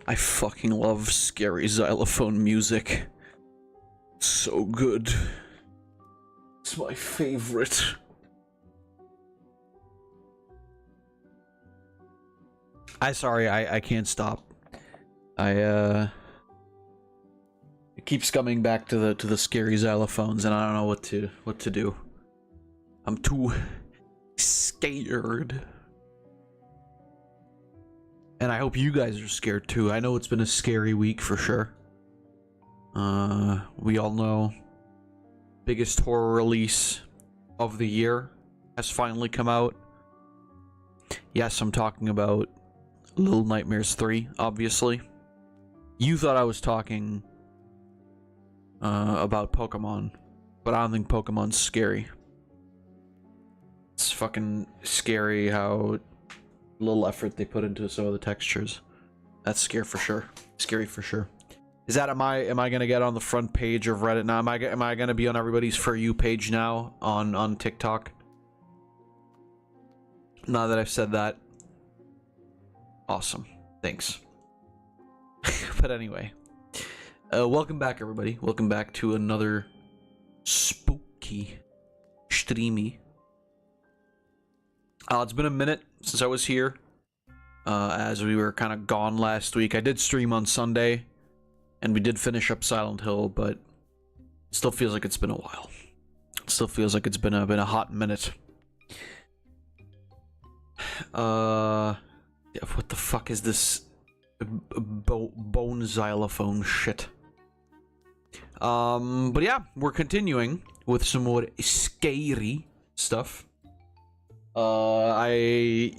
I fucking love scary xylophone music. So good. It's my favorite. I can't stop. It keeps coming back to the scary xylophones, and I don't know what to do. I'm too scared. And I hope you guys are scared too. I know it's been a scary week for sure. We all know biggest horror release of the year has finally come out. Yes, I'm talking about Little Nightmares 3, obviously. You thought I was talking about Pokemon, but I don't think Pokemon's scary. It's fucking scary how little effort they put into some of the textures. That's scary for sure. Scary for sure. Is that am I gonna get on the front page of Reddit now? Am I gonna be on everybody's For You page now on TikTok? Now that I've said that. Awesome. Thanks. But anyway. Welcome back, everybody. Welcome back to another spooky streamy. It's been a minute since I was here. As we were kind of gone last week. I did stream on Sunday. And we did finish up Silent Hill, but it still feels like it's been a while. It still feels like it's been a hot minute. What the fuck is this bone xylophone shit? But yeah, we're continuing with some more scary stuff. I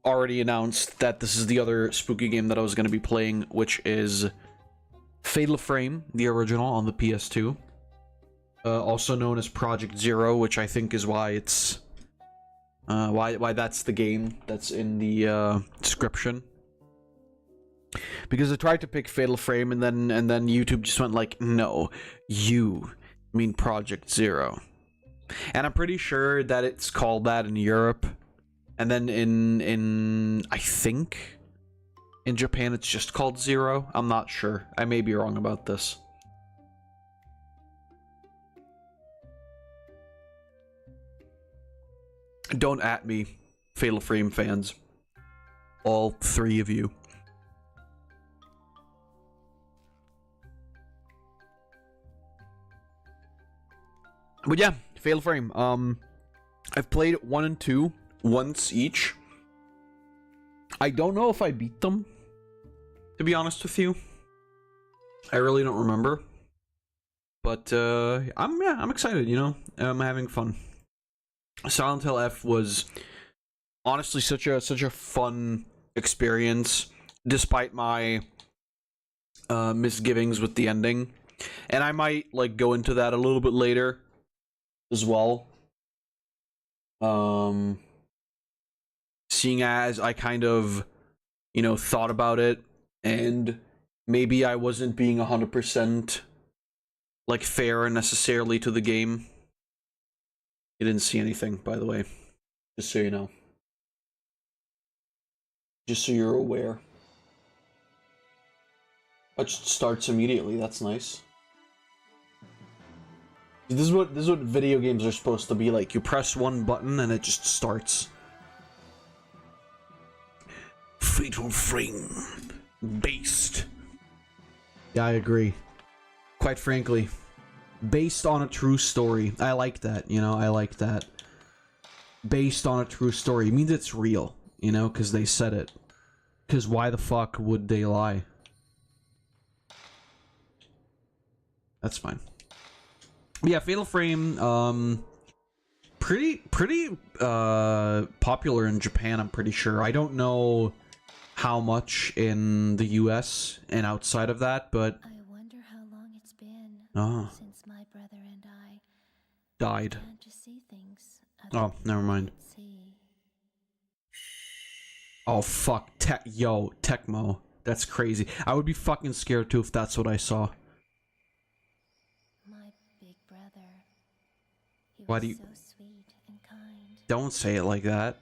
already announced that this is the other spooky game that I was going to be playing, which is Fatal Frame, the original on the PS2. Also known as Project Zero, which I think is why it's why that's the game that's in the description. Because I tried to pick Fatal Frame and then YouTube just went like, no, you mean Project Zero. And I'm pretty sure that it's called that in Europe. And then in I think in Japan it's just called Zero. I'm not sure. I may be wrong about this. Don't at me, Fatal Frame fans. All three of you. But yeah, Fatal Frame. I've played 1 and 2 once each. I don't know if I beat them, to be honest with you. I really don't remember. But I'm excited, you know. I'm having fun. Silent Hill F was honestly such a fun experience, despite my misgivings with the ending. And I might like go into that a little bit later as well. Seeing as I kind of, you know, thought about it, and maybe I wasn't being 100% like fair necessarily to the game. You didn't see anything, by the way, just so you know. Just so you're aware. It just starts immediately. That's nice. This is what video games are supposed to be like. You press one button and it just starts. Fatal Frame. Based. Yeah, I agree. Quite frankly. Based on a true story. I like that, you know, I like that. Based on a true story. It means it's real, you know, because they said it. Because why the fuck would they lie? That's fine. Yeah, Fatal Frame, pretty popular in Japan, I'm pretty sure. I don't know how much in the US and outside of that, but I wonder how long it's been since my brother and I died. began to see things. Oh, never mind. Oh fuck, Tecmo. That's crazy. I would be fucking scared too if that's what I saw. My big brother. He Why was do you... so sweet and kind. Don't say it like that.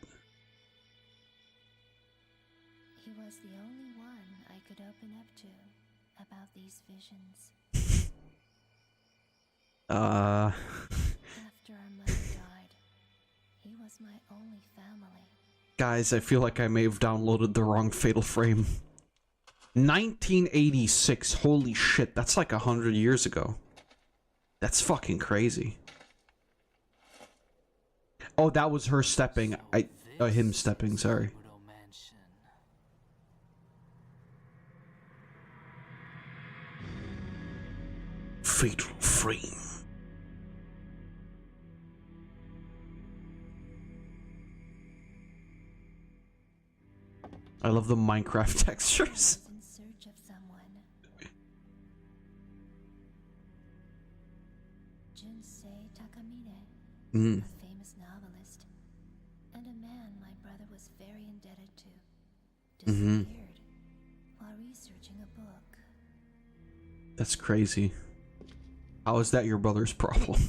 He was the only one I could open up to about these visions. After our mother died, he was my only family. Guys, I feel like I may have downloaded the wrong Fatal Frame. 1986, holy shit, that's like 100 years ago. That's fucking crazy. Oh, that was her stepping. Him stepping, sorry. Fatal Frame. I love the Minecraft textures. In search of someone. Junsei Takamine, a famous novelist, and a man my brother was very indebted to, disappeared while researching a book. That's crazy. How is that your brother's problem?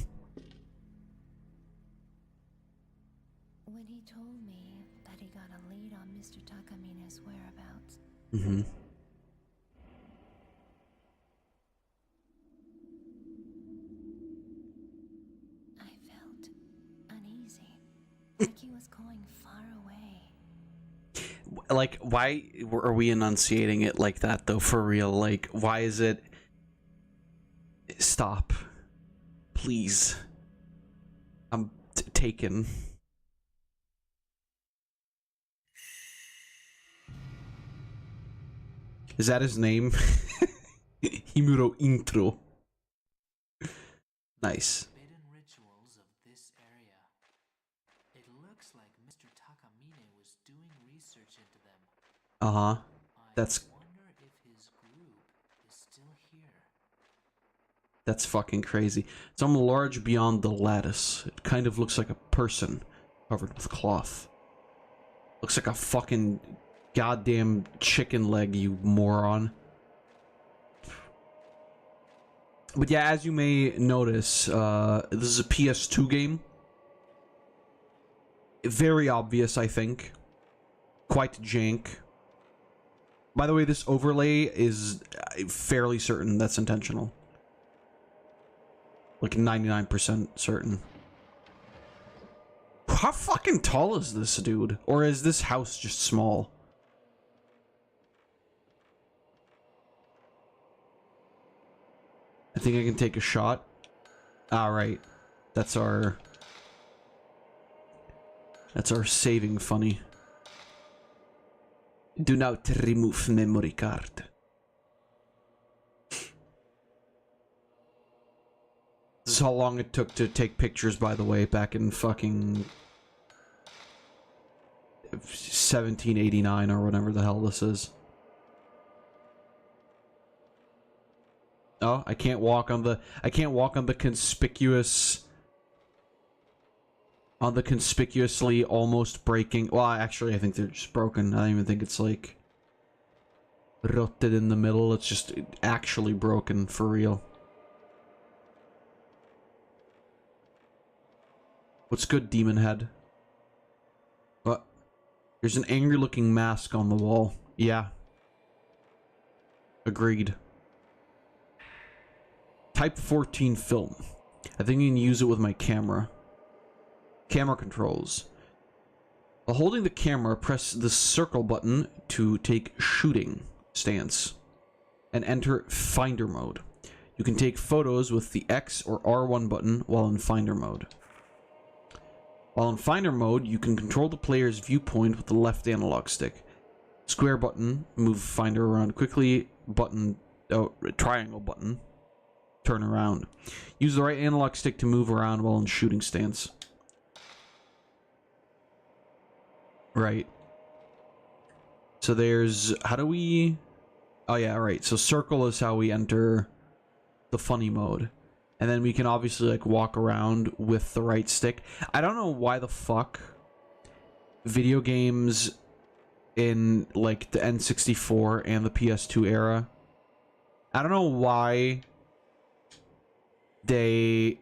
When he told me that he got a lead on Mr. Takamine's whereabouts, I felt uneasy, like he was going far away. Like, why are we enunciating it like that, though, for real? Like, why is it... Stop. Please. I'm taken. Is that his name? Himuro Intro. Nice. Rituals of this area. It looks like Mr. Takamine was doing research into them. Uh-huh. That's... I wonder if his group is still here. That's fucking crazy. Some large beyond the lattice. It kind of looks like a person covered with cloth. Looks like a fucking goddamn chicken leg, you moron. But yeah, as you may notice, this is a PS2 game. Very obvious, I think. Quite jank. By the way, this overlay is fairly certain that's intentional. Like 99% certain. How fucking tall is this dude? Or is this house just small? I think I can take a shot. Alright. That's our saving funny. Do not remove memory card. This is how long it took to take pictures, by the way, back in fucking 1789 or whatever the hell this is. Oh, I can't walk on the conspicuously almost breaking. Well, actually, I think they're just broken. I don't even think it's like rotted in the middle. It's just actually broken for real. What's good, Demon Head? What? There's an angry looking mask on the wall. Yeah. Agreed. Type 14 film. I think I can use it with my camera. Camera controls. While holding the camera, press the circle button to take shooting stance and enter Finder mode. You can take photos with the X or R1 button while in Finder mode. While in Finder mode, you can control the player's viewpoint with the left analog stick. Square button, move Finder around quickly. Button, triangle button, turn around. Use the right analog stick to move around while in shooting stance. Right. So there's... How do we... Oh yeah, right. So circle is how we enter the funny mode. And then we can obviously, like, walk around with the right stick. I don't know why the fuck video games in, like, the N64 and the PS2 era... I don't know why they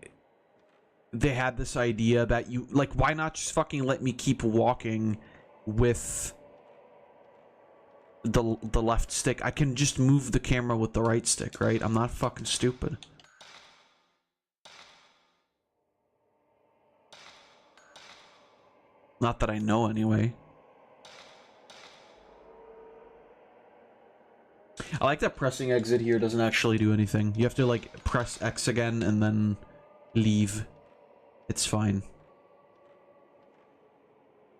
had this idea that you... Like, why not just fucking let me keep walking with the left stick. I can just move the camera with the right stick, right? I'm not fucking stupid. Not that I know, anyway. I like that pressing exit here doesn't actually do anything. You have to, like, press X again and then leave. It's fine.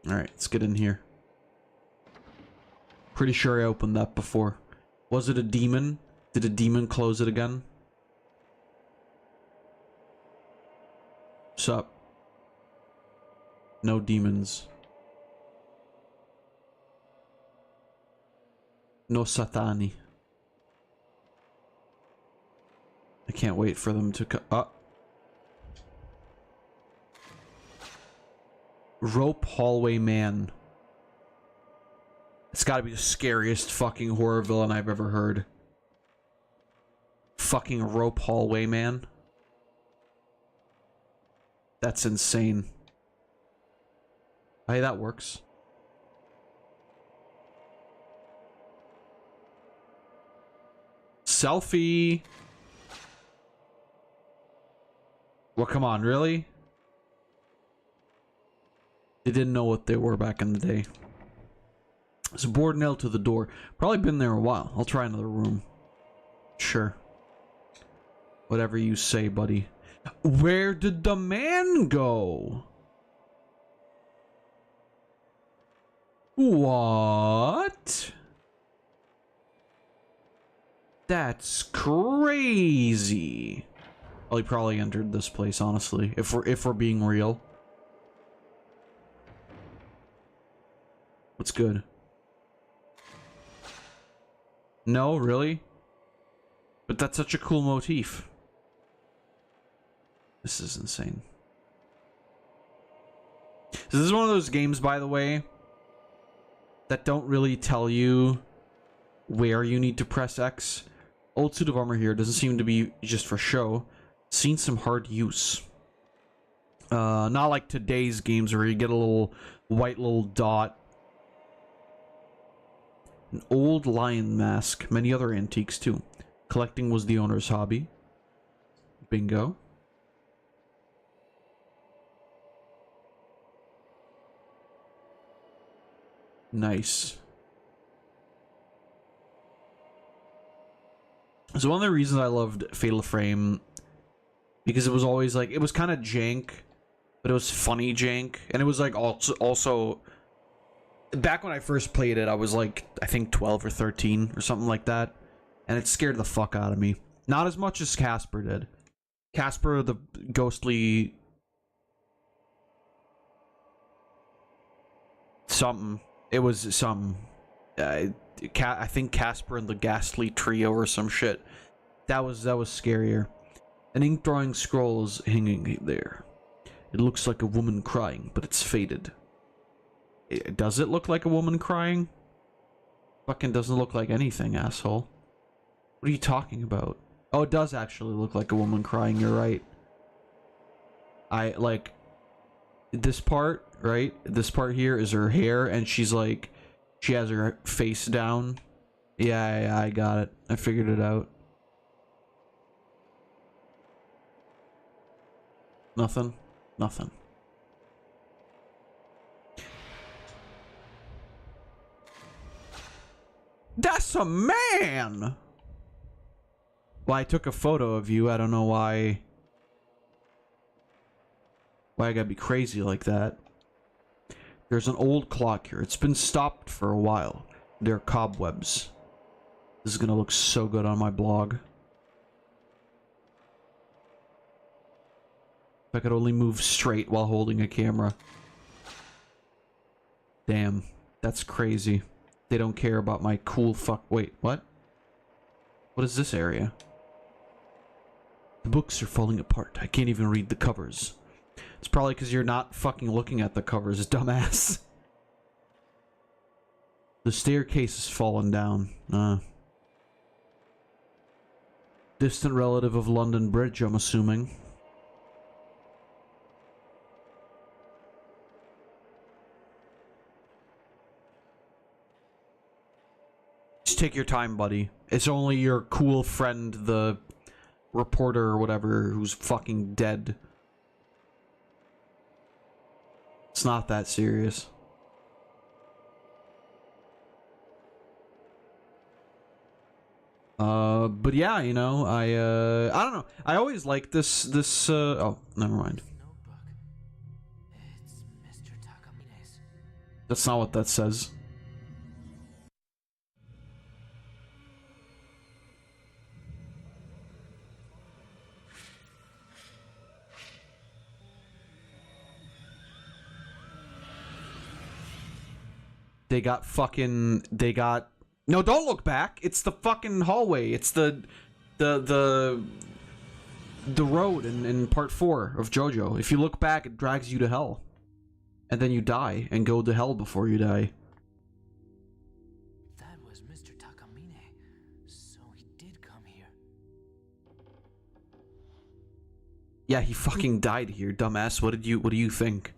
Alright, let's get in here. Pretty sure I opened that before. Was it a demon? Did a demon close it again? Sup? No demons. No satani. I can't wait for them to come. Rope hallway man. It's gotta be the scariest fucking horror villain I've ever heard. Fucking rope hallway man. That's insane. Hey, that works. Selfie. Well, come on, really? They didn't know what they were back in the day. There's a board nailed to the door. Probably been there a while. I'll try another room. Sure. Whatever you say, buddy. Where did the man go? What? That's crazy. Well, he probably entered this place, honestly. If we're being real. What's good? No, really? But that's such a cool motif. This is insane. So this is one of those games, by the way, that don't really tell you where you need to press X. Old suit of armor here doesn't seem to be just for show. Seen some hard use. Not like today's games where you get a little white little dot. An old lion mask. Many other antiques too. Collecting was the owner's hobby. Bingo. Nice. So one of the reasons I loved Fatal Frame, because it was always like, it was kind of jank, but it was funny jank, and it was like also back when I first played it, I was like, I think 12 or 13 or something like that, and it scared the fuck out of me. Not as much as Casper did. Casper, the ghostly something. It was some, I think Casper and the Ghastly Trio or some shit. That was scarier. An ink drawing scroll is hanging there. It looks like a woman crying, but it's faded. Does it look like a woman crying? Fucking doesn't look like anything, asshole. What are you talking about? Oh, it does actually look like a woman crying, you're right. I, like, this part, right? This part here is her hair, and she's like, she has her face down. Yeah, I got it. I figured it out. Nothing? Nothing. That's a man! Well, I took a photo of you. I don't know why I gotta be crazy like that. There's an old clock here. It's been stopped for a while. There are cobwebs. This is gonna look so good on my blog. If I could only move straight while holding a camera. Damn, that's crazy. They don't care about my cool fuck. Wait, what? What is this area? The books are falling apart. I can't even read the covers. It's probably because you're not fucking looking at the covers, dumbass. The staircase has fallen down. Distant relative of London Bridge, I'm assuming. Just take your time, buddy. It's only your cool friend, the reporter or whatever, who's fucking dead. It's not that serious. But yeah, you know, I don't know. I always like this, oh, never mind. Notebook. It's Mr. Takamine's. That's not what that says. They got no, don't look back. It's the fucking hallway. It's the road in part 4 of JoJo. If you look back, it drags you to hell. And then you die and go to hell before you die. That was Mr. Takamine. So he did come here. Yeah, he fucking died here, dumbass. What do you think?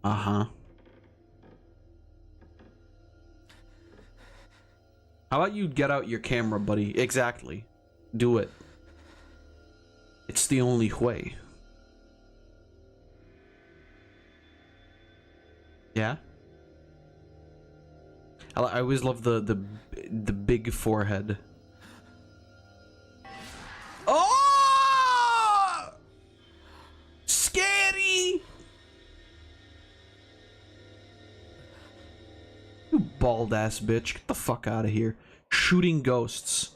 Uh-huh. How about you get out your camera, buddy? Exactly. Do it. It's the only way. Yeah? I always love the big forehead. Oh! Scary! You bald ass bitch. Get the fuck out of here. Shooting ghosts.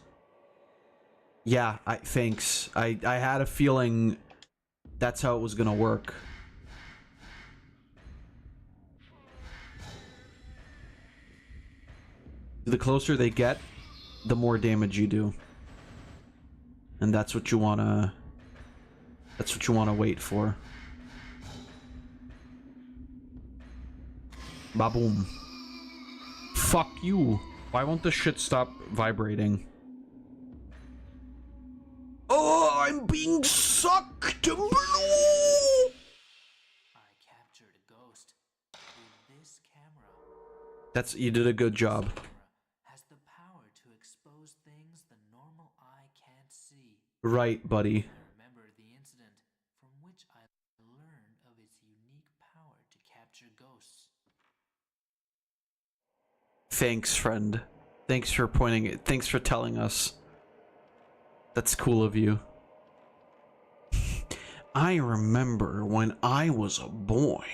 Yeah, thanks. I had a feeling that's how it was gonna work. The closer they get, the more damage you do. And that's what you wanna wait for. Ba-boom. Fuck you. Why won't this shit stop vibrating? Oh, I'm being sucked blue! I captured a ghost with this camera. You did a good job. Has the power to expose things the normal eye can't see. Right, buddy. I remember the incident from which I learned of its unique power to capture ghosts. Thanks, friend. Thanks for pointing it. Thanks for telling us. That's cool of you. I remember when I was a boy,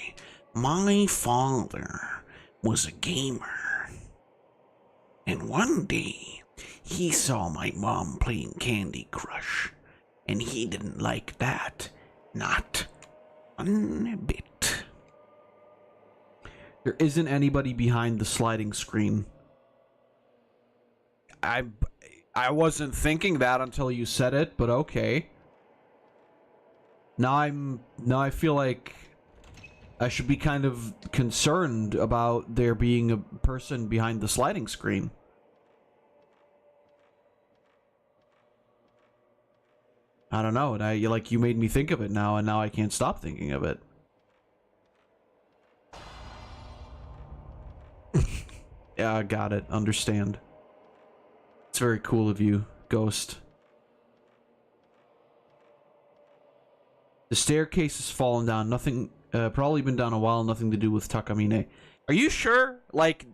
my father was a gamer. And one day, he saw my mom playing Candy Crush. And he didn't like that. Not one bit. There isn't anybody behind the sliding screen. I wasn't thinking that until you said it, but okay. Now I feel like I should be kind of concerned about there being a person behind the sliding screen. I don't know, and you made me think of it now, and now I can't stop thinking of it. Yeah, I got it. Understand. It's very cool of you, Ghost. The staircase has fallen down. Nothing, probably been down a while. Nothing to do with Takamine. Are you sure? Like,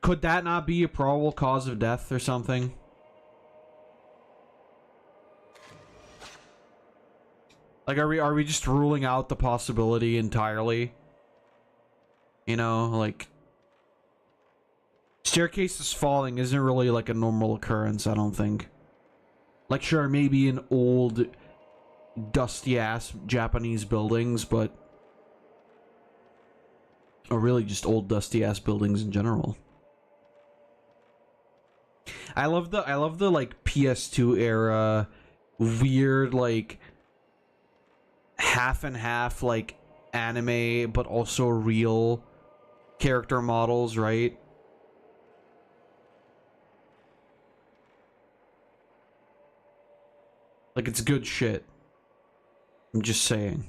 could that not be a probable cause of death or something? Like, are we just ruling out the possibility entirely? You know, like, staircases falling isn't really like a normal occurrence, I don't think. Like, sure, maybe in old, dusty-ass Japanese buildings, but... or really just old, dusty-ass buildings in general. I love the, like, PS2 era, weird, like, half and half, like, anime, but also real character models, right? Like, it's good shit. I'm just saying.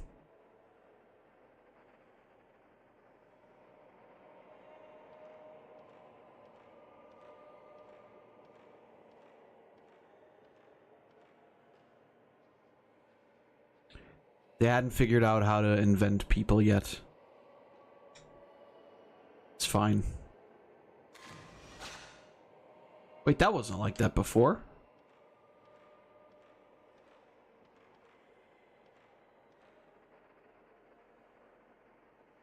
They hadn't figured out how to invent people yet. It's fine. Wait, that wasn't like that before.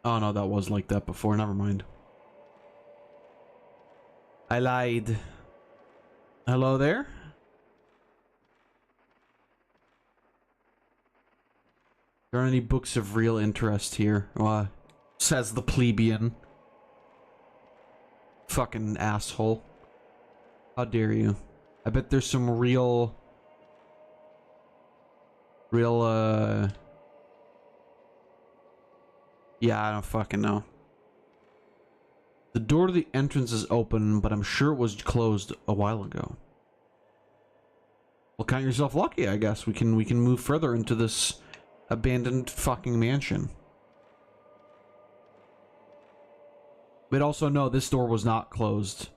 Oh no, that was like that before. Never mind. I lied. Hello there? There aren't any books of real interest here. Says the plebeian. Fucking asshole. How dare you? I bet there's some real... Yeah, I don't fucking know. The door to the entrance is open, but I'm sure it was closed a while ago. Well, count yourself lucky, I guess. We can move further into this abandoned fucking mansion. But also, no, this door was not closed.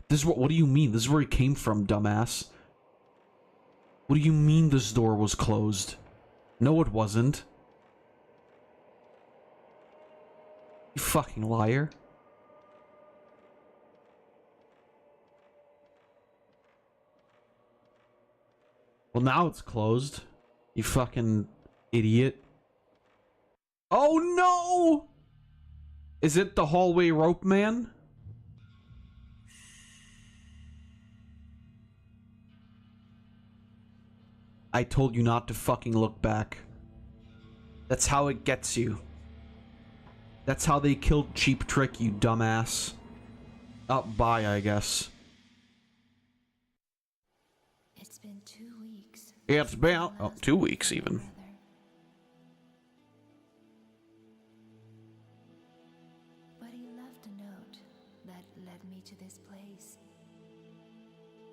This is what do you mean? This is where he came from, dumbass. What do you mean this door was closed? No, it wasn't. You fucking liar. Well, now it's closed. You fucking idiot. Oh no! Is it the hallway rope man? I told you not to fucking look back. That's how it gets you. That's how they killed Cheap Trick, you dumbass. Bye, I guess. It's been 2 weeks. It's been 2 weeks even. But he left a note that led me to this place.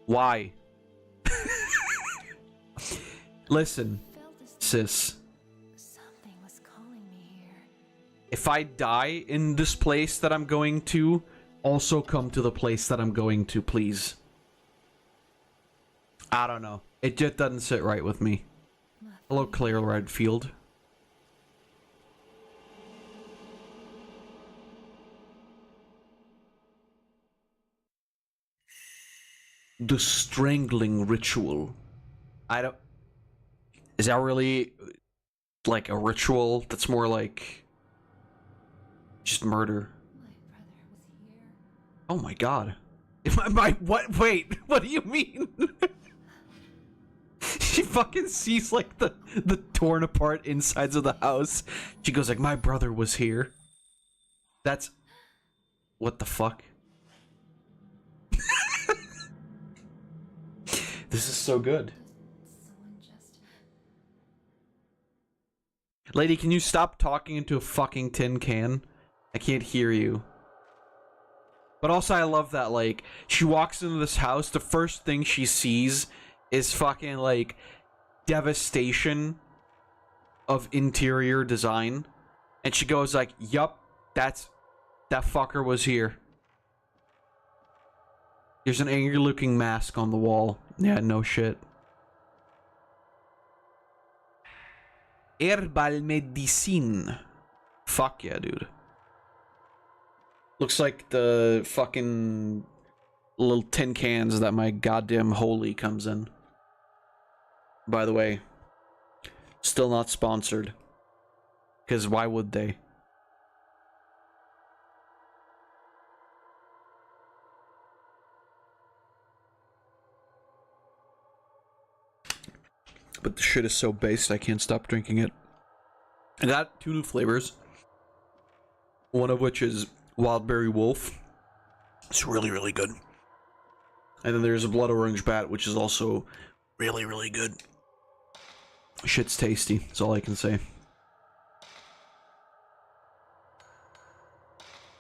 Why? Listen, sis. Something was calling me here. If I die in this place that I'm going to, also come to the place that I'm going to, please. I don't know. It just doesn't sit right with me. Hello, Claire Redfield. The strangling ritual. I don't... Is that really like a ritual? That's more like just murder. My brother was here. Oh my god. What? Wait, what do you mean? She fucking sees like the torn apart insides of the house. She goes like, my brother was here. That's... What the fuck? This is so good. Lady, can you stop talking into a fucking tin can? I can't hear you. But also, I love that, like, she walks into this house, the first thing she sees is fucking, like, devastation of interior design. And she goes like, yup, that fucker was here. There's an angry-looking mask on the wall. Yeah, no shit. Herbal medicine. Fuck yeah, dude. Looks like the fucking little tin cans that my goddamn holy comes in. By the way, still not sponsored. Because why would they? But the shit is so based, I can't stop drinking it. I got 2 new flavors. One of which is Wildberry Wolf. It's really, really good. And then there's a Blood Orange Bat, which is also really, really good. Shit's tasty, that's all I can say.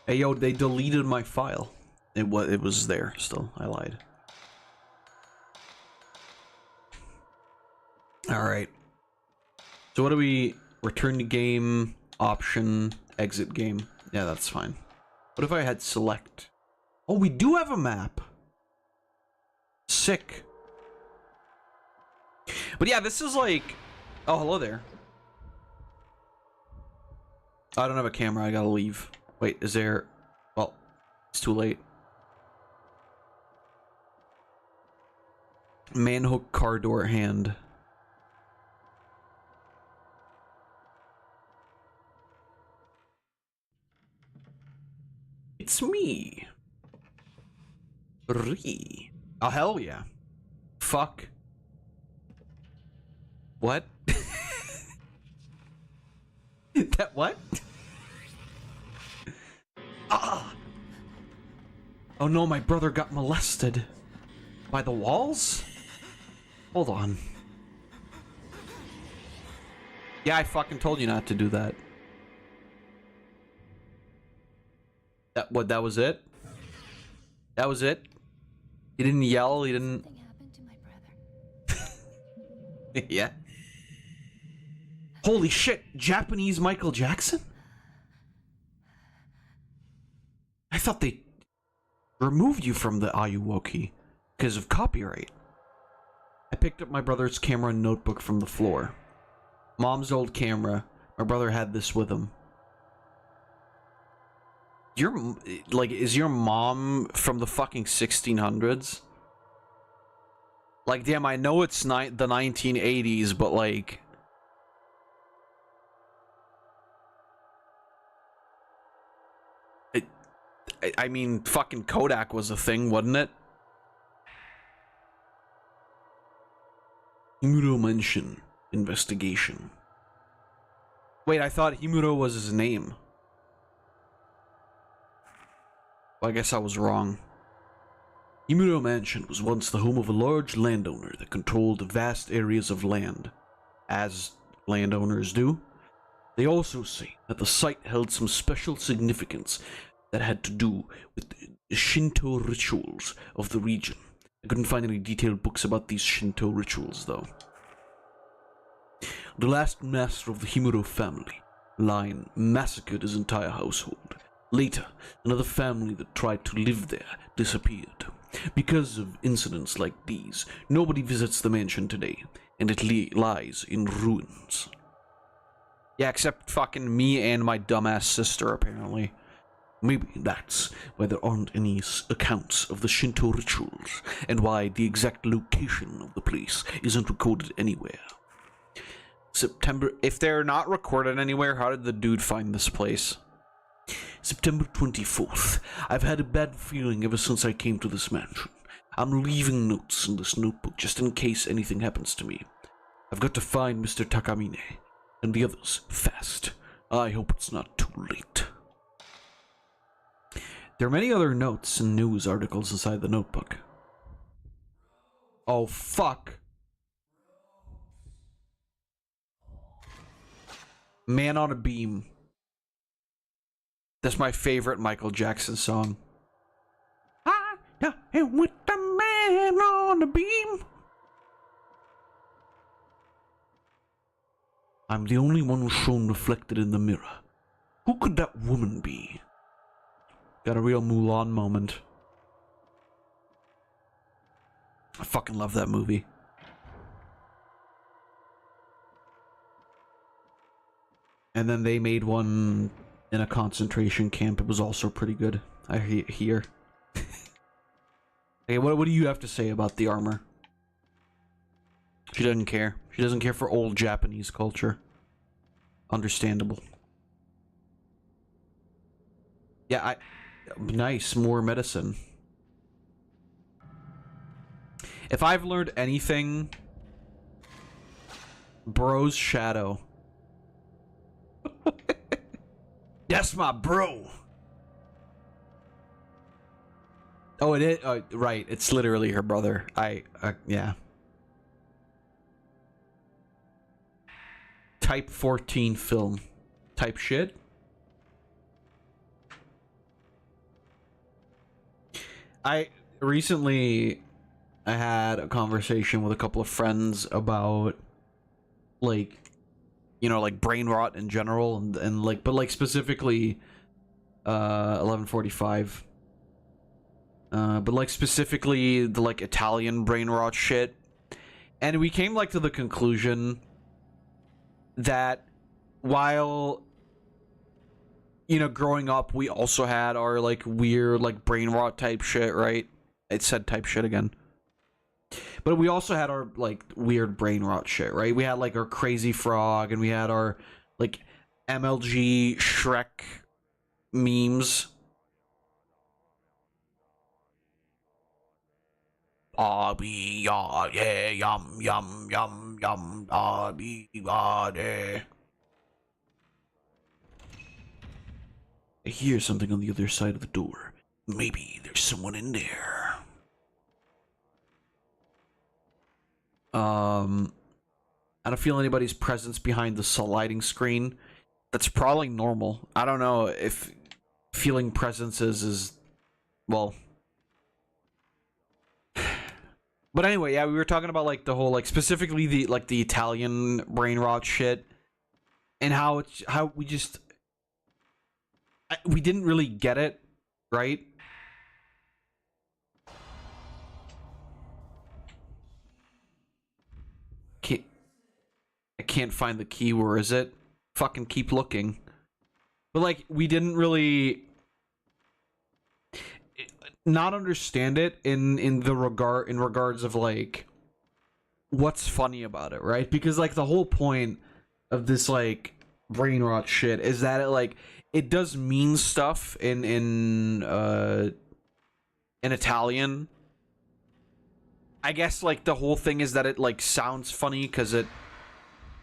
Hey yo, they deleted my file. It was there still, I lied. Alright. So what do we... Return to game, option, exit game. Yeah, that's fine. What if I had select? Oh, we do have a map. Sick. But yeah, this is like... Oh, hello there. I don't have a camera, I gotta leave. Wait, is there... Well, it's too late. Manhook car door hand. It's me. Ree. Oh, hell yeah. Fuck. What? That what? Ah! Oh no, my brother got molested. By the walls? Hold on. Yeah, I fucking told you not to do that. That was it? That was it? He didn't yell, he didn't... Something happened to my brother. Yeah. Holy shit, Japanese Michael Jackson? I thought they removed you from the Ayuwoki because of copyright. I picked up my brother's camera and notebook from the floor. Mom's old camera. My brother had this with him. Is your mom from the fucking 1600s? Like, damn, I know it's the 1980s, but like... I mean, fucking Kodak was a thing, wasn't it? Himuro Mansion investigation. Wait, I thought Himuro was his name. Well, I guess I was wrong. Himuro Mansion was once the home of a large landowner that controlled vast areas of land. As landowners do. They also say that the site held some special significance that had to do with the Shinto rituals of the region. I couldn't find any detailed books about these Shinto rituals, though. The last master of the Himuro family line massacred his entire household. Later, another family that tried to live there disappeared. Because of incidents like these, nobody visits the mansion today, and it lies in ruins. Yeah, except fucking me and my dumbass sister, apparently. Maybe that's why there aren't any accounts of the Shinto rituals, and why the exact location of the place isn't recorded anywhere. September... If they're not recorded anywhere, how did the dude find this place? September 24th. I've had a bad feeling ever since I came to this mansion. I'm leaving notes in this notebook just in case anything happens to me. I've got to find Mr. Takamine and the others fast. I hope it's not too late. There are many other notes and news articles inside the notebook. Oh, fuck. Man on a Beam. That's my favorite Michael Jackson song. I am with the man on the beam. I'm the only one shown reflected in the mirror. Who could that woman be? Got a real Mulan moment. I fucking love that movie. And then they made one in a concentration camp. It was also pretty good, I hear. Hey, what do you have to say about the armor? She doesn't care. She doesn't care for old Japanese culture. Understandable. Yeah, nice, more medicine. If I've learned anything, bro's shadow. That's my bro. Oh, it is. Right. It's literally her brother. Yeah. Type 14 film. Type shit. I had a conversation with a couple of friends about, like, you know, like brain rot in general, and like, but like specifically 1145. But like specifically the like Italian brain rot shit. And we came like to the conclusion that while, you know, growing up we also had our like weird like brain rot type shit, right? It said type shit again. But we also had our like weird brain rot shit, right? We had like our crazy frog, and we had our like MLG Shrek memes. Be yeah, yum yum yum yum be yeah. I hear something on the other side of the door. Maybe there's someone in there. I don't feel anybody's presence behind the sliding screen. That's probably normal. I don't know if feeling presences is, well. But anyway, yeah, we were talking about like the whole like specifically the like the Italian brain rot shit, and how we just we didn't really get it, right? I can't find the key. Where is it? Fucking keep looking. But like we didn't really not understand it in regards of like what's funny about it, right? Because like the whole point of this like brain rot shit is that it does mean stuff in Italian. I guess like the whole thing is that it like sounds funny because it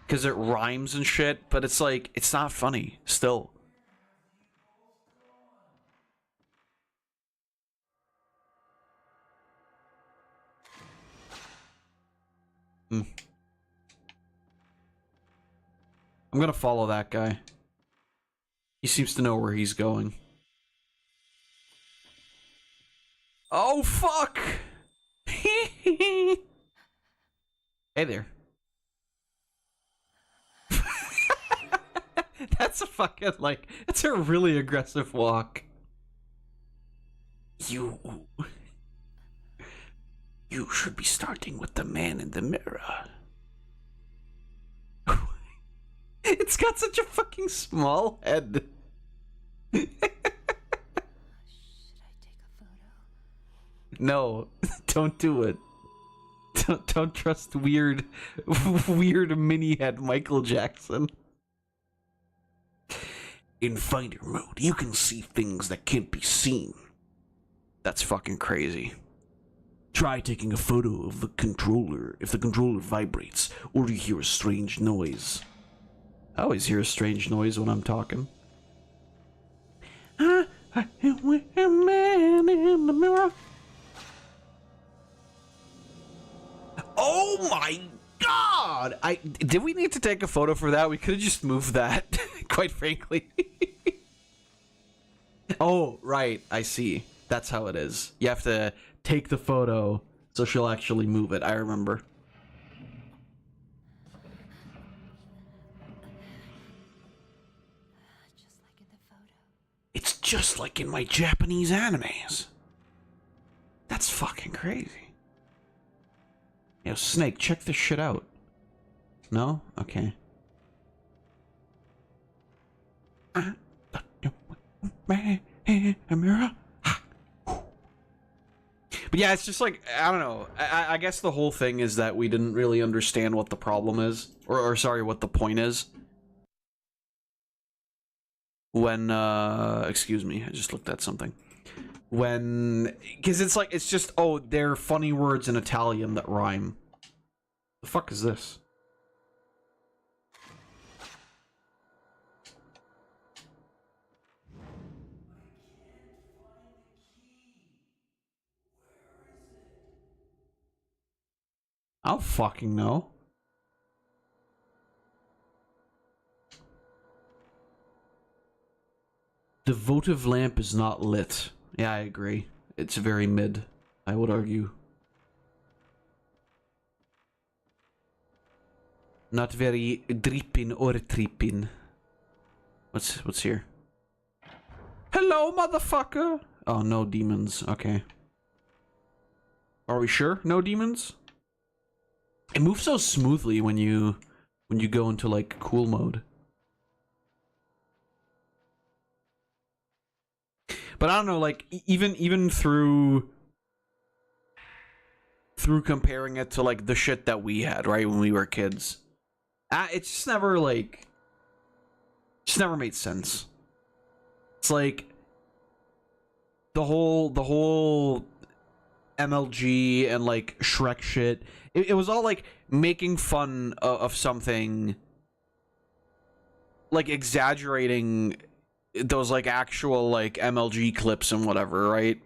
rhymes and shit, but it's like it's not funny still. I'm gonna follow that guy. He seems to know where he's going. Oh, fuck! Hey there. That's a fucking, like, that's a really aggressive walk. You should be starting with the man in the mirror. It's got such a fucking small head. Should I take a photo? No, don't do it. Don't trust weird mini head Michael Jackson. In Finder mode, you can see things that can't be seen. That's fucking crazy. Try taking a photo of the controller if the controller vibrates or you hear a strange noise. I always hear a strange noise when I'm talking. I am a man in the mirror. Oh my god! Did we need to take a photo for that? We could have just moved that, quite frankly. Oh, right. I see. That's how it is. You have to take the photo so she'll actually move it. I remember. Just like in the photo. It's just like in my Japanese animes. That's fucking crazy. Yo, Snake, check this shit out. No? Okay. But yeah, it's just like, I don't know. I guess the whole thing is that we didn't really understand what the problem is. Or sorry, what the point is. When, excuse me, I just looked at something. Because it's like, it's just, oh, they're funny words in Italian that rhyme. The fuck is this? I don't fucking know. The votive lamp is not lit. Yeah, I agree. It's very mid, I would argue. Not very dripping or tripping. What's here? Hello, motherfucker! Oh, no demons. Okay. Are we sure? No demons? It moves so smoothly when you go into like cool mode. But I don't know, like even through comparing it to like the shit that we had, right, when we were kids. It's just never like made sense. It's like the whole MLG and like Shrek shit. It was all like making fun of something, like exaggerating those like actual like MLG clips and whatever, right?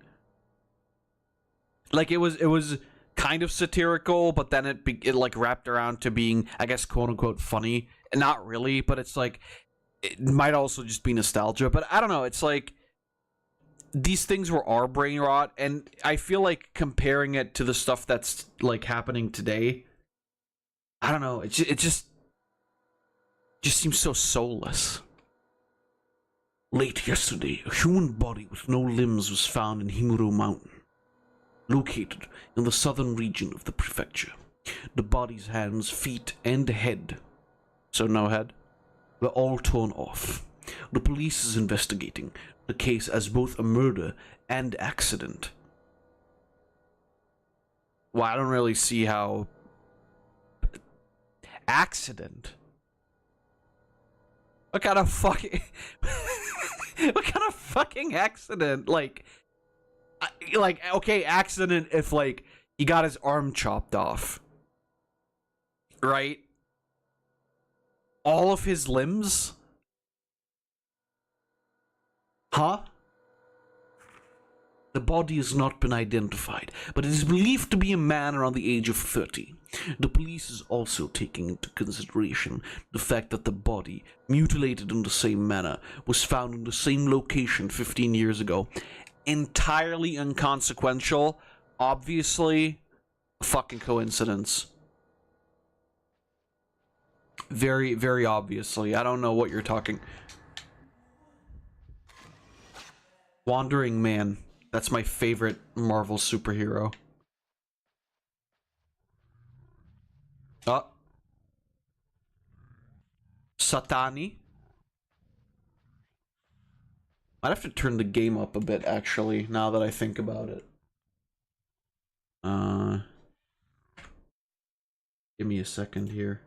Like it was kind of satirical, but then it like wrapped around to being, I guess, quote unquote funny. Not really, but it's like it might also just be nostalgia. But I don't know. It's like these things were our brain rot, and I feel like comparing it to the stuff that's like happening today, I don't know. It just seems so soulless. Late yesterday, a human body with no limbs was found in Himuro Mountain, located in the southern region of the prefecture. The body's hands, feet, and head, so no head, were all torn off. The police is investigating the case as both a murder and accident. Well, I don't really see how... Accident? What kind of fucking... what kind of fucking accident? Like, okay, accident if, like, he got his arm chopped off. Right? All of his limbs? Huh? The body has not been identified, but it is believed to be a man around the age of 30. The police is also taking into consideration the fact that the body, mutilated in the same manner, was found in the same location 15 years ago. Entirely inconsequential. Obviously, a fucking coincidence. Very, very obviously. I don't know what you're talking... Wandering Man. That's my favorite Marvel superhero. Oh. Satani. I'd have to turn the game up a bit, actually, now that I think about it. Give me a second here.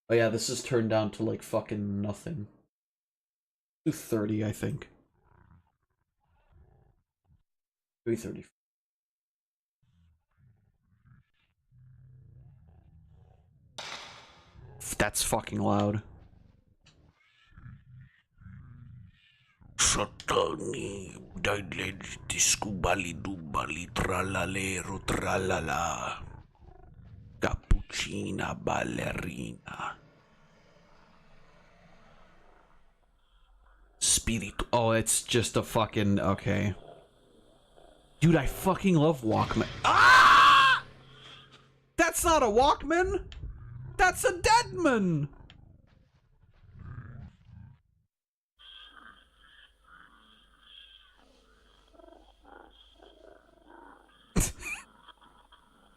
Oh yeah, this is turned down to like fucking nothing. 230, I think. 330. That's fucking loud. Satani, dailed discubali dubali tralalero tralala. Cappuccina ballerina. Spirit. Oh, it's just a fucking... Okay. Dude, I fucking love Walkman. Ah! That's not a Walkman! That's a Deadman!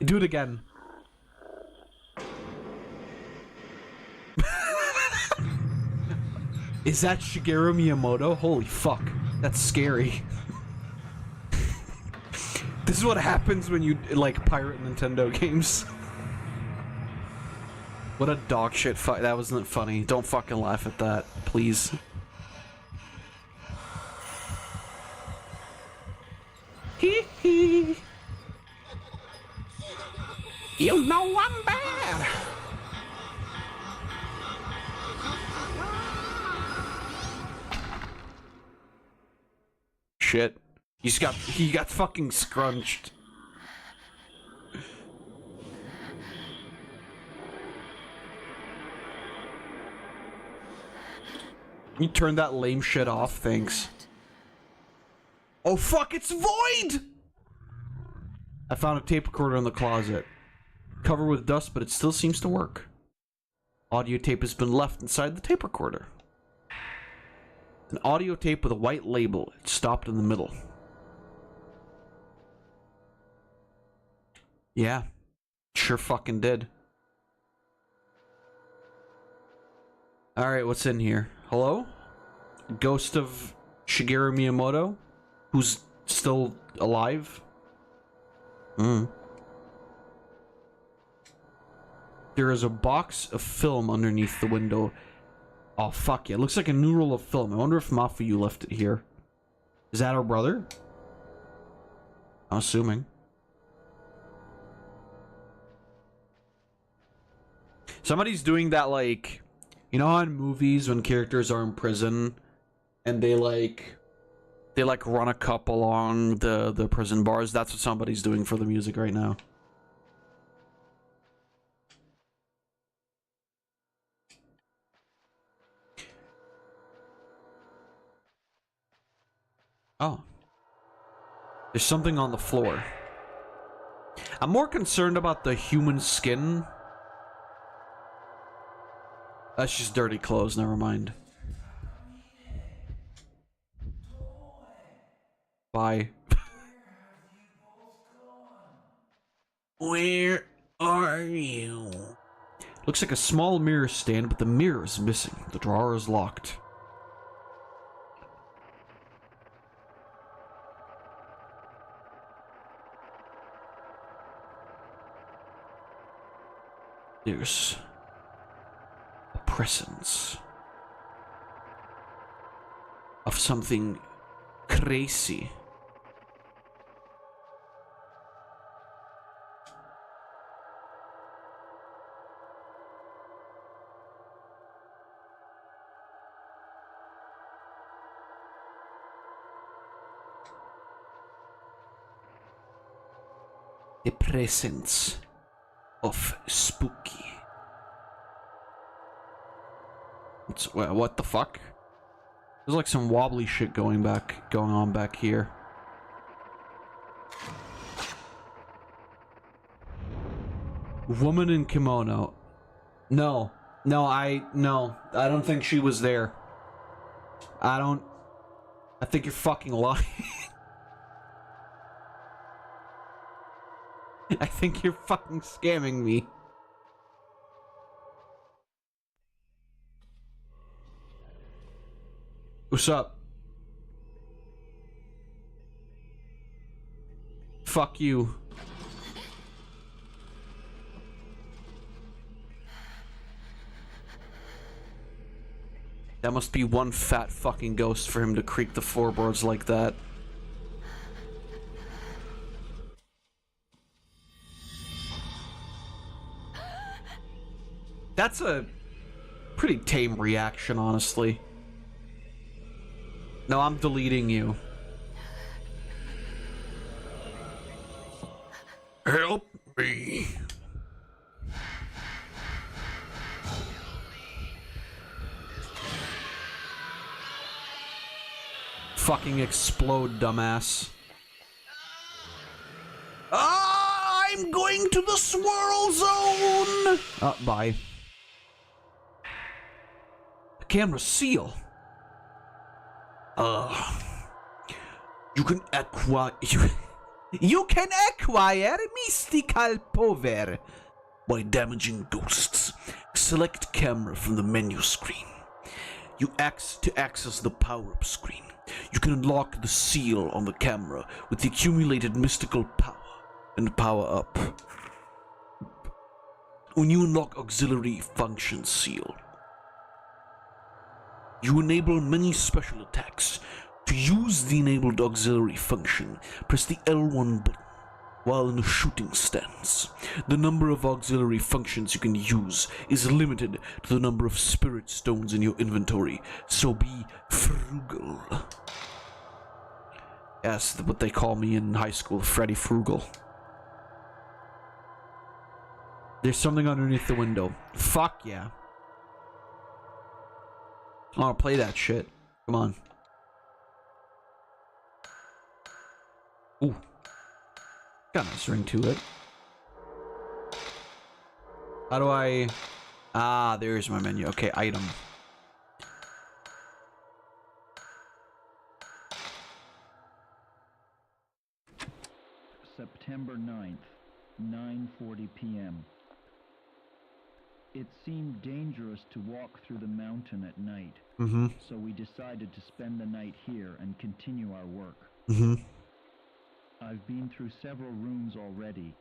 Do it again. Is that Shigeru Miyamoto? Holy fuck. That's scary. This is what happens when you, like, pirate Nintendo games. What a dog shit fight. That wasn't funny. Don't fucking laugh at that, please. Hee hee. You know I'm bad. Shit. He got fucking scrunched. You turned that lame shit off, thanks. Oh fuck, it's Void! I found a tape recorder in the closet. covered with dust, but it still seems to work. Audio tape has been left inside the tape recorder. An audio tape with a white label. It stopped in the middle. Yeah. Sure fucking did. Alright, what's in here? Hello? Ghost of Shigeru Miyamoto? Who's still alive? There is a box of film underneath the window. Oh, fuck yeah. It looks like a new roll of film. I wonder if Mafuyu left it here. Is that our brother? I'm assuming. Somebody's doing that, like... You know how in movies when characters are in prison and they run a cup along the prison bars? That's what somebody's doing for the music right now. Oh. There's something on the floor. I'm more concerned about the human skin. That's just dirty clothes, never mind. Bye. Where are you? Looks like a small mirror stand, but the mirror is missing. The drawer is locked. There's a presence of something crazy. The presence of spooky. What the fuck? There's like some wobbly shit going on back here. Woman in kimono. No, I don't think she was there. I think you're fucking lying. I think you're fucking scamming me. What's up? Fuck you. That must be one fat fucking ghost for him to creak the floorboards like that. That's a pretty tame reaction, honestly. No, I'm deleting you. Help me. Fucking explode, dumbass. Ah, I'm going to the swirl zone! Bye. The camera seal. You can acquire mystical power by damaging ghosts. Select camera from the menu screen. To access the power-up screen. You can unlock the seal on the camera with the accumulated mystical power and power up. When you unlock auxiliary function seal, you enable many special attacks. To use the enabled auxiliary function, press the L1 button while in a shooting stance. The number of auxiliary functions you can use is limited to the number of spirit stones in your inventory, so be frugal. That's what they call me in high school, Freddy Frugal. There's something underneath the window. Fuck yeah. I wanna play that shit. Come on. Ooh. Got a nice ring to it. How do I... Ah, there's my menu. Okay, item. September 9th, 9:40 p.m. It seemed dangerous to walk through the mountain at night, so we decided to spend the night here and continue our work. I've been through several rooms already.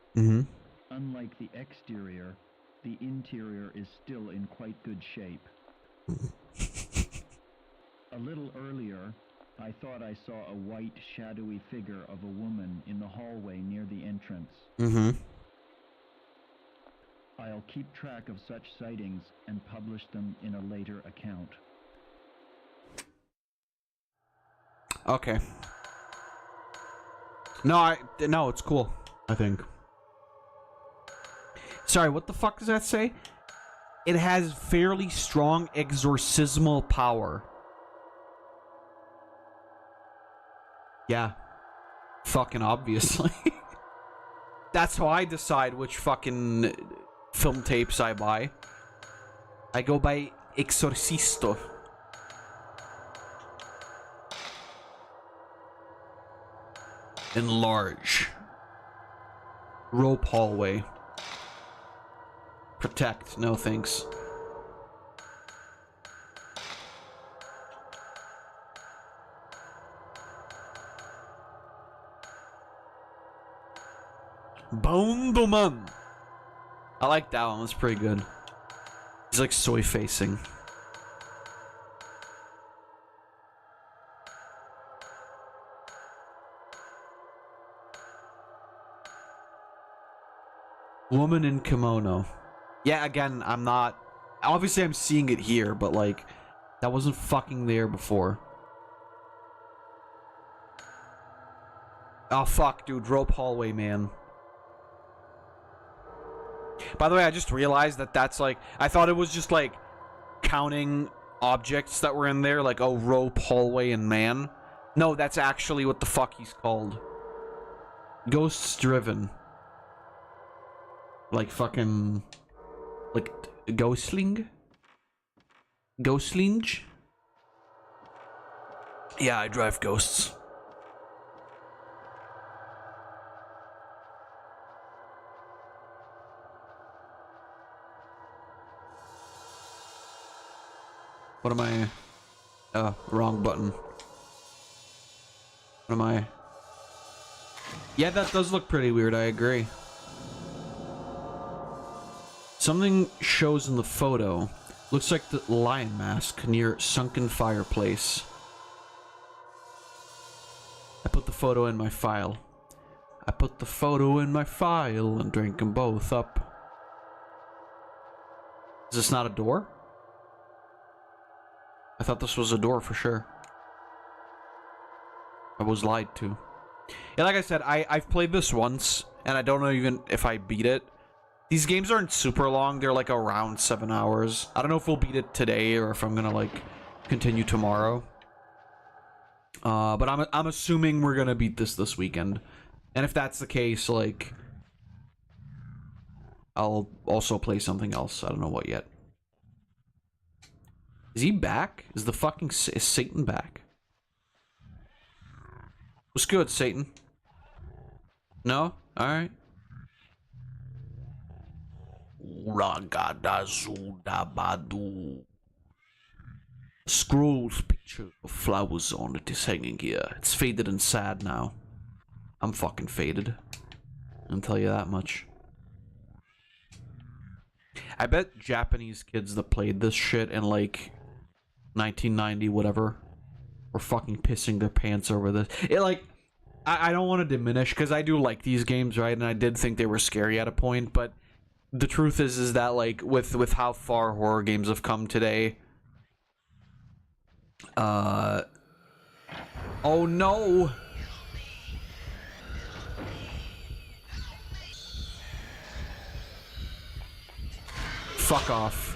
Unlike the exterior, the interior is still in quite good shape. A little earlier, I thought I saw a white, shadowy figure of a woman in the hallway near the entrance. I'll keep track of such sightings and publish them in a later account. Okay. No, no, it's cool, I think. Sorry, what the fuck does that say? It has fairly strong exorcismal power. Yeah. Fucking obviously. That's how I decide which fucking film tapes I buy. I go by Exorcisto. Enlarge. Rope hallway. Protect. No thanks. Bondoman. I like that one. That's pretty good. He's like soy facing. Woman in kimono. Yeah, again, I'm not... Obviously, I'm seeing it here, but, like, that wasn't fucking there before. Oh, fuck, dude. Rope hallway, man. By the way, I just realized that that's, like... I thought it was just, like, counting objects that were in there. Like, oh, rope, hallway, and man. No, that's actually what the fuck he's called. Ghosts driven. Like, fucking... Like, ghostling? Ghostlinge? Yeah, I drive ghosts. What am I... Oh, wrong button. What am I... Yeah, that does look pretty weird, I agree. Something shows in the photo. Looks like the lion mask near sunken fireplace. I put the photo in my file. I put the photo in my file and drink them both up. Is this not a door? I thought this was a door for sure. I was lied to. Yeah, like I said, I've played this once, and I don't know even if I beat it. These games aren't super long. They're like around 7 hours. I don't know if we'll beat it today or if I'm gonna like continue tomorrow. But I'm assuming we're gonna beat this weekend. And if that's the case, like, I'll also play something else. I don't know what yet. Is he back? Is the fucking... Is Satan back? What's good, Satan? No? Alright. Scroll's picture of flowers on it is hanging here. It's faded and sad now. I'm fucking faded. I'll tell you that much. I bet Japanese kids that played this shit in like 1990 whatever were fucking pissing their pants over this. It like I don't want to diminish because I do like these games, right? And I did think they were scary at a point, but the truth is that like with how far horror games have come today, oh no. Fuck off.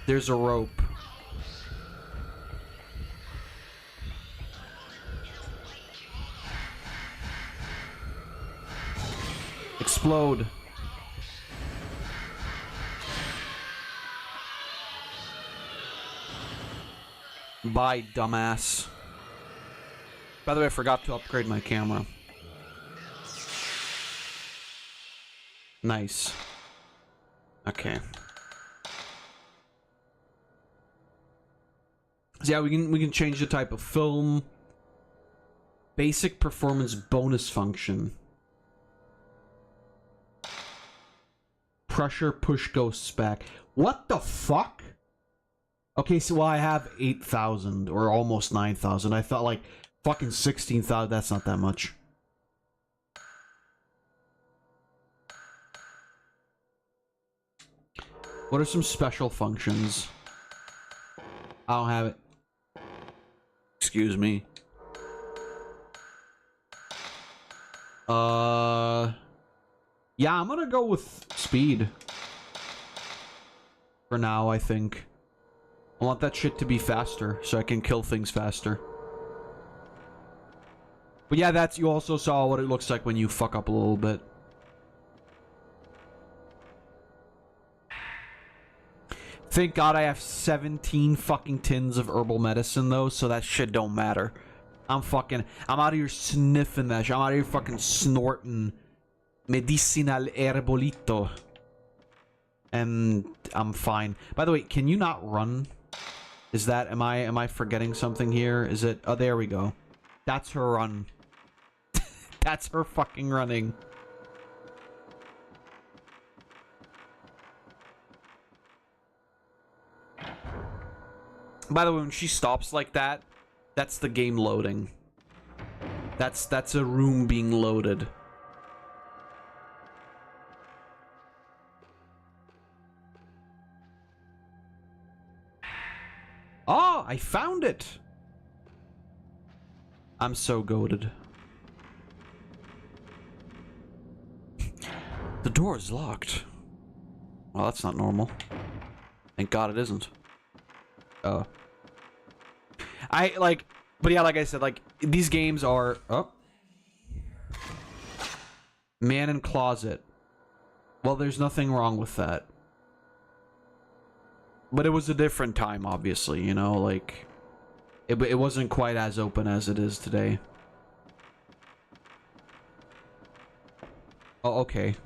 There's a rope. Explode. Bye, dumbass. By the way, I forgot to upgrade my camera. Nice. Okay. So yeah, we can change the type of film. Basic performance bonus function. Pressure push ghosts back. What the fuck? Okay, so well, I have 8,000 or almost 9,000. I thought like fucking 16,000. That's not that much. What are some special functions? I don't have it. Excuse me. Yeah, I'm gonna go with speed. For now, I think. I want that shit to be faster, so I can kill things faster. But yeah, that's, you also saw what it looks like when you fuck up a little bit. Thank God I have 17 fucking tins of herbal medicine, though, so that shit don't matter. I'm out of here sniffing that shit. I'm out of here fucking snorting medicinal herbolito. And I'm fine. By the way, can you not run? Is that, am I forgetting something here? Is it, oh, there we go. That's her run. That's her fucking running. By the way, when she stops like that, that's the game loading. That's a room being loaded. Oh, I found it. I'm so goated. The door is locked. Well, that's not normal. Thank God it isn't. Oh. But yeah, like I said, like, these games are... Oh. Man in closet. Well, there's nothing wrong with that. But it was a different time, obviously, you know, like... It wasn't quite as open as it is today. Oh, okay.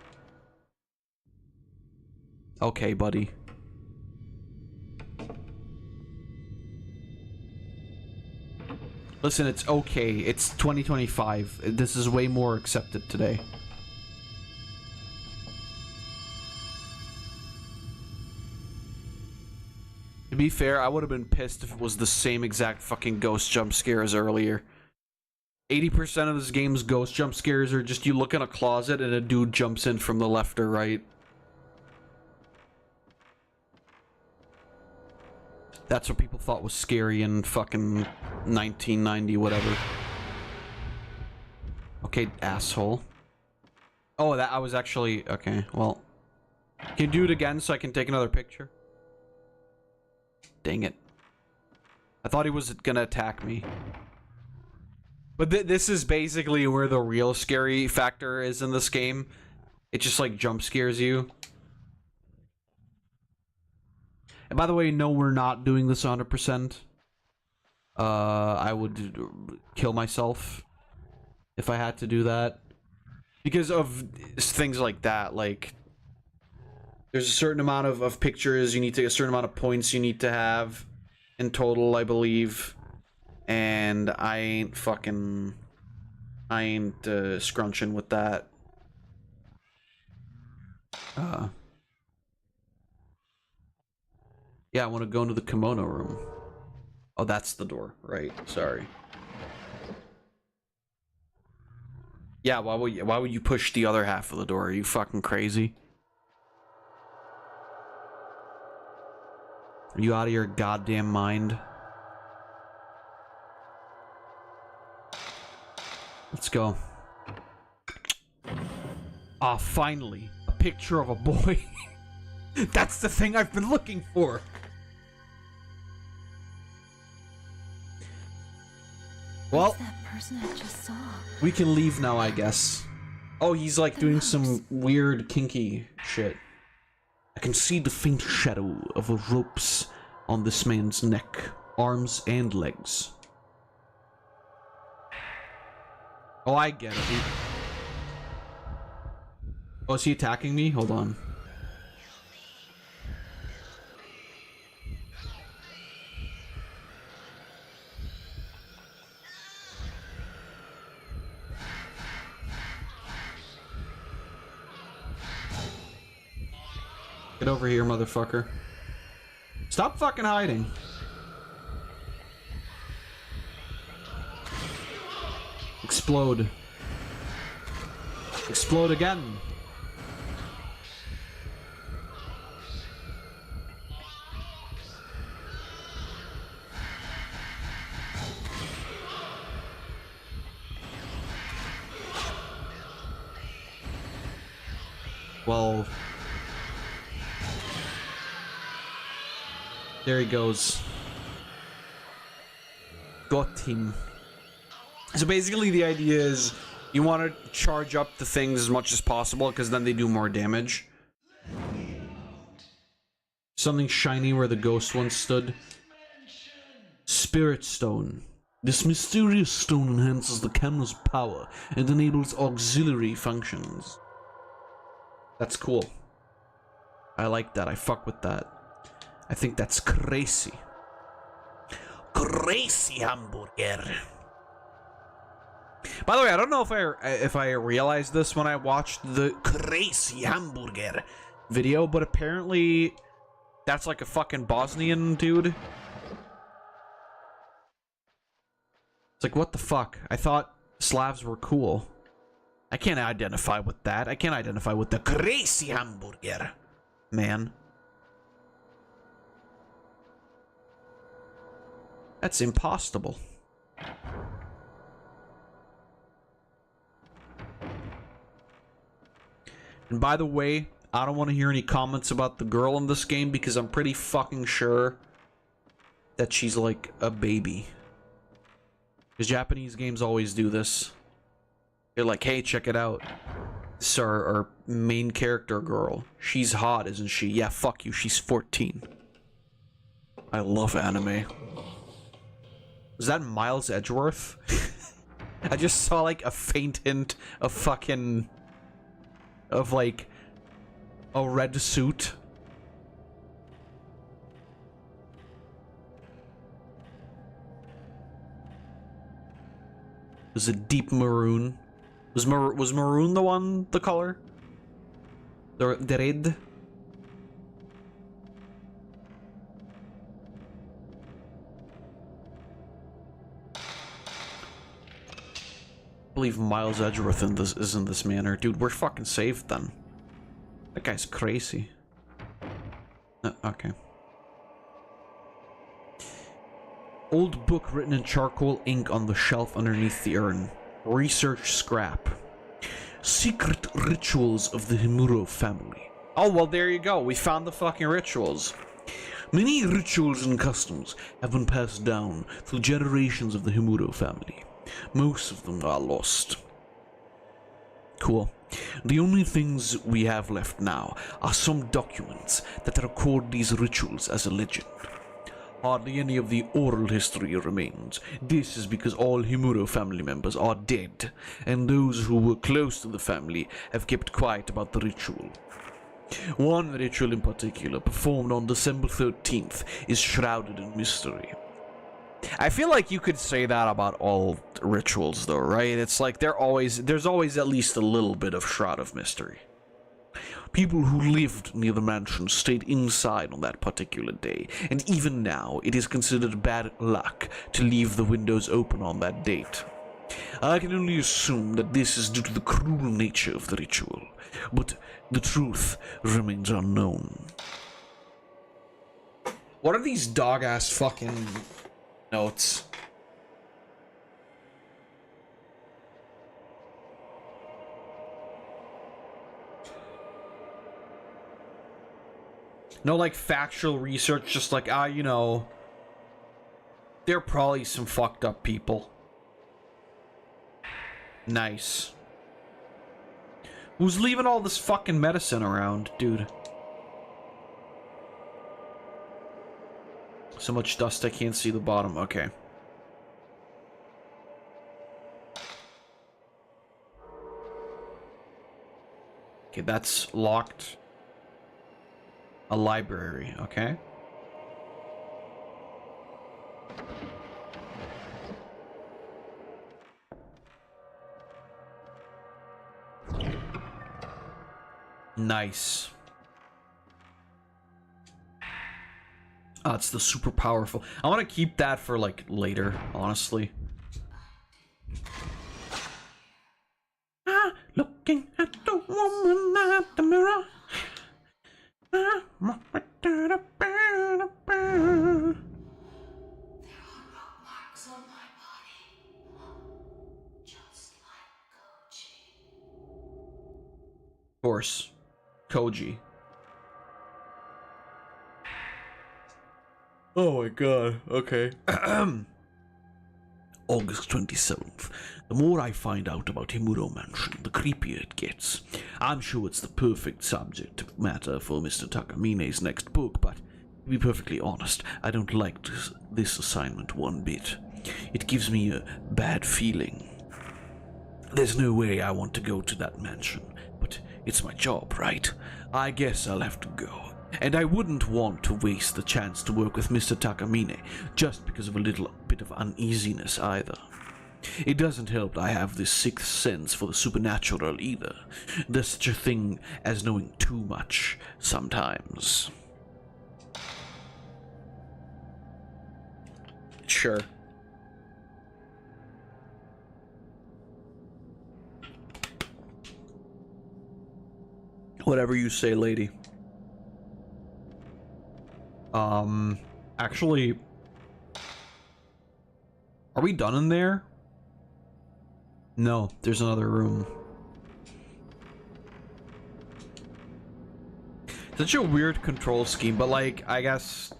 Okay, buddy. Listen, it's okay. It's 2025. This is way more accepted today. To be fair, I would have been pissed if it was the same exact fucking ghost jump scare as earlier. 80% of this game's ghost jump scares are just you look in a closet and a dude jumps in from the left or right. That's what people thought was scary in fucking 1990, whatever. Okay, asshole. Oh, that I was actually... Okay, well... Can you do it again so I can take another picture? Dang it. I thought he was gonna attack me. But this is basically where the real scary factor is in this game. It just, like, jump scares you. And by the way, no, we're not doing this 100%. I would kill myself if I had to do that. Because of things like that, like... There's a certain amount of pictures you need to... A certain amount of points you need to have in total, I believe. And I ain't fucking... I ain't scrunching with that. Yeah, I want to go into the kimono room. Oh, that's the door. Right, sorry. Yeah, why would you push the other half of the door? Are you fucking crazy? Are you out of your goddamn mind? Let's go. Ah, finally. A picture of a boy. That's the thing I've been looking for. Well, that person I just saw. we can leave now, I guess. Oh, he's like doing some weird kinky shit. I can see the faint shadow of ropes on this man's neck, arms, and legs. Oh, I get it. Oh, is he attacking me? Hold on. Get over here, motherfucker. Stop fucking hiding. Explode. Explode again. Well, there he goes. Got him. So basically the idea is you want to charge up the things as much as possible because then they do more damage. Something shiny where the ghost once stood. Spirit Stone. This mysterious stone enhances the camera's power and enables auxiliary functions. That's cool. I like that. I fuck with that. I think that's crazy. Crazy hamburger. By the way, I don't know if I realized this when I watched the crazy hamburger video, but apparently that's like a fucking Bosnian dude. It's like, what the fuck? I thought Slavs were cool. I can't identify with that. I can't identify with the crazy hamburger, man. That's impossible. And by the way, I don't want to hear any comments about the girl in this game because I'm pretty fucking sure that she's like a baby. Because Japanese games always do this. They're like, hey, check it out. This is our main character girl. She's hot, isn't she? Yeah, fuck you. She's 14. I love anime. Was that Miles Edgeworth? I just saw like a faint hint of fucking... of like a red suit. It was a deep maroon. Was maroon the color? The red? I believe Miles Edgeworth is in this manner. Dude, we're fucking saved then. That guy's crazy. Okay. Old book written in charcoal ink on the shelf underneath the urn. Research scrap. Secret rituals of the Himuro family. Oh, well, there you go. We found the fucking rituals. Many rituals and customs have been passed down through generations of the Himuro family. Most of them are lost. Cool. The only things we have left now are some documents that record these rituals as a legend. Hardly any of the oral history remains. This is because all Himuro family members are dead, and those who were close to the family have kept quiet about the ritual. One ritual in particular, performed on December 13th, is shrouded in mystery. I feel like you could say that about all rituals, though, right? It's like there's always at least a little bit of shroud of mystery. People who lived near the mansion stayed inside on that particular day, and even now, it is considered bad luck to leave the windows open on that date. I can only assume that this is due to the cruel nature of the ritual, but the truth remains unknown. What are these dog-ass fucking notes? No, like, factual research, just like, you know, there are probably some fucked up people. Nice. Who's leaving all this fucking medicine around, dude? So much dust I can't see the bottom. Okay. Okay, that's locked. A library, okay. Nice. Oh, it's the super powerful. I want to keep that for, like, later, honestly. Looking at the woman at the mirror. There are marks on my body, just like Koji. Of course. Koji. Oh my god, okay. August 27th. The more I find out about Himuro Mansion, the creepier it gets. I'm sure it's the perfect subject matter for Mr. Takamine's next book, but to be perfectly honest, I don't like this assignment one bit. It gives me a bad feeling. There's no way I want to go to that mansion, but it's my job, right? I guess I'll have to go. And I wouldn't want to waste the chance to work with Mr. Takamine just because of a little bit of uneasiness either. It doesn't help that I have this sixth sense for the supernatural either. There's such a thing as knowing too much sometimes. Sure. Whatever you say, lady. Actually, are we done in there? No, there's another room. Such a weird control scheme, but like, I guess...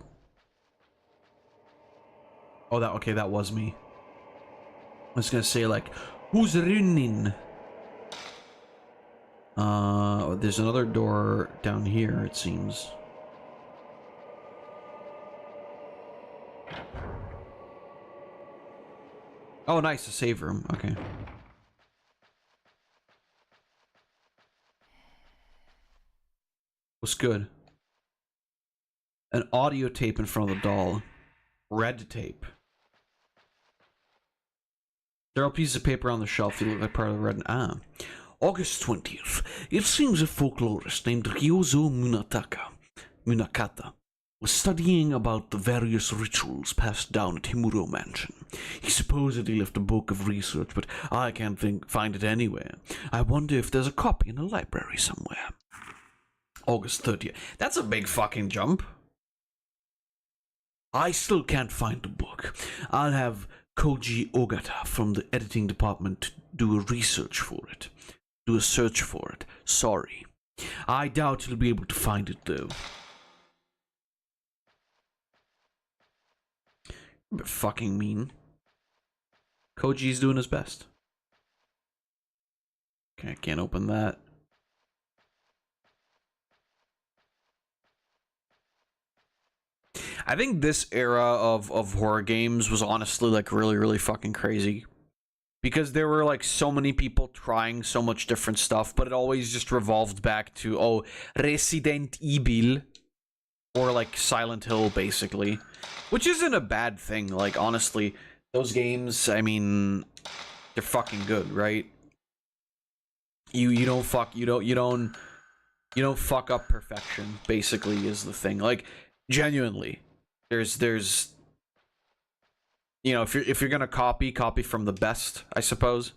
Oh, okay, that was me. I was gonna say, like, who's running? There's another door down here, it seems. Oh, nice, a save room. Okay. What's good? An audio tape in front of the doll. Red tape. There are pieces of paper on the shelf that look like part of the red. August 20th. It seems a folklorist named Ryozo Munakata was studying about the various rituals passed down at Himuro Mansion. He supposedly left a book of research, but I can't find it anywhere. I wonder if there's a copy in a library somewhere. August 30th. That's a big fucking jump. I still can't find the book. I'll have Koji Ogata from the editing department do a research for it. Do a search for it. Sorry. I doubt he'll be able to find it though. But fucking mean. Koji's doing his best. Okay, I can't open that. I think this era of horror games was honestly like really fucking crazy. Because there were like so many people trying so much different stuff, but it always just revolved back to, oh, Resident Evil. Or like Silent Hill, basically. Which isn't a bad thing, like honestly. Those games, I mean, they're fucking good, right? You don't fuck up perfection, basically, is the thing. Like, genuinely. There's you know, if you're gonna copy from the best, I suppose.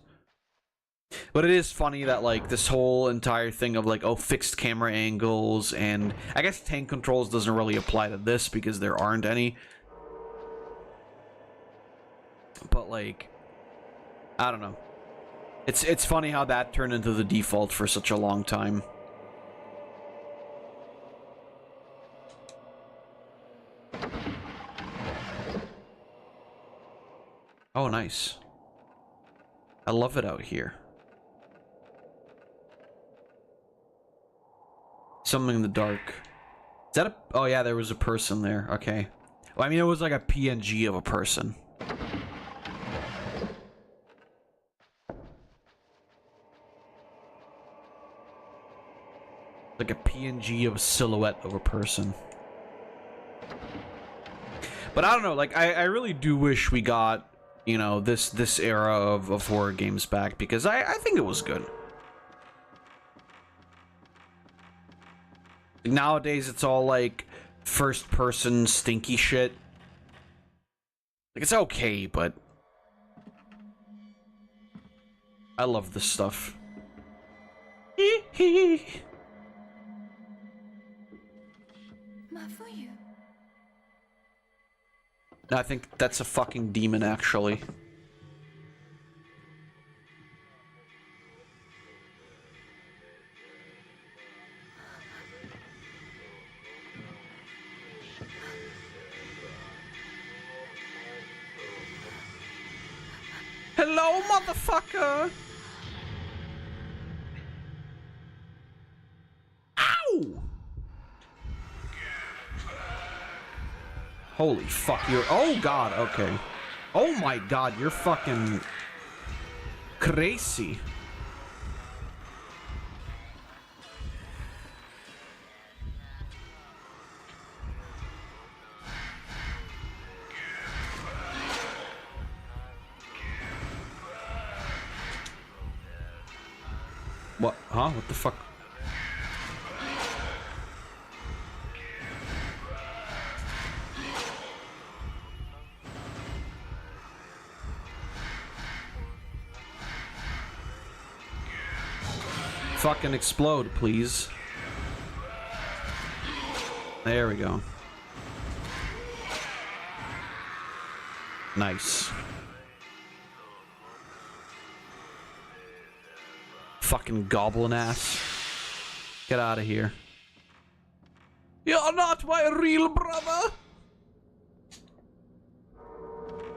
But it is funny that, like, this whole entire thing of, like, oh, fixed camera angles, and I guess tank controls doesn't really apply to this because there aren't any. But, like, I don't know. It's funny how that turned into the default for such a long time. Oh, nice. I love it out here. something in the dark. Is that a... Oh, yeah, there was a person there. Okay. Well, I mean, it was like a PNG of a person. Like a PNG of a silhouette of a person. But I don't know, like, I really do wish we got, you know, this era of horror games back, because I think it was good. Nowadays, it's all, like, first-person stinky shit. Like, it's okay, but... I love this stuff. I think that's a fucking demon, actually. Hello, motherfucker! Ow! Holy fuck, you're... Oh god, okay. Oh my god, you're fucking... crazy. What? Huh? What the fuck? Fucking explode, please. There we go. Nice. Fucking goblin ass. Get out of here. You're not my real brother.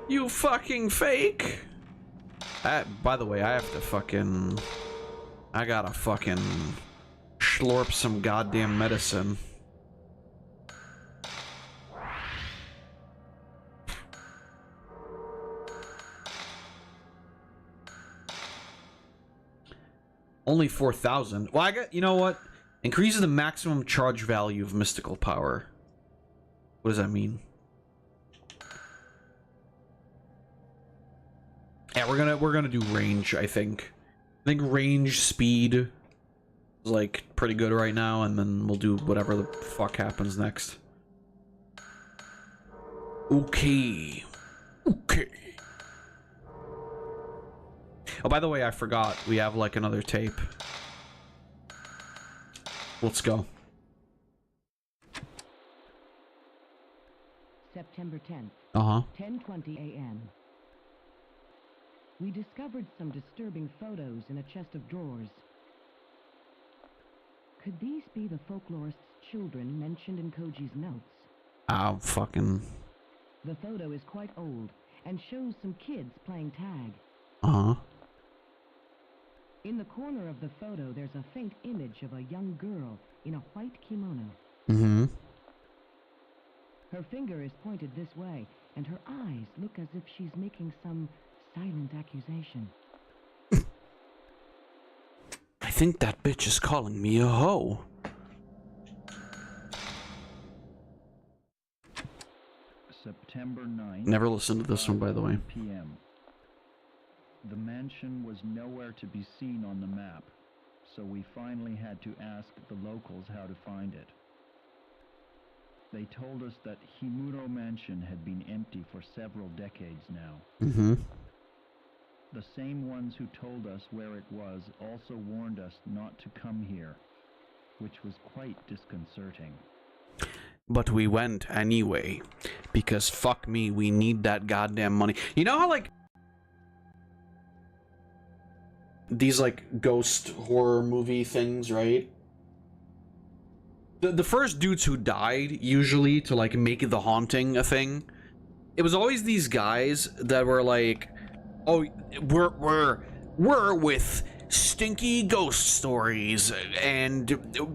You fucking fake. By the way, I have to fucking... I gotta fucking slurp some goddamn medicine. Only 4,000. Well, I got, you know what? Increases the maximum charge value of mystical power. What does that mean? Yeah, we're gonna do range, I think. I think range, speed is, like, pretty good right now, and then we'll do whatever the fuck happens next. Okay. Okay. Oh, by the way, I forgot. We have, like, another tape. Let's go. September 10th. 10:20 a.m. We discovered some disturbing photos in a chest of drawers. Could these be the folklorist's children mentioned in Koji's notes? Oh, fucking... The photo is quite old and shows some kids playing tag. In the corner of the photo, there's a faint image of a young girl in a white kimono. Her finger is pointed this way, and her eyes look as if she's making some silent accusation. I think that bitch is calling me a hoe. September 9th. Never listened to this one, by the way. PM. The mansion was nowhere to be seen on the map, so we finally had to ask the locals how to find it. They told us that Himuro Mansion had been empty for several decades now. The same ones who told us where it was also warned us not to come here, which was quite disconcerting. But we went anyway, because fuck me, we need that goddamn money. You know how, like, these, like, ghost horror movie things, right? The first dudes who died, usually, to, like, make the haunting a thing, it was always these guys that were like, oh, we're with stinky ghost stories, and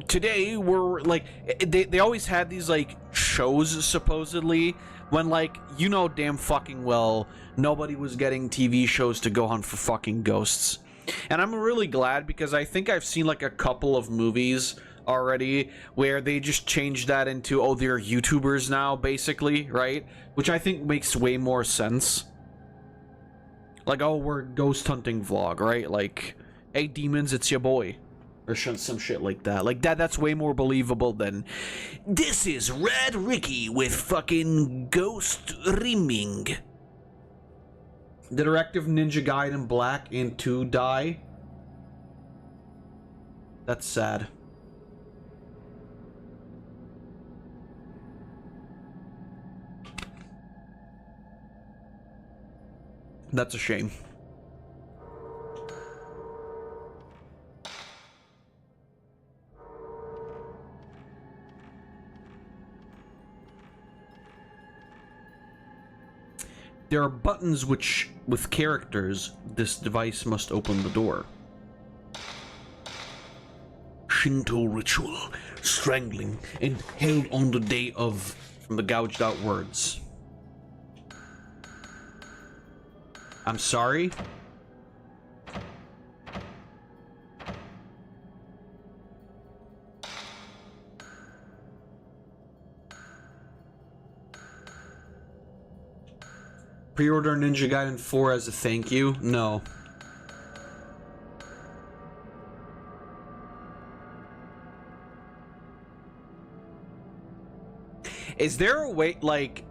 today we're like, they always had these like shows supposedly when, like, you know damn fucking well nobody was getting TV shows to go hunt for fucking ghosts. And I'm really glad, because I think I've seen like a couple of movies already where they just changed that into, oh, they're YouTubers now, basically, right? Which I think makes way more sense. Like, oh, we're ghost hunting vlog, right? Like, hey demons, it's your boy, or some shit like that. Like that's way more believable than, this is Red Ricky with fucking ghost rimming. The Directive Ninja Gaiden Black and 2 die. That's sad. That's a shame. There are buttons which, with characters, this device must open the door. Shinto ritual, strangling and held on the day of, from the gouged out words. I'm sorry? Pre-order Ninja Gaiden 4 as a thank you? No. Is there a way, like...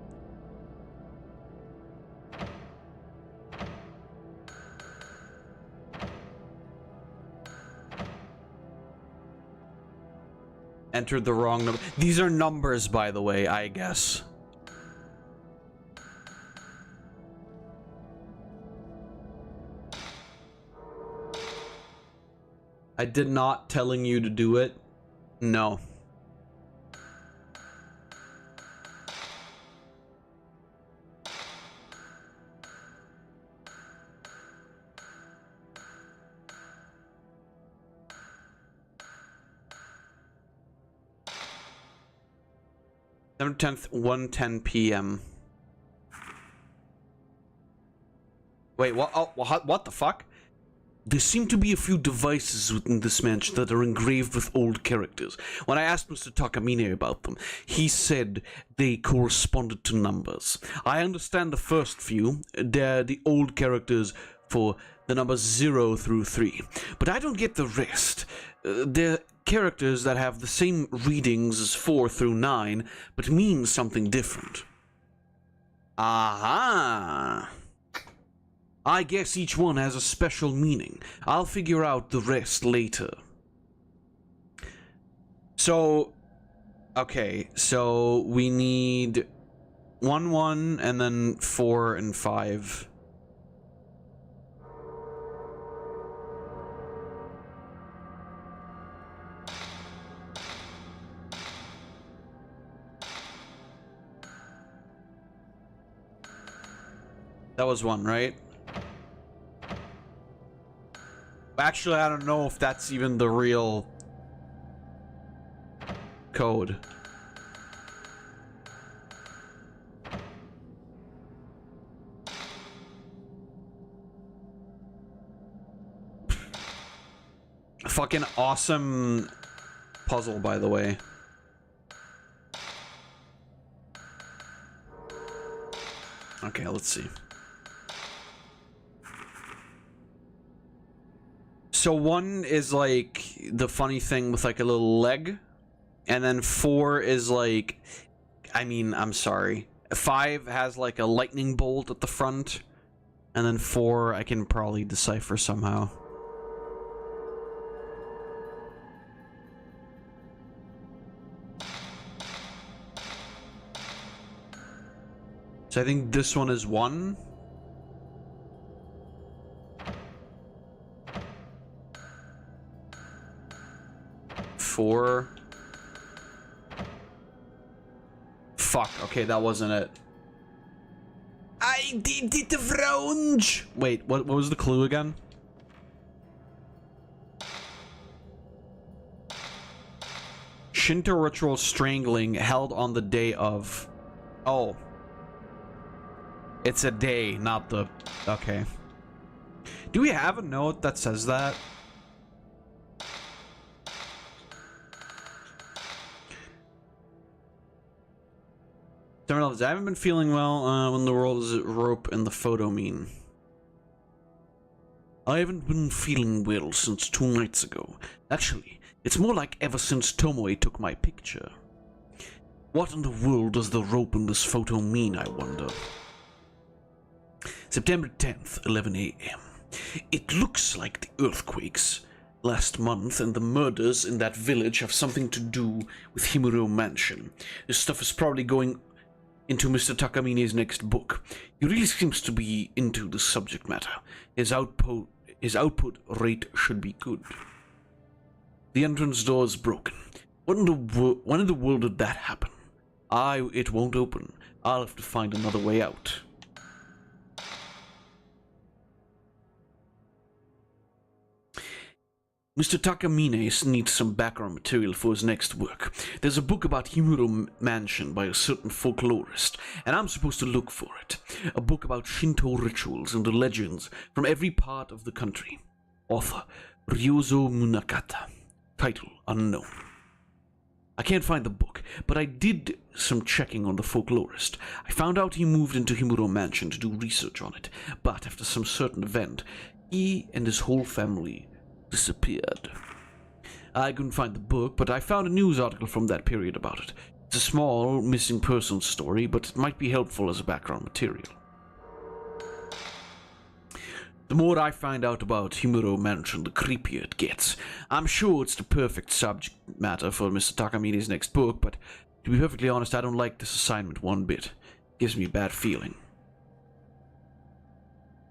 Entered the wrong number. These are numbers, by the way, I guess. I did not telling you to do it. No. September 10th, 1:10 p.m. Wait, what? Oh, what the fuck? There seem to be a few devices within this mansion that are engraved with old characters. When I asked Mr. Takamine about them, he said they corresponded to numbers. I understand the first few. They're the old characters for the numbers 0 through 3. But I don't get the rest. They're characters that have the same readings as 4 through 9, but mean something different. Aha! I guess each one has a special meaning. I'll figure out the rest later. So, okay, so we need 1, 1, and then 4 and 5. That was 1, right? Actually, I don't know if that's even the real code. Fucking awesome puzzle, by the way. Okay, let's see. So 1 is like the funny thing with like a little leg, and then 4 is like, I mean, I'm sorry. 5 has like a lightning bolt at the front, and then 4 I can probably decipher somehow. So I think this one is 1. Four. Fuck, okay, that wasn't it. I did it wrong. Wait, what was the clue again? Shinto ritual strangling held on the day of... Oh. It's a day, not the... Okay. Do we have a note that says that? I haven't been feeling well when the world is at rope and the photo mean. I haven't been feeling well since 2 nights ago. Actually, it's more like ever since Tomoe took my picture. What in the world does the rope in this photo mean, I wonder? September 10th, 11 a.m. It looks like the earthquakes last month and the murders in that village have something to do with Himuro Mansion. This stuff is probably going into Mr. Takamine's next book. He really seems to be into the subject matter. His output rate should be good. The entrance door is broken. When in the world did that happen? It won't open. I'll have to find another way out. Mr. Takamine needs some background material for his next work. There's a book about Himuro Mansion by a certain folklorist, and I'm supposed to look for it. A book about Shinto rituals and the legends from every part of the country. Author, Ryozo Munakata. Title, unknown. I can't find the book, but I did some checking on the folklorist. I found out he moved into Himuro Mansion to do research on it, but after some certain event, he and his whole family disappeared. I couldn't find the book, but I found a news article from that period about it. It's a small, missing persons story, but it might be helpful as a background material. The more I find out about Himuro Mansion, the creepier it gets. I'm sure it's the perfect subject matter for Mr. Takamine's next book, but to be perfectly honest, I don't like this assignment one bit. It gives me a bad feeling.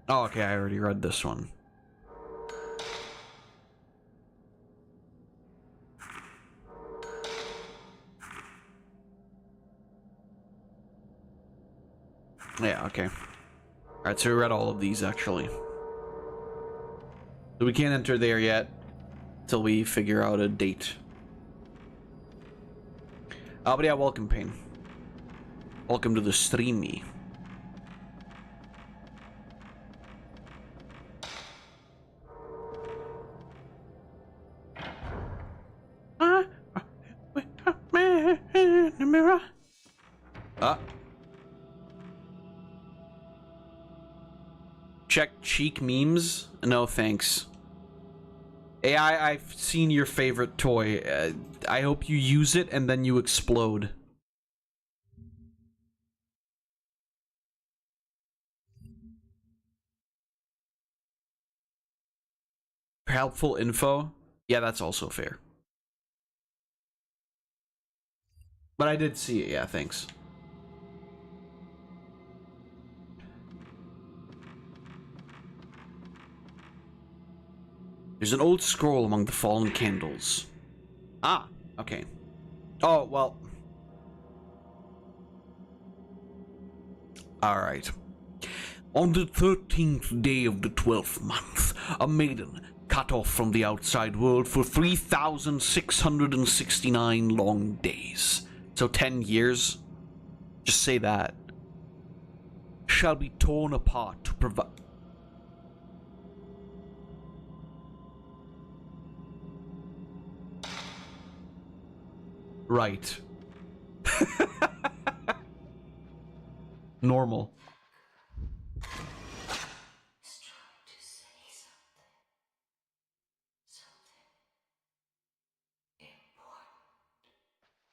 Oh, okay, I already read this one. Yeah, okay. Alright, so we read all of these, actually. So we can't enter there yet, until we figure out a date. Oh, but yeah, welcome, Payne. Welcome to the streamy. Check cheek memes? No thanks. AI, I've seen your favorite toy. I hope you use it and then you explode. Helpful info? Yeah, that's also fair. But I did see it, yeah, thanks. There's an old scroll among the fallen candles. Ah, okay. Oh, well. Alright. On the 13th day of the 12th month, a maiden cut off from the outside world for 3,669 long days. So 10 years? Just say that. Shall be torn apart to provide... Right. Normal.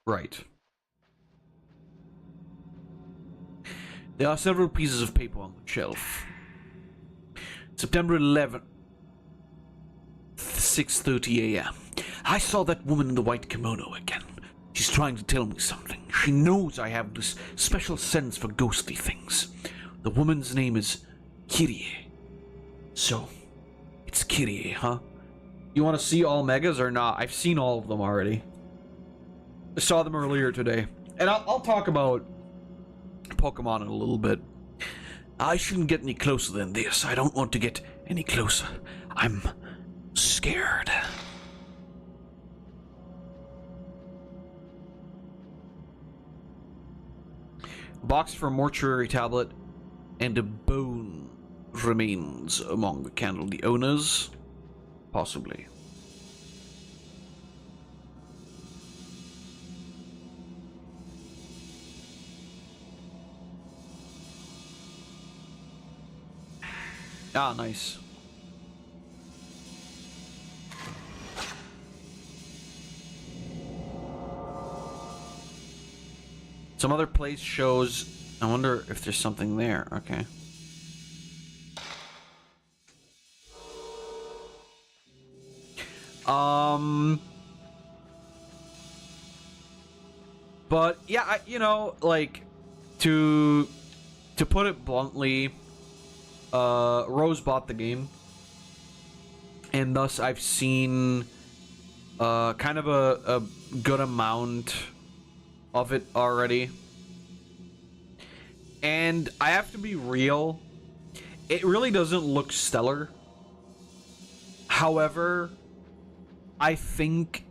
Right. There are several pieces of paper on the shelf. September 11th, 6:30 a.m. I saw that woman in the white kimono again. She's trying to tell me something. She knows I have this special sense for ghostly things. The woman's name is Kirie. So, it's Kirie, huh? You want to see all megas or not? I've seen all of them already. I saw them earlier today. And I'll talk about Pokemon in a little bit. I shouldn't get any closer than this. I don't want to get any closer. I'm scared. Box for mortuary tablet and a bone remains among the candle. The owners? Possibly. Ah, nice. Some other place shows... I wonder if there's something there. Okay. But yeah, you know, like, to put it bluntly, Rose bought the game, and thus I've seen kind of a good amount of it already. And I have to be real, it really doesn't look stellar. However, I think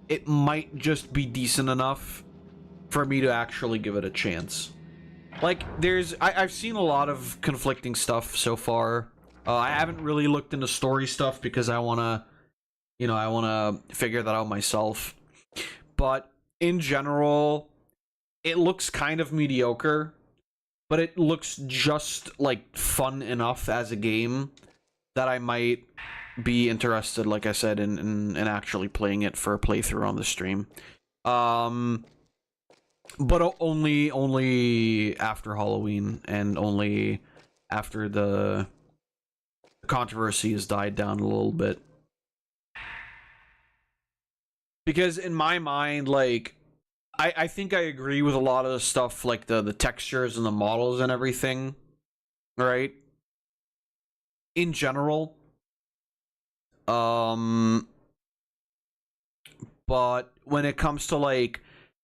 it might just be decent enough for me to actually give it a chance. Like, I've seen a lot of conflicting stuff so far. I haven't really looked into story stuff because I wanna figure that out myself. But in general, it looks kind of mediocre, but it looks just like fun enough as a game that I might be interested, like I said, in actually playing it for a playthrough on the stream. But only after Halloween, and only after the controversy has died down a little bit. Because in my mind, like, I think I agree with a lot of the stuff, like the textures and the models and everything, right? In general. But when it comes to, like,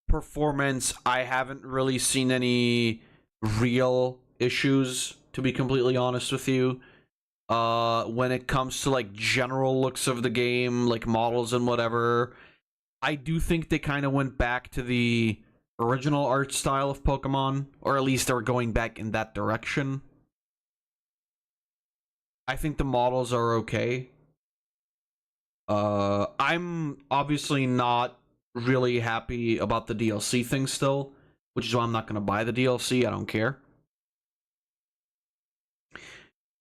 performance, I haven't really seen any real issues, to be completely honest with you. When it comes to, like, general looks of the game, like models and whatever, I do think they kind of went back to the original art style of Pokemon, or at least they're going back in that direction. I think the models are okay. I'm obviously not really happy about the DLC thing still, which is why I'm not going to buy the DLC. I don't care.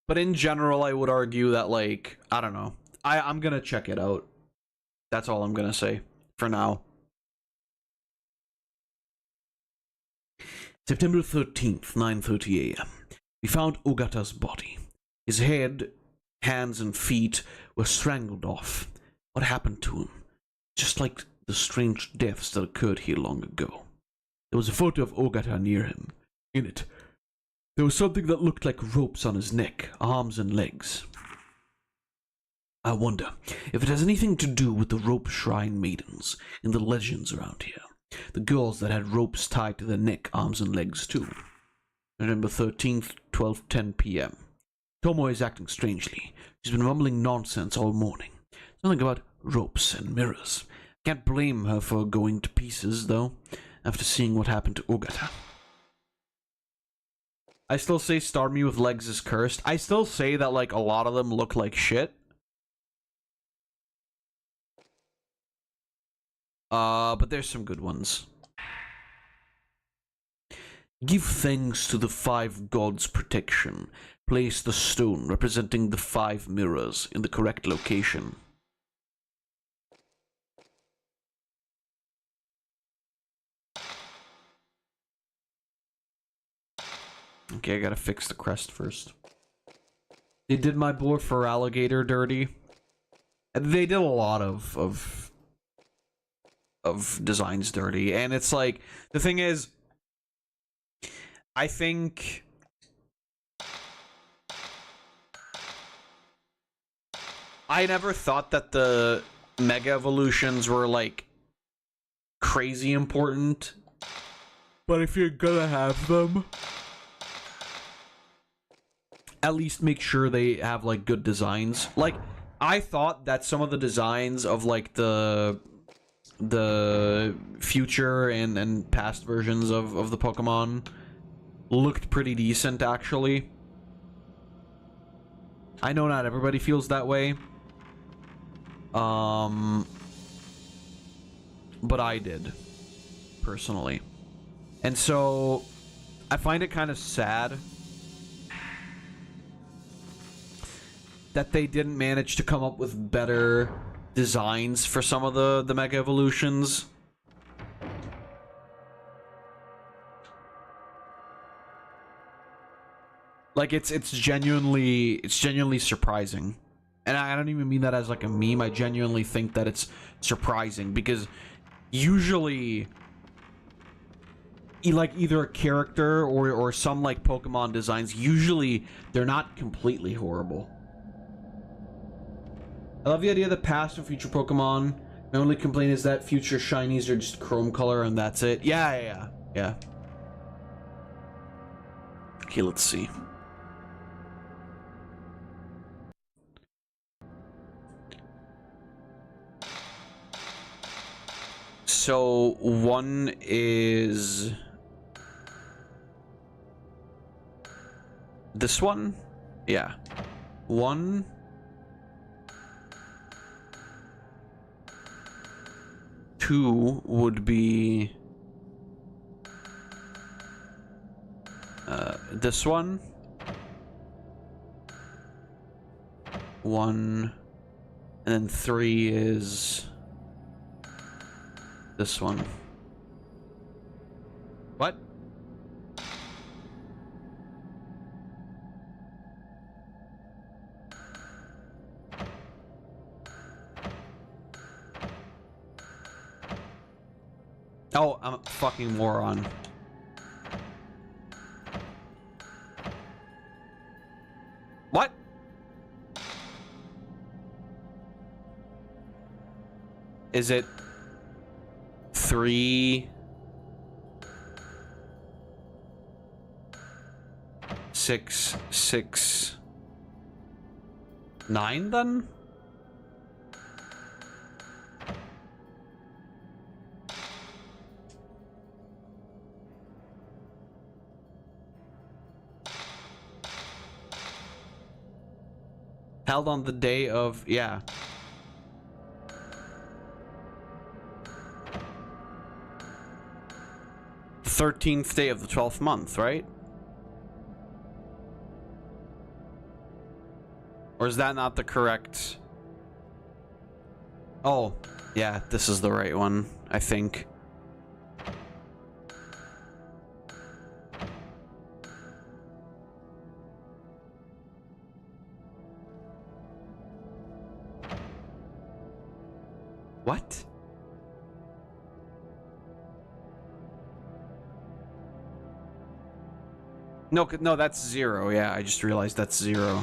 But in general, I would argue that, like, I don't know. I'm going to check it out. That's all I'm going to say for now. September 13th, 9:30 a.m. We found Ogata's body. His head, hands, and feet were strangled off. What happened to him? Just like the strange deaths that occurred here long ago. There was a photo of Ogata near him. In it, there was something that looked like ropes on his neck, arms, and legs. I wonder if it has anything to do with the rope shrine maidens in the legends around here. The girls that had ropes tied to their neck, arms, and legs too. November 13th, 12:10 p.m. Tomo is acting strangely. She's been mumbling nonsense all morning. Something about ropes and mirrors. Can't blame her for going to pieces, though, after seeing what happened to Ogata. I still say Starmie with legs is cursed. I still say that, like, a lot of them look like shit. But there's some good ones. Give thanks to the 5 gods' protection. Place the stone representing the 5 mirrors in the correct location. Okay, I gotta fix the crest first. They did my board for alligator dirty. They did a lot of designs dirty, and it's like, the thing is, I think I never thought that the Mega Evolutions were, like, crazy important, but if you're gonna have them, at least make sure they have, like, good designs. Like, I thought that some of the designs of, like, the future and past versions of the Pokemon looked pretty decent, actually. I know not everybody feels that way. But I did, personally. And so, I find it kind of sad that they didn't manage to come up with better designs for some of the Mega Evolutions. Like, it's genuinely surprising. And I don't even mean that as like a meme. I genuinely think that it's surprising because usually like either a character or some like Pokemon designs, usually they're not completely horrible. I love the idea that past and future Pokemon, my only complaint is that future shinies are just chrome color and that's it. Yeah. Okay, let's see. So, one is this one? Yeah. One. Two would be this one. One. And then three is this one. What? Oh, I'm a fucking moron. What? Is it 3, 6, 6, 9 then? Held on the day of, yeah. th day of the 12th month, right? Or is that not the correct? Oh, yeah, this is the right one, I think. What? No, that's 0. Yeah, I just realized that's 0.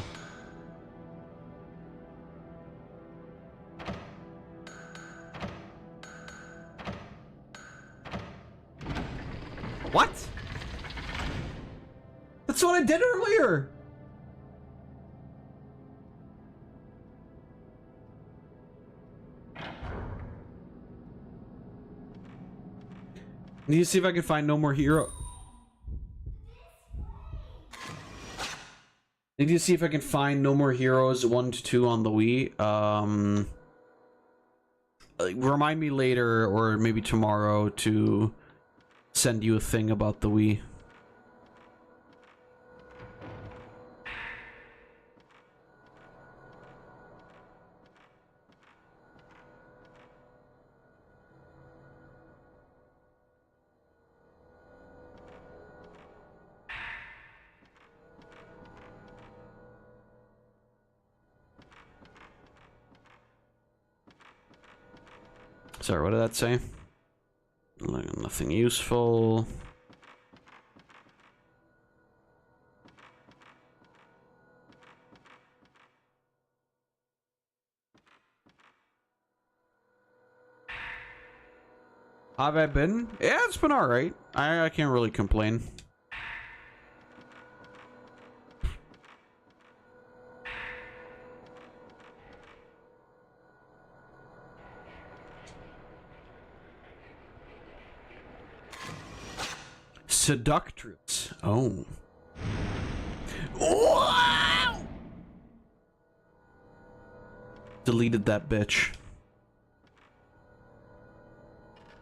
What? That's what I did earlier. Need to see if I can find no more hero. Need to see if I can find No More Heroes 1 to 2 on the Wii. Remind me later or maybe tomorrow to send you a thing about the Wii. Sorry, what did that say? Nothing useful. How have I been? Yeah, it's been alright. I can't really complain. Seductress. this? Oh. Wow! Deleted that bitch.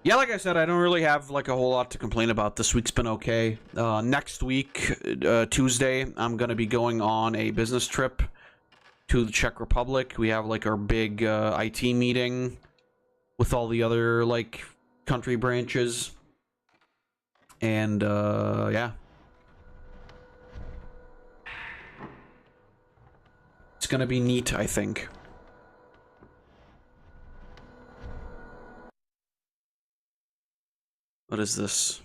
Yeah, like I said, I don't really have like a whole lot to complain about. This week's been okay. Next week, Tuesday, I'm gonna be going on a business trip to the Czech Republic. We have like our big IT meeting with all the other like country branches. And yeah. It's gonna be neat, I think. What is this?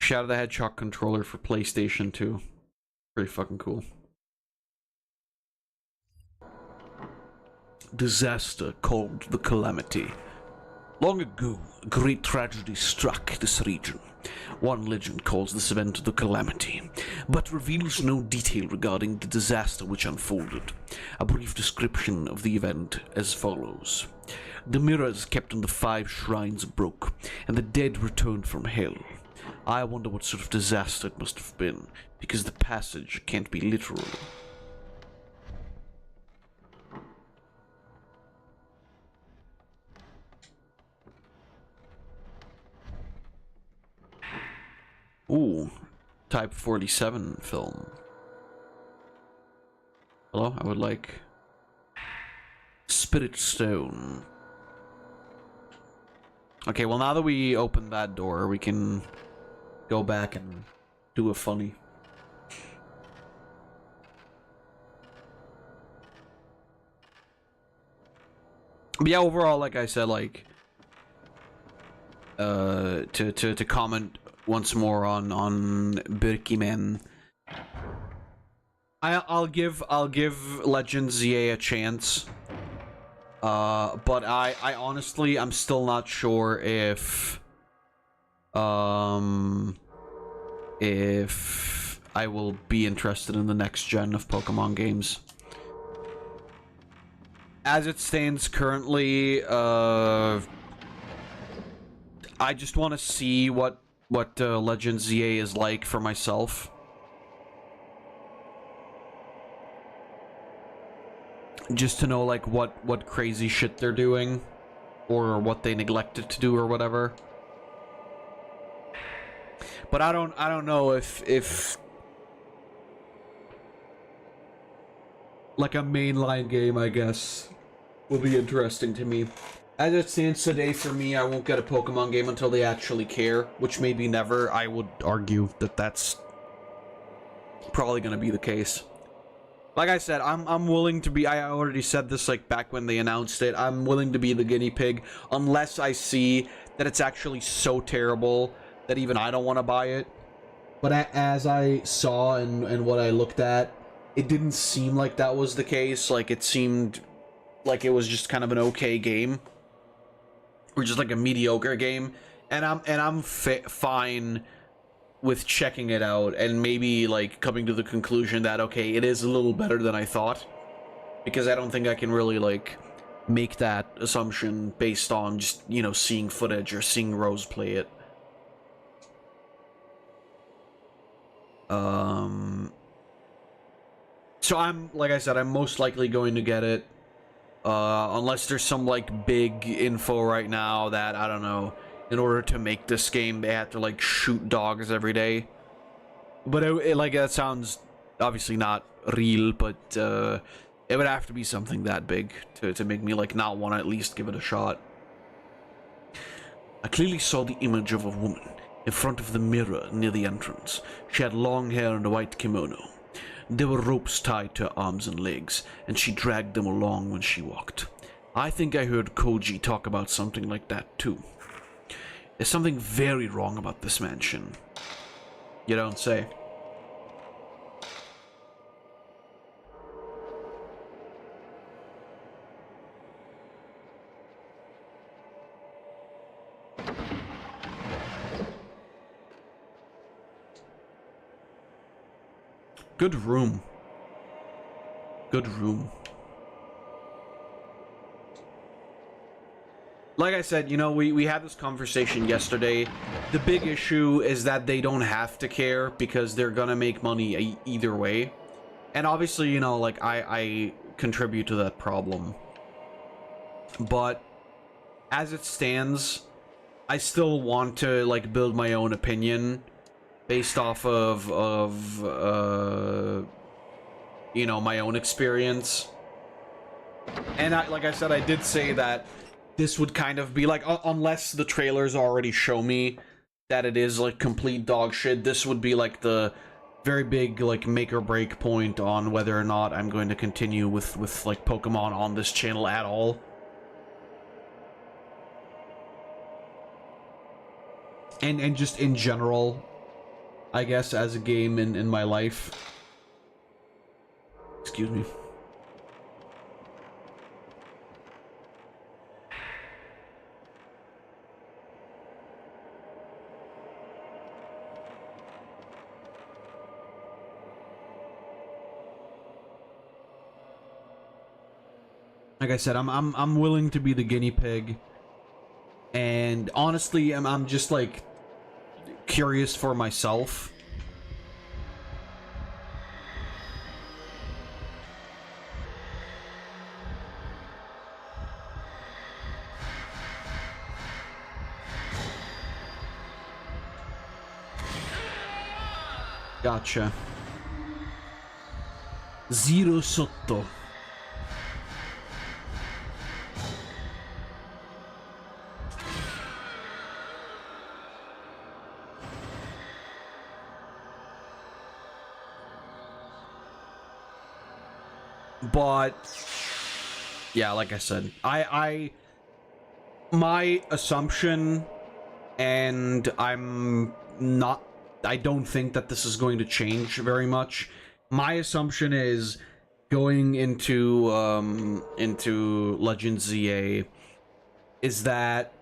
Shadow the Hedgehog controller for PlayStation 2. Pretty fucking cool. Disaster called the Calamity. Long ago, a great tragedy struck this region. One legend calls this event the Calamity, but reveals no detail regarding the disaster which unfolded. A brief description of the event as follows. The mirrors kept in the 5 shrines broke, and the dead returned from hell. I wonder what sort of disaster it must have been, because the passage can't be literal. Ooh, Type 47 film. Hello, I would like Spirit Stone. Okay, well now that we opened that door, we can go back and do a funny. But yeah, overall, like I said, like to comment once more on Birkimen. I'll give Legend ZA a chance. But I honestly I'm still not sure if I will be interested in the next gen of Pokemon games. As it stands currently, I just want to see what Legend ZA is like for myself. Just to know like what crazy shit they're doing, or what they neglected to do, or whatever. But I don't know if like a mainline game, I guess, will be interesting to me. As it stands today, for me, I won't get a Pokemon game until they actually care, which may be never. I would argue that that's probably going to be the case. Like I said, I'm willing to be, I already said this like back when they announced it, I'm willing to be the guinea pig unless I see that it's actually so terrible that even I don't want to buy it. But as I saw and what I looked at, it didn't seem like that was the case. Like it seemed like it was just kind of an okay game, or just like a mediocre game, and I'm fine with checking it out and maybe like coming to the conclusion that okay, it is a little better than I thought, because I don't think I can really like make that assumption based on just, you know, seeing footage or seeing Rose play it. So I'm, like I said, I'm most likely going to get it, unless there's some like big info right now that, I don't know, in order to make this game they have to like shoot dogs every day. But it like, that sounds obviously not real, but it would have to be something that big to make me like not want to at least give it a shot. I clearly saw the image of a woman in front of the mirror near the entrance. She had long hair and a white kimono. There were ropes tied to her arms and legs, and she dragged them along when she walked. I think I heard Koji talk about something like that too. There's something very wrong about this mansion. You don't say. Good room. Good room. like I said, you know, we had this conversation yesterday. The big issue is that they don't have to care because they're gonna make money either way. And obviously, you know, like, I contribute to that problem. But as it stands, I still want to, like, build my own opinion based off of you know, my own experience. And like I said, I did say that this would kind of be like, unless the trailers already show me that it is like complete dog shit, this would be like the very big like make or break point on whether or not I'm going to continue with like Pokemon on this channel at all. And just in general, I guess, as a game in my life. Excuse me. Like I said, I'm willing to be the guinea pig, and honestly, I'm just like curious for myself. Gotcha. Zero sotto. But yeah, like I said, my assumption, and I don't think that this is going to change very much. My assumption is going into Legends ZA is that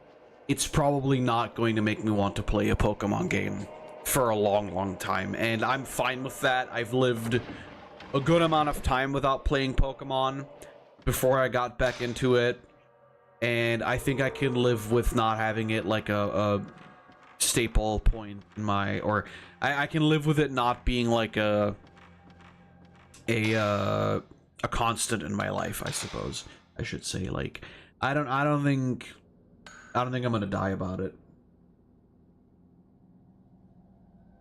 it's probably not going to make me want to play a Pokemon game for a long time, and I'm fine with that. I've lived a good amount of time without playing Pokemon before I got back into it, and I think I can live with not having it like a staple point in my, or I can live with it not being like a constant in my life, I suppose I should say. Like, I don't think I'm gonna die about it.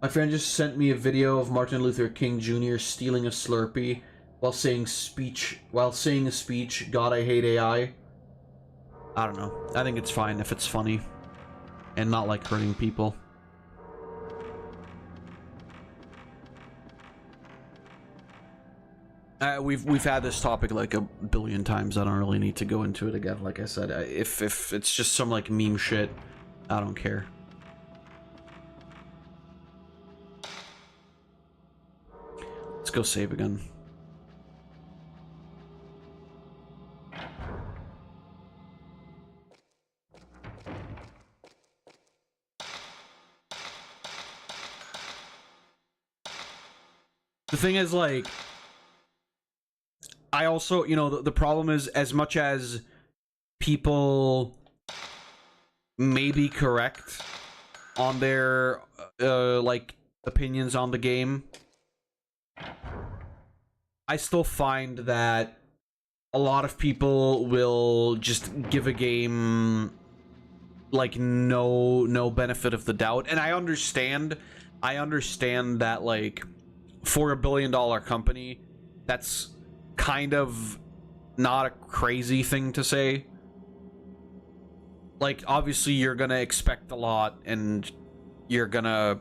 My friend just sent me a video of Martin Luther King Jr. stealing a Slurpee while saying a speech. God, I hate AI. I don't know. I think it's fine if it's funny and not like hurting people. We've had this topic like a billion times. I don't really need to go into it again. Like I said, if it's just some like meme shit, I don't care. Let's go save again. The thing is, like, I also, you know, the problem is, as much as people may be correct on their, like, opinions on the game, I still find that a lot of people will just give a game, like, no benefit of the doubt. And I understand that, like, for a billion-dollar company, that's kind of not a crazy thing to say. Like, obviously you're gonna expect a lot, and you're gonna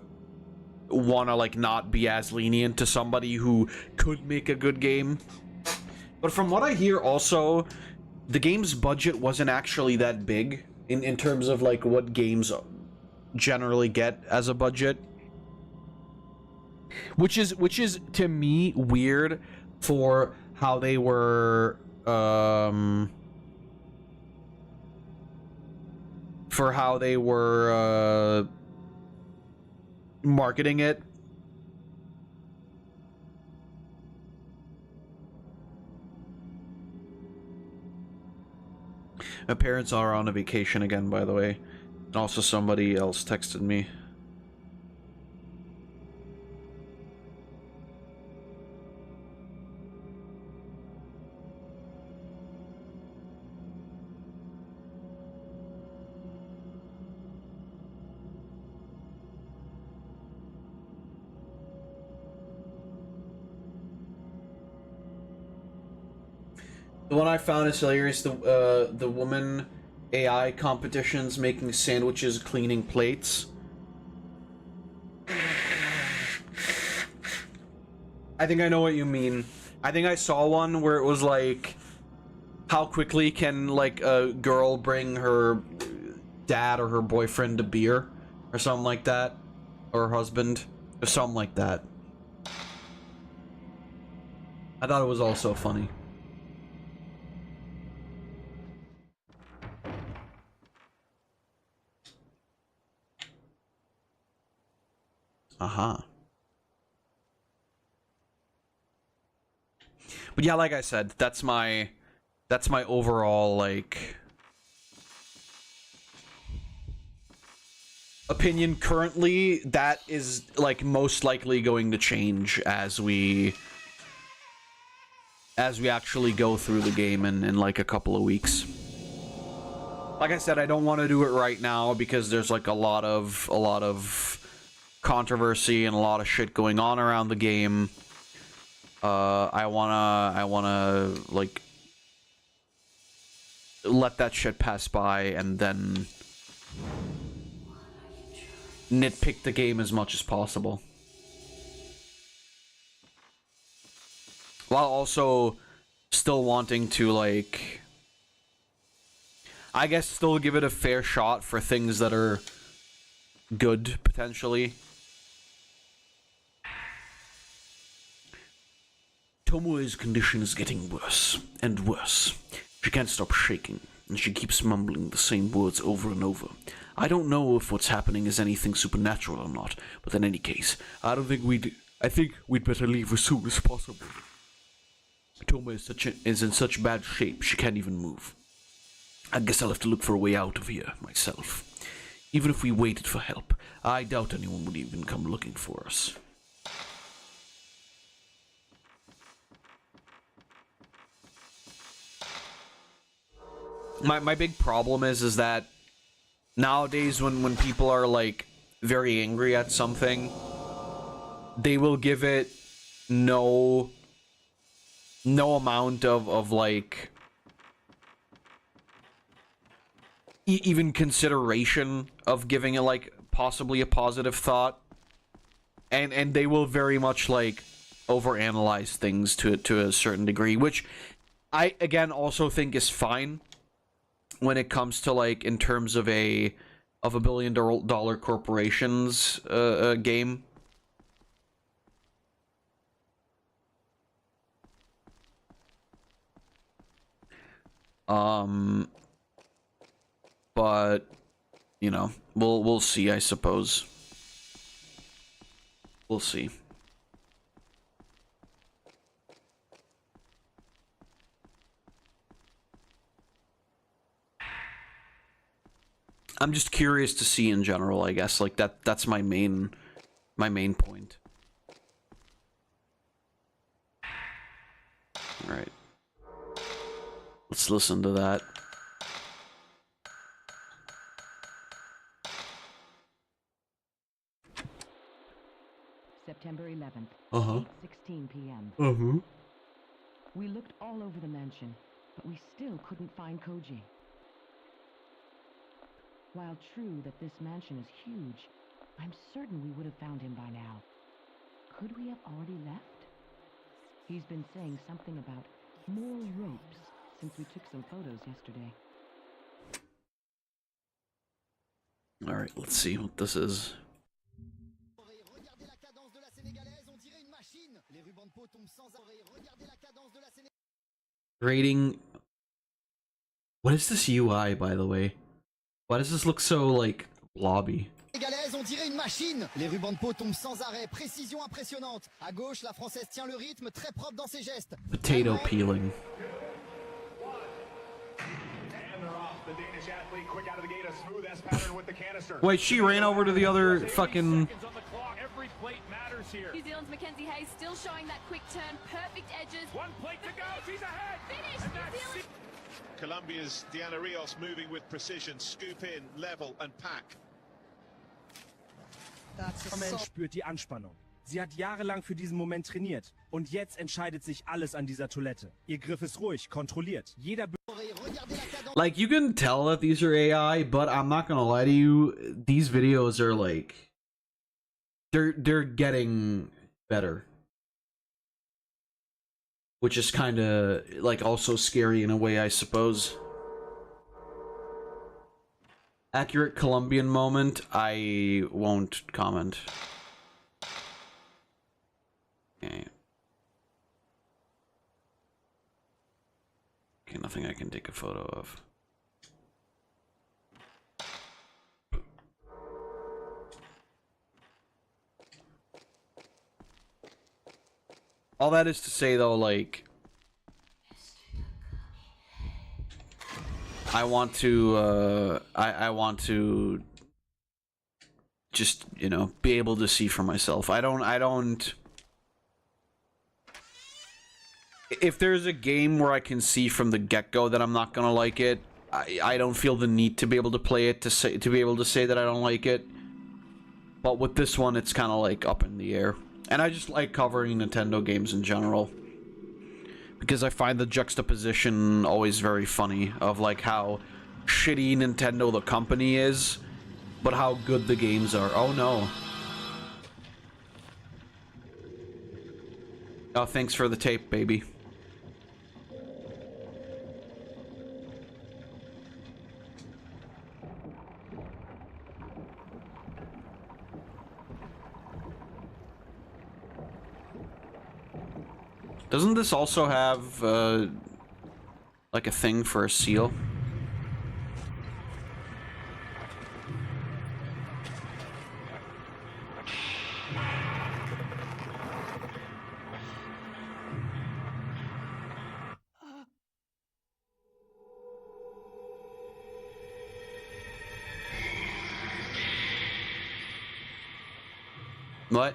wanna, like, not be as lenient to somebody who could make a good game. But from what I hear also, the game's budget wasn't actually that big in terms of, like, what games generally get as a budget. Which is to me weird for how they were marketing it. My parents are on a vacation again, by the way. And also somebody else texted me. The one I found is hilarious. The woman AI competitions making sandwiches, cleaning plates. I think I know what you mean. I think I saw one where it was like, how quickly can like a girl bring her dad or her boyfriend a beer or something like that, or her husband or something like that. I thought it was also funny. But yeah, like I said, that's my overall like opinion currently. That is like most likely going to change as we actually go through the game in like a couple of weeks. Like I said, I don't want to do it right now because there's like a lot of controversy and a lot of shit going on around the game. I wanna like let that shit pass by and then nitpick the game as much as possible, while also still wanting to like, I guess, still give it a fair shot for things that are good potentially. Tomoe's condition is getting worse and worse. She can't stop shaking, and she keeps mumbling the same words over and over. I don't know if what's happening is anything supernatural or not, but in any case, I think we'd better leave as soon as possible. Tomoe is in such bad shape, she can't even move. I guess I'll have to look for a way out of here, myself. Even if we waited for help, I doubt anyone would even come looking for us. My big problem is that nowadays when people are like very angry at something, they will give it no amount of like even consideration of giving it like possibly a positive thought, and they will very much like overanalyze things to a certain degree, which I again also think is fine when it comes to like in terms of a $1 billion corporations game. But you know, we'll see, I suppose. We'll see. I'm just curious to see in general, I guess. Like that's my main point. All right. Let's listen to that. September 11th, 8:16 p.m. We looked all over the mansion, but we still couldn't find Koji. While true that this mansion is huge, I'm certain we would have found him by now. Could we have already left? He's been saying something about more ropes since we took some photos yesterday. All right, let's see what this is. Rating. What is this UI, by the way? Why does this look so like blobby? On dirait une machine. Les rubans de peau tombent sans arrêt, précision impressionnante. À gauche, la française tient le rythme, très propre dans ses gestes. Potato peeling. The Danish athlete quick out of the gate, a smooth S pattern with the canister. Wait, she ran over to the other fucking... Every plate matters here. New Zealand's Mackenzie Hayes still showing that quick turn, perfect edges. One plate to go, she's ahead. Finish, New Zealand. Colombia's Diana Rios moving with precision, scoop in, level and pack. Der Mensch spürt die Anspannung. Sie hat jahrelang für diesen Moment trainiert. Und jetzt entscheidet sich alles an dieser Toilette. Ihr Griff ist ruhig, kontrolliert. Jeder... Like, you can tell that these are AI, but I'm not gonna lie to you, these videos are like... They're getting better. Which is kinda, like, also scary in a way, I suppose. Accurate Colombian moment, I won't comment. Okay. Okay, nothing I can take a photo of. All that is to say, though, like, I want to just, you know, be able to see for myself. I don't. If there's a game where I can see from the get-go that I'm not gonna like it, I don't feel the need to be able to play it to be able to say that I don't like it. But with this one, it's kind of like up in the air. And I just like covering Nintendo games in general, because I find the juxtaposition always very funny of like how shitty Nintendo the company is, but how good the games are. Oh no. Oh, thanks for the tape, baby. Doesn't this also have, like a thing for a seal? What?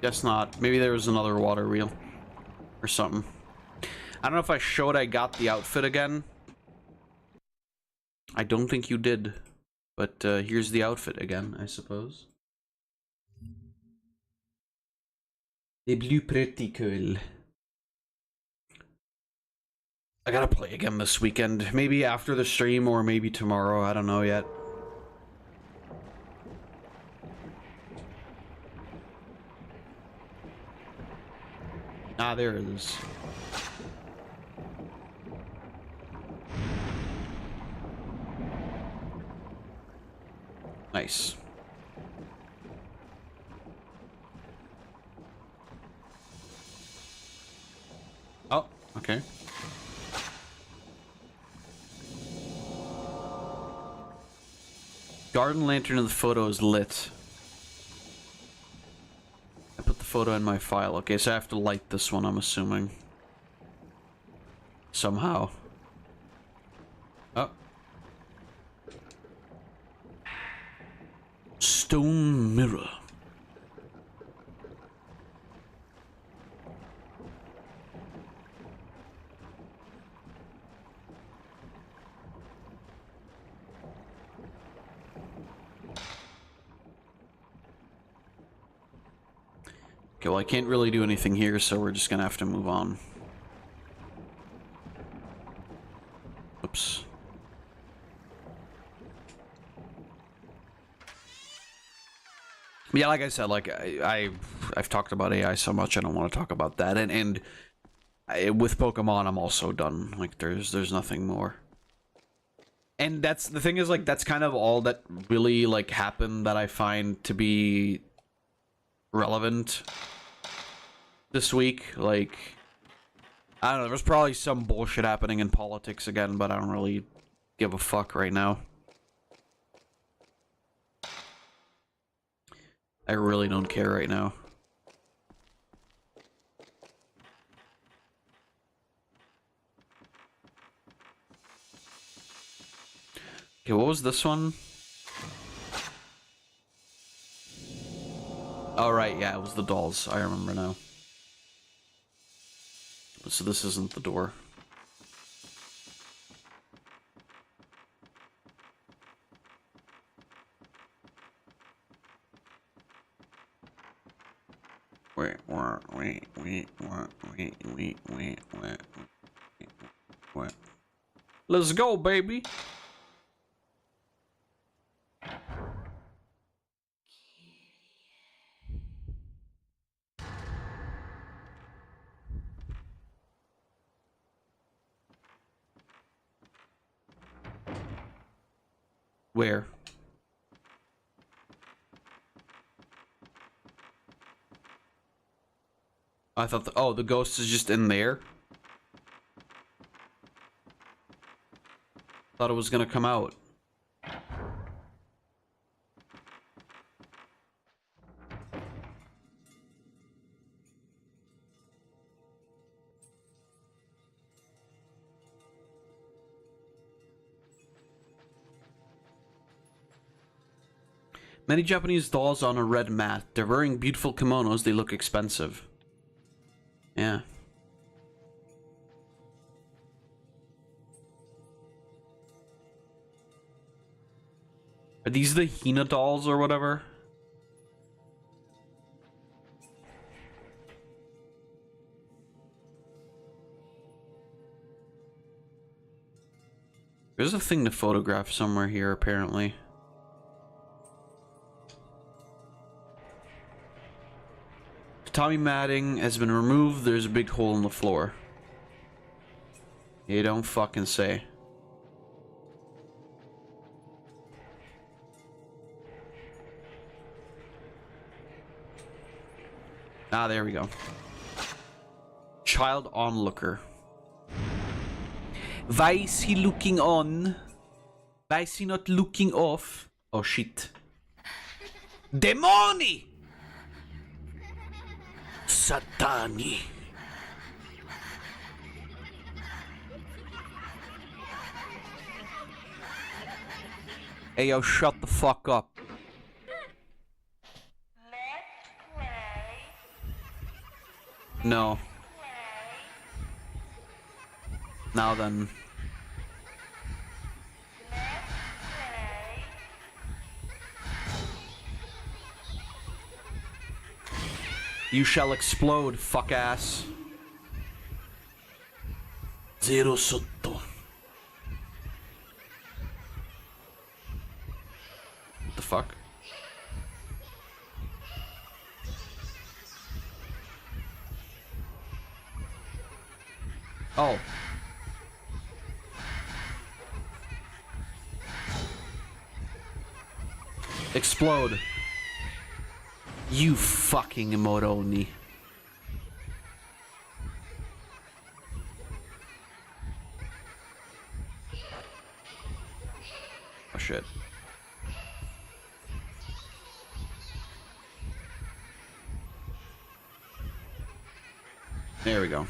Guess not. Maybe there was another water wheel or something. I don't know if I showed I got the outfit again. I don't think you did, but here's the outfit again, I suppose. Det blir pretty cool. I gotta play again this weekend. Maybe after the stream or maybe tomorrow. I don't know yet. Ah, there it is. Nice. Oh, okay. Garden lantern of the photo is lit. I put the photo in my file. Okay, so I have to light this one, I'm assuming. Somehow. Oh. Stone mirror. Okay, well, I can't really do anything here, so we're just gonna have to move on. Oops. Yeah, like I said, like I've talked about AI so much, I don't want to talk about that. And with Pokemon, I'm also done. Like there's nothing more. And that's the thing is, like, that's kind of all that really like happened that I find to be relevant this week. Like, I don't know, there's probably some bullshit happening in politics again, but I don't really give a fuck right now. I really don't care right now. Okay, what was this one? Oh, right, yeah, it was the dolls. I remember now. So this isn't the door. Wait. Let's go, baby. Where? I thought oh, the ghost is just in there. Thought it was gonna come out. Many Japanese dolls on a red mat. They're wearing beautiful kimonos. They look expensive. Yeah. Are these the Hina dolls or whatever? There's a thing to photograph somewhere here, apparently. Tommy matting has been removed. There's a big hole in the floor. You don't fucking say. Ah, there we go. Child onlooker. Why is he looking on? Why is he not looking off? Oh shit. Demoni! Satani. Hey yo, shut the fuck up. No. Now then. You shall explode, fuck ass. Zero sotto. What the fuck? Oh. Explode. You fucking Moroni. Oh shit. There we go.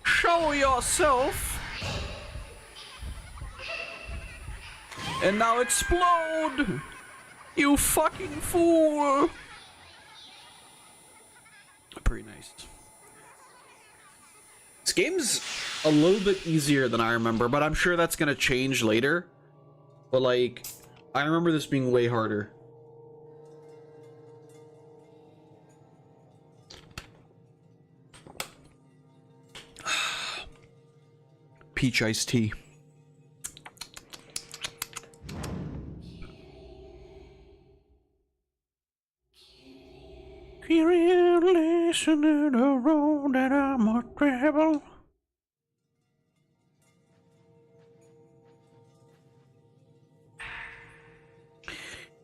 Show yourself! And now explode! You fucking fool! Pretty nice. This game's a little bit easier than I remember, but I'm sure that's gonna change later. But like, I remember this being way harder. Peach iced tea. period, listen to the road that I must travel.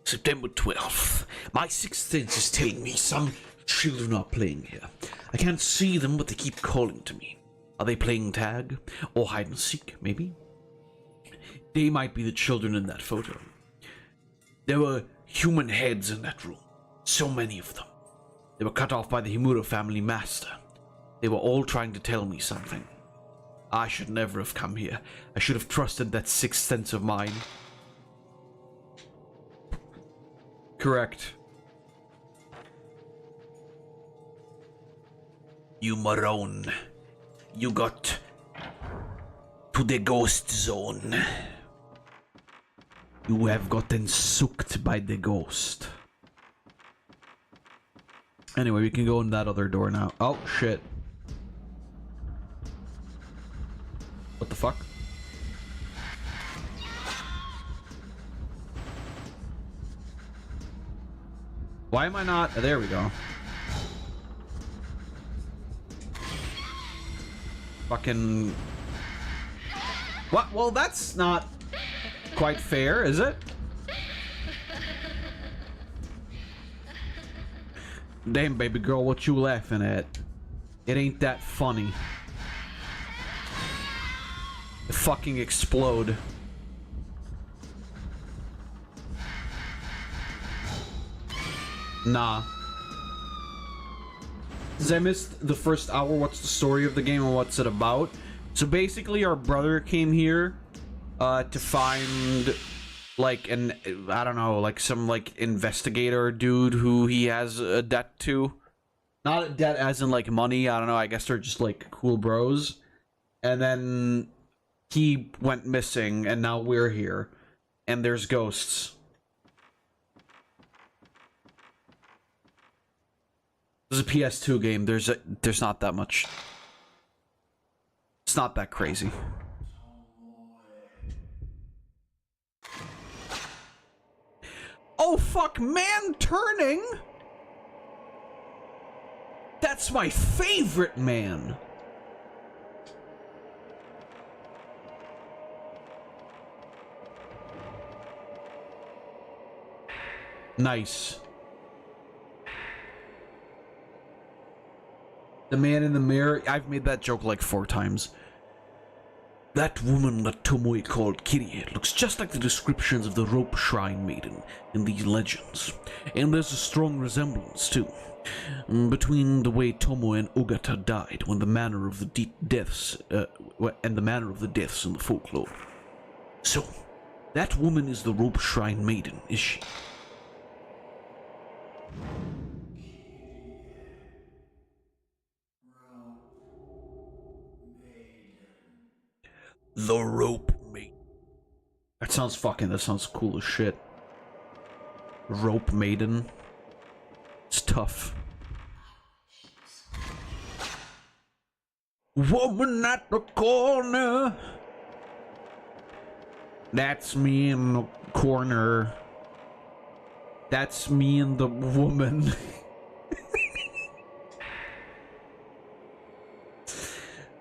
September 12th. My sixth sense is telling me some children are playing here. I can't see them, but they keep calling to me. Are they playing tag? Or hide and seek, maybe? They might be the children in that photo. There were human heads in that room. So many of them. They were cut off by the Himura family master. They were all trying to tell me something. I should never have come here. I should have trusted that sixth sense of mine. Correct. You moron. You got to the ghost zone. You have gotten sucked by the ghost. Anyway, we can go in that other door now. Oh, shit. What the fuck? Why am I not? There we go. Fucking... What? Well, that's not quite fair, is it? Damn, baby girl, what you laughing at? It ain't that funny. Fucking explode. Nah. Since I missed the first hour, what's the story of the game and what's it about? So basically, our brother came here to find, like, I don't know, like some, like, investigator dude who he has a debt to. Not a debt as in, like, money, I don't know, I guess they're just, like, cool bros. And then he went missing, and now we're here. And there's ghosts. This is a PS2 game. There's not that much. It's not that crazy. Oh fuck, man turning? That's my favorite man. Nice. The man in the mirror. I've made that joke like 4 times. That woman that Tomoe called Kirie looks just like the descriptions of the rope shrine maiden in these legends. And there's a strong resemblance, too, between the way Tomoe and Agate died when the manner of the deaths, and the manner of the deaths in the folklore. So, that woman is the rope shrine maiden, is she? The rope maiden. That sounds cool as shit. Rope maiden. It's tough. Woman at the corner. That's me in the corner. That's me and the woman.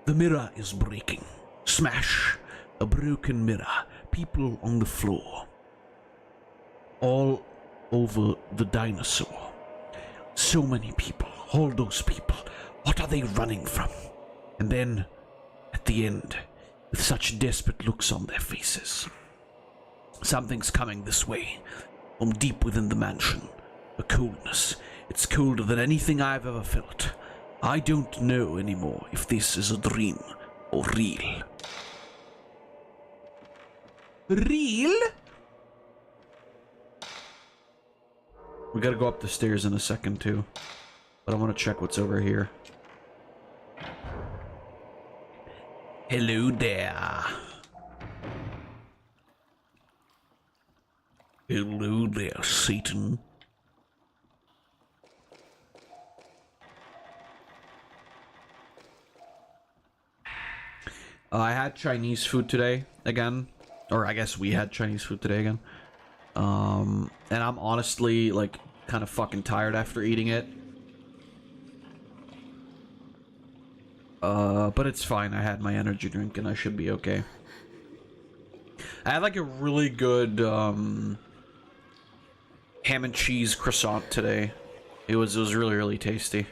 The mirror is breaking. Smash! A broken mirror. People on the floor. All over the dinosaur. So many people. All those people. What are they running from? And then, at the end, with such desperate looks on their faces. Something's coming this way. From deep within the mansion. A coldness. It's colder than anything I've ever felt. I don't know anymore if this is a dream or real. Real? We gotta go up the stairs in a second too. But I want to check what's over here. Hello there. Hello there, Satan. I had Chinese food today again. Or I guess we had Chinese food today again. And I'm honestly, like, kind of fucking tired after eating it. But it's fine. I had my energy drink and I should be okay. I had like a really good ham and cheese croissant today. It was really, really tasty.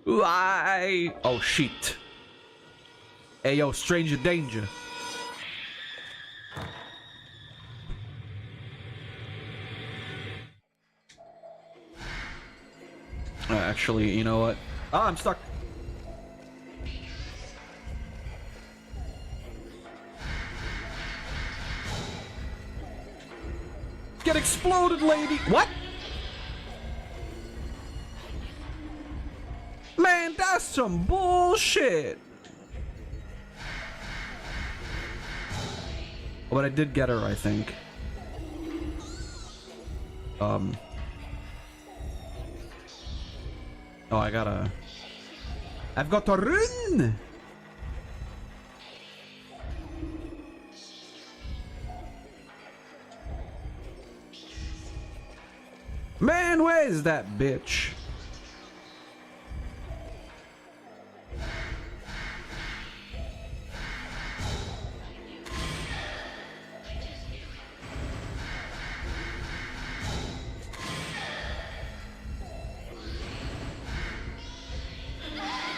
Why? Oh shit. Hey yo, stranger danger. Actually, you know what? Ah, I'm stuck. Get exploded, lady! What? Man, that's some bullshit! But I did get her, I think. Oh, I've got to run! Man, where's that bitch?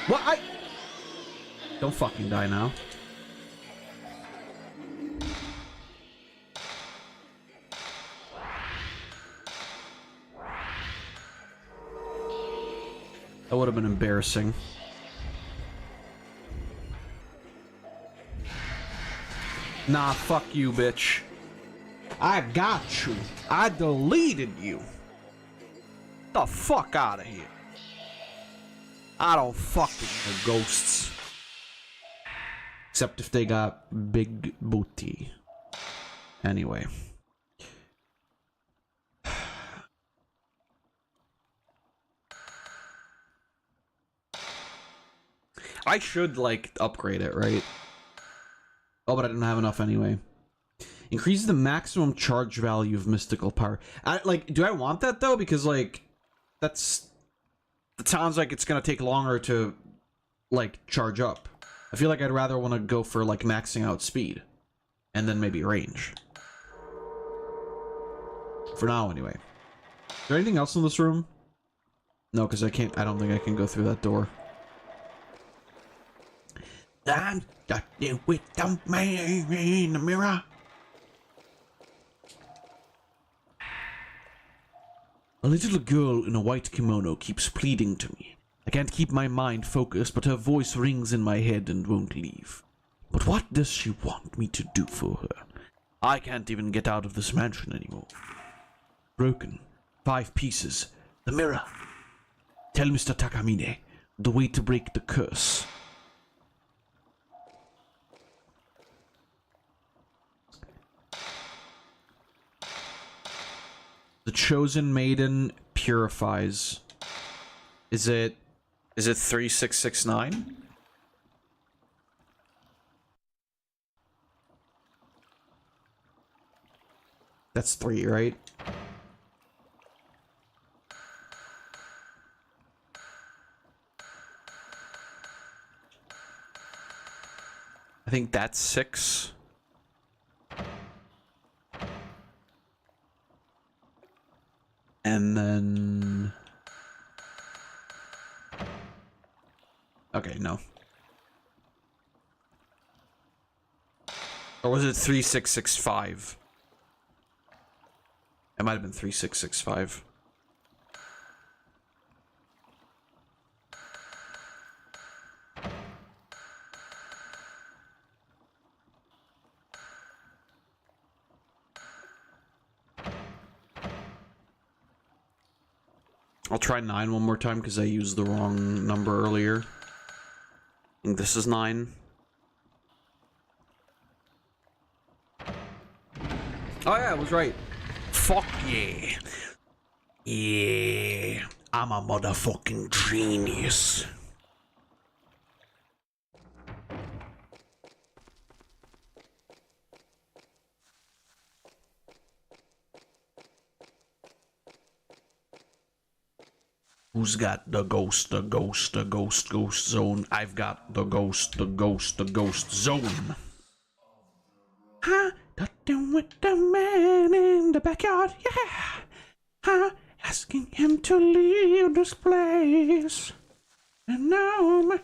What? Don't fucking die now. That would have been embarrassing. Nah, fuck you, bitch. I got you. I deleted you. The fuck out of here. I don't fuck with no ghosts. Except if they got big booty. Anyway. I should, like, upgrade it, right? Oh, but I didn't have enough anyway. Increase the maximum charge value of mystical power. Do I want that, though? Because, like, that sounds like it's gonna take longer to, like, charge up. I feel like I'd rather want to go for, like, maxing out speed. And then maybe range. For now, anyway. Is there anything else in this room? No, because I don't think I can go through that door. I'm stuck with the man in the mirror. A little girl in a white kimono keeps pleading to me. I can't keep my mind focused, but her voice rings in my head and won't leave. But what does she want me to do for her? I can't even get out of this mansion anymore. Broken. 5 pieces. The mirror. Tell Mr. Takamine the way to break the curse. The chosen maiden purifies. Is it 3669? That's 3, right? I think that's 6. And then... Okay, no. Or was it 3665? It might have been 3665. I'll try 9 one more time because I used the wrong number earlier. I think this is 9. Oh yeah, I was right. Fuck yeah. Yeah. I'm a motherfucking genius. Who's got the ghost, the ghost, the ghost, ghost zone? I've got the ghost, the ghost, the ghost zone. Huh? Talking with the man in the backyard, yeah. Huh? Asking him to leave this place. And now my...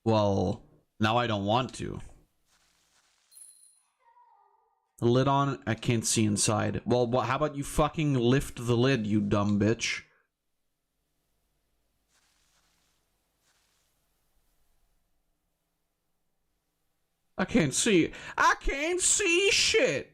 Well, now I don't want to. The lid on, I can't see inside. Well, how about you fucking lift the lid, you dumb bitch? I can't see shit!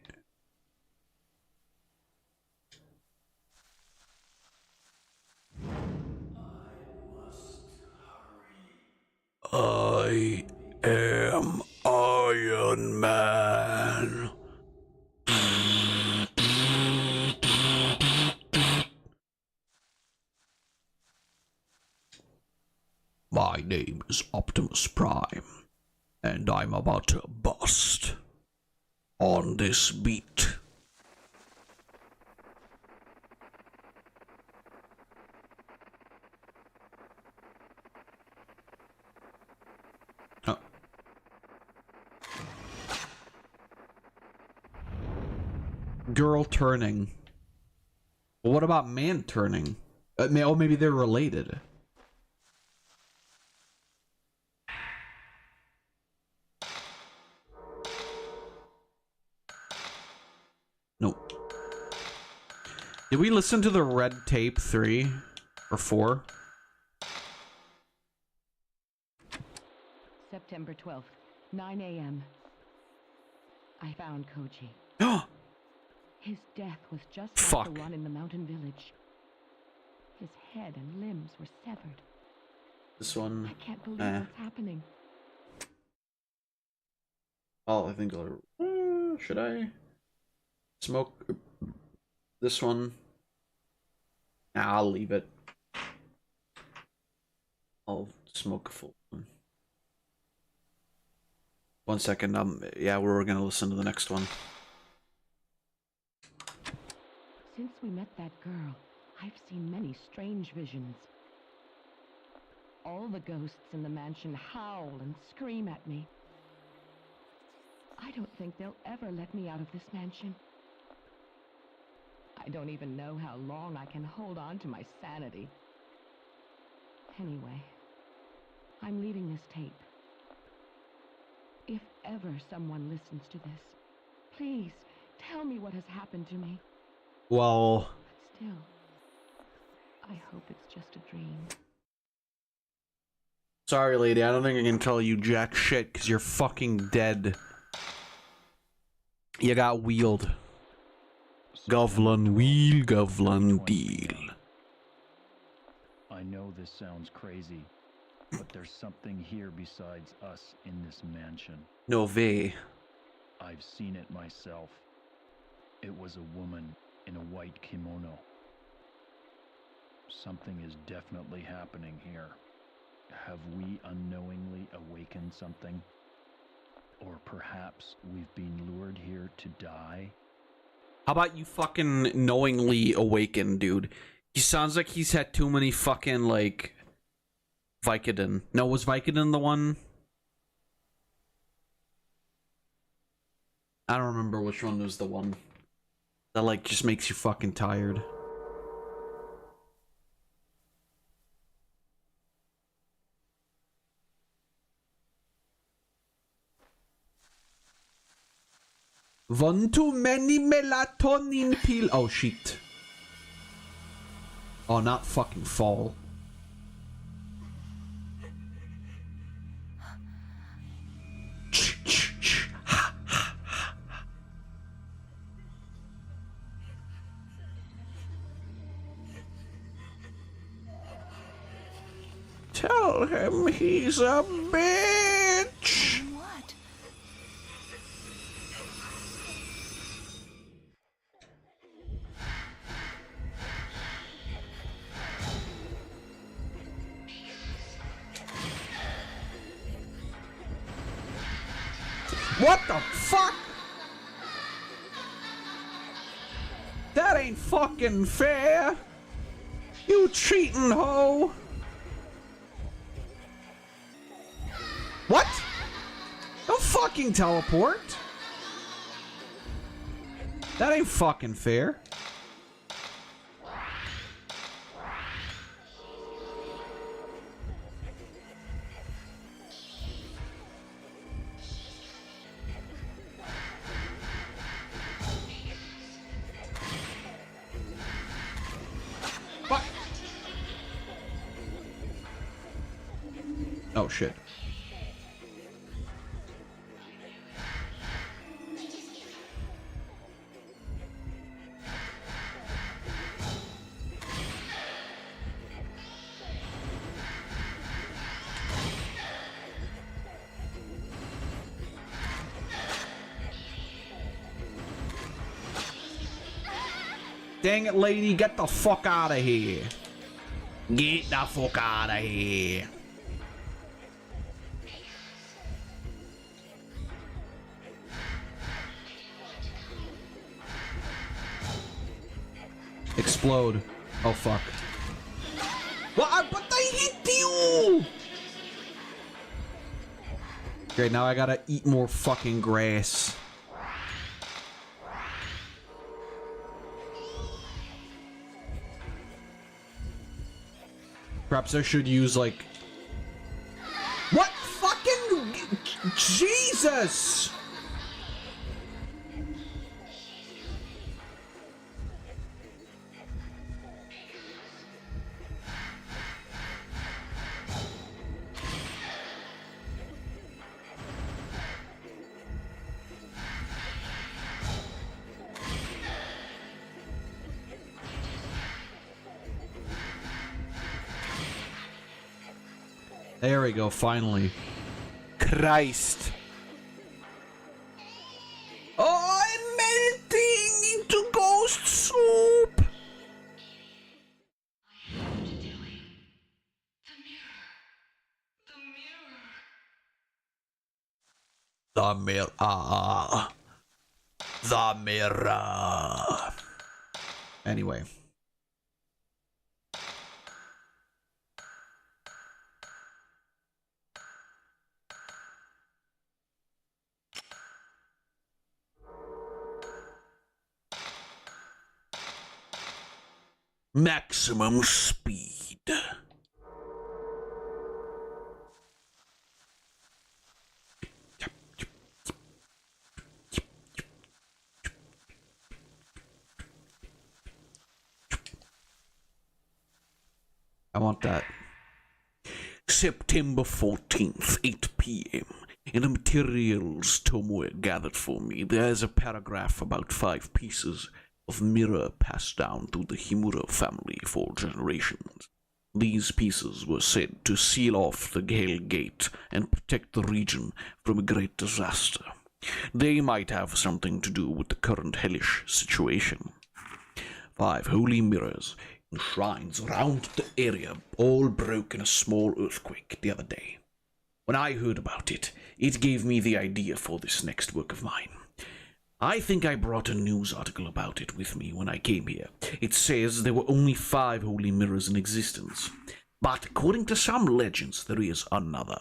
I am Iron Man. My name is Optimus Prime, and I'm about to bust on this beat. Girl turning. Well, what about man turning? Oh, maybe they're related. Nope. Did we listen to the Red Tape 3 or 4? September 12th, 9 a.m. I found Koji. His death was just like the one in the mountain village. His head and limbs were severed. This one. I can't believe what's happening. Oh, I think I'll... should I smoke this one? Nah, I'll leave it. I'll smoke a full one. 1 second. Yeah, we're gonna listen to the next one. Since we met that girl, I've seen many strange visions. All the ghosts in the mansion howl and scream at me. I don't think they'll ever let me out of this mansion. I don't even know how long I can hold on to my sanity. Anyway, I'm leaving this tape. If ever someone listens to this, please tell me what has happened to me. Well... But still, I hope it's just a dream. Sorry, lady, I don't think I can tell you jack shit, because you're fucking dead. You got wheeled. Govlan wheel, Govlan deal. I know this sounds crazy, but there's something here besides us in this mansion. No way. I've seen it myself. It was a woman in a white kimono. Something is definitely happening here. Have we unknowingly awakened something? Or perhaps we've been lured here to die? How about you fucking knowingly awaken, dude? He sounds like he's had too many fucking, like... Vicodin. No, was Vicodin the one? I don't remember which one was the one. That, like, just makes you fucking tired. One too many melatonin pill. Oh, shit. Oh, not fucking fall. Tell him he's a bitch. What the fuck? That ain't fucking fair. You cheating hoe. What? Don't fucking teleport. That ain't fucking fair. Fuck. Oh shit. Dang it, lady, get the fuck out of here. Get the fuck out of here. Explode. Oh, fuck. Well, but they hit you! Great, now I gotta eat more fucking grass. Perhaps I should use, like... What fucking... Jesus! There we go, finally. Christ. Oh, I'm melting into ghost soup. The mirror. The mirror. Anyway. Maximum speed. I want that. September 14th, 8 p.m. In the materials Tomoe gathered for me, there's a paragraph about 5 pieces of mirror passed down through the Himura family for generations. These pieces were said to seal off the Hell Gate and protect the region from a great disaster. They might have something to do with the current hellish situation. 5 holy mirrors in shrines around the area all broke in a small earthquake the other day. When I heard about it, it gave me the idea for this next work of mine. I think I brought a news article about it with me when I came here. It says there were only 5 holy mirrors in existence. But according to some legends, there is another.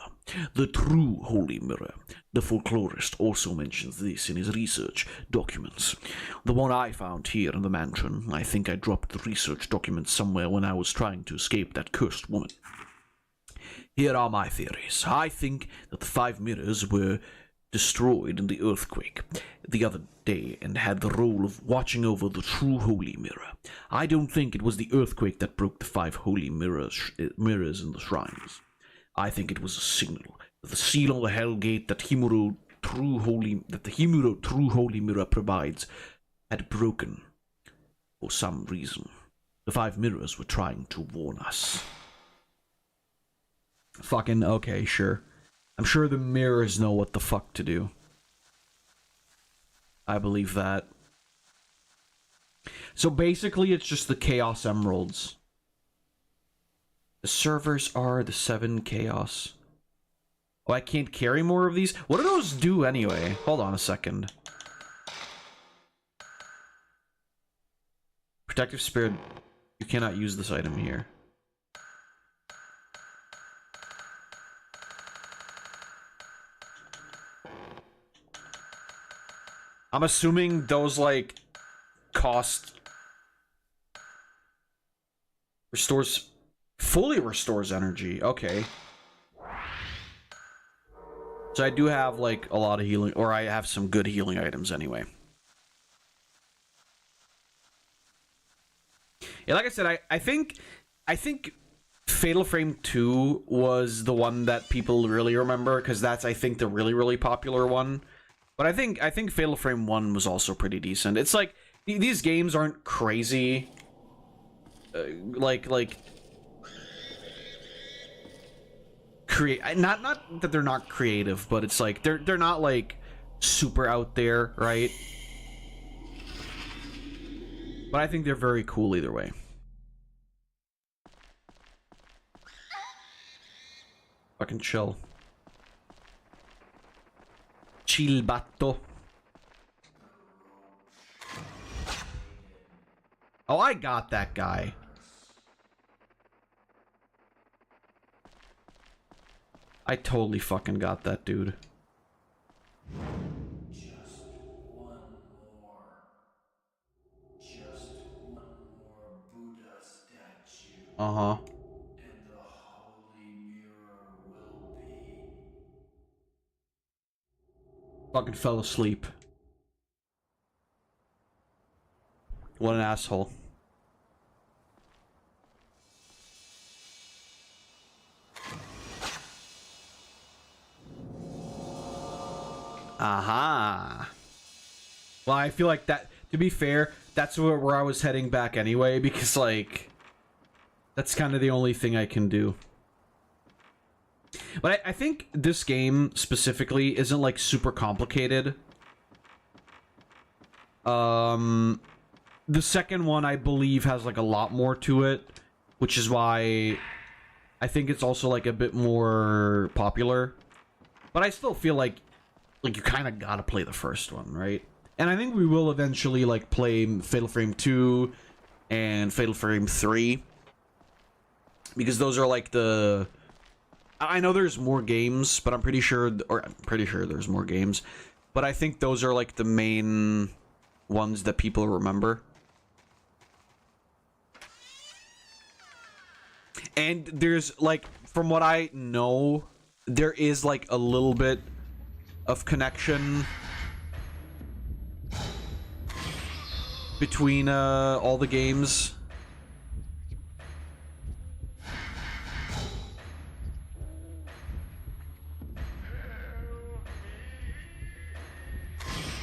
The true holy mirror. The folklorist also mentions this in his research documents. The one I found here in the mansion, I think I dropped the research documents somewhere when I was trying to escape that cursed woman. Here are my theories. I think that the 5 mirrors were destroyed in the earthquake the other day and had the role of watching over the true holy mirror. I don't think it was the earthquake that broke the 5 holy mirrors in the shrines. I think it was a signal that the seal on the Hell Gate that the Himuro true holy mirror provides had broken for some reason. The 5 mirrors were trying to warn us. Fucking okay, sure. I'm sure the mirrors know what the fuck to do. I believe that. So basically, it's just the Chaos Emeralds. The servers are the 7 Chaos. Oh, I can't carry more of these? What do those do anyway? Hold on a second. Protective Spirit. You cannot use this item here. I'm assuming those, like, cost... Restores... Fully restores energy. Okay. So I do have, like, a lot of healing... Or I have some good healing items anyway. Yeah, like I said, I think Fatal Frame 2 was the one that people really remember, because that's, I think, the really, really popular one. But I think Fatal Frame 1 was also pretty decent. It's like, these games aren't crazy. Not that they're not creative, but it's like, they're not, like, super out there, right? But I think they're very cool either way. Fucking chill. Chill, batto. Oh, I got that guy. I totally fucking got that dude. Just one more. Just one more Buddha statue. Uh-huh. And the holy mirror will be... Fucking fell asleep. What an asshole. Aha. Well, I feel like that, to be fair, that's where I was heading back anyway, because, like, that's kind of the only thing I can do. But I think this game, specifically, isn't, like, super complicated. The second one, I believe, has, like, a lot more to it, which is why I think it's also, like, a bit more popular. But I still feel like you kind of gotta play the first one, right? And I think we will eventually, like, play Fatal Frame 2 and Fatal Frame 3. Because those are, like, the... I know there's more games, but I'm pretty sure there's more games. But I think those are, like, the main ones that people remember. And there's, like, from what I know, there is, like, a little bit of connection between all the games.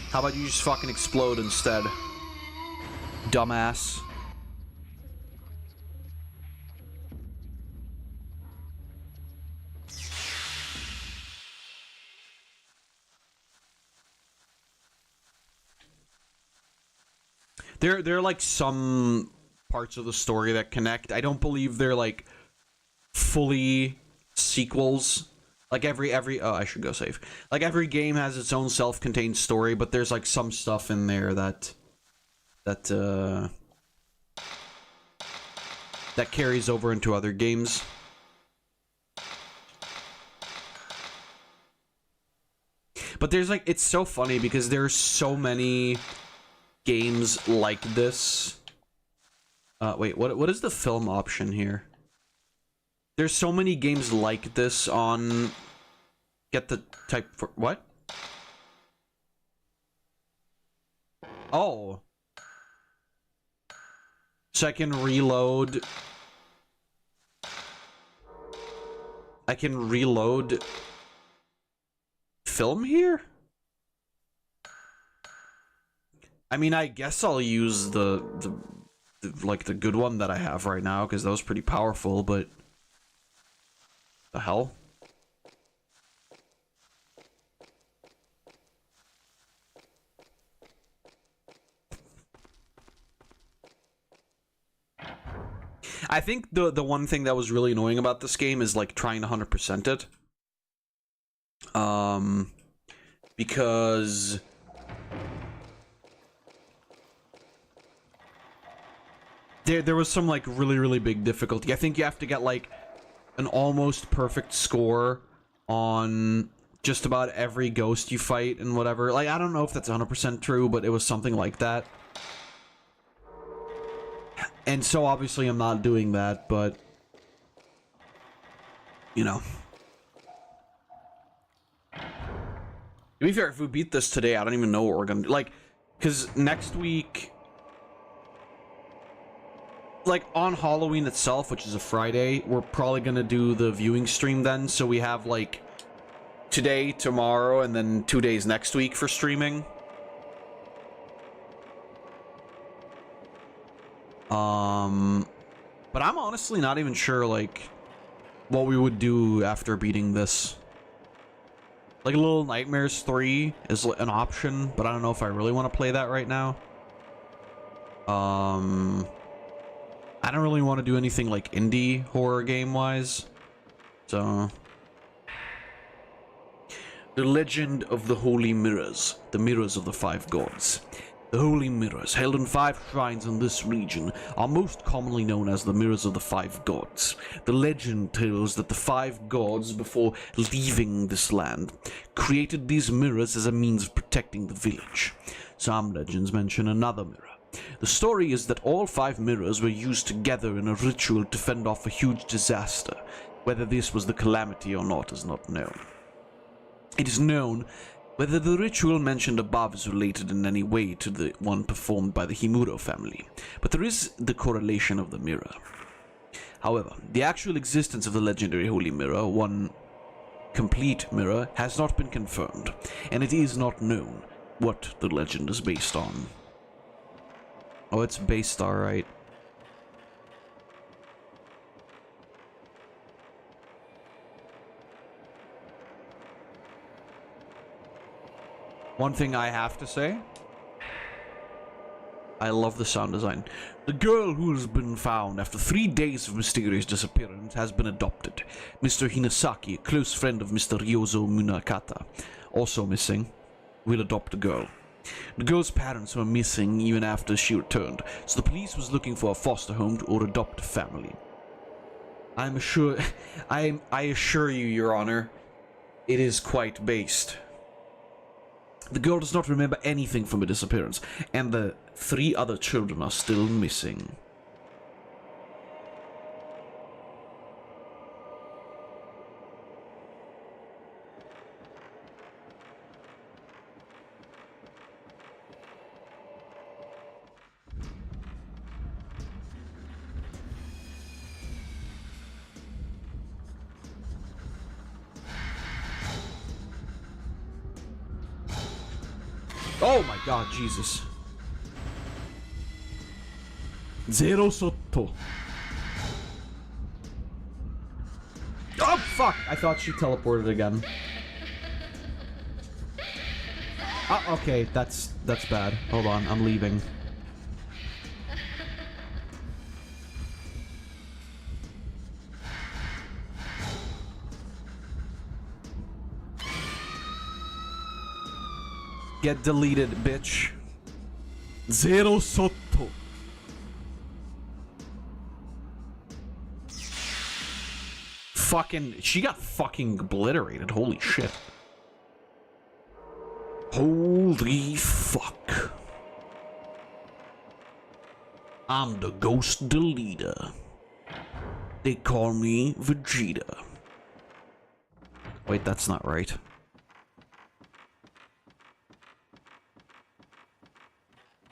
How about you just fucking explode instead, dumbass? There are like some parts of the story that connect. I don't believe they're like fully sequels. Like every oh, I should go save. Like every game has its own self-contained story, but there's like some stuff in there that carries over into other games. But there's like, it's so funny because there's so many games like this. Wait, what is the film option here? There's so many games like this on... Get the type for... What? Oh. So I can reload... I can reload... film here? I mean, I guess I'll use the good one that I have right now, because that was pretty powerful, but... The hell? I think the one thing that was really annoying about this game is, like, trying to 100% it. because there was some like really big difficulty. I think you have to get like an almost perfect score on just about every ghost you fight and whatever. Like, I don't know if that's 100% true, but it was something like that. And so obviously I'm not doing that, but you know. To be fair, if we beat this today, I don't even know what we're gonna do. Like, because next week, like, on Halloween itself, which is a Friday, we're probably gonna do the viewing stream then, so we have, like, today, tomorrow, and then 2 days next week for streaming. But I'm honestly not even sure, like, what we would do after beating this. Like, Little Nightmares 3 is an option, but I don't know if I really want to play that right now. I don't really want to do anything, like, indie horror game-wise. So... The Legend of the Holy Mirrors. The Mirrors of the Five Gods. The Holy Mirrors, held in 5 shrines in this region, are most commonly known as the Mirrors of the Five Gods. The legend tells that the 5 gods, before leaving this land, created these mirrors as a means of protecting the village. Some legends mention another mirror. The story is that all 5 mirrors were used together in a ritual to fend off a huge disaster. Whether this was the calamity or not is not known. It is known whether the ritual mentioned above is related in any way to the one performed by the Himuro family, but there is the correlation of the mirror. However, the actual existence of the legendary Holy Mirror, one complete mirror, has not been confirmed, and it is not known what the legend is based on. Oh, it's based, alright. One thing I have to say, I love the sound design. The girl who has been found after 3 days of mysterious disappearance has been adopted. Mr. Hinasaki, a close friend of Mr. Ryozo Munakata, also missing, will adopt the girl. The girl's parents were missing even after she returned, so the police was looking for a foster home or adopt a family. I assure you, Your Honor, it is quite based. The girl does not remember anything from her disappearance, and the 3 other children are still missing. Oh my god, Jesus. Zero sotto. Oh, fuck! I thought she teleported again. Oh, okay, that's bad. Hold on, I'm leaving. Get deleted, bitch. Zero sotto. Fucking, she got fucking obliterated. Holy shit. Holy fuck. I'm the ghost deleter. They call me Vegeta. Wait, that's not right.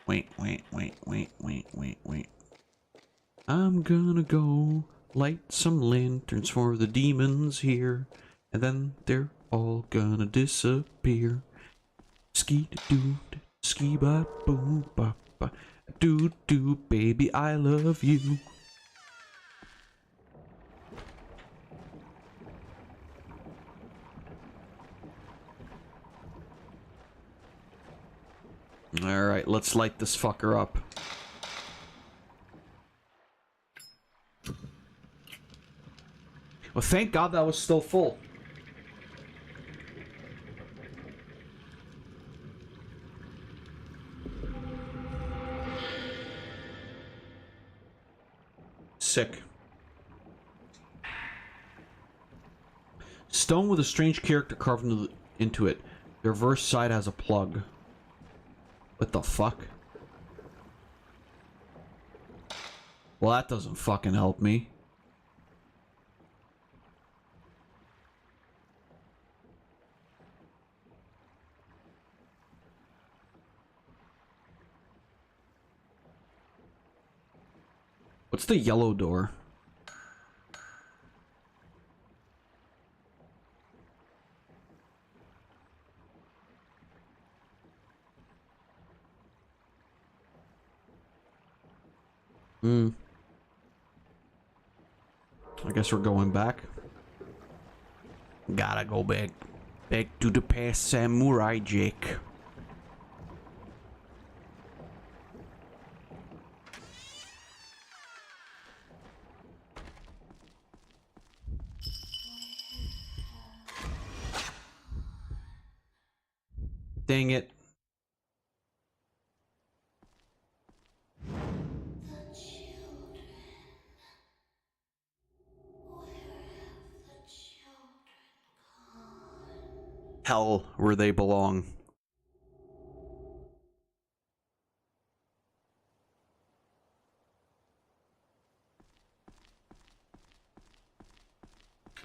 Wait. I'm gonna go light some lanterns for the demons here, and then they're all gonna disappear. Ski-doo, ski-ba-boo-ba-ba, doo-doo, baby, I love you. Alright, let's light this fucker up. Well, thank God that was still full. sick. Stone with a strange character carved into it. The reverse side has a plug. What the fuck? Well, that doesn't fucking help me. What's the yellow door? I guess we're going back. Gotta go back. Back to the past, Samurai Jack. Dang it. Hell, where they belong.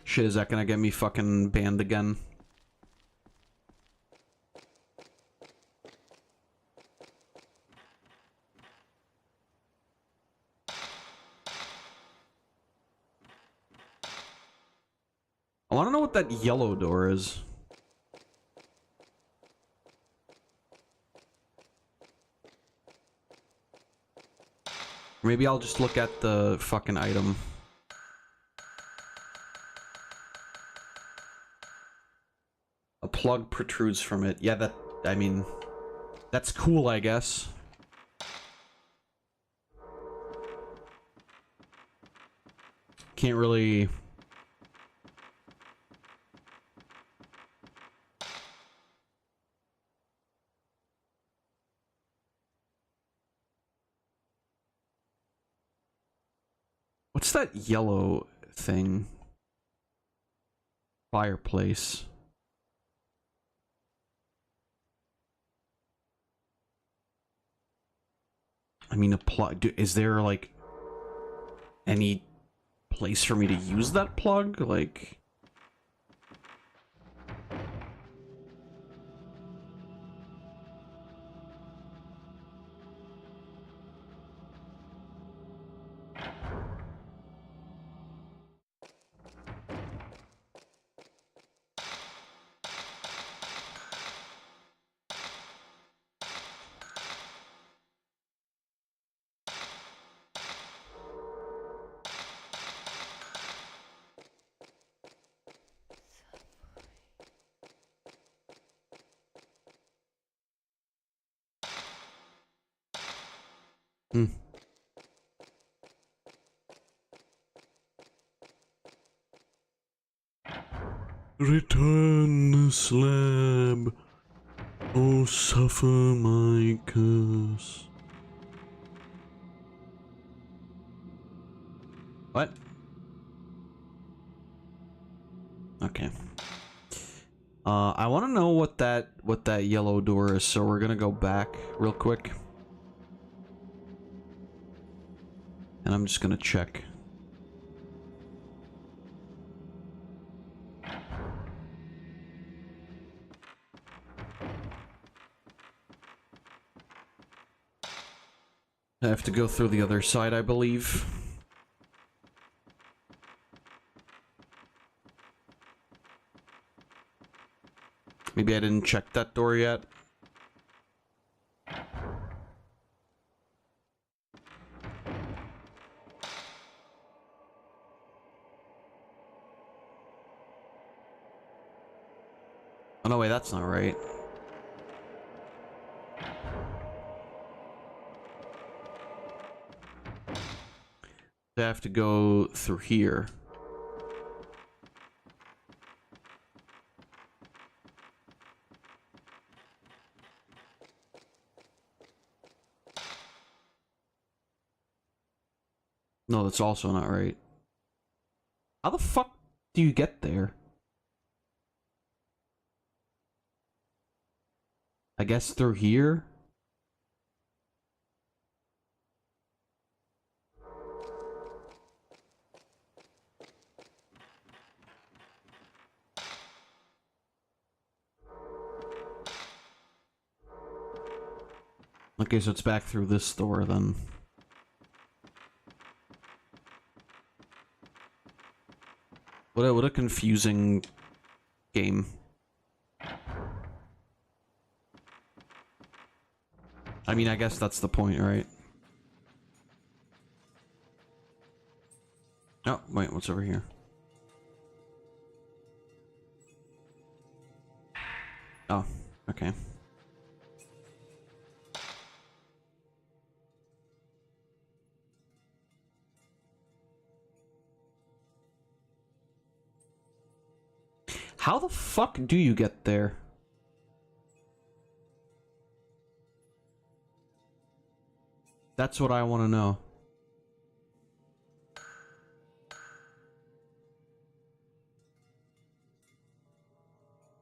Shit, is that gonna get me fucking banned again? I wanna know what that yellow door is. Maybe I'll just look at the fucking item. A plug protrudes from it. Yeah, that, I mean, that's cool, I guess. Can't really... What's that yellow thing? Fireplace. I mean, a plug. Is there, like, any place for me to use that plug? Like... Return the slab. Oh, suffer my curse. What? Okay. I want to know what that yellow door is, so we're gonna go back real quick. And I'm just gonna check. I have to go through the other side, I believe. Maybe I didn't check that door yet. Oh, no, wait, that's not right. I have to go through here. No, that's also not right. How the fuck do you get there? I guess through here? Okay, so it's back through this door then. What a confusing game. I mean, I guess that's the point, right? Oh, wait, what's over here? Oh, okay. How the fuck do you get there? That's what I want to know.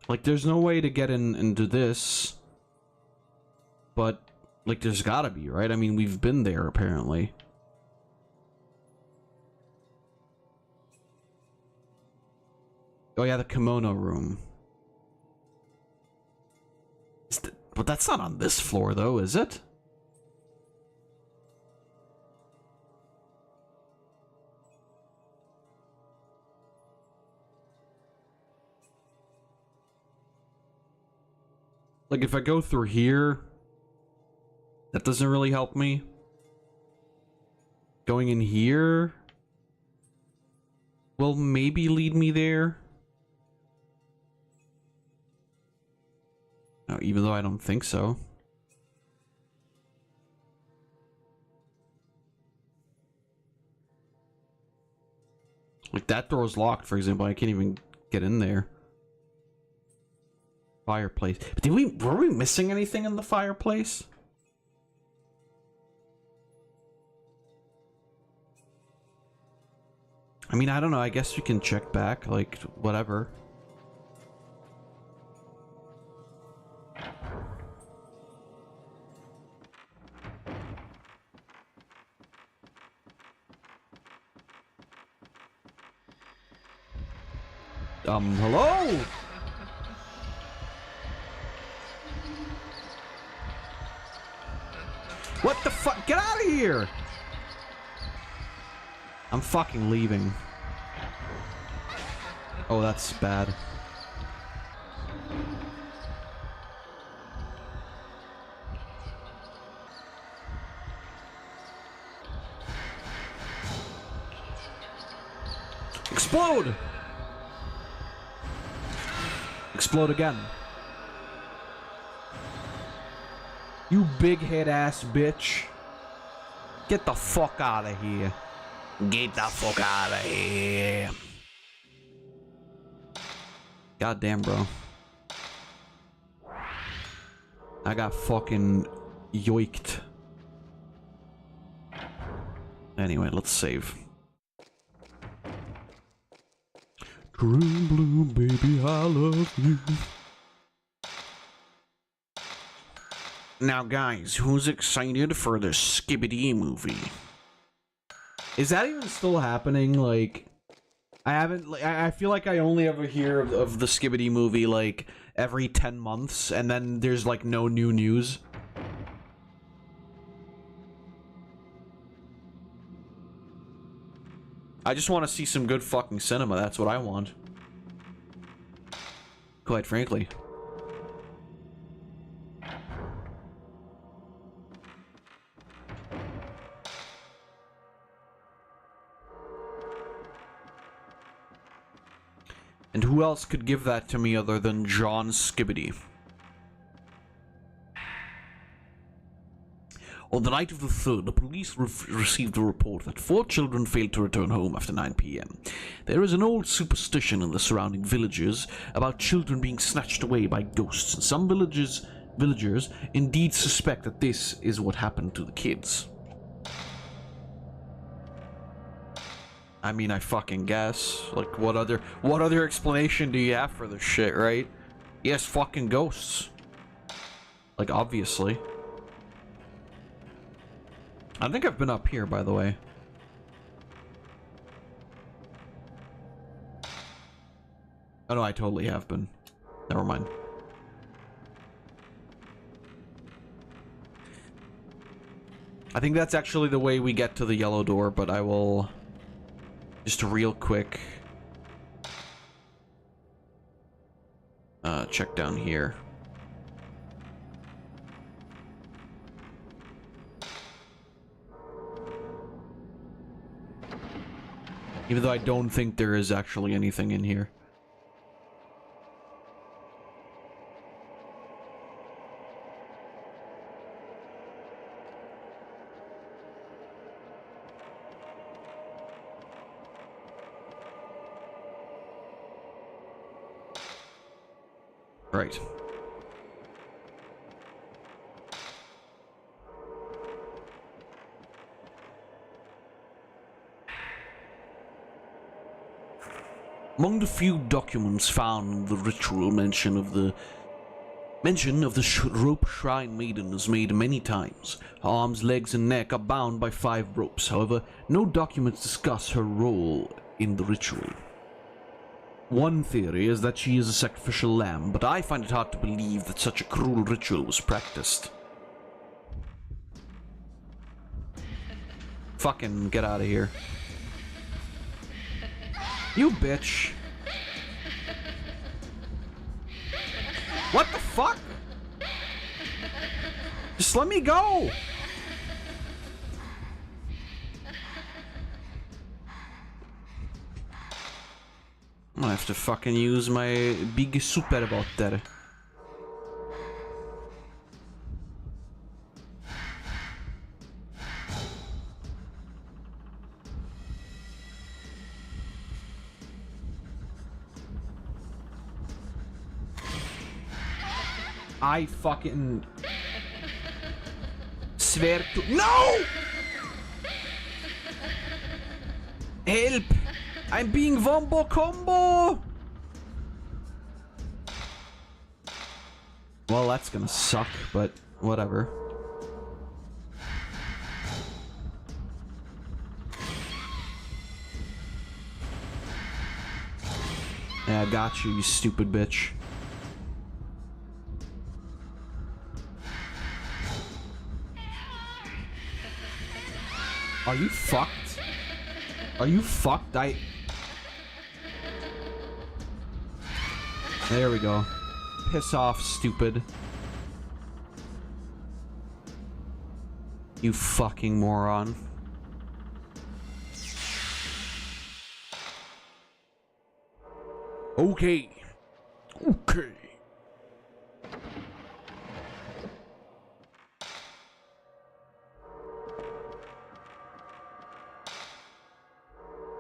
Like, there's no way to get into this. But, like, there's gotta be, right? I mean, we've been there, apparently. Oh yeah, the kimono room. But that's not on this floor, though, is it? Like, if I go through here, that doesn't really help me. Going in here will maybe lead me there. No, even though I don't think so. Like, that door is locked, for example. I can't even get in there. Fireplace. But were we missing anything in the fireplace? I mean, I don't know. I guess we can check back, like, whatever. Hello? What the fuck? Get out of here! I'm fucking leaving. Oh, that's bad. Explode! Explode again. You big head ass bitch. Get the fuck out of here. Get the fuck out of here. Goddamn, bro. I got fucking yoiked. Anyway, let's save. True blue, baby, I love you. Now, guys, who's excited for the Skibbity movie? Is that even still happening? Like, I feel like I only ever hear of the Skibbity movie, like, every 10 months, and then there's, like, no new news. I just want to see some good fucking cinema, that's what I want. Quite frankly. And who else could give that to me other than John Skibbity? On the night of the 3rd, the police received a report that 4 children failed to return home after 9 p.m. There is an old superstition in the surrounding villages about children being snatched away by ghosts, and some villagers indeed suspect that this is what happened to the kids. I mean, I fucking guess. Like, what other explanation do you have for this shit, right? Yes, fucking ghosts. Like, obviously. I think I've been up here, by the way. Oh no, I totally have been. Never mind. I think that's actually the way we get to the yellow door, but I will... Just real quick... check down here. Even though I don't think there is actually anything in here. Right. Among the few documents found in the ritual, mention of the rope shrine maiden is made many times. Her arms, legs, and neck are bound by 5 ropes. However, no documents discuss her role in the ritual. One theory is that she is a sacrificial lamb, but I find it hard to believe that such a cruel ritual was practiced. Fucking get out of here. You bitch. What the fuck? Just let me go. I have to fucking use my big super bot there. I fucking swear to— No! Help! I'm being wombo combo! Well, that's gonna suck, but whatever. Yeah, I got you, you stupid bitch. Are you fucked? Are you fucked? There we go. Piss off, stupid. You fucking moron. Okay. Okay.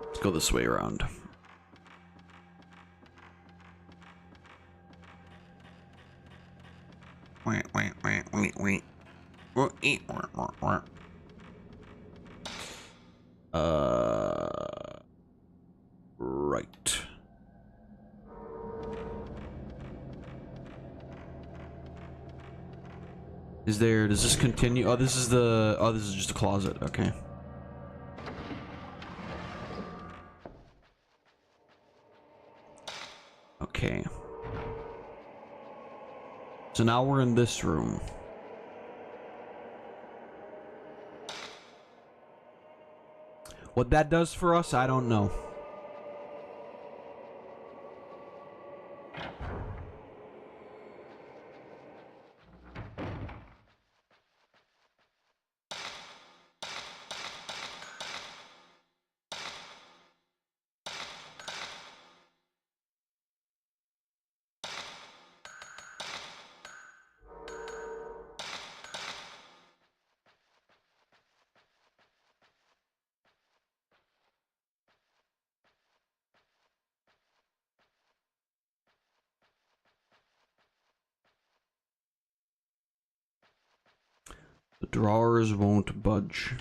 Let's go this way around. Wait. Right. Does this continue? Oh, this is just a closet. Okay. Okay. So now we're in this room. What that does for us, I don't know. The drawers won't budge.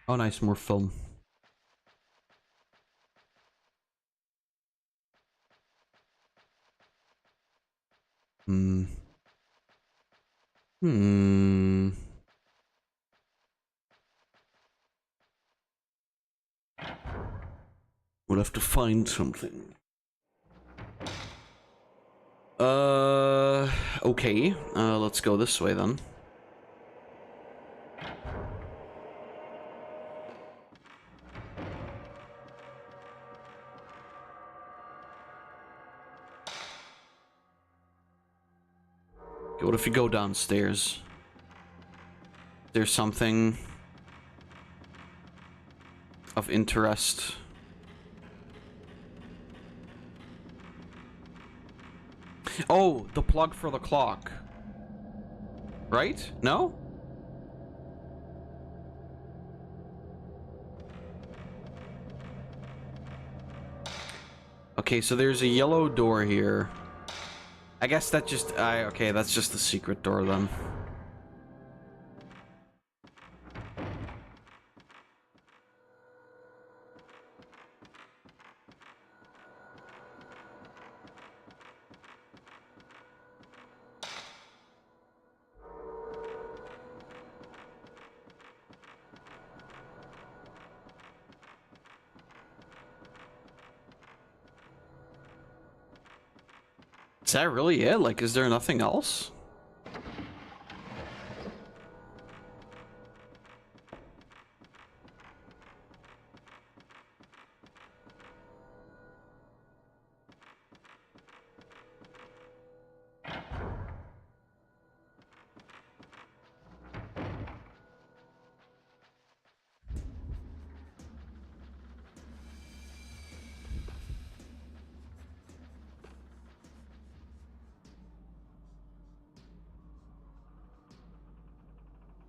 Oh, nice, more film. Hmm. Hmm. We'll have to find something. Okay. Let's go this way then. Okay, what if you go downstairs? There's something of interest. Oh, the plug for the clock. Right? No? Okay, so there's a yellow door here. I guess that just... okay, that's just the secret door then. Is that really it? Like, is there nothing else?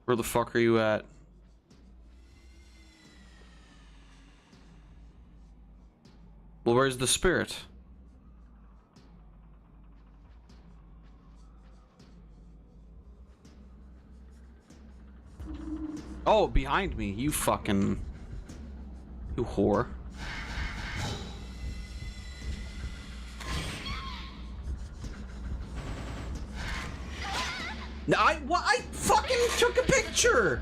Where the fuck are you at? Well, where's the spirit? Oh, behind me, you fucking... You whore. No, I fucking took a picture!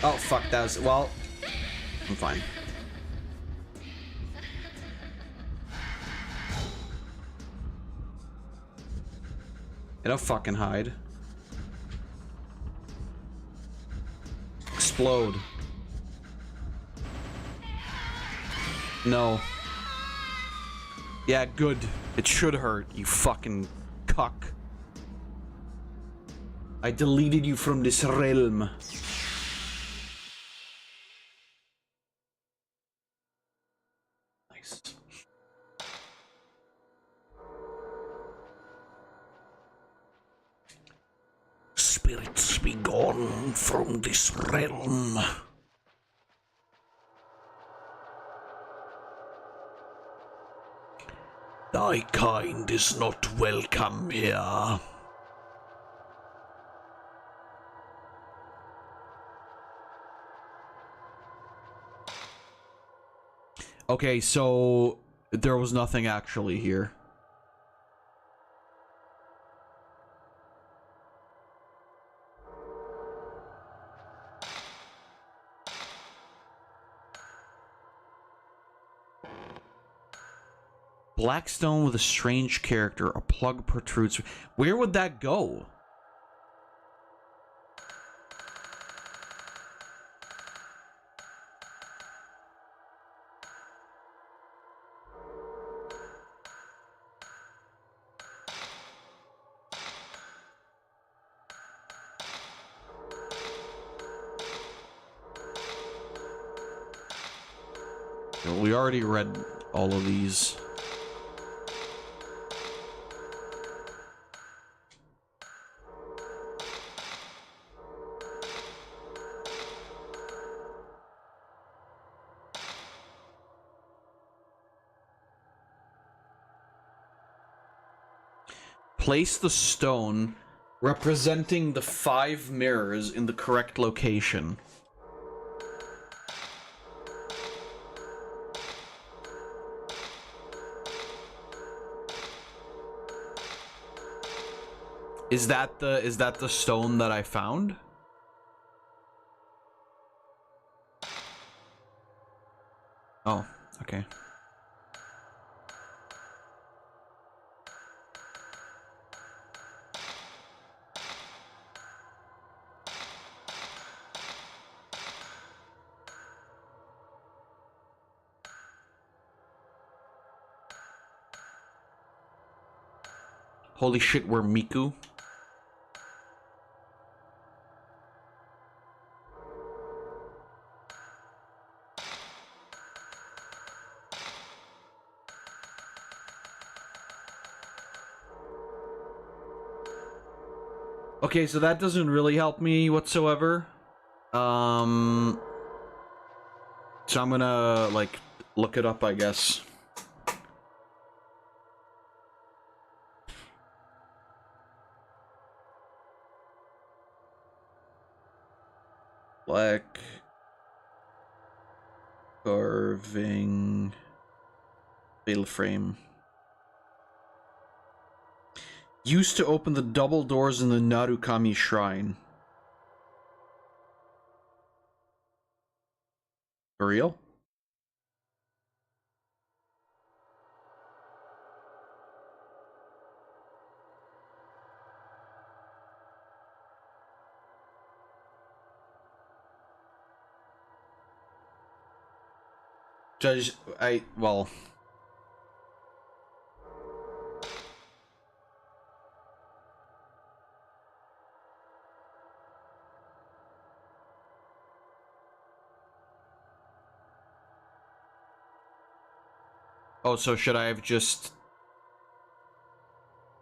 Oh, fuck, that was... Well, I'm fine. I don't fucking hide. Explode. No. Yeah, good. It should hurt, you fucking cuck. I deleted you from this realm. Nice. Spirits be gone from this realm. Thy kind is not welcome here. Okay, so there was nothing actually here. Black stone with a strange character. A plug protrudes. Where would that go? We already read all of these. Place the stone representing the 5 mirrors in the correct location. Is that the stone that I found? Oh, okay. Holy shit, we're Miku. Okay, so that doesn't really help me whatsoever. So I'm gonna, like, look it up, I guess. Black carving fatal frame. Used to open the double doors in the Narukami shrine. For real? Well... Oh, so should I have just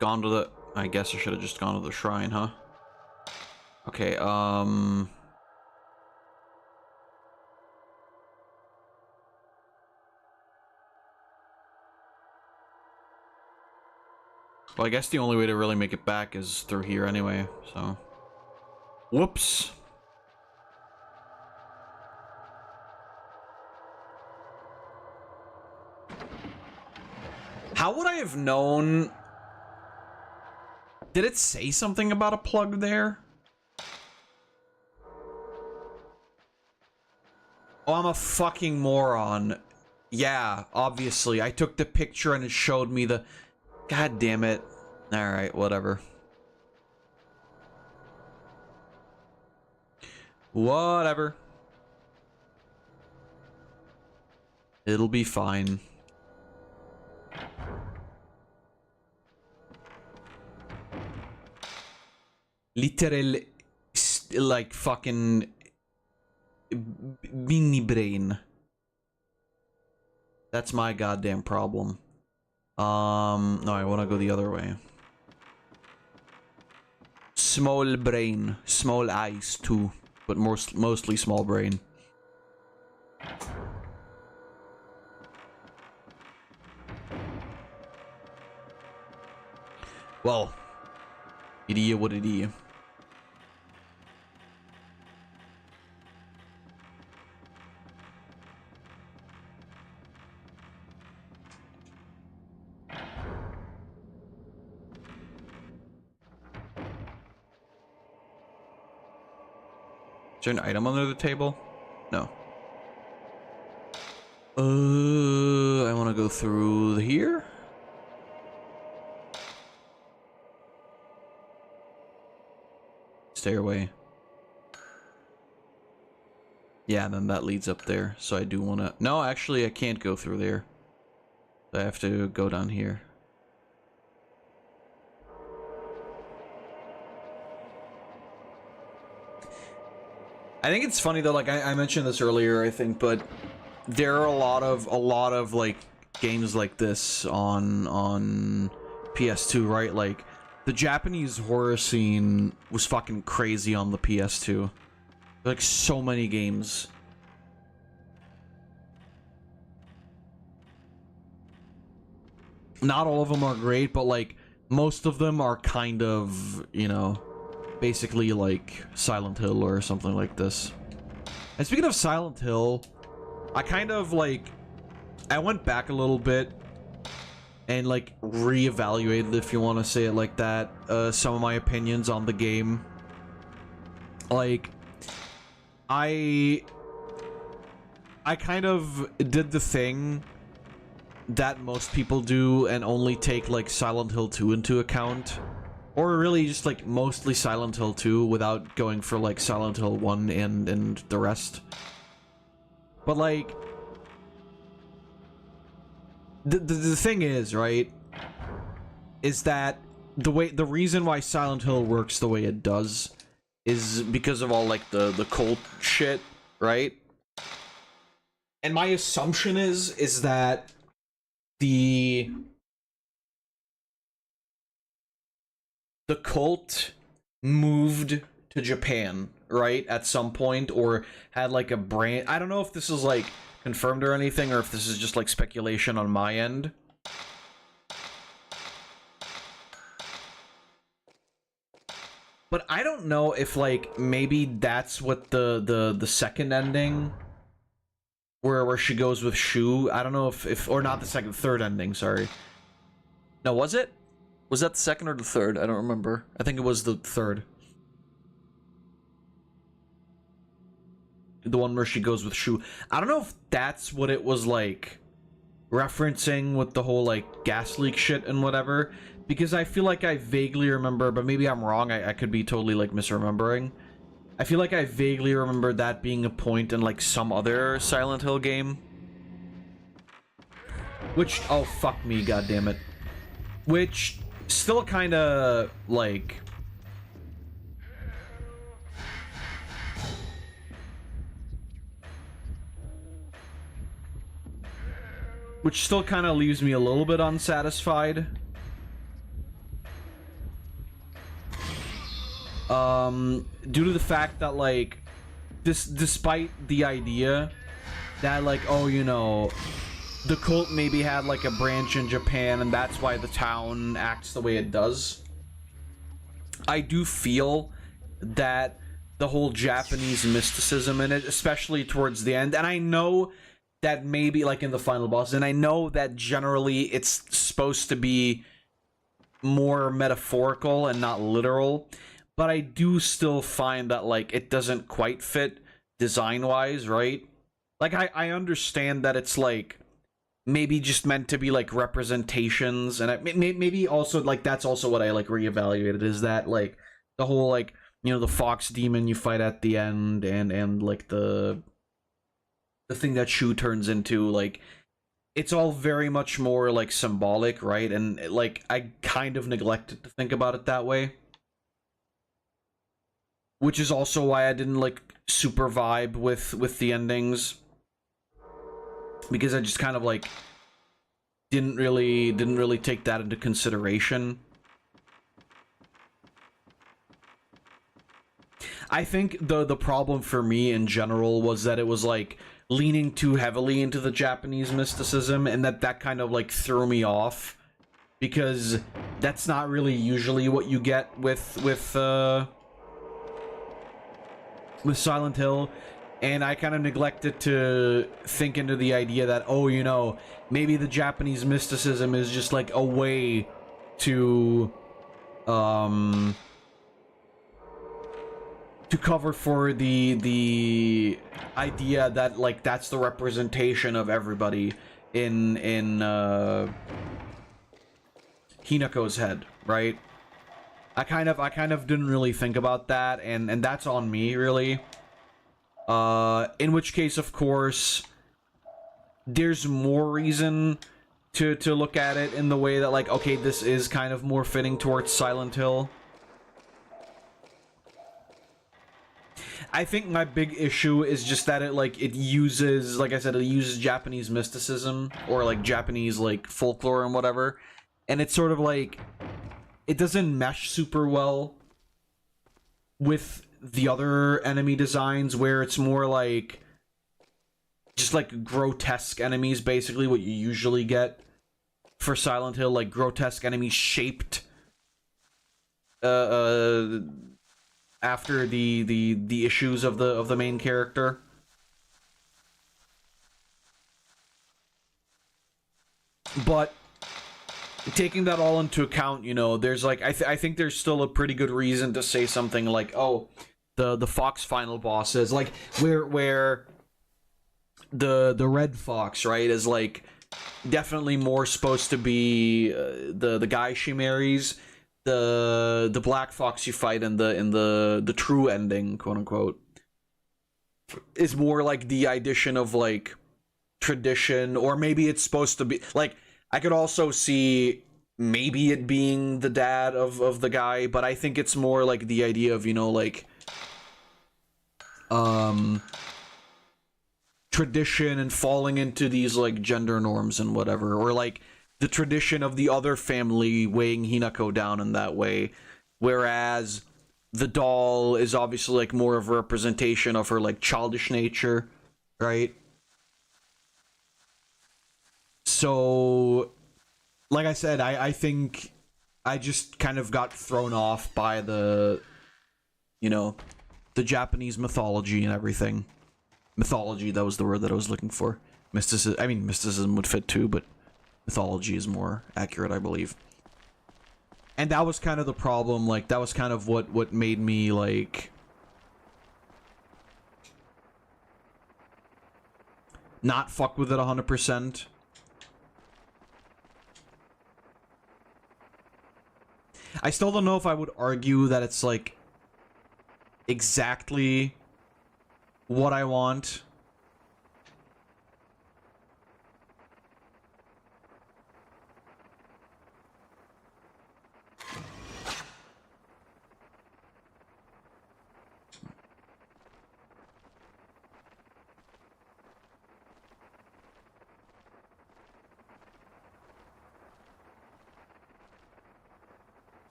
gone to the... I guess I should have just gone to the shrine, huh? Okay, Well, I guess the only way to really make it back is through here anyway, so... Whoops! How would I have known? Did it say something about a plug there? Oh, I'm a fucking moron. Yeah, obviously. I took the picture and it showed me the... God damn it. Alright, whatever. Whatever. It'll be fine. Literal, like, fucking mini brain. That's my goddamn problem. No, I want to go the other way. Small brain, small eyes too, but mostly small brain. Well, it is what it is. Is there an item under the table? No. I want to go through here. Stairway. Yeah, then that leads up there. So I do want to... No, actually, I can't go through there. I have to go down here. I think it's funny though, like I mentioned this earlier, I think, but there are a lot of like games like this on PS2, right? Like the Japanese horror scene was fucking crazy on the PS2. Like so many games. Not all of them are great, but like most of them are kind of, you know, basically like Silent Hill or something like this. And speaking of Silent Hill, I kind of like, I went back a little bit and like reevaluated, if you want to say it like that, some of my opinions on the game. Like, I kind of did the thing that most people do and only take like Silent Hill 2 into account, or really just like mostly Silent Hill 2 without going for like Silent Hill 1 and the rest. But like, the thing is, right, is that the reason why Silent Hill works the way it does is because of all like the cult shit, right? And my assumption is that the cult moved to Japan, right, at some point, or had like a brand. I don't know if this is like confirmed or anything, or if this is just like speculation on my end. But I don't know if like maybe that's what the second ending, where she goes with Shu. I don't know if or not the second, third ending, sorry. No, was it? Was that the second or the third? I don't remember. I think it was the third. The one where she goes with Shu. I don't know if that's what it was like referencing with the whole like gas leak shit and whatever, because I feel like I vaguely remember, but maybe I'm wrong. I could be totally like misremembering. I feel like I vaguely remember that being a point in like some other Silent Hill game. Which, oh fuck me, goddammit. Which still kind of like leaves me a little bit unsatisfied. Due to the fact that like despite the idea that like, oh, you know, the cult maybe had like a branch in Japan and that's why the town acts the way it does, I do feel that the whole Japanese mysticism in it, especially towards the end, and I know that maybe like in the final boss, and I know that generally it's supposed to be more metaphorical and not literal, but I do still find that like it doesn't quite fit design-wise, right? Like I understand that it's like maybe just meant to be like representations, and maybe also like that's also what I like reevaluated, is that like the whole like, you know, the fox demon you fight at the end and like the thing that Shu turns into, like it's all very much more like symbolic, right? And like I kind of neglected to think about it that way, which is also why I didn't like super vibe with the endings, because I just kind of like didn't really take that into consideration. I think the problem for me in general was that it was like leaning too heavily into the Japanese mysticism, and that kind of like threw me off, because that's not really usually what you get with Silent Hill. And I kind of neglected to think into the idea that, oh, you know, maybe the Japanese mysticism is just like a way to cover for the idea that like that's the representation of everybody in Hinako's head, right? I kind of didn't really think about that, and that's on me, really. In which case, of course, there's more reason to look at it in the way that like, okay, this is kind of more fitting towards Silent Hill. I think my big issue is just that it uses, like I said, it uses Japanese mysticism, or like Japanese like folklore and whatever, and it's sort of like it doesn't mesh super well with the other enemy designs, where it's more like just like grotesque enemies, basically what you usually get for Silent Hill, like grotesque enemies shaped after the issues of the main character. But taking that all into account, you know, there's like I think there's still a pretty good reason to say something like, oh, the Fox final boss is like where the red fox, right, is like definitely more supposed to be the guy she marries. The black fox you fight in the true ending, quote unquote, is more like the addition of like tradition, or maybe it's supposed to be like, I could also see maybe it being the dad of the guy, but I think it's more like the idea of, you know, like tradition and falling into these like gender norms and whatever, or like the tradition of the other family weighing Hinako down in that way, whereas the doll is obviously like more of a representation of her like childish nature, right? So, like I said, I think I just kind of got thrown off by the, you know, the Japanese mythology and everything. Mythology, that was the word that I was looking for. Mysticism, I mean, mysticism would fit too, but mythology is more accurate, I believe. And that was kind of the problem, like, that was kind of what made me, like, not fuck with it 100%. I still don't know if I would argue that it's, like, exactly what I want.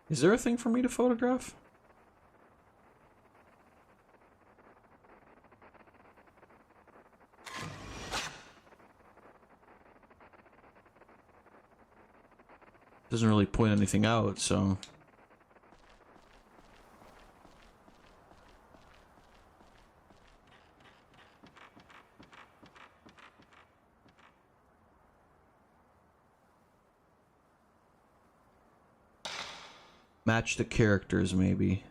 Is there a thing for me to photograph? Doesn't really point anything out, so... Match the characters, maybe.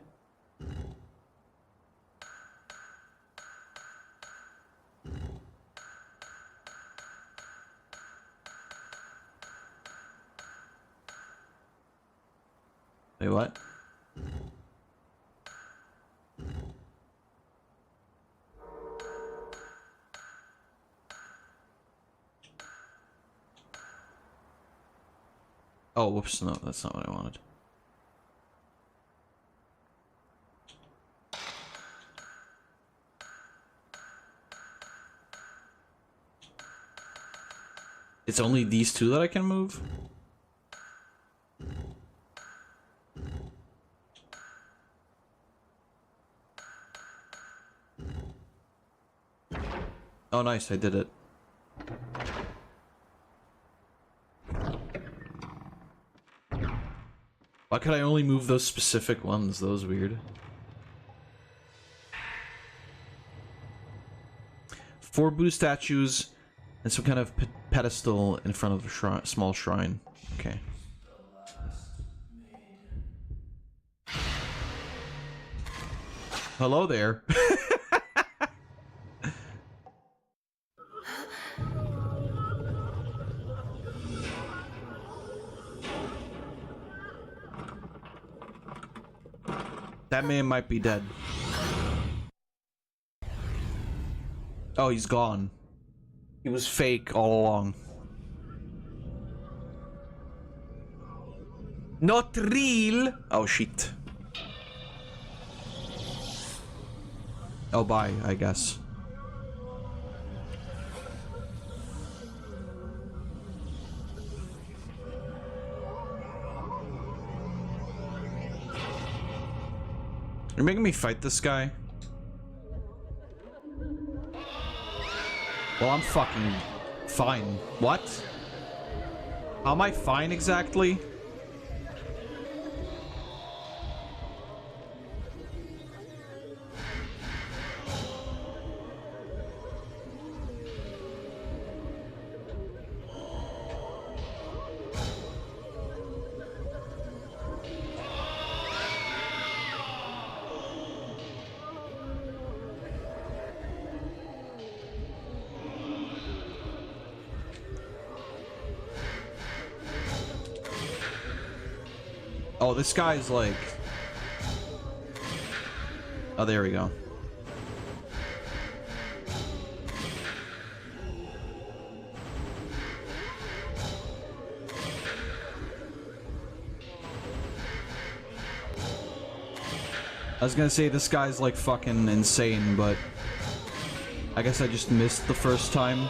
Wait, what? Oh, whoops, no, that's not what I wanted. It's only these two that I can move? Oh, nice, I did it. Why could I only move those specific ones? That was weird. 4 Buddha statues and some kind of pedestal in front of a small shrine. Okay. Hello there. That man might be dead. Oh, he's gone. He was fake all along. Not real! Oh, shit. Oh, bye, I guess. You're making me fight this guy? Well, I'm fucking fine. What? How am I fine exactly? Oh, this guy's like... Oh, there we go. I was gonna say this guy's like fucking insane, but I guess I just missed the first time.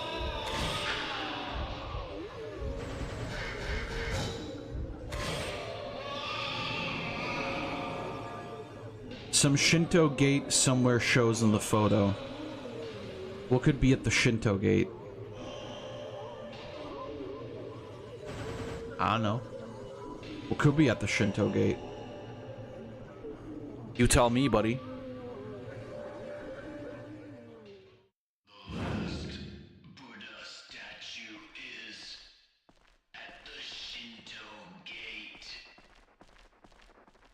Some Shinto gate somewhere shows in the photo. What could be at the Shinto gate? I don't know. What could be at the Shinto gate? You tell me, buddy. The last Buddha statue is at the Shinto gate.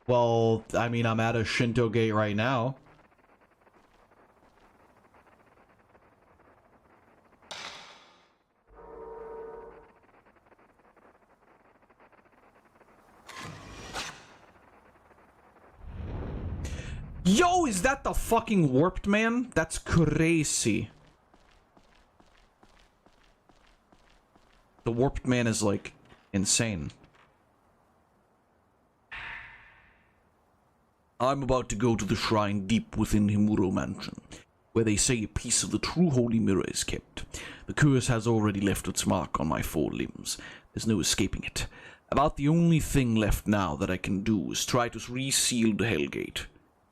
Well, I mean, I'm at a Shinto gate right now. Yo, is that the fucking warped man? That's crazy. The warped man is like insane. I'm about to go to the shrine deep within Himuro Mansion, where they say a piece of the true holy mirror is kept. The curse has already left its mark on my 4 limbs. There's no escaping it. About the only thing left now that I can do is try to reseal the Hellgate.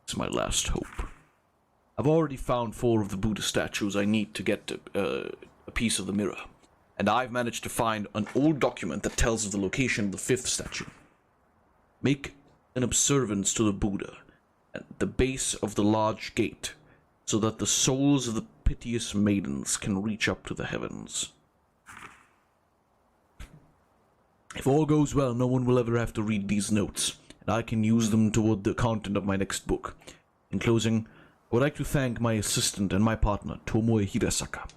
It's my last hope. I've already found 4 of the Buddha statues I need to get a piece of the mirror, and I've managed to find an old document that tells of the location of the 5th statue. Make an observance to the Buddha at the base of the large gate, so that the souls of the piteous maidens can reach up to the heavens. If all goes well, no one will ever have to read these notes, and I can use them toward the content of my next book. In closing, I would like to thank my assistant and my partner, Tomoe Hirasaka.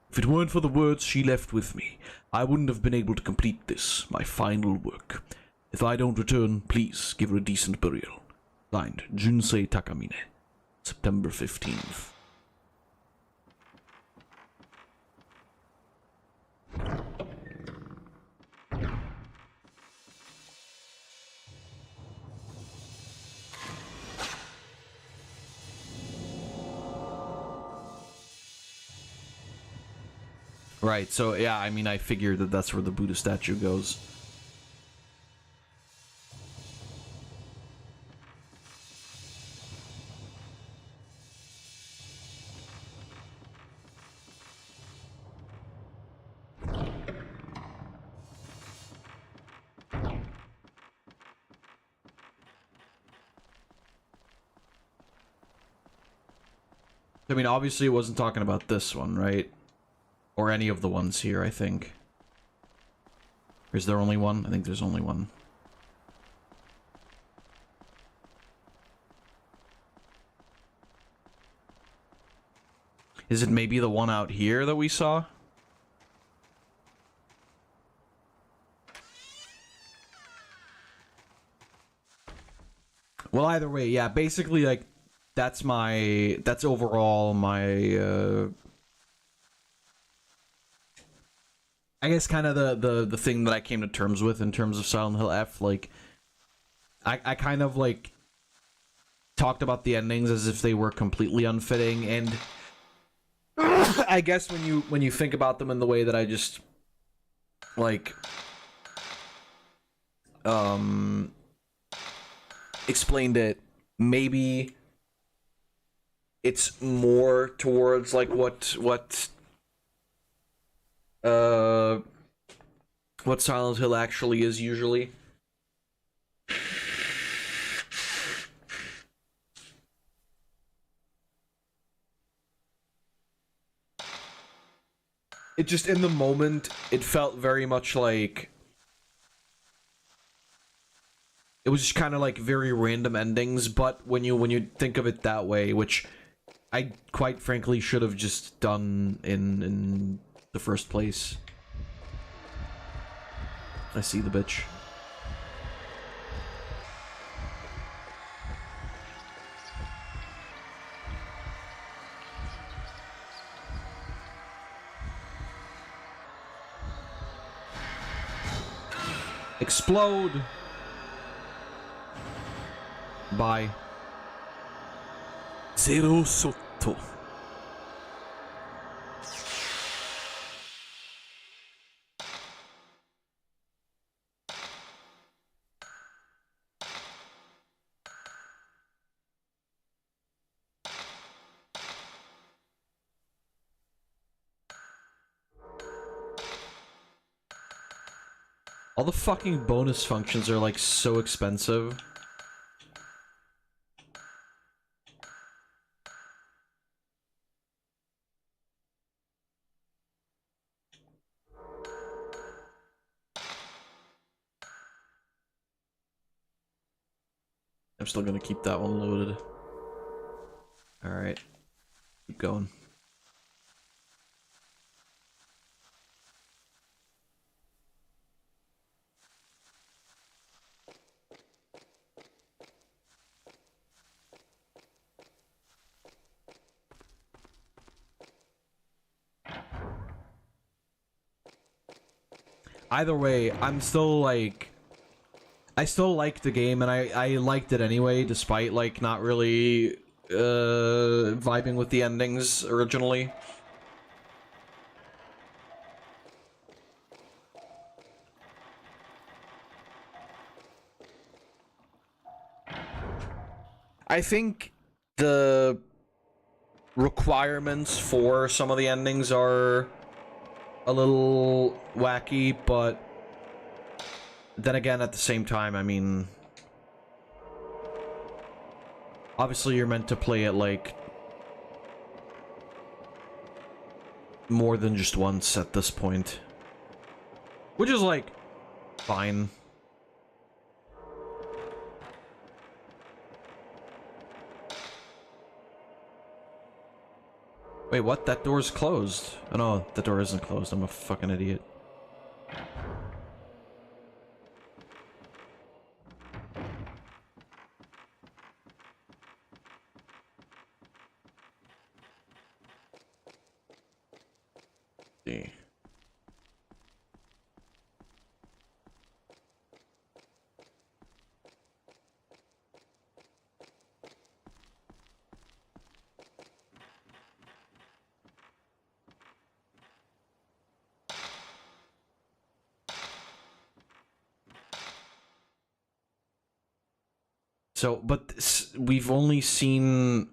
If it weren't for the words she left with me, I wouldn't have been able to complete this, my final work. If I don't return, please give her a decent burial. Signed, Junsei Takamine, September 15th. Right, so yeah, I mean, I figured that that's where the Buddha statue goes. I mean, obviously it wasn't talking about this one, right? Or any of the ones here, I think. Or is there only one? I think there's only one. Is it maybe the one out here that we saw? Well, either way, yeah, basically, like, that's overall my, I guess kind of the thing that I came to terms with in terms of Silent Hill F. Like, I kind of, like, talked about the endings as if they were completely unfitting, and I guess when you think about them in the way that I just, like, explained it, maybe it's more towards like what Silent Hill actually is usually. It just, in the moment, it felt very much like it was just kind of like very random endings, but when you think of it that way, which I quite frankly should have just done in the first place. I see the bitch. Explode! By Zero Sotto. All the fucking bonus functions are like so expensive. I'm still gonna keep that one loaded. Alright. Keep going. Either way, I'm still like... I still like the game, and I liked it anyway, despite like not really vibing with the endings originally. I think the requirements for some of the endings are a little wacky, but then again, at the same time, I mean, obviously you're meant to play it like more than just once at this point, which is like fine. Wait, what? That door's closed. Oh no, that door isn't closed. I'm a fucking idiot. See. So, but we've only seen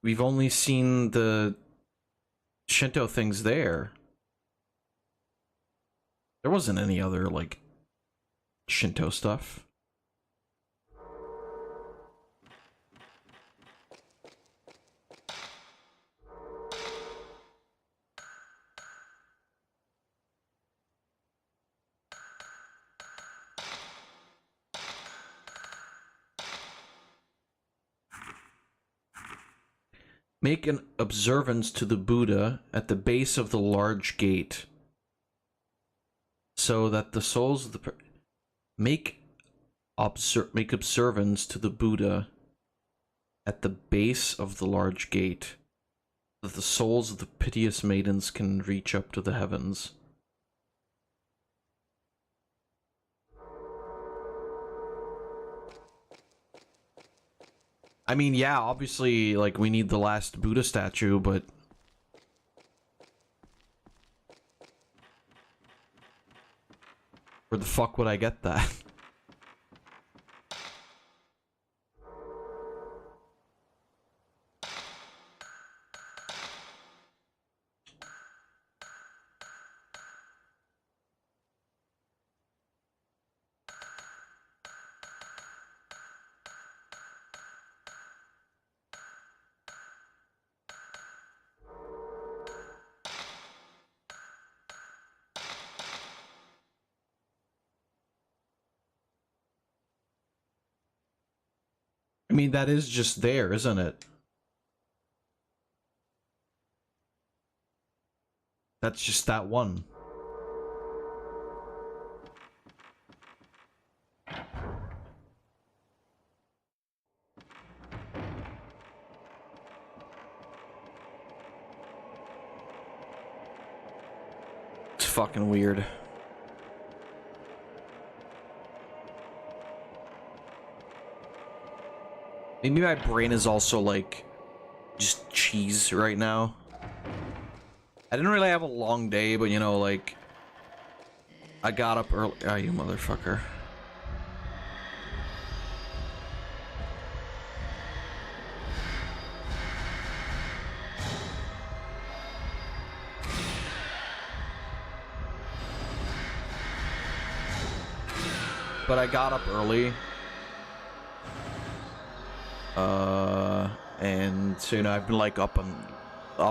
the Shinto things there. There wasn't any other like Shinto stuff. Make an observance to the Buddha at the base of the large gate, so that the souls of the make observance to the Buddha at the base of the large gate, so that the souls of the piteous maidens can reach up to the heavens. I mean, yeah, obviously, like, we need the last Buddha statue, but... where the fuck would I get that? I mean, that is just there, isn't it? That's just that one. It's fucking weird. Maybe my brain is also like just cheese right now. I didn't really have a long day, but you know, like I got up early. Ah, you motherfucker. But I got up early. And so, you know, I've been like up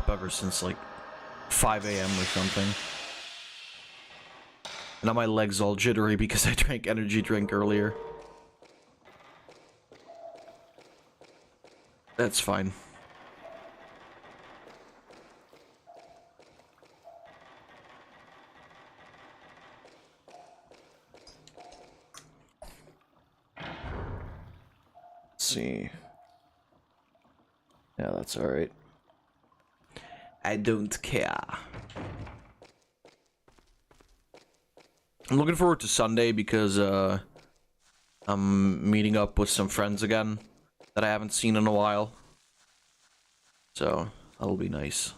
ever since like 5 a.m. or something. Now my legs all jittery because I drank energy drink earlier. That's fine. Let's see. Yeah, that's alright. I don't care. I'm looking forward to Sunday because I'm meeting up with some friends again that I haven't seen in a while. So that'll be nice.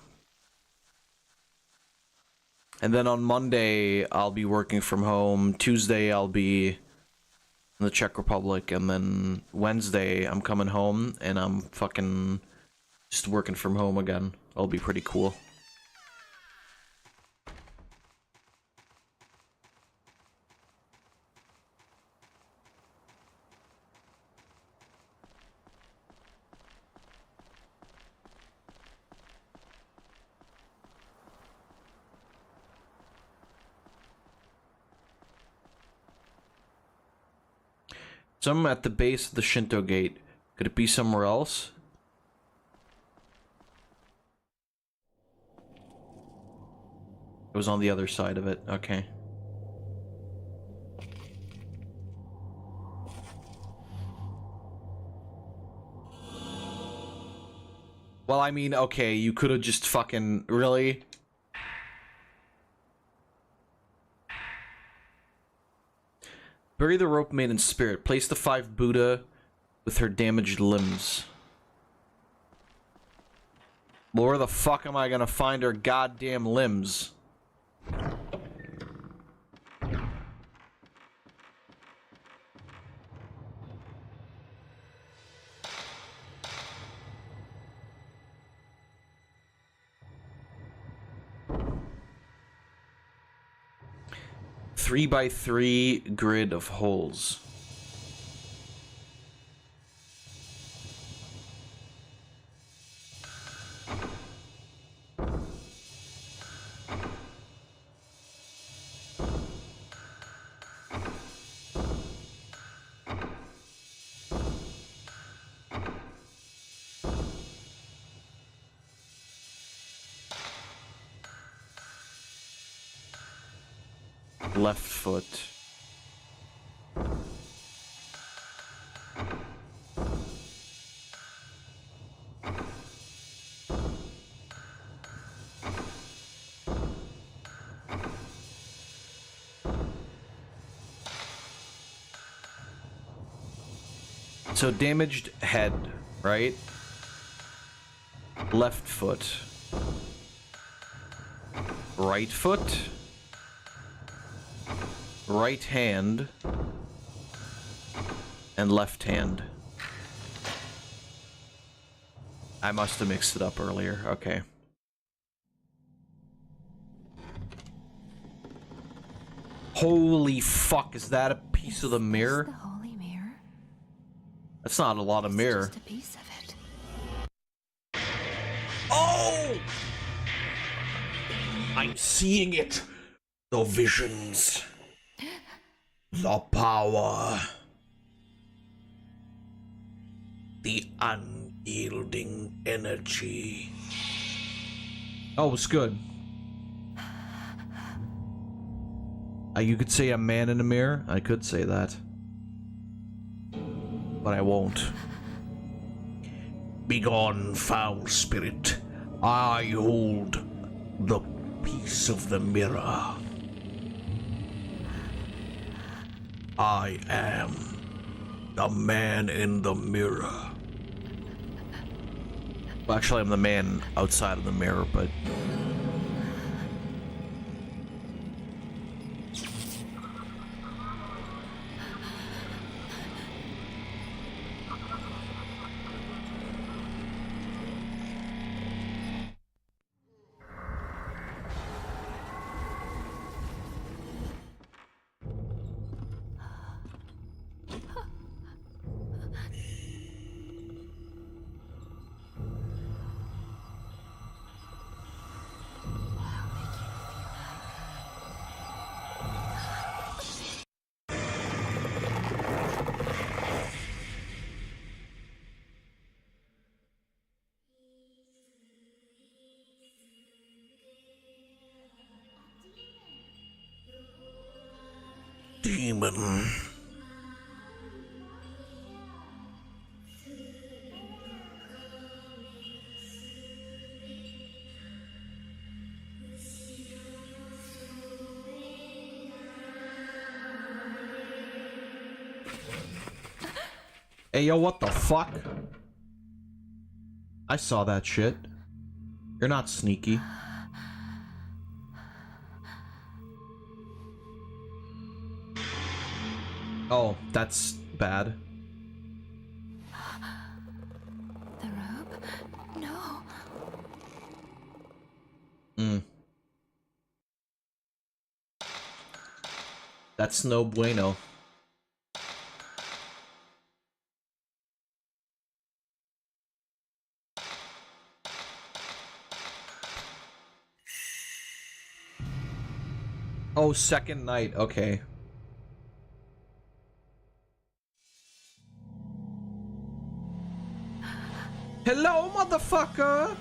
And then on Monday I'll be working from home. Tuesday I'll be in the Czech Republic, and then Wednesday I'm coming home and I'm fucking just working from home again. That'll be pretty cool. So I'm at the base of the Shinto gate. Could it be somewhere else? It was on the other side of it. Okay. Well, I mean, okay, you could have just fucking... Really? Bury the rope maid in spirit. Place the 5 Buddha with her damaged limbs. Well, where the fuck am I gonna find her goddamn limbs? Three by 3 grid of holes. Left foot. So damaged head, right? Left foot. Right foot. Right hand. And left hand. I must have mixed it up earlier. Okay. Holy fuck, is that a piece of the mirror? The holy mirror? That's not a lot of mirror. Just a piece of it. Oh! I'm seeing it. The visions. The power. The unyielding energy. Oh, it's good. You could say a man in a mirror. I could say that. But I won't. Begone, foul spirit. I hold the piece of the mirror. I am the man in the mirror. Well, actually, I'm the man outside of the mirror, but... Demon. Hey, yo, what the fuck? I saw that shit. You're not sneaky. Oh, that's bad. The rope? No. That's no bueno. Oh, second night. Okay. Hello, motherfucker!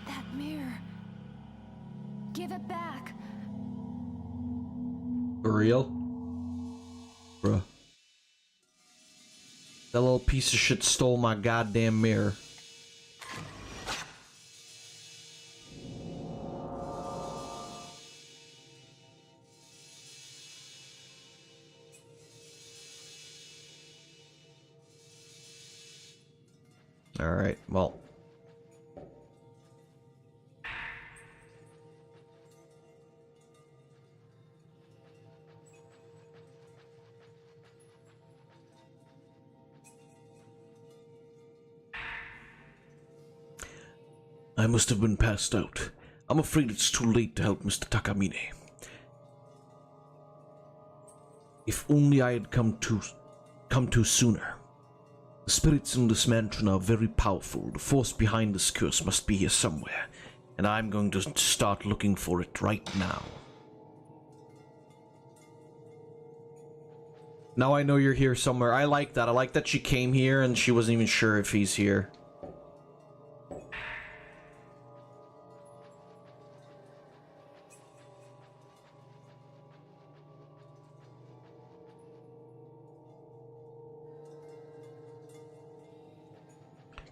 That mirror. Give it back. For real? Bruh. That little piece of shit stole my goddamn mirror. Alright, well. I must have been passed out. I'm afraid it's too late to help Mr. Takamine. If only I had come too sooner. The spirits in this mansion are very powerful. The force behind this curse must be here somewhere, and I'm going to start looking for it right now. Now I know you're here somewhere. I like that. I like that she came here and she wasn't even sure if he's here.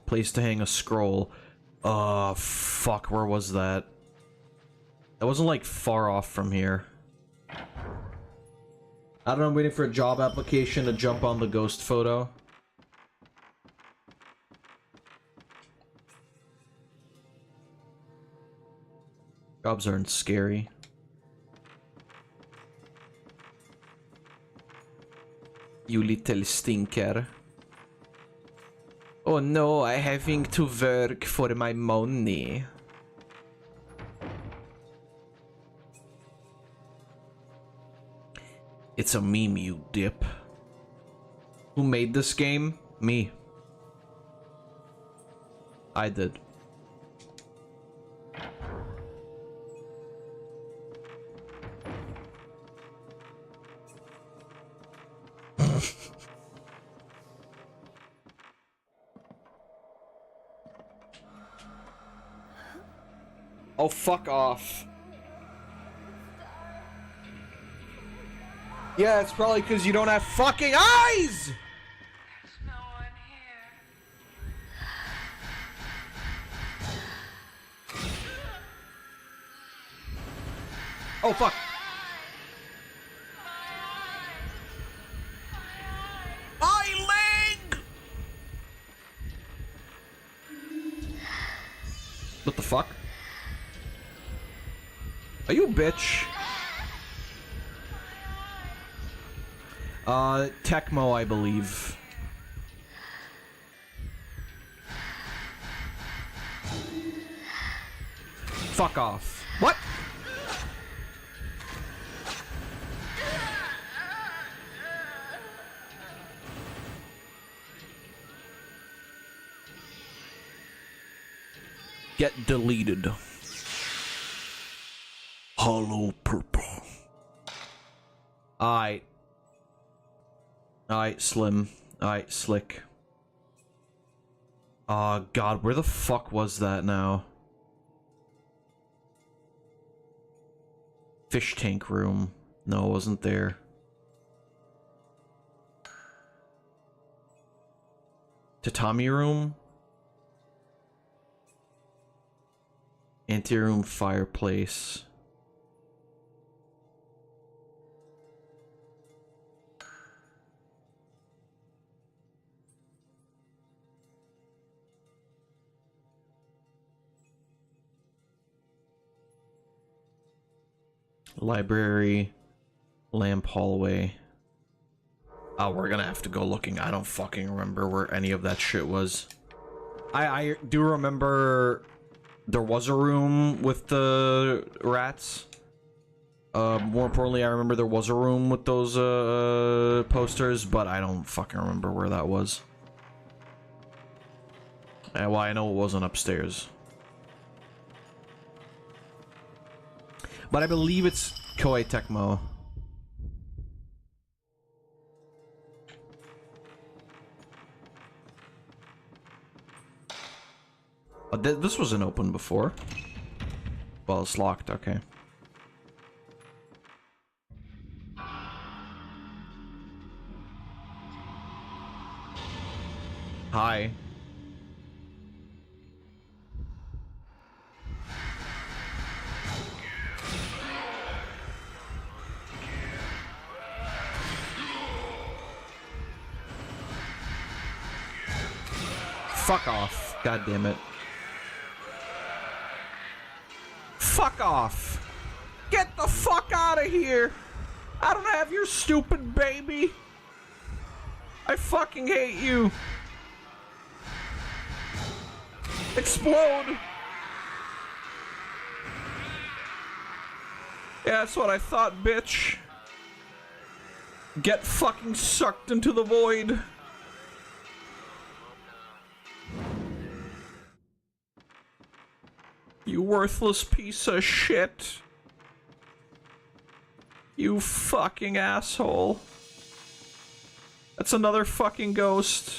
Place to hang a scroll. Fuck, where was that? That wasn't like far off from here. I don't know, I'm waiting for a job application to jump on the ghost photo. Jobs aren't scary. You little stinker. Oh no, I'm having to work for my money. It's a meme, you dip. Who made this game? Me. I did. Oh, fuck off. Yeah, it's probably because you don't have fucking eyes! There's no one here. Oh, fuck. Eye leg! fuck? Are you a bitch? Tecmo, I believe. Fuck off. What? Get deleted. Hollow purple. Alright. Alright, Slim. Alright, Slick. Oh, God, where the fuck was that now? Fish tank room. No, it wasn't there. Tatami room? Anteroom fireplace. Library, lamp hallway. Oh, we're gonna have to go looking. I don't fucking remember where any of that shit was. I do remember there was a room with the rats. More importantly, I remember there was a room with those posters, but I don't fucking remember where that was. Well, I know it wasn't upstairs. But I believe it's Koei Tecmo. Oh, this wasn't open before. Well, it's locked, okay. Hi. Fuck off. God damn it. Fuck off. Get the fuck out of here. I don't have your stupid baby. I fucking hate you. Explode. Yeah, that's what I thought, bitch. Get fucking sucked into the void. You worthless piece of shit. You fucking asshole. That's another fucking ghost.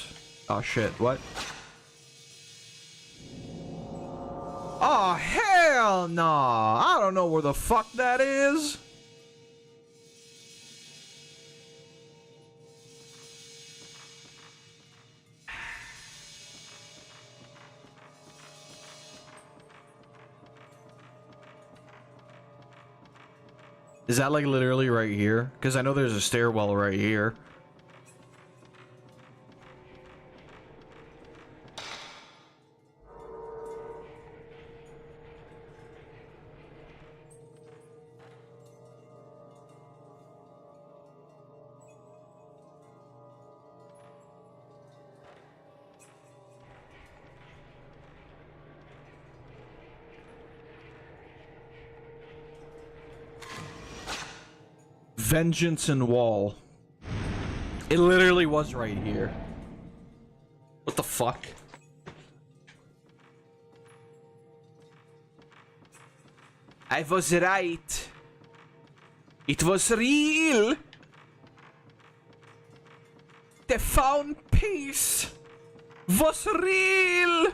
Oh shit, what? Oh hell no! I don't know where the fuck that is. Is that like literally right here? Because I know there's a stairwell right here. Vengeance and Wall. It literally was right here. What the fuck? I was right. It was real. The found piece was real.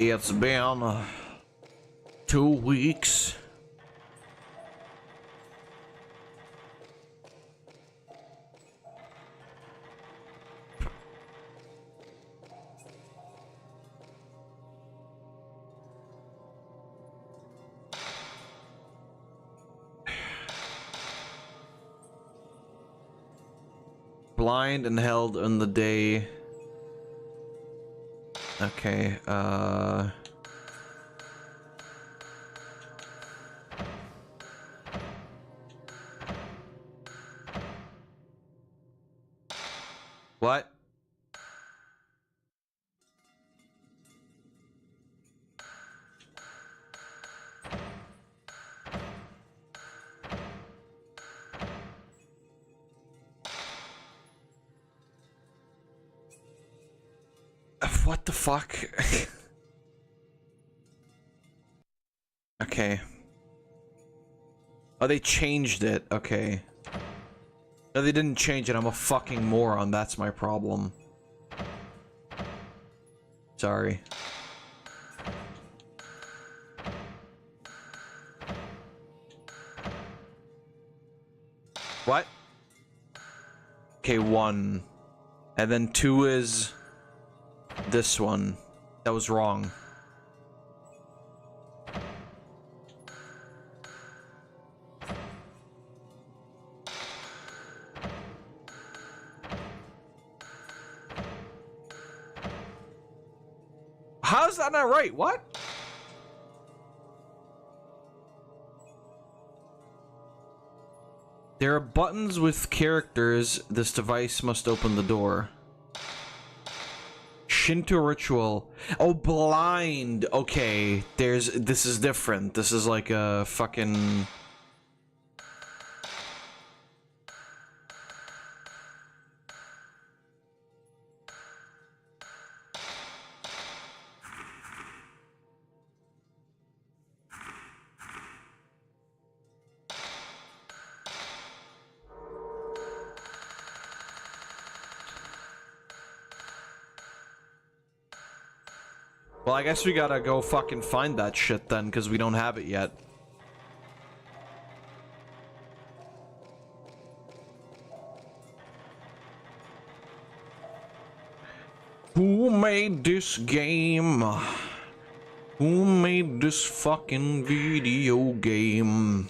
It's been 2 weeks. blind and held on the day. Okay, what? What the fuck? Okay. Oh, they changed it. Okay. No, they didn't change it. I'm a fucking moron. That's my problem. Sorry. What? Okay, 1. And then 2 is this one. That was wrong. How's that not right? What? There are buttons with characters. This device must open the door. Shinto ritual. Oh, blind. Okay, this is different. This is like a fucking... Well, I guess we gotta go fucking find that shit then, because we don't have it yet. Who made this game? Who made this fucking video game?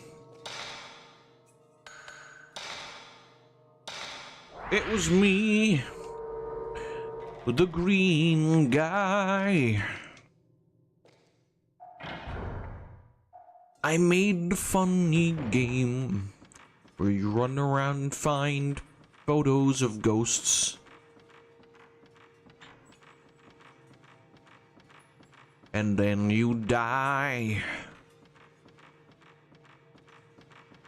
It was me. The green guy. I made the funny game where you run around and find photos of ghosts. And then you die.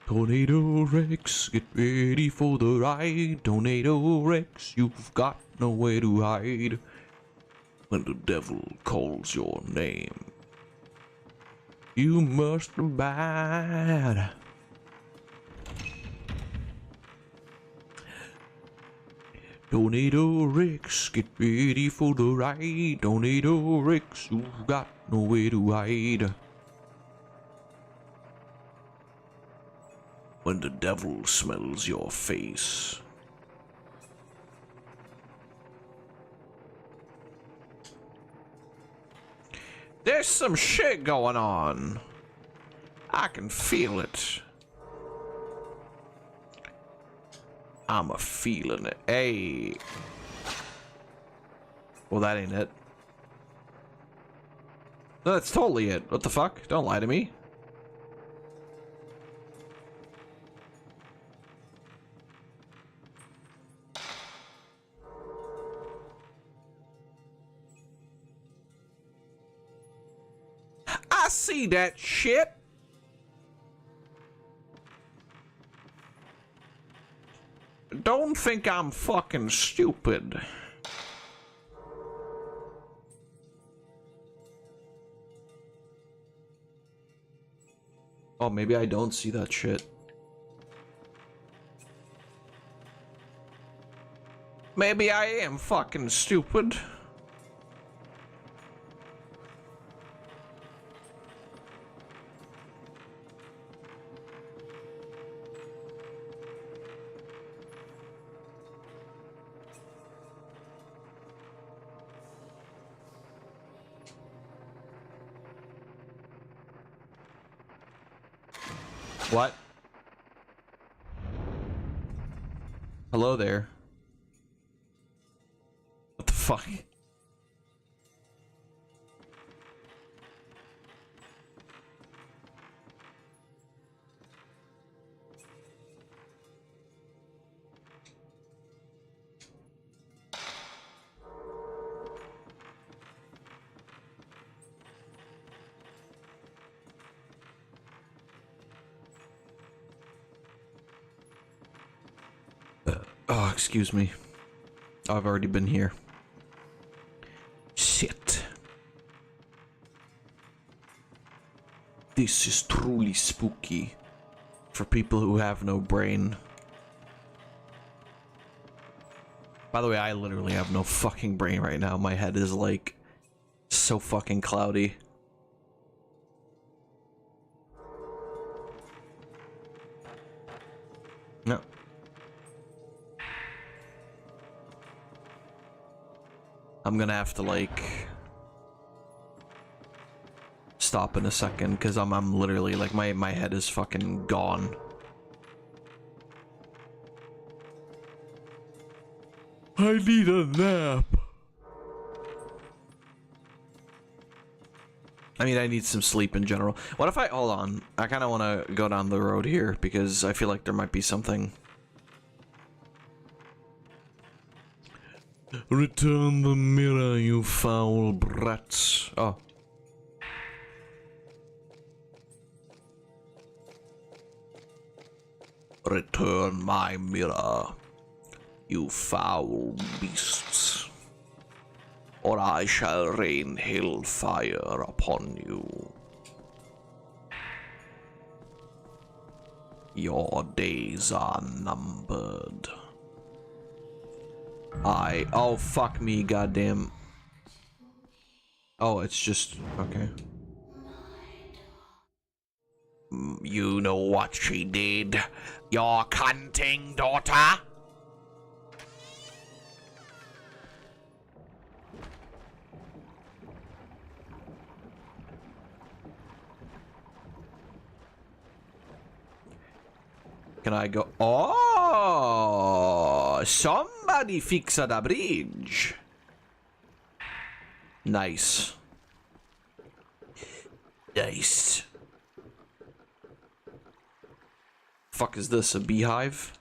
Tornado Rex, get ready for the ride. Tornado Rex, you've got nowhere to hide. When the devil calls your name, you must abide. Tornado Rex, get ready for the ride. Tornado Rex, you've got nowhere to hide. When the devil smells your face. There's some shit going on. I can feel it. I'm a feeling it. Hey. Well, that ain't it. No, that's totally it. What the fuck? Don't lie to me. I see that shit. Don't think I'm fucking stupid. Oh, maybe I don't see that shit. Maybe I am fucking stupid. What? Hello there. fuck? Oh, excuse me. I've already been here. Shit. This is truly spooky for people who have no brain. By the way, I literally have no fucking brain right now. My head is like so fucking cloudy. No. I'm gonna have to like stop in a second because I'm literally like my head is fucking gone. I need a nap. I mean, I need some sleep in general. What if I hold on? I kind of want to go down the road here because I feel like there might be something. Return the mirror, you foul brats. Oh. Return my mirror, you foul beasts, or I shall rain hellfire upon you. Your days are numbered. Oh, fuck me, goddamn. Oh, it's just... okay. You know what she did, your cunting daughter? Can I go? Oh, somebody fixed a bridge. Nice. Nice. Fuck is this, a beehive?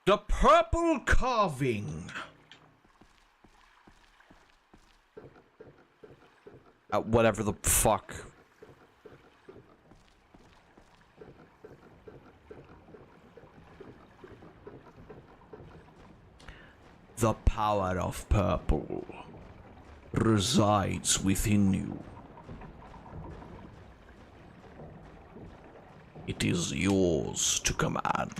The purple carving. Whatever the fuck. The power of purple resides within you. It is yours to command.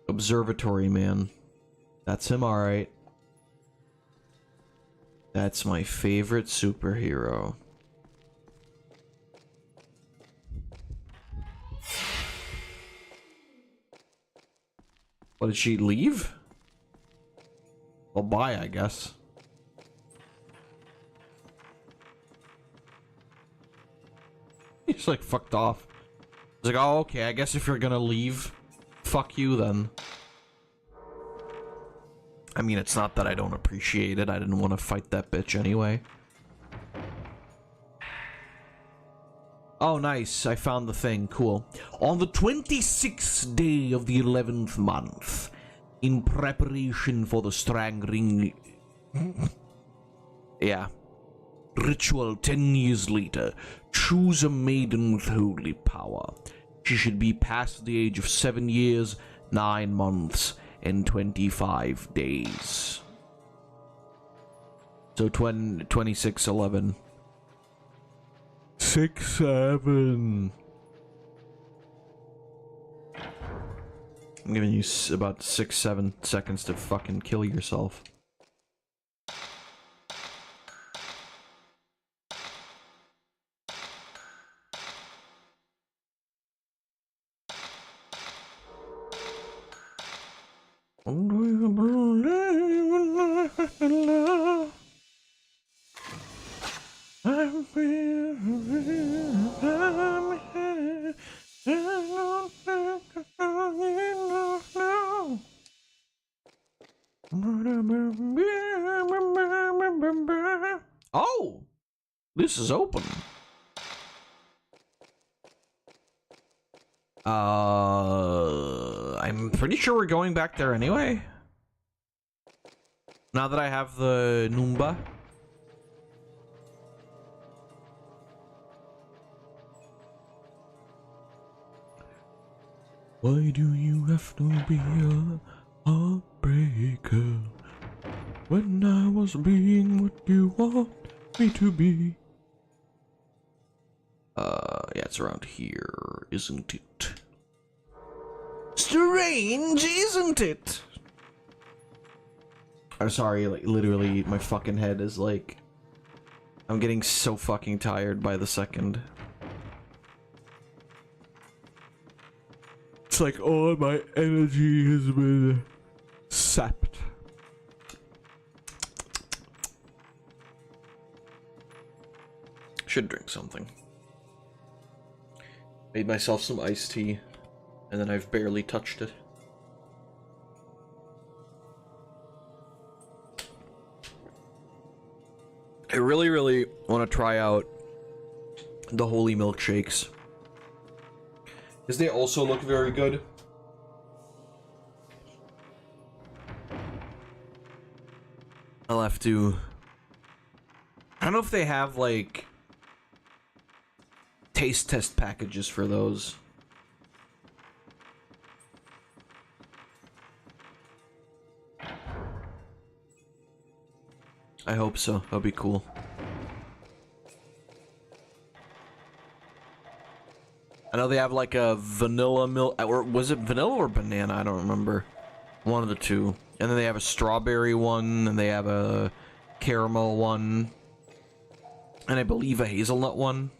Observatory man. That's him, alright. That's my favorite superhero. What, did she leave? Well, bye, I guess. He's like fucked off. He's like, oh, okay, I guess if you're gonna leave, fuck you then. I mean, it's not that I don't appreciate it. I didn't want to fight that bitch anyway. Oh, nice. I found the thing. Cool. On the 26th day of the 11th month, in preparation for the strangling... yeah. Ritual 10 years later, choose a maiden with holy power. She should be past the age of 7 years, 9 months, and 25 days. So 26/11. 6-7. I'm giving you about 6-7 seconds to fucking kill yourself. I'm Oh, this is open. I'm pretty sure we're going back there anyway. Now that I have the Noomba. Why do you have to be a heartbreaker when I was being what you want me to be? Yeah, it's around here, isn't it? Strange, isn't it? I'm sorry, like, literally, my fucking head is like... I'm getting so fucking tired by the second. It's like all my energy has been sapped. Should drink something. Made myself some iced tea, and then I've barely touched it. I really, really want to try out the holy milkshakes. Because they also look very good. I'll have to... I don't know if they have, like... taste test packages for those. I hope so. That'll be cool. I know they have like a vanilla milk, or was it vanilla or banana? I don't remember. One of the two. And then they have a strawberry one, and they have a caramel one, and I believe a hazelnut one.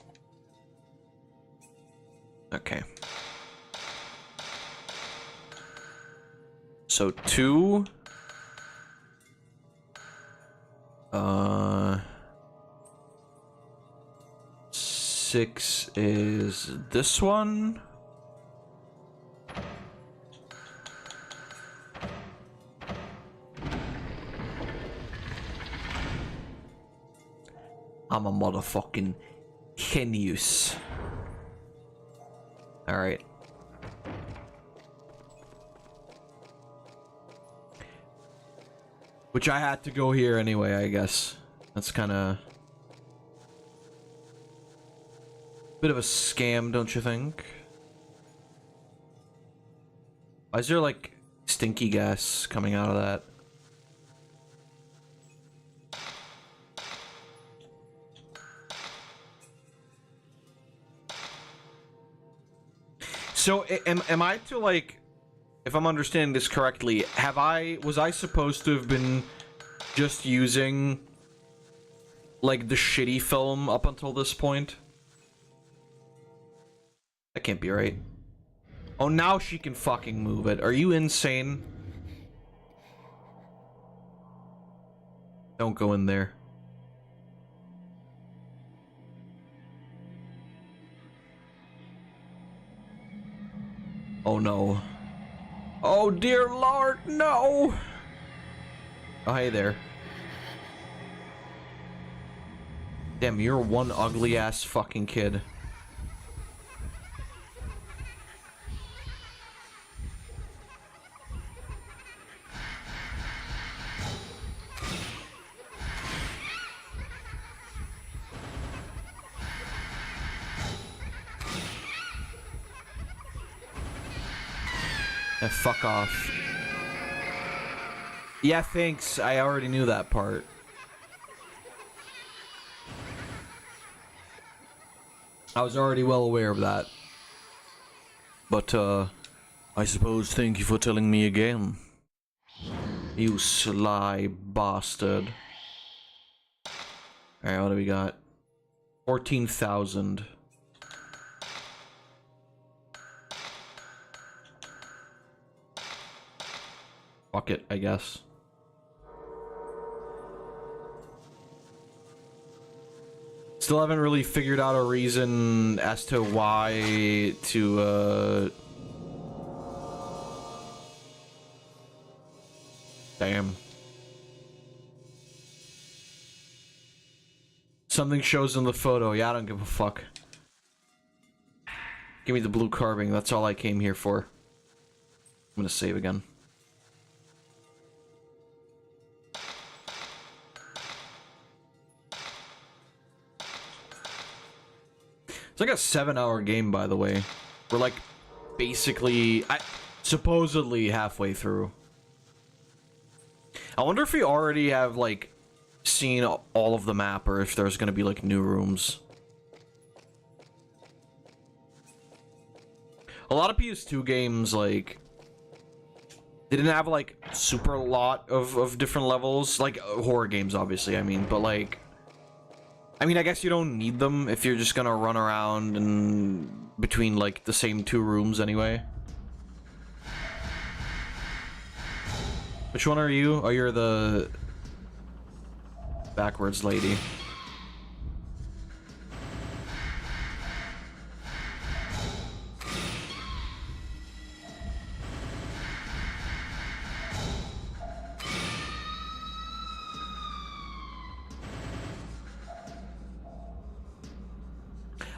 Okay. So 2. 6 is this one. I'm a motherfucking genius. Alright. Which I had to go here anyway, I guess. That's kind of... bit of a scam, don't you think? Why is there, like, stinky gas coming out of that? So, am I to, like... if I'm understanding this correctly, was I supposed to have been just using, like, the shitty film up until this point? That can't be right. Oh, now she can fucking move it. Are you insane? Don't go in there. Oh no. Oh dear Lord, no! Oh, hey there. Damn, you're one ugly ass fucking kid. Fuck off. Yeah, thanks. I already knew that part. I was already well aware of that. But, I suppose thank you for telling me again. You sly bastard. Alright, what do we got? 14,000. Fuck it, I guess. Still haven't really figured out a reason as to why to, Damn. Something shows in the photo. Yeah, I don't give a fuck. Give me the blue carving. That's all I came here for. I'm gonna save again. It's like a 7-hour game, by the way. We're like basically, supposedly halfway through. I wonder if we already have like seen all of the map, or if there's gonna be like new rooms. A lot of PS2 games, like, they didn't have like super lot of different levels, like horror games, obviously. I mean, but like, I mean, I guess you don't need them if you're just gonna run around and between like the same 2 rooms anyway. Which one are you? Oh, you're the backwards lady.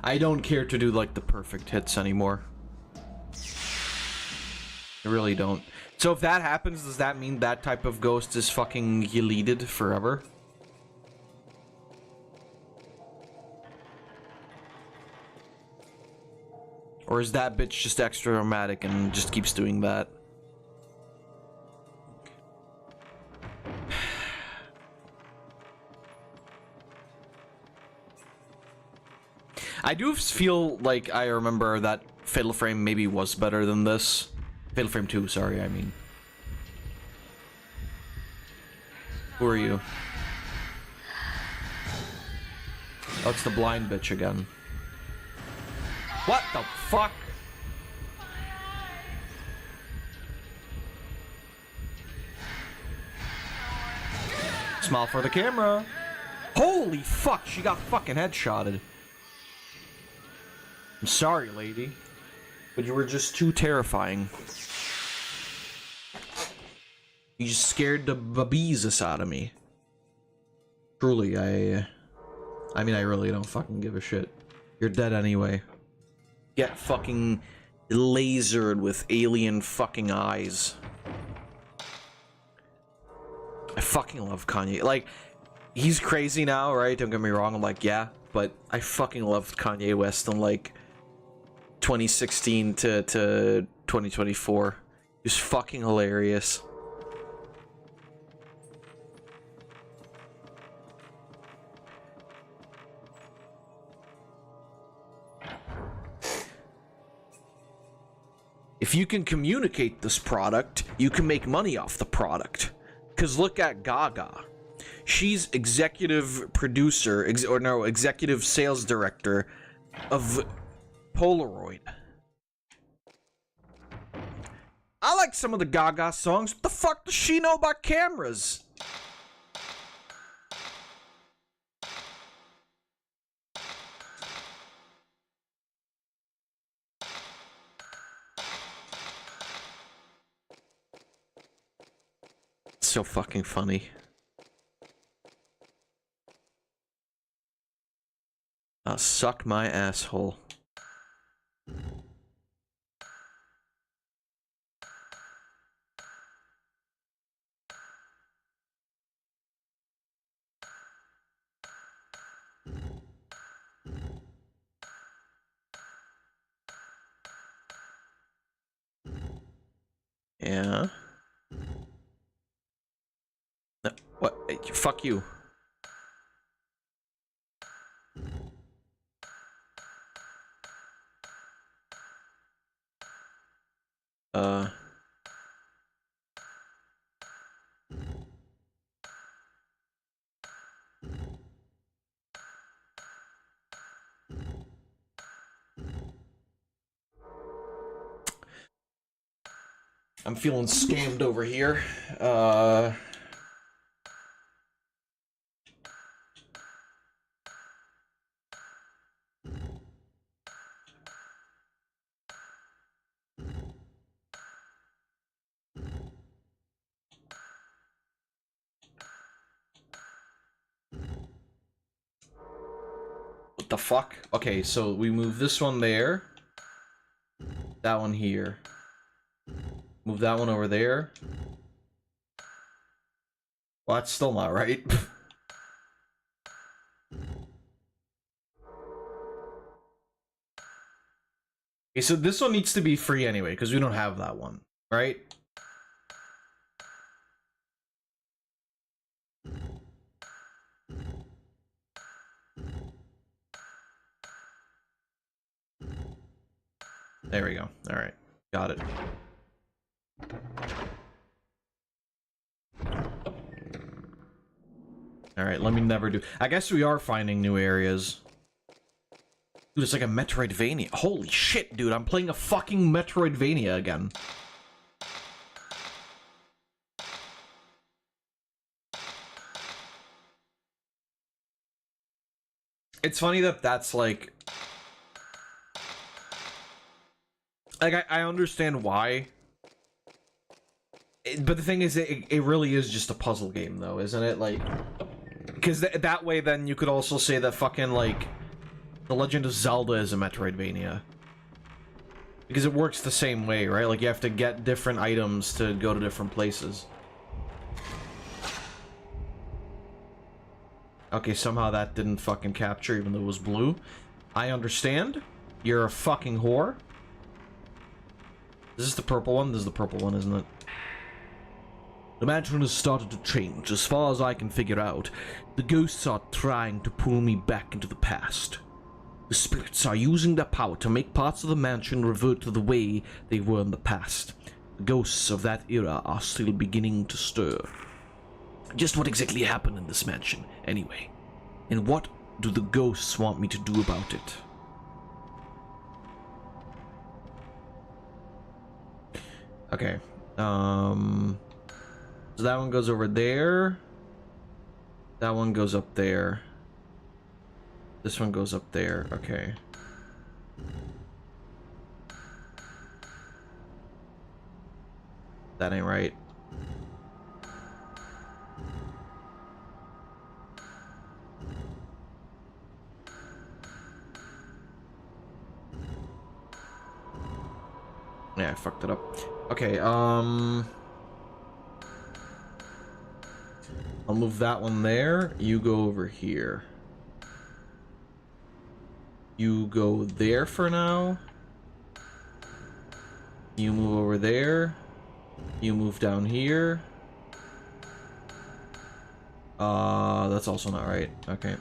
I don't care to do like the perfect hits anymore. I really don't. So if that happens, does that mean that type of ghost is fucking deleted forever? Or is that bitch just extra dramatic and just keeps doing that? I do feel like I remember that Fatal Frame maybe was better than this. Fatal Frame 2, sorry, I mean. Who are you? Oh, it's the blind bitch again. What the fuck? Smile for the camera. Holy fuck, she got fucking headshotted. I'm sorry, lady, but you were just too terrifying. You just scared the bejesus out of me. Truly, I mean, I really don't fucking give a shit. You're dead anyway. Get fucking lasered with alien fucking eyes. I fucking love Kanye. Like, he's crazy now, right? Don't get me wrong. I'm like, yeah, but I fucking loved Kanye West in like 2016 to 2024. He was fucking hilarious. If you can communicate this product, you can make money off the product. Because look at Gaga. She's executive producer, executive sales director of Polaroid. I like some of the Gaga songs. What the fuck does she know about cameras? It's so fucking funny. Suck my asshole. Yeah. No, what? Fuck you. I'm feeling scammed over here. the fuck? Okay, so we move this one there. That one here. Move that one over there. Well, that's still not right. Okay, so this one needs to be free anyway, because we don't have that one, right? There we go. Alright. Got it. Alright, let me never do... I guess we are finding new areas. Dude, it's like a Metroidvania. Holy shit, dude. I'm playing a fucking Metroidvania again. It's funny that that's like... Like, I understand why. But the thing is, it really is just a puzzle game, though, isn't it? Like... Because that way, then, you could also say that fucking, like... The Legend of Zelda is a Metroidvania. Because it works the same way, right? Like, you have to get different items to go to different places. Okay, somehow that didn't fucking capture, even though it was blue. I understand. You're a fucking whore. Is this the purple one? This is the purple one, isn't it? The mansion has started to change. As far as I can figure out, the ghosts are trying to pull me back into the past. The spirits are using their power to make parts of the mansion revert to the way they were in the past. The ghosts of that era are still beginning to stir. Just what exactly happened in this mansion, anyway? And what do the ghosts want me to do about it? Okay, so that one goes over there. That one goes up there. This one goes up there, okay. That ain't right. Yeah, I fucked it up. Okay, I'll move that one there. You go over here. You go there for now. You move over there. You move down here. That's also not right. Okay.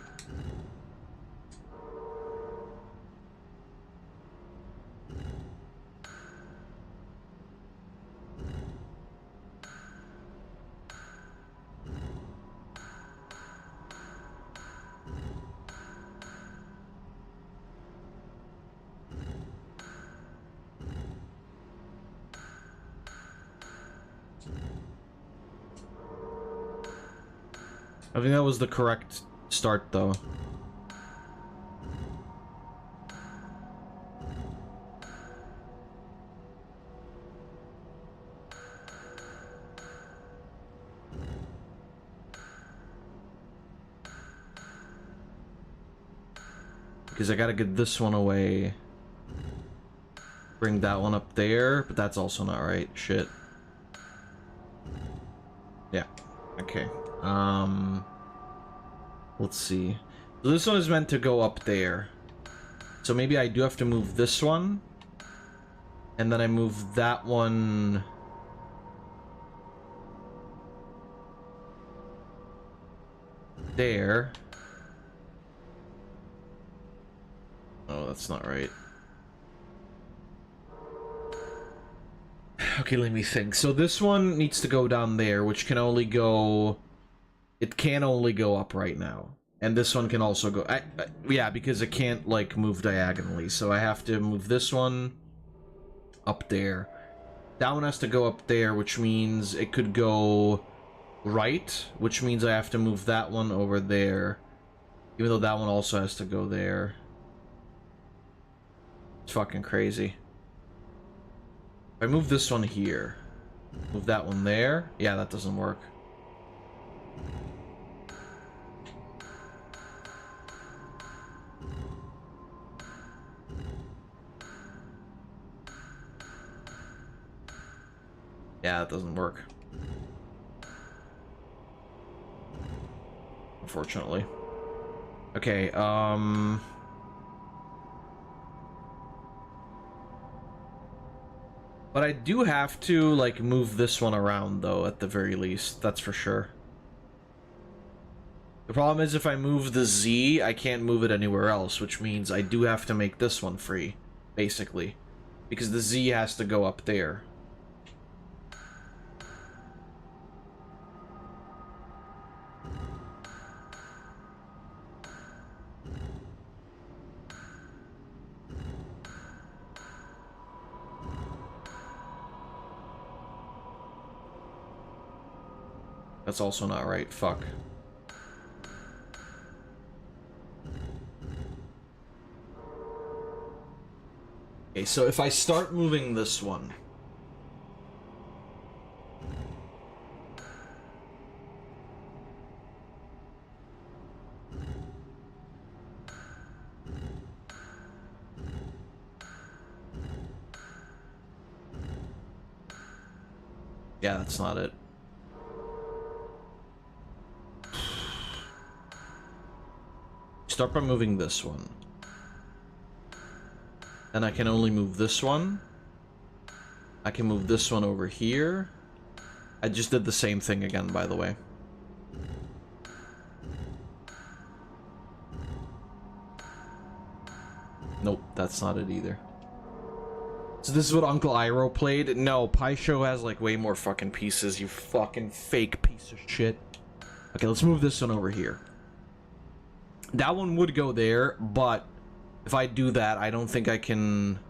I think that was the correct start, though. Because I gotta get this one away. Bring that one up there, but that's also not right. Shit. Yeah. Okay. Let's see. So this one is meant to go up there. So maybe I do have to move this one. And then I move that one... there. Oh, that's not right. Okay, let me think. So this one needs to go down there, which can only go... It can only go up right now. And this one can also go... yeah, because it can't, like, move diagonally. So I have to move this one up there. That one has to go up there, which means it could go right, which means I have to move that one over there. Even though that one also has to go there. It's fucking crazy. If I move this one here, move that one there. Yeah, that doesn't work. Yeah, it doesn't work. Unfortunately. Okay, but I do have to, like, move this one around, though, at the very least. That's for sure. The problem is if I move the Z, I can't move it anywhere else, which means I do have to make this one free, basically. Because the Z has to go up there. That's also not right. Fuck. Okay, so if I start moving this one... Yeah, that's not it. Start by moving this one. And I can only move this one. I can move this one over here. I just did the same thing again, by the way. Nope, that's not it either. So this is what Uncle Iroh played? No, Pai Sho has like way more fucking pieces, you fucking fake piece of shit. Okay, let's move this one over here. That one would go there, but if I do that, I don't think I can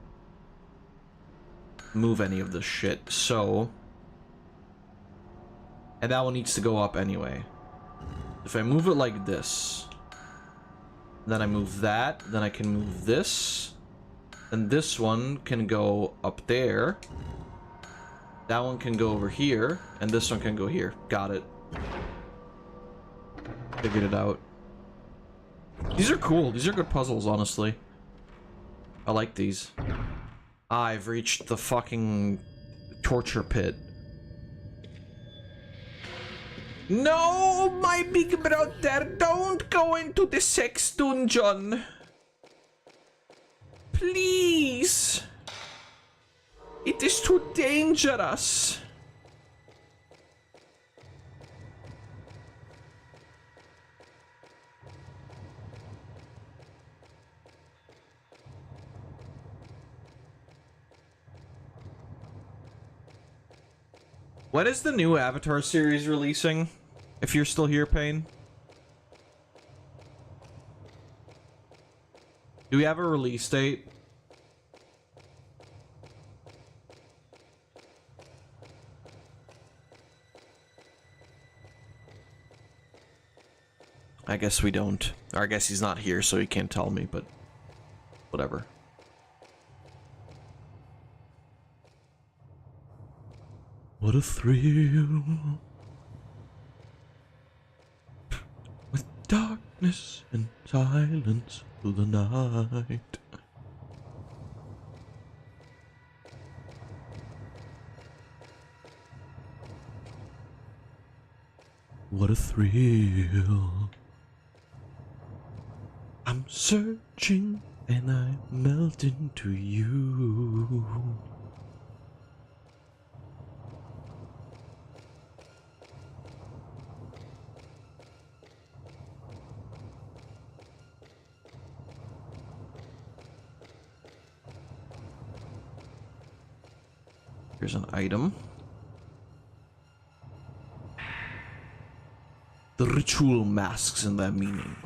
move any of this shit, so... And that one needs to go up anyway. If I move it like this, then I move that, then I can move this, and this one can go up there, that one can go over here, and this one can go here. Got it. Figured it out. These are cool. These are good puzzles, honestly. I like these. I've reached the fucking torture pit. No, my big brother, don't go into the sex dungeon. Please. It is too dangerous. When is the new Avatar series releasing? If you're still here, Payne? Do we have a release date? I guess we don't. Or I guess he's not here, so he can't tell me, but whatever. What a thrill. With darkness and silence through the night. What a thrill. I'm searching and I melt into you. Here's an item. The ritual masks and their meaning.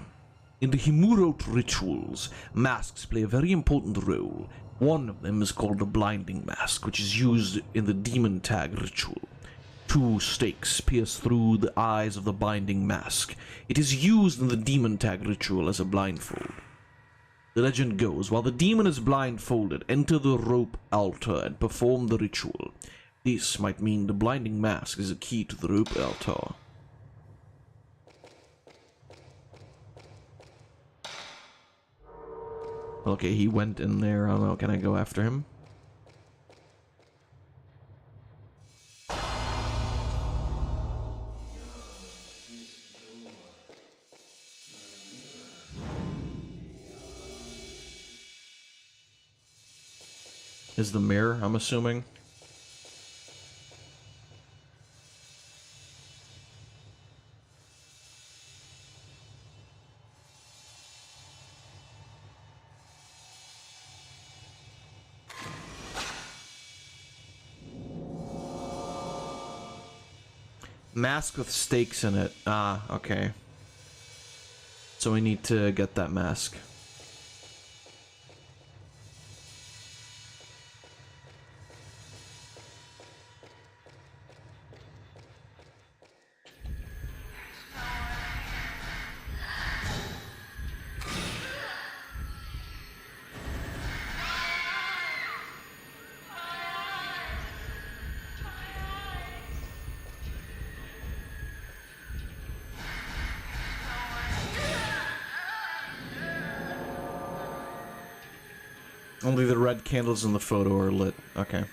In the Himurot rituals, masks play a very important role. One of them is called the blinding mask, which is used in the demon tag ritual. 2 stakes pierce through the eyes of the binding mask. It is used in the demon tag ritual as a blindfold. The legend goes, while the demon is blindfolded, enter the rope altar and perform the ritual. This might mean the blinding mask is a key to the rope altar. Okay, he went in there. I don't know, can I go after him? is the mirror, I'm assuming. Mask with stakes in it. Ah, okay. So we need to get that mask. Only the red candles in the photo are lit. Okay.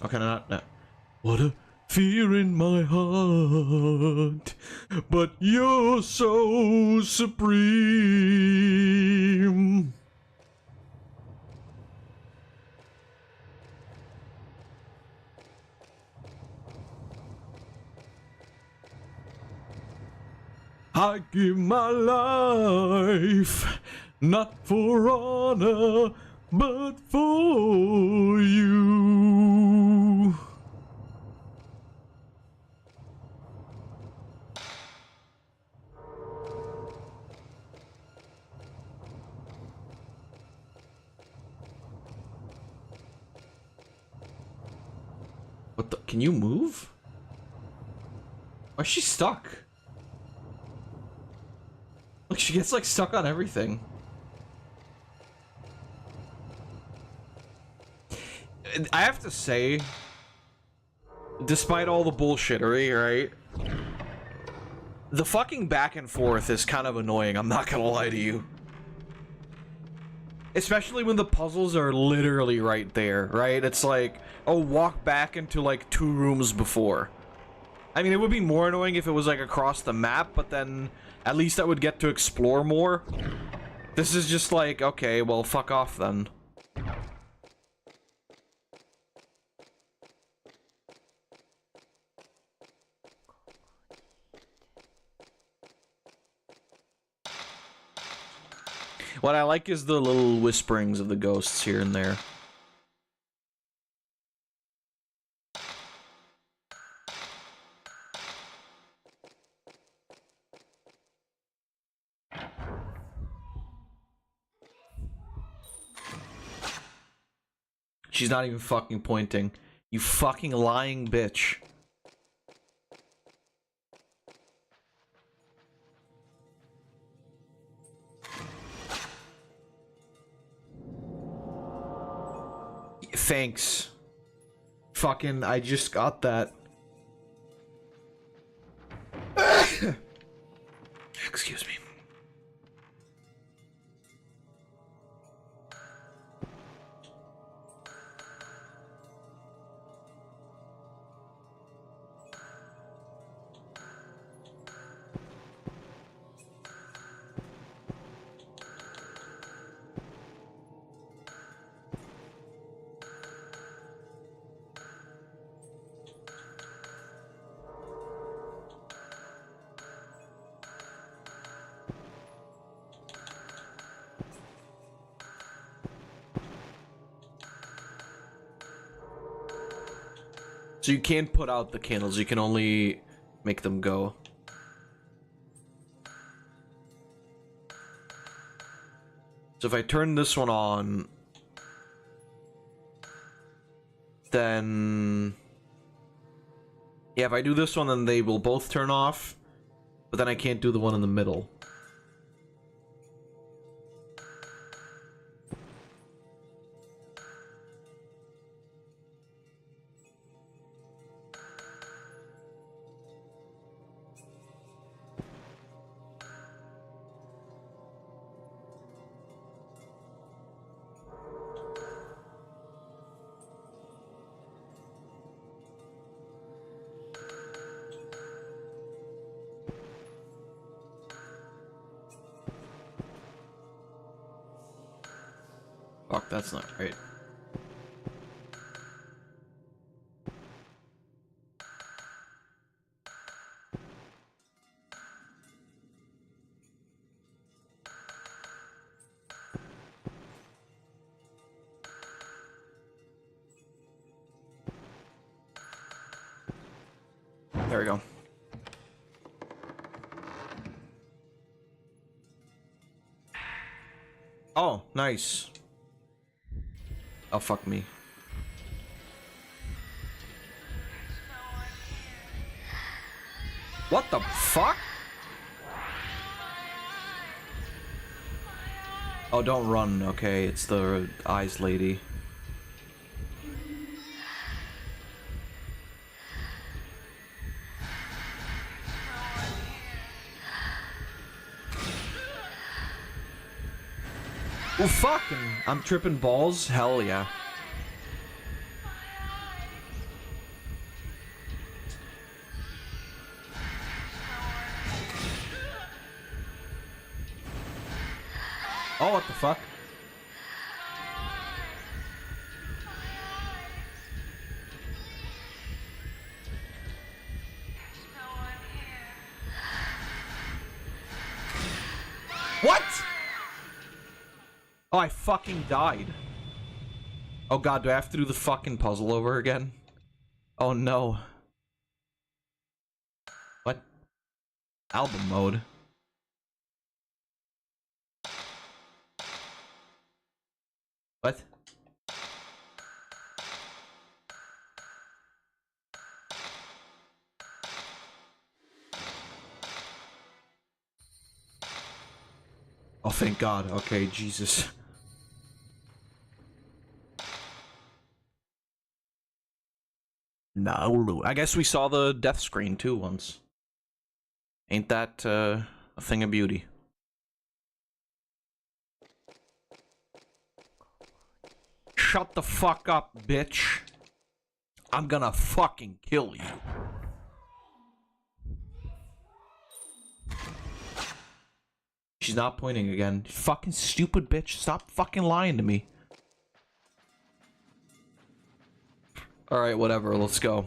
Okay, not. What a fear in my heart, but you're so supreme. I give my life, not for honor, but for you. What the? Can you move? Why is she stuck? Look, she gets like stuck on everything. I have to say, despite all the bullshittery, right? The fucking back and forth is kind of annoying, I'm not gonna lie to you. Especially when the puzzles are literally right there, right? It's like, oh, walk back into like 2 rooms before. I mean, it would be more annoying if it was like across the map, but then at least I would get to explore more. This is just like, okay, well, fuck off then. What I like is the little whisperings of the ghosts here and there. She's not even fucking pointing. You fucking lying bitch. Thanks. Fucking, I just got that. Excuse me. So you can't put out the candles, you can only make them go. So if I turn this one on, then... yeah, if I do this one, then they will both turn off, but then I can't do the one in the middle. Fuck, that's not right. There we go. Oh, nice. Oh, fuck me. What the fuck? Oh, don't run, okay? It's the eyes lady. Oh, fucking! I'm tripping balls? Hell yeah. Oh, what the fuck? What? Oh, I fucking died. Oh god, do I have to do the fucking puzzle over again? Oh no. What? Album mode? What? Oh, thank God. Okay, Jesus. No, I guess we saw the death screen too once. Ain't that a thing of beauty? Shut the fuck up, bitch. I'm gonna fucking kill you. She's not pointing again. Fucking stupid bitch. Stop fucking lying to me. Alright, whatever. Let's go.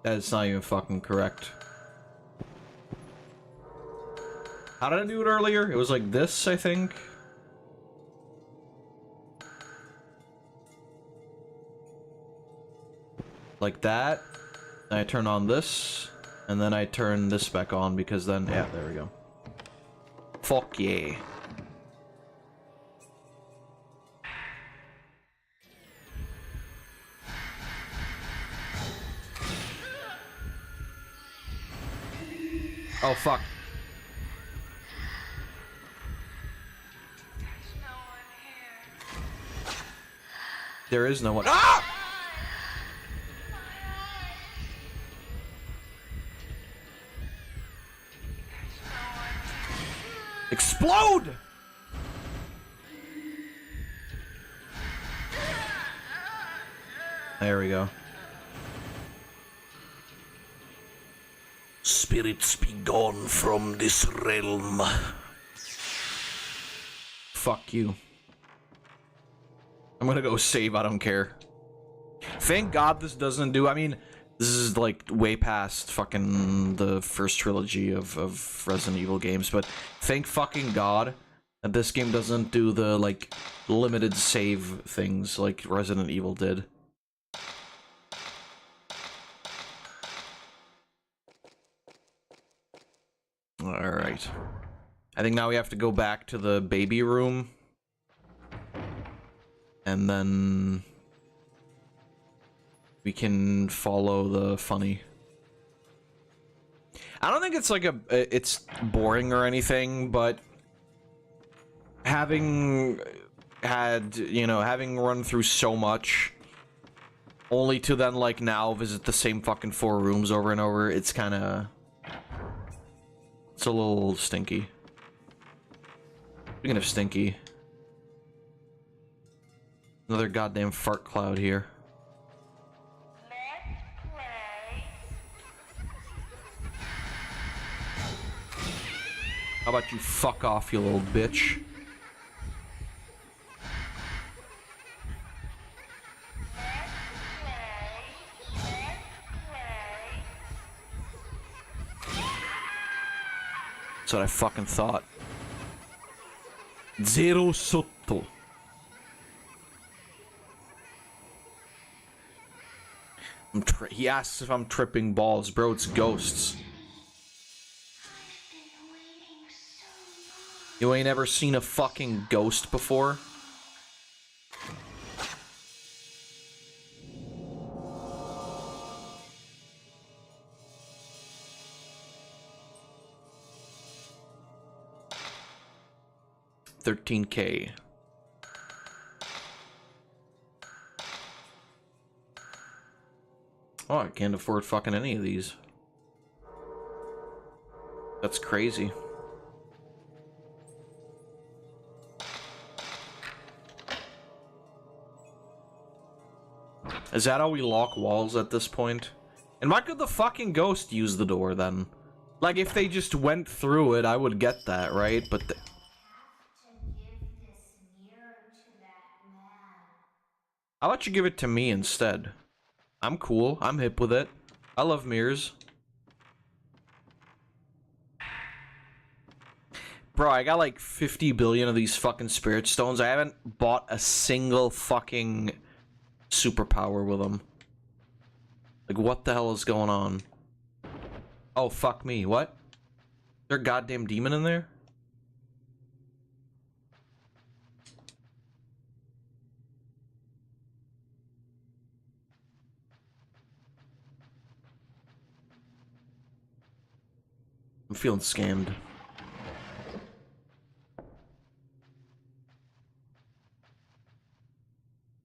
That's not even fucking correct. How did I do it earlier? It was like this, I think. Like that. Then I turn on this. And then I turn this back on because then... Yeah, there we go. Fuck yeah. Oh, fuck. There is no one. Ah! Explode! There we go. Spirits be gone from this realm. Fuck you. I'm gonna go save, I don't care. Thank God this doesn't do... I mean, this is like way past fucking the first trilogy of Resident Evil games, but thank fucking God that this game doesn't do the, like, limited save things like Resident Evil did. Alright. I think now we have to go back to the baby room. And then... we can follow the funny. I don't think it's like it's boring or anything, but having run through so much, only to then, like, now visit the same fucking 4 rooms over and over, it's a little stinky. Speaking of stinky, another goddamn fart cloud here. How about you fuck off, you little bitch? That's what I fucking thought. Zero sotto. He asks if I'm tripping balls, bro. It's ghosts. You ain't ever seen a fucking ghost before? $13K. Oh, I can't afford fucking any of these. That's crazy. Is that how we lock walls at this point? And why could the fucking ghost use the door then? Like, if they just went through it, I would get that, right? But how about you give it to me instead? I'm cool. I'm hip with it. I love mirrors. Bro, I got like 50 billion of these fucking spirit stones. I haven't bought a single fucking superpower with them. Like, what the hell is going on? Oh, fuck me. What? Is there a goddamn demon in there? I'm feeling scammed.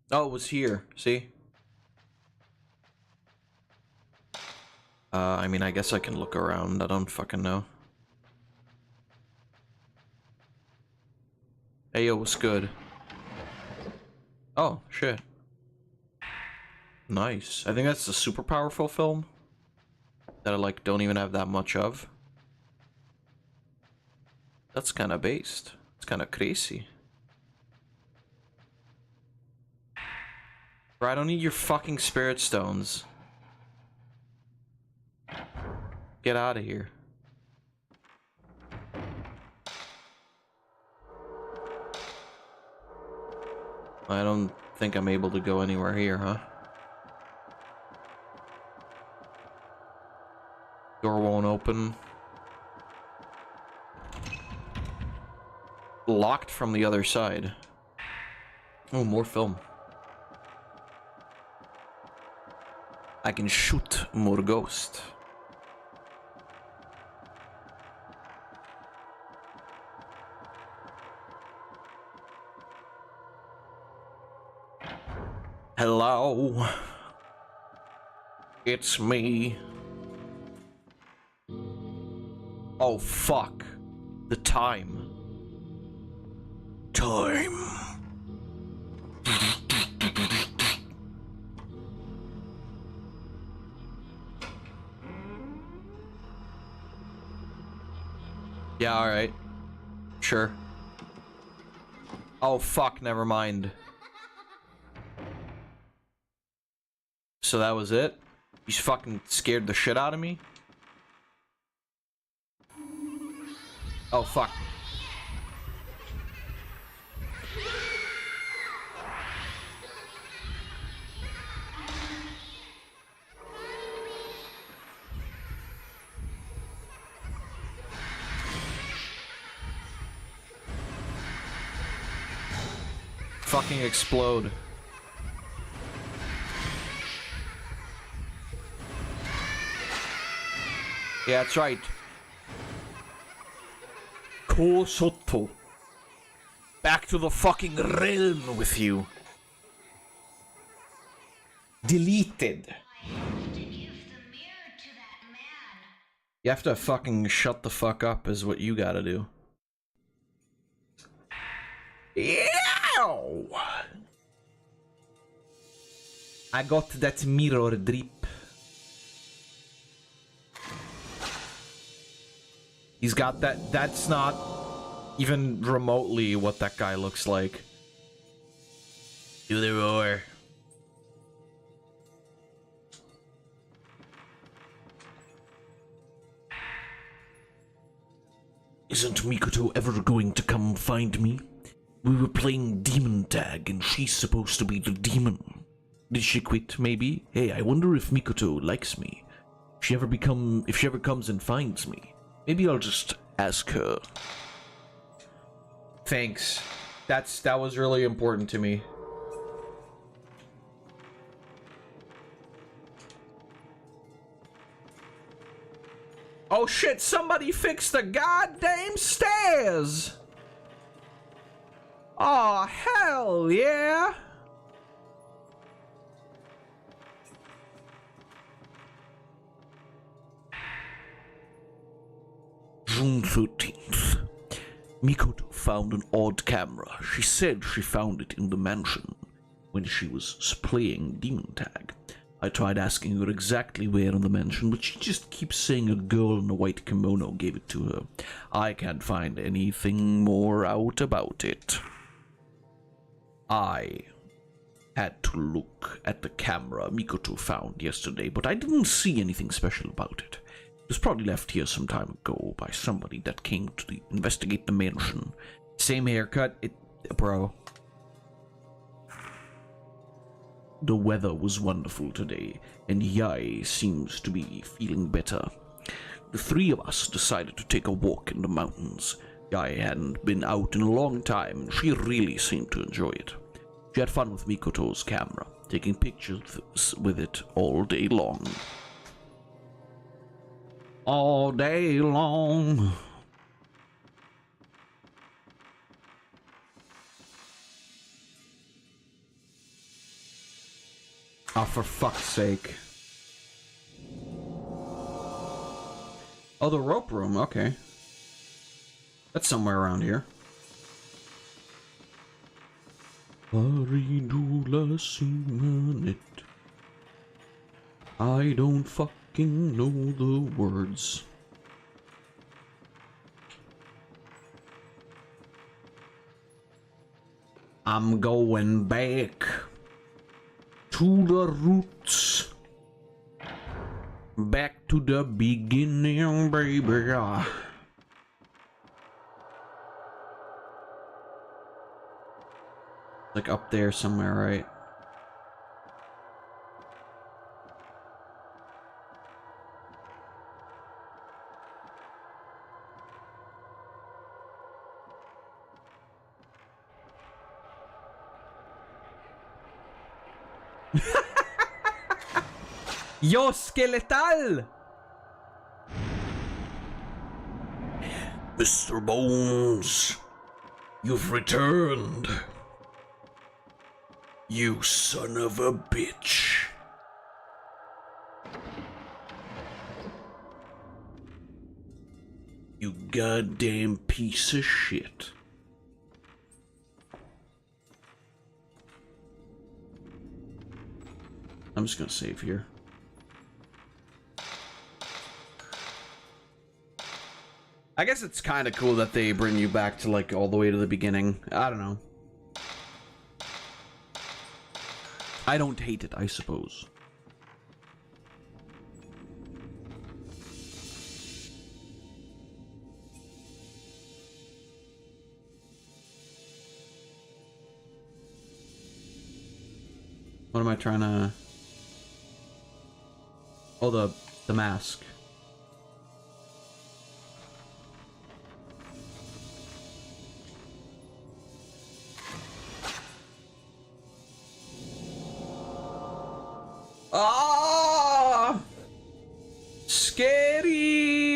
Oh, it was here. See? I mean, I guess I can look around. I don't fucking know. Hey, yo, what's good? Oh, shit. Nice. I think that's a super powerful film that I, like, don't even have that much of. That's kind of based. It's kind of crazy. Bro, I don't need your fucking spirit stones. Get out of here. I don't think I'm able to go anywhere here, huh? Door won't open. Locked from the other side. Oh, more film. I can shoot more ghosts. Hello. It's me. Oh, fuck. The time. Yeah, alright. Sure. Oh, fuck, never mind. So that was it? You fucking scared the shit out of me? Oh, fuck. Fucking explode. Yeah, that's right. Ko Soto. Back to the fucking realm with you. Deleted. You have to fucking shut the fuck up is what you gotta do. Yow! I got that mirror drip. He's got that. That's not even remotely what that guy looks like. Do the roar. Isn't Mikoto ever going to come find me? We were playing demon tag and she's supposed to be the demon. Did she quit, maybe? Hey, I wonder if Mikoto likes me. If she ever comes and finds me. Maybe I'll just ask her. Thanks. That was really important to me. Oh shit, somebody fixed the goddamn stairs! Oh hell yeah! June 13th. Mikoto found an odd camera. She said she found it in the mansion when she was playing demon tag. I tried asking her exactly where in the mansion, but she just keeps saying a girl in a white kimono gave it to her. I can't find anything more out about it. I had to look at the camera Mikoto found yesterday, but I didn't see anything special about it. It was probably left here some time ago by somebody that came to investigate the mansion. Same haircut, bro. The weather was wonderful today, and Yai seems to be feeling better. The three of us decided to take a walk in the mountains. Yai hadn't been out in a long time, and she really seemed to enjoy it. She had fun with Mikoto's camera, taking pictures with it all day long. All day long. Oh, for fuck's sake. Oh, the rope room, okay. That's somewhere around here. I don't fucking know the words. I'm going back to the roots. Back to the beginning, baby. Like up there somewhere, right? Yo, skeletal! Mr. Bones, you've returned. You son of a bitch. You goddamn piece of shit. I'm just gonna save here. I guess it's kind of cool that they bring you back to, like, all the way to the beginning. I don't know. I don't hate it, I suppose. What am I trying to... Oh, the mask. Ah! Scary!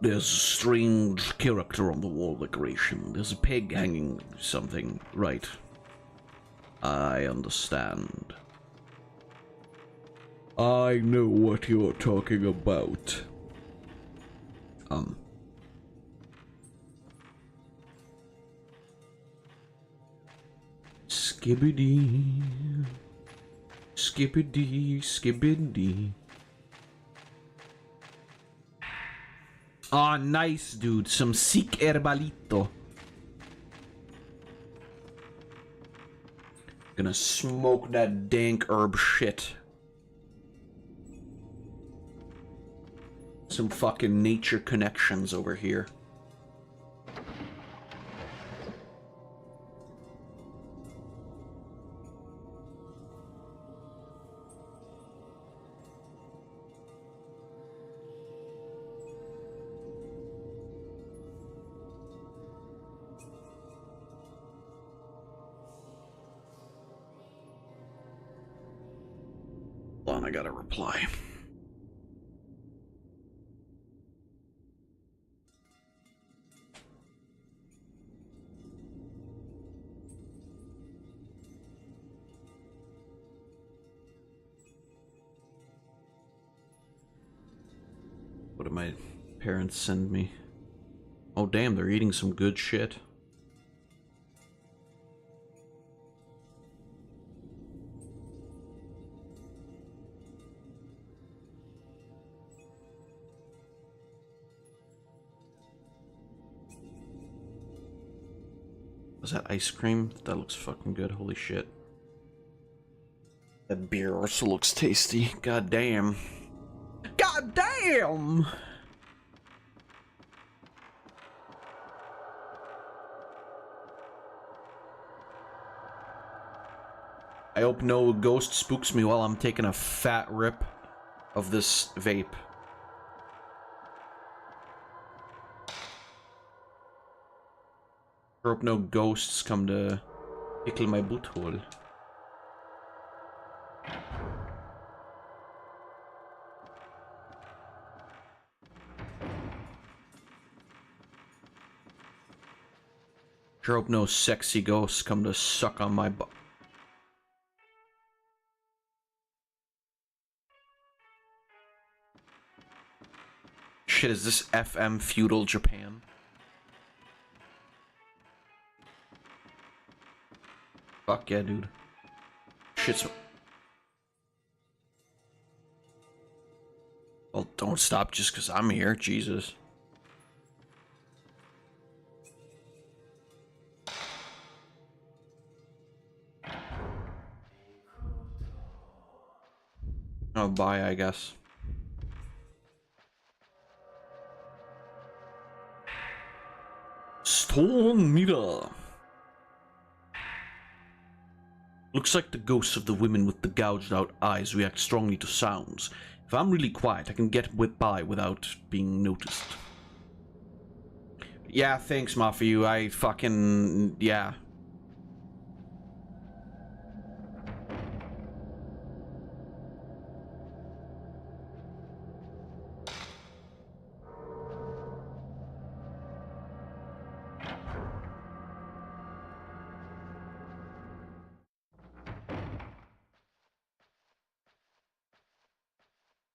There's a strange character on the wall decoration. There's a pig hanging something. Right. I understand. I know what you're talking about. Skibbity. Skibbity, skibbity. Ah, nice, dude. Some sick herbalito. Gonna smoke that dank herb shit. Some fucking nature connections over here. Hold on, I gotta reply. What did my parents send me? Oh damn, they're eating some good shit. Was that ice cream? That looks fucking good, holy shit. That beer also looks tasty. God damn. God damn! I hope no ghost spooks me while I'm taking a fat rip of this vape. I hope no ghosts come to tickle my butthole. Sure hope no sexy ghosts come to suck on my butt. Shit, is this FM feudal Japan? Fuck yeah, dude. Shit's... Well, don't stop just because I'm here, Jesus. Oh, bye, I guess. Stone mirror. Looks like the ghosts of the women with the gouged out eyes react strongly to sounds. If I'm really quiet, I can get by without being noticed. Yeah, thanks, Mafiu. I fucking... yeah.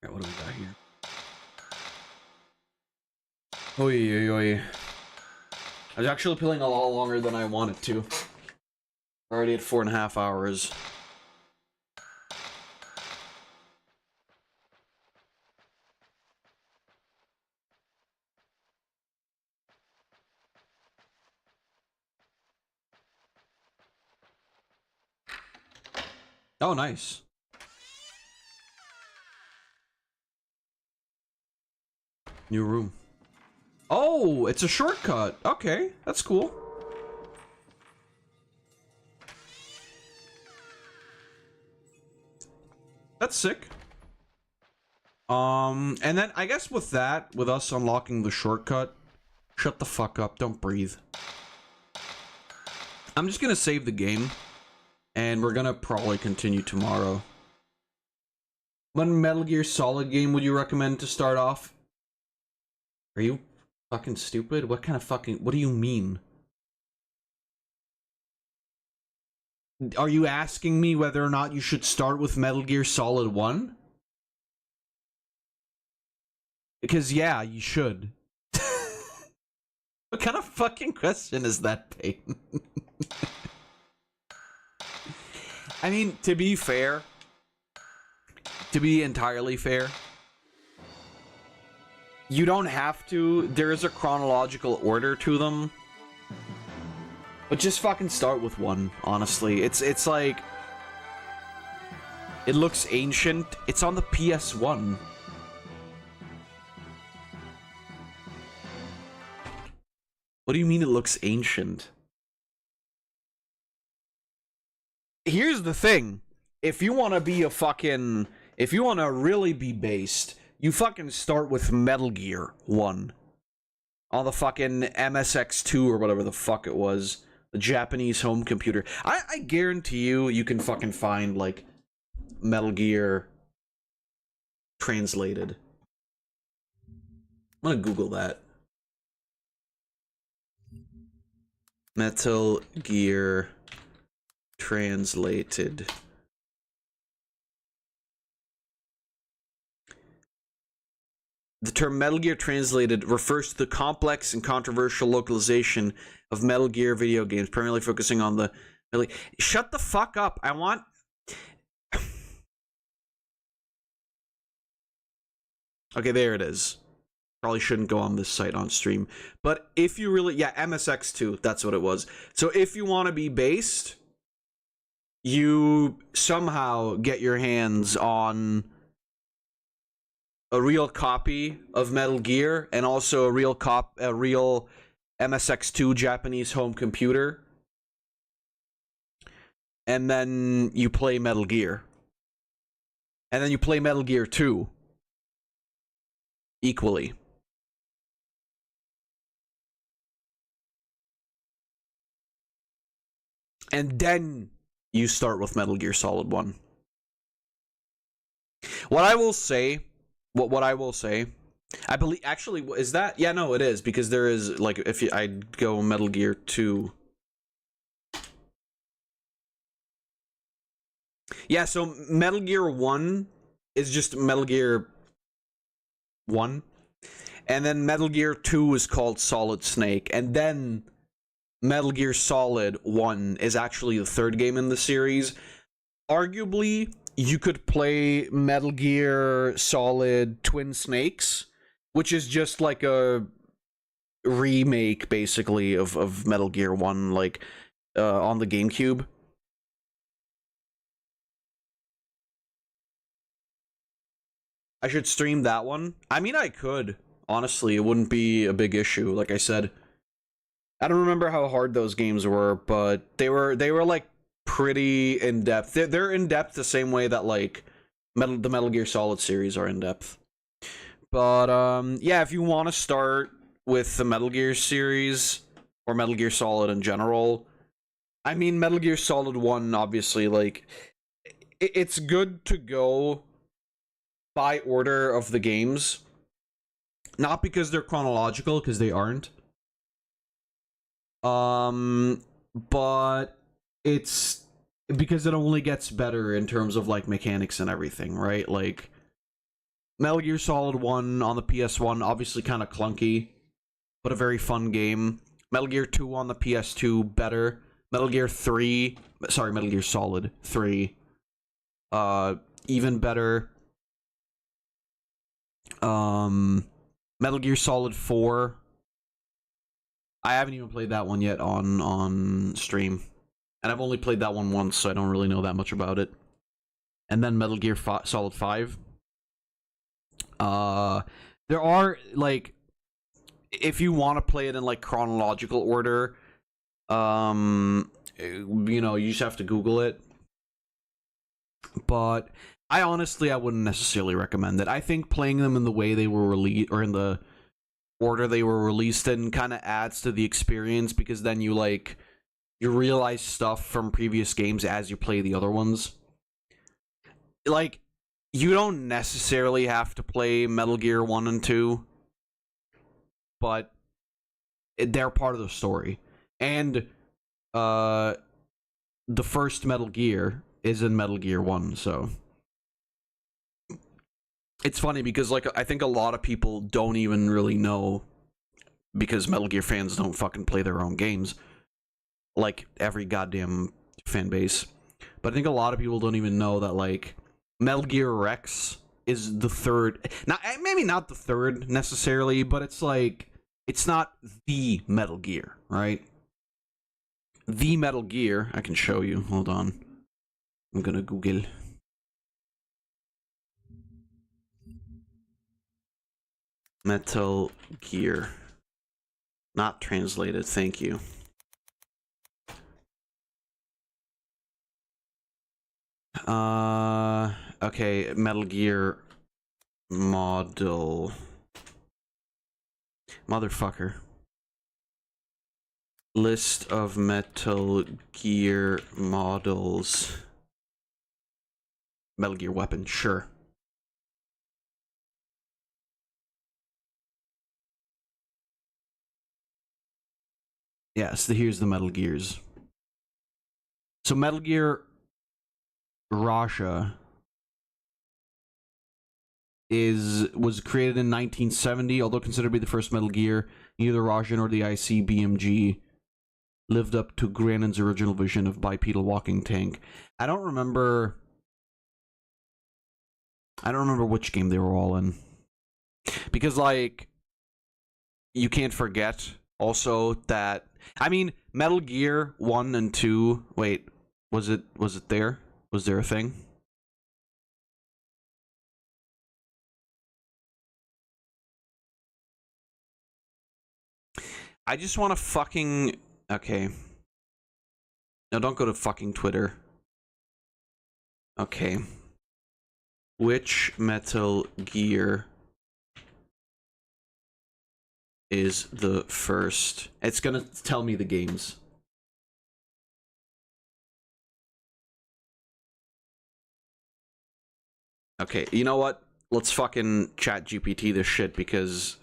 Alright, what do we got here? Oi, oi, oi. I was actually playing a lot longer than I wanted to. Already at 4.5 hours. Oh, nice. New room. Oh, it's a shortcut. Okay, that's cool. That's sick. And then I guess with that, with us unlocking the shortcut, shut the fuck up, don't breathe. I'm just gonna save the game, and we're gonna probably continue tomorrow. What Metal Gear Solid game would you recommend to start off? Are you Fucking stupid? What kind of fucking... What do you mean? Are you asking me whether or not you should start with Metal Gear Solid 1? Because, yeah, you should. What kind of fucking question is that, Peyton? I mean, to be fair, to be entirely fair, you don't have to. There is a chronological order to them. But just fucking start with 1, honestly. It's like... It looks ancient. It's on the PS1. What do you mean it looks ancient? Here's the thing. If you want to be a fucking... If you want to really be based, you fucking start with Metal Gear 1. On the fucking MSX2 or whatever the fuck it was. The Japanese home computer. I guarantee you can fucking find, like, Metal Gear translated. I'm gonna Google that. Metal Gear translated. The term Metal Gear translated refers to the complex and controversial localization of Metal Gear video games, primarily focusing on the... Shut the fuck up. I want... Okay, there it is. Probably shouldn't go on this site on stream. But if you really... Yeah, MSX2, that's what it was. So if you want to be based, you somehow get your hands on a real copy of Metal Gear and also a real MSX2 Japanese home computer. And then you play Metal Gear. And then you play Metal Gear 2. Equally. And then you start with Metal Gear Solid 1. What I will say, I believe, actually, is that? Yeah, no, it is, because there is, like, if I go Metal Gear 2. Yeah, so Metal Gear 1 is just Metal Gear 1. And then Metal Gear 2 is called Solid Snake. And then Metal Gear Solid 1 is actually the third game in the series. Arguably, you could play Metal Gear Solid Twin Snakes, which is just like a remake, basically, of Metal Gear 1, like, on the GameCube. I should stream that one. I mean, I could. Honestly, it wouldn't be a big issue, like I said. I don't remember how hard those games were, but they were like pretty in-depth. They're in-depth the same way that, like, the Metal Gear Solid series are in-depth. But yeah, if you want to start with the Metal Gear series or Metal Gear Solid in general, I mean, Metal Gear Solid 1, obviously, like, it's good to go by order of the games. Not because they're chronological, because they aren't. But it's because it only gets better in terms of, like, mechanics and everything, right? Like, Metal Gear Solid 1 on the PS1, obviously kind of clunky, but a very fun game. Metal Gear 2 on the PS2, better. Metal Gear Solid 3, even better. Metal Gear Solid 4. I haven't even played that one yet on stream. And I've only played that one once, so I don't really know that much about it. And then Metal Gear Solid 5. There are, like, if you want to play it in, like, chronological order, you know, you just have to Google it. But I wouldn't necessarily recommend it. I think playing them in the way they were released, or in the order they were released in, kind of adds to the experience, because then you realize stuff from previous games as you play the other ones. Like, you don't necessarily have to play Metal Gear 1 and 2, but they're part of the story. And the first Metal Gear is in Metal Gear 1, so it's funny because like I think a lot of people don't even really know, because Metal Gear fans don't fucking play their own games, like every goddamn fan base. But I think a lot of people don't even know that like Metal Gear Rex is the third, not maybe not the third necessarily, but it's like it's not the Metal Gear, right? The Metal Gear, I can show you. Hold on, I'm gonna Google. Metal Gear. Not translated, thank you. Okay, Metal Gear model. Motherfucker. List of Metal Gear models. Metal Gear weapon, sure. Yes, here's the Metal Gears. So Metal Gear Russia was created in 1970, although considered to be the first Metal Gear. Neither the Russia nor the ICBMG lived up to Grannon's original vision of bipedal walking tank. I don't remember which game they were all in, because like you can't forget also that, I mean, Metal Gear 1 and 2, wait, was it there? Was there a thing? I just want to fucking... Okay. No, don't go to fucking Twitter. Okay. Which Metal Gear is the first? It's gonna tell me the games. Okay, you know what? Let's fucking chat GPT this shit because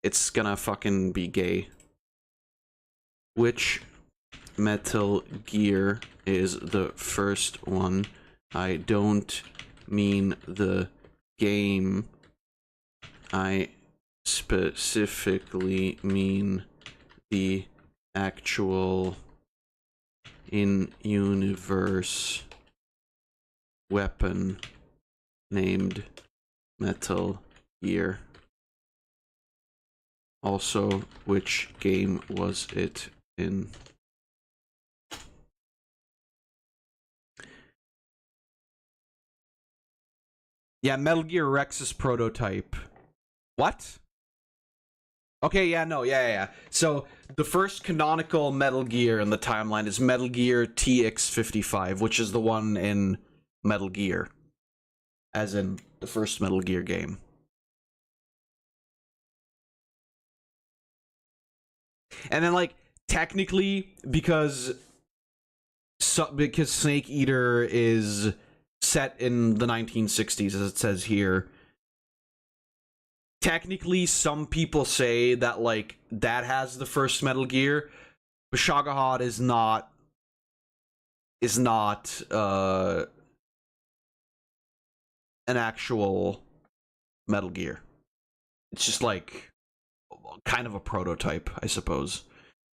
it's gonna fucking be gay. Which Metal Gear is the first one? I don't mean the game. I specifically mean the actual in-universe weapon named Metal Gear. Also, which game was it in? Yeah, Metal Gear Rex's prototype. What? Okay, yeah, no, yeah. So, the first canonical Metal Gear in the timeline is Metal Gear TX55, which is the one in Metal Gear. As in, the first Metal Gear game. And then, like, technically, because Snake Eater is set in the 1960s, as it says here, technically, some people say that, like, that has the first Metal Gear, but Shagahad is not an actual Metal Gear. It's just, like, kind of a prototype, I suppose.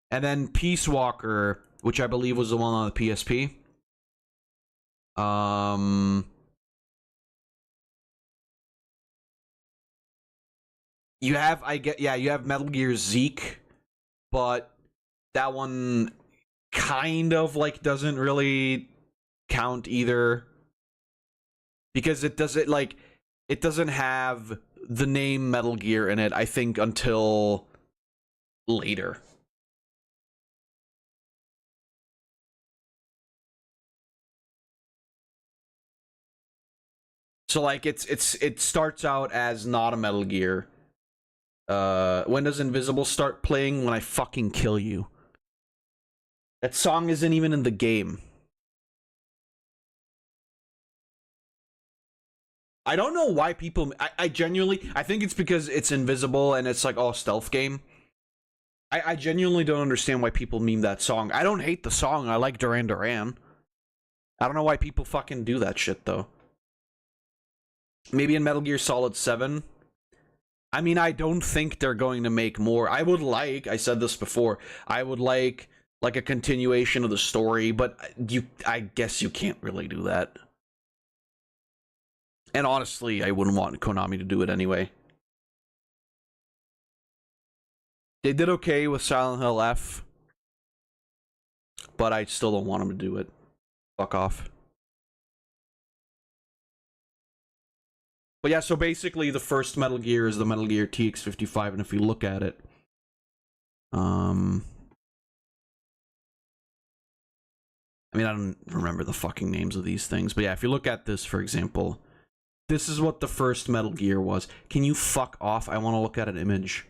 And then Peace Walker, which I believe was the one on the PSP. You have Metal Gear Zeke, but that one kind of like doesn't really count either, because it doesn't have the name Metal Gear in it, I think, until later. So like it starts out as not a Metal Gear. When does Invisible start playing? When I fucking kill you. That song isn't even in the game. I don't know why people... I genuinely... I think it's because it's Invisible and it's like all stealth game. I genuinely don't understand why people meme that song. I don't hate the song. I like Duran Duran. I don't know why people fucking do that shit, though. Maybe in Metal Gear Solid 7. I mean, I don't think they're going to make more. I would like, I said this before, I would like a continuation of the story, but I guess you can't really do that. And honestly, I wouldn't want Konami to do it anyway. They did okay with Silent Hill F, but I still don't want them to do it. Fuck off. But yeah, so basically the first Metal Gear is the Metal Gear TX55, and if you look at it, I mean, I don't remember the fucking names of these things, but yeah, if you look at this, for example, this is what the first Metal Gear was. Can you fuck off? I want to look at an image.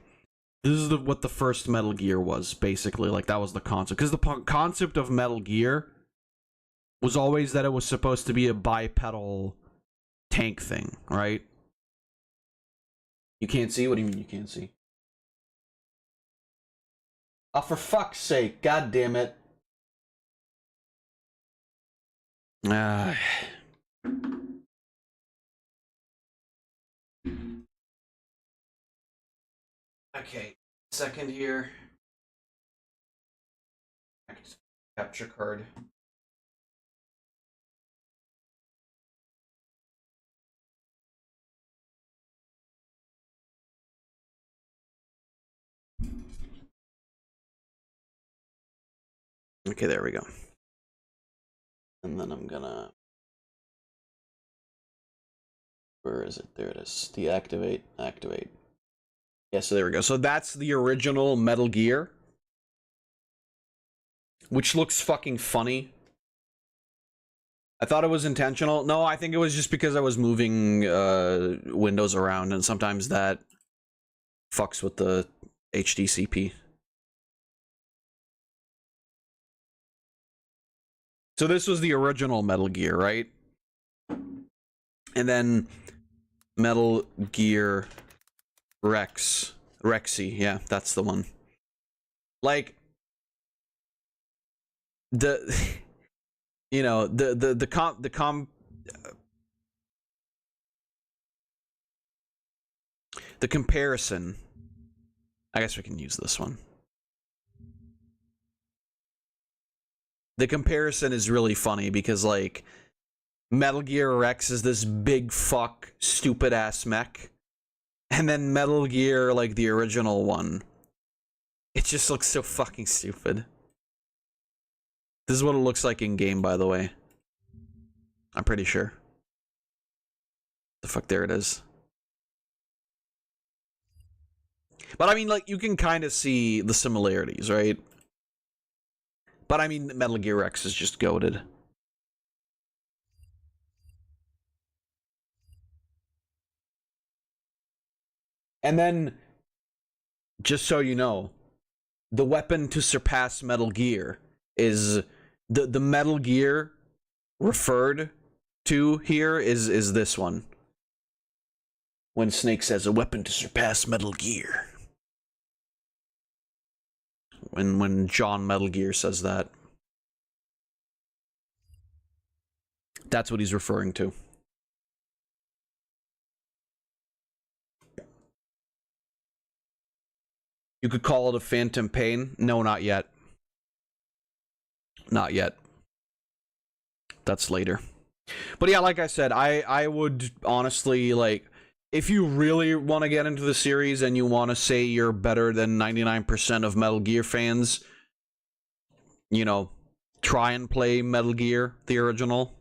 This is what the first Metal Gear was, basically. Like, that was the concept. Because the concept of Metal Gear was always that it was supposed to be a bipedal tank thing, right? You can't see? What do you mean you can't see? Oh, for fuck's sake. God damn it. Okay, second here. Capture card. Okay, there we go. And then I'm gonna... Where is it? There it is. Deactivate. Activate. Yeah, so there we go. So that's the original Metal Gear. Which looks fucking funny. I thought it was intentional. No, I think it was just because I was moving windows around, and sometimes that fucks with the HDCP. So this was the original Metal Gear, right? And then Metal Gear Rexy, yeah, that's the one. Like, you know, the comparison. I guess we can use this one. The comparison is really funny because, like, Metal Gear Rex is this big fuck stupid ass mech, and then Metal Gear, like the original one, it just looks so fucking stupid. This is what it looks like in game, by the way. I'm pretty sure. The fuck, there it is. But I mean, like, you can kind of see the similarities, right? But I mean, Metal Gear Rex is just goated. And then, just so you know, the weapon to surpass Metal Gear is the Metal Gear referred to here is this one. When Snake says a weapon to surpass Metal Gear. When John Metal Gear says that. That's what he's referring to. You could call it a phantom pain. No, not yet. Not yet. That's later. But yeah, like I said, I would honestly, like, if you really want to get into the series and you want to say you're better than 99% of Metal Gear fans, you know, try and play Metal Gear, the original,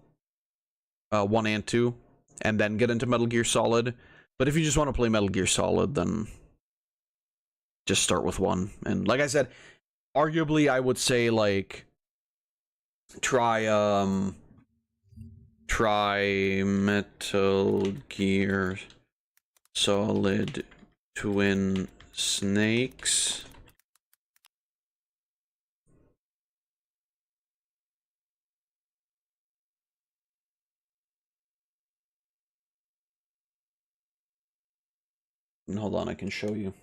1 and 2, and then get into Metal Gear Solid. But if you just want to play Metal Gear Solid, then just start with 1. And like I said, arguably I would say, like, try Metal Gear Solid Twin Snakes. And hold on, I can show you.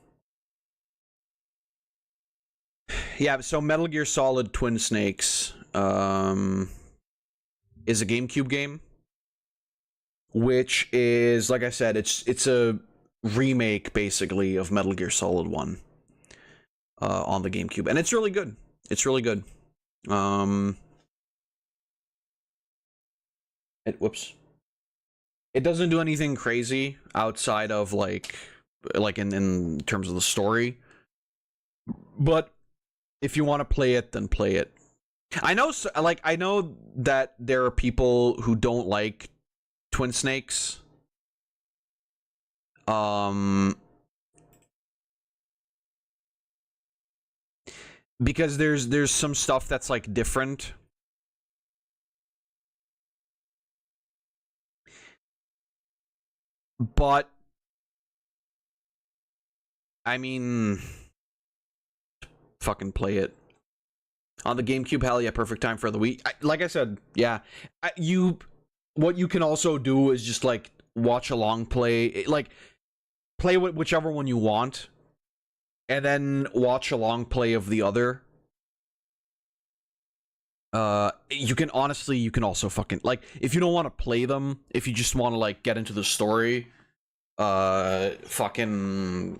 Yeah, so Metal Gear Solid Twin Snakes is a GameCube game, which is, like I said, it's a remake basically of Metal Gear Solid 1 on the GameCube, and it's really good. It's really good. It doesn't do anything crazy outside of like in terms of the story, but if you want to play it, then play it. I know that there are people who don't like Twin Snakes. Because there's some stuff that's like different. But I mean, fucking play it. On the GameCube, hell yeah, perfect time for the Wii. Like I said, yeah. What you can also do is just like watch a long play, like play whichever one you want, and then watch a long play of the other. You can also fucking, like, if you don't want to play them, if you just want to like get into the story, fucking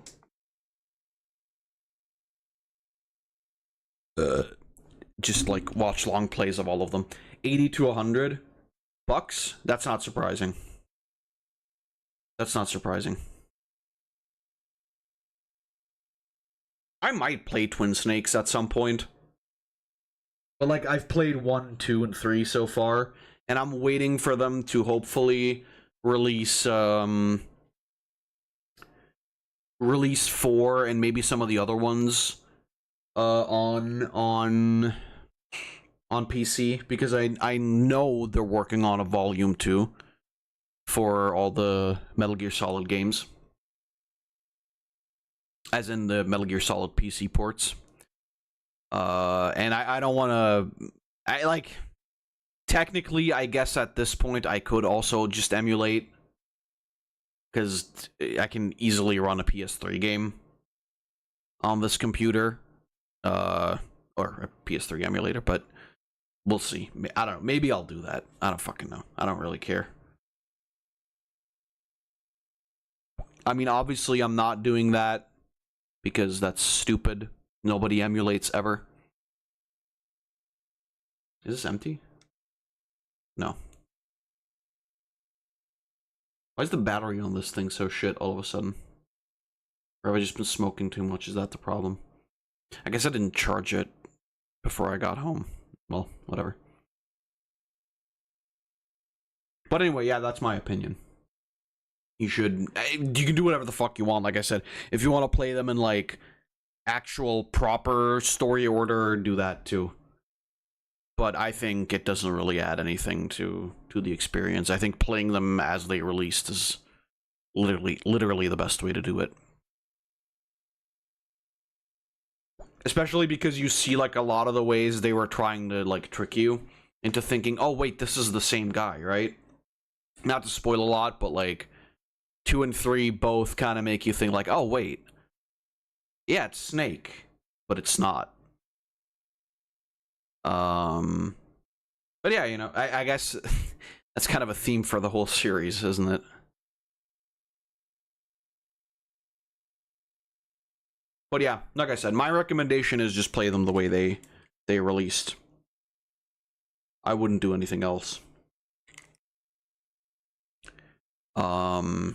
just like watch long plays of all of them. $80 to $100. That's not surprising. That's not surprising. I might play Twin Snakes at some point. But like, I've played 1, 2, and 3 so far, and I'm waiting for them to hopefully release release 4 and maybe some of the other ones on PC, because I know they're working on a volume 2 for all the Metal Gear Solid games, as in the Metal Gear Solid PC ports. And I don't want to, technically, I guess at this point I could also just emulate, because I can easily run a PS3 game on this computer, or a PS3 emulator, but we'll see. I don't know, maybe I'll do that. I don't fucking know. I don't really care. I mean, obviously I'm not doing that because that's stupid. Nobody emulates ever. Is this empty? No. Why is the battery on this thing so shit all of a sudden? Or have I just been smoking too much? Is that the problem? I guess I didn't charge it before I got home. Well, whatever. But anyway, yeah, that's my opinion. You can do whatever the fuck you want, like I said. If you want to play them in, like, actual proper story order, do that too. But I think it doesn't really add anything to the experience. I think playing them as they released is literally the best way to do it. Especially because you see, like, a lot of the ways they were trying to, like, trick you into thinking, oh wait, this is the same guy, right? Not to spoil a lot, but like 2 and 3 both kind of make you think like, oh wait, yeah, it's Snake, but it's not. But yeah, you know, I guess that's kind of a theme for the whole series, isn't it? But yeah, like I said, my recommendation is just play them the way they released. I wouldn't do anything else. But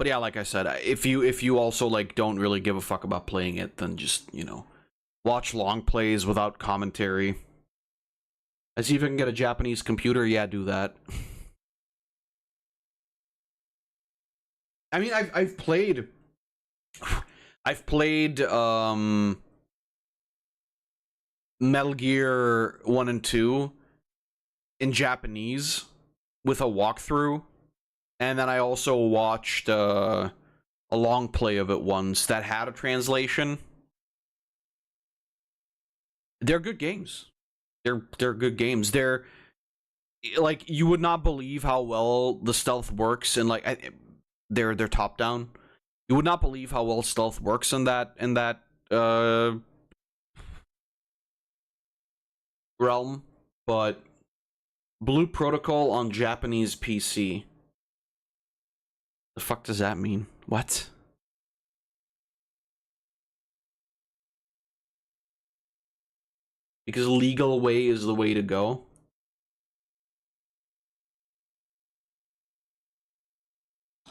yeah, like I said, if you also like don't really give a fuck about playing it, then just, you know, watch long plays without commentary. I see if I can get a Japanese computer. Yeah, do that. I mean, I've played Metal Gear 1 and 2 in Japanese with a walkthrough, and then I also watched a long play of it once that had a translation. They're good games. They're good games. They're like, you would not believe how well the stealth works, and like they're top down. You would not believe how well stealth works in that realm, but Blue Protocol on Japanese PC. The fuck does that mean? What? Because legal way is the way to go.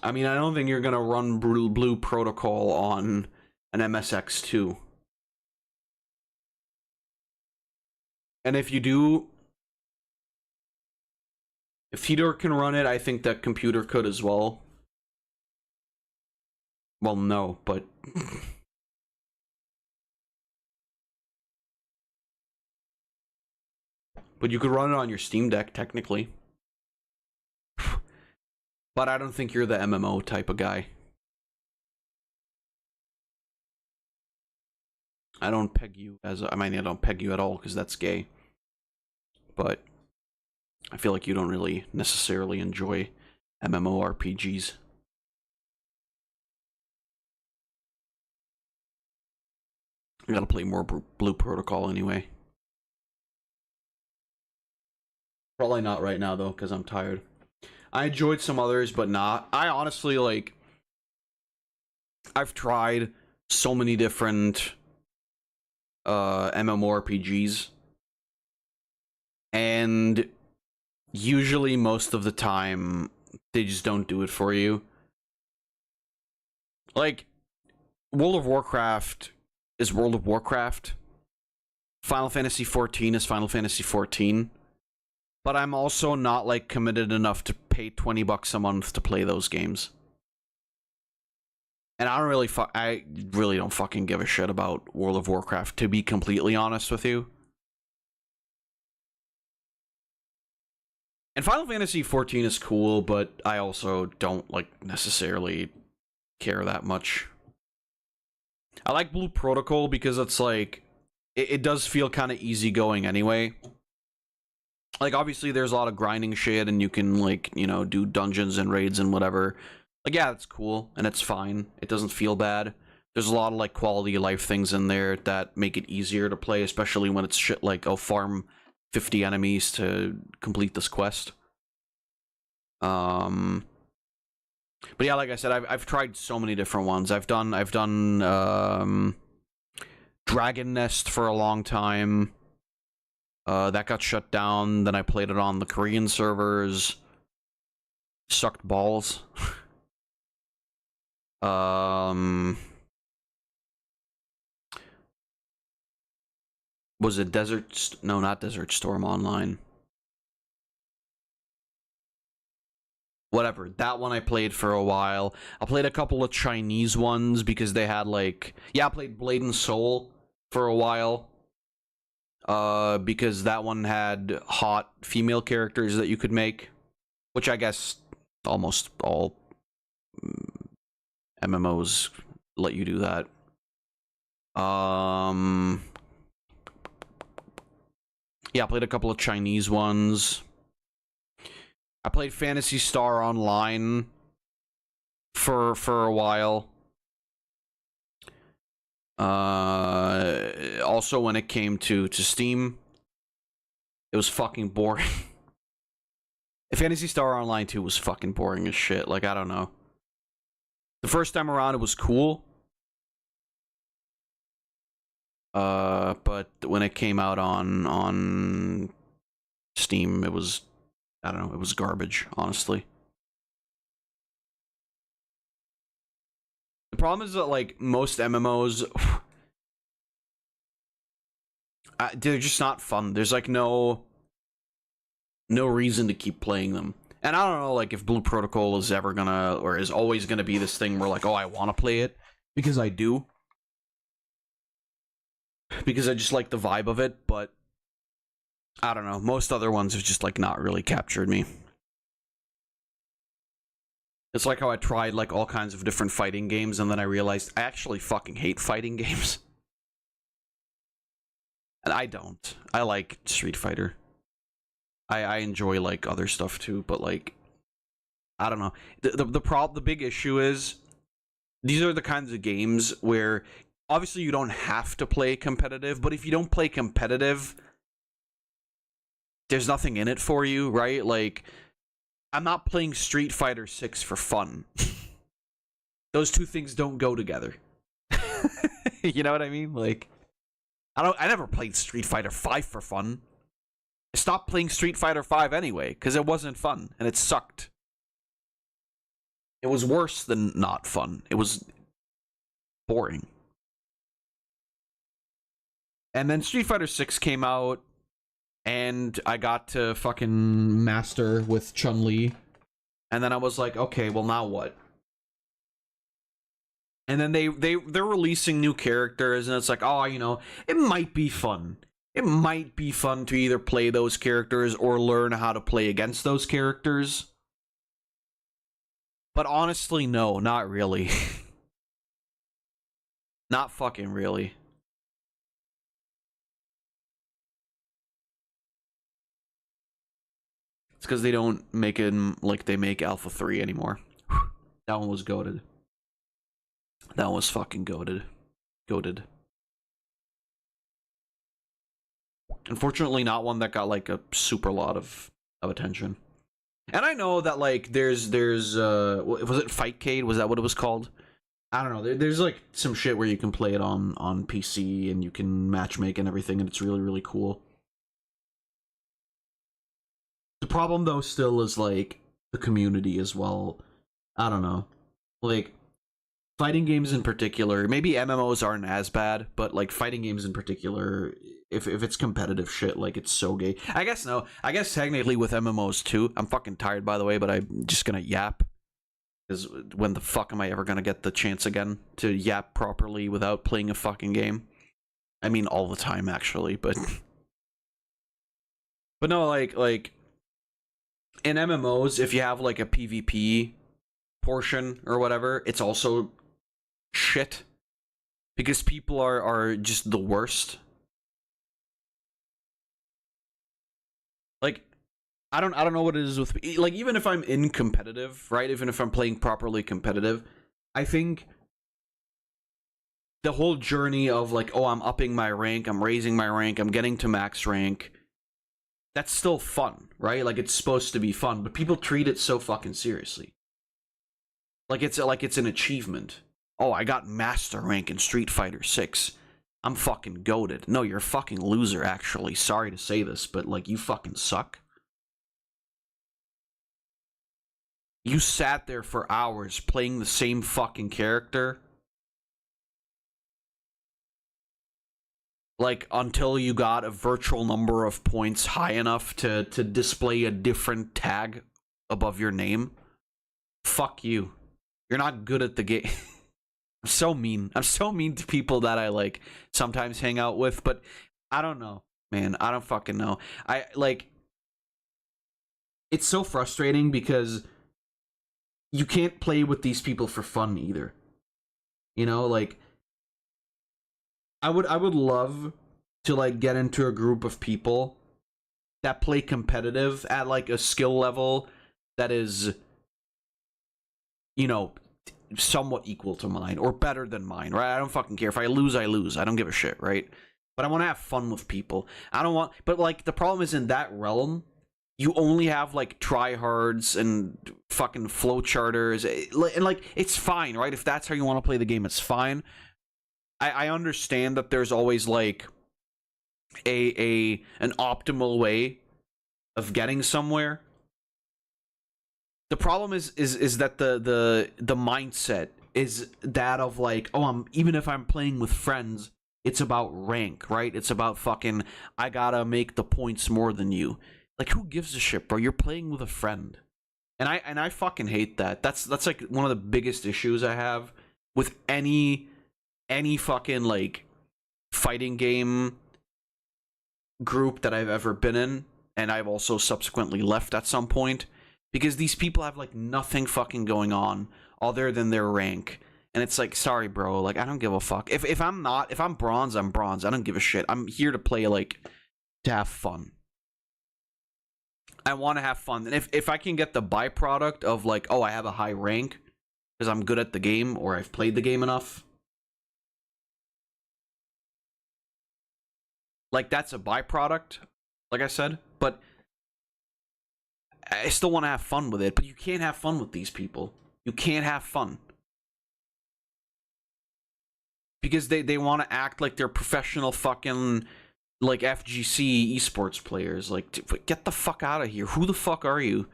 I mean, I don't think you're gonna run Blue Protocol on an MSX2. And if you do, if Theodore can run it, I think that computer could as well. Well, no, but... but you could run it on your Steam Deck, technically. But I don't think you're the MMO type of guy. I don't peg you as a, I mean, I don't peg you at all, because that's gay. But I feel like you don't really necessarily enjoy MMORPGs. I gotta play more Blue Protocol anyway. Probably not right now, though, because I'm tired. I enjoyed some others, but not. I honestly, like... I've tried so many different MMORPGs. And usually, most of the time, they just don't do it for you. Like, World of Warcraft is World of Warcraft. Final Fantasy XIV is Final Fantasy XIV. But I'm also not, like, committed enough to pay $20 a month to play those games. And I really don't fucking give a shit about World of Warcraft, to be completely honest with you. And Final Fantasy XIV is cool, but I also don't, like, necessarily care that much. I like Blue Protocol because it's, like, it does feel kind of easygoing anyway. Like, obviously, there's a lot of grinding shit, and you can, like, you know, do dungeons and raids and whatever. Like, yeah, it's cool, and it's fine. It doesn't feel bad. There's a lot of, like, quality of life things in there that make it easier to play, especially when it's shit like, oh, farm 50 enemies to complete this quest. But yeah, like I said, I've tried so many different ones. I've done Dragon Nest for a long time. That got shut down. Then I played it on the Korean servers. Sucked balls. Was it no, not Desert Storm Online. Whatever, that one I played for a while. I played a couple of Chinese ones because they had, like... Yeah, I played Blade and Soul for a while. Because that one had hot female characters that you could make. Which I guess almost all MMOs let you do that. Yeah, I played a couple of Chinese ones. I played Phantasy Star Online for a while. Also, when it came to Steam, it was fucking boring. Phantasy Star Online 2 was fucking boring as shit. Like, I don't know. The first time around, it was cool. But when it came out on Steam, it was, I don't know, it was garbage, honestly. The problem is that, like, most MMOs, they're just not fun. There's, like, no reason to keep playing them. And I don't know, like, if Blue Protocol is ever gonna, or is always gonna be this thing where, like, oh, I want to play it, because I do. Because I just like the vibe of it, but I don't know. Most other ones have just, like, not really captured me. It's like how I tried, like, all kinds of different fighting games, and then I realized I actually fucking hate fighting games. And I don't. I like Street Fighter. I enjoy, like, other stuff too, but, like, I don't know. The big issue is these are the kinds of games where obviously you don't have to play competitive, but if you don't play competitive, there's nothing in it for you, right? Like, I'm not playing Street Fighter 6 for fun. Those two things don't go together. You know what I mean? Like, I never played Street Fighter 5 for fun. I stopped playing Street Fighter 5 anyway, because it wasn't fun, and it sucked. It was worse than not fun. It was boring. And then Street Fighter 6 came out, and I got to fucking master with Chun-Li. And then I was like, okay, well, now what? And then they're releasing new characters, and it's like, oh, you know, it might be fun. It might be fun to either play those characters or learn how to play against those characters. But honestly, no, not really. Not fucking really. It's because they don't make it like they make Alpha 3 anymore. That one was goated. That was fucking goated. Goated. Unfortunately, not one that got like a super lot of attention. And I know that like there's was it Fightcade? Was that what it was called? I don't know. There's like some shit where you can play it on PC and you can matchmake and everything, and it's really, really cool. The problem though still is like the community as well. I don't know. Like, fighting games in particular, maybe MMOs aren't as bad, but like fighting games in particular, if it's competitive shit, like it's so gay. I guess no. I guess technically with MMOs too. I'm fucking tired, by the way, but I'm just gonna yap. Because when the fuck am I ever gonna get the chance again to yap properly without playing a fucking game? I mean, all the time, actually, but... But no, like... In MMOs, if you have like a PvP portion or whatever, it's also shit. Because people are just the worst. Like, I don't know what it is with, like, even if I'm in competitive, right? Even if I'm playing properly competitive, I think the whole journey of like, oh, I'm upping my rank, I'm raising my rank, I'm getting to max rank, that's still fun, right? Like, it's supposed to be fun, but people treat it so fucking seriously. Like it's an achievement. Oh, I got master rank in Street Fighter 6. I'm fucking goated. No, you're a fucking loser, actually. Sorry to say this, but like, you fucking suck. You sat there for hours playing the same fucking character. Like, until you got a virtual number of points high enough to display a different tag above your name. Fuck you. You're not good at the game. I'm so mean. I'm so mean to people that I, like, sometimes hang out with, but I don't know, man. I don't fucking know. It's so frustrating because you can't play with these people for fun either. You know, like, I would love to like get into a group of people that play competitive at like a skill level that is, you know, somewhat equal to mine or better than mine, right? I don't fucking care. If I lose, I lose. I don't give a shit, right? But I want to have fun with people. I don't want, but like the problem is in that realm, you only have like tryhards and fucking flowcharters, and like it's fine, right? If that's how you want to play the game, it's fine. I understand that there's always like an optimal way of getting somewhere. The problem is that the mindset is that of like, oh, even if I'm playing with friends, it's about rank, right? It's about fucking, I gotta make the points more than you. Like, who gives a shit, bro? You're playing with a friend. And I fucking hate that. That's like one of the biggest issues I have with any fucking like fighting game group that I've ever been in, and I've also subsequently left at some point, because these people have like nothing fucking going on other than their rank. And it's like, sorry bro, like I don't give a fuck. If I'm bronze, I'm bronze. I don't give a shit. I'm here to play, like, to have fun. I want to have fun. And if I can get the byproduct of like, oh, I have a high rank because I'm good at the game or I've played the game enough, Like, that's a byproduct, like I said, but I still want to have fun with it, but you can't have fun with these people. You can't have fun. Because they want to act like they're professional fucking, like, FGC esports players. Like, get the fuck out of here. Who the fuck are you?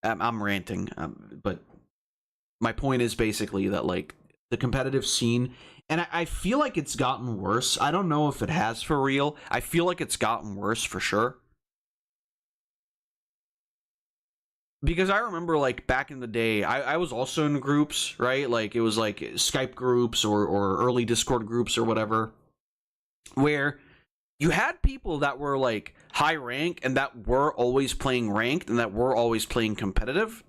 I'm ranting, but my point is basically that, like, the competitive scene, and I feel like it's gotten worse. I don't know if it has for real. I feel like it's gotten worse for sure. Because I remember, like, back in the day, I was also in groups, right? Like, it was, like, Skype groups or early Discord groups or whatever, where you had people that were, like, high rank and that were always playing ranked and that were always playing competitive,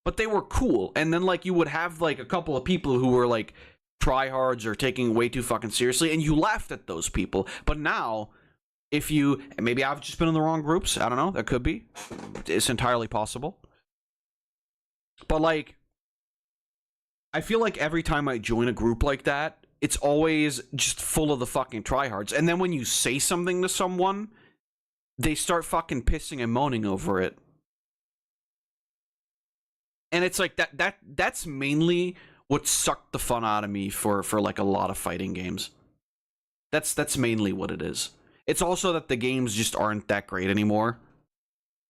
but they were cool. And then, like, you would have, like, a couple of people who were, like, tryhards or taking it way too fucking seriously, and you laughed at those people. But now, if you, maybe I've just been in the wrong groups, I don't know, that could be. It's entirely possible. But, like, I feel like every time I join a group like that, it's always just full of the fucking tryhards. And then when you say something to someone, they start fucking pissing and moaning over it. And it's like that's mainly what sucked the fun out of me for like a lot of fighting games. That's mainly what it is. It's also that the games just aren't that great anymore.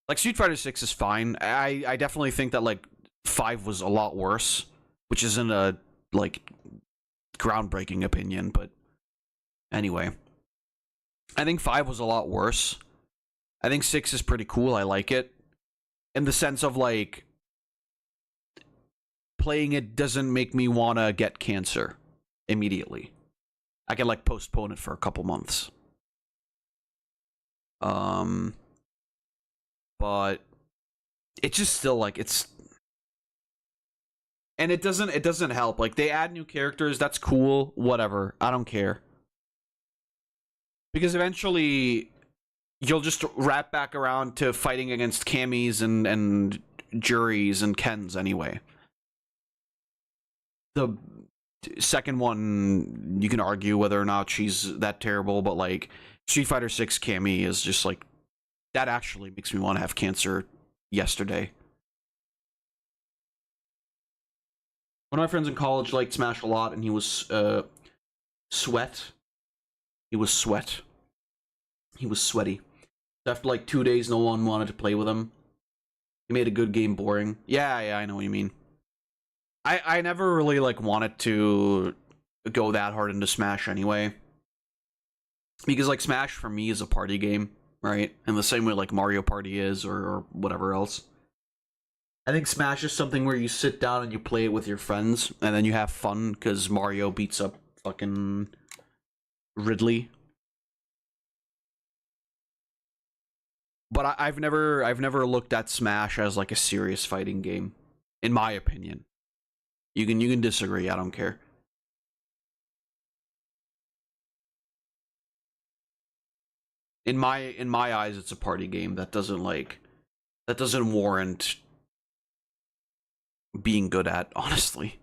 Like, Street Fighter 6 is fine. I definitely think that, like, 5 was a lot worse, which isn't a, like, groundbreaking opinion, but anyway. I think 5 was a lot worse. I think 6 is pretty cool. I like it. In the sense of, like, playing it doesn't make me want to get cancer immediately. I can, like, postpone it for a couple months. But it's just still, like, it's, and it doesn't help. Like, they add new characters, that's cool, whatever, I don't care. Because eventually you'll just wrap back around to fighting against Camis and Juries and Kens anyway. The second one, you can argue whether or not she's that terrible, but, like, Street Fighter 6 Cammy is just, like, that actually makes me want to have cancer yesterday. One of my friends in college liked Smash a lot, and he was sweat. He was sweaty. So after, like, 2 days, no one wanted to play with him. He made a good game boring. Yeah, I know what you mean. I never really, like, wanted to go that hard into Smash anyway. Because, like, Smash for me is a party game, right? In the same way, like, Mario Party is, or whatever else. I think Smash is something where you sit down and you play it with your friends, and then you have fun, because Mario beats up fucking Ridley. But I've never looked at Smash as, like, a serious fighting game, in my opinion. You can disagree, I don't care. In my eyes, it's a party game that doesn't warrant being good at, honestly.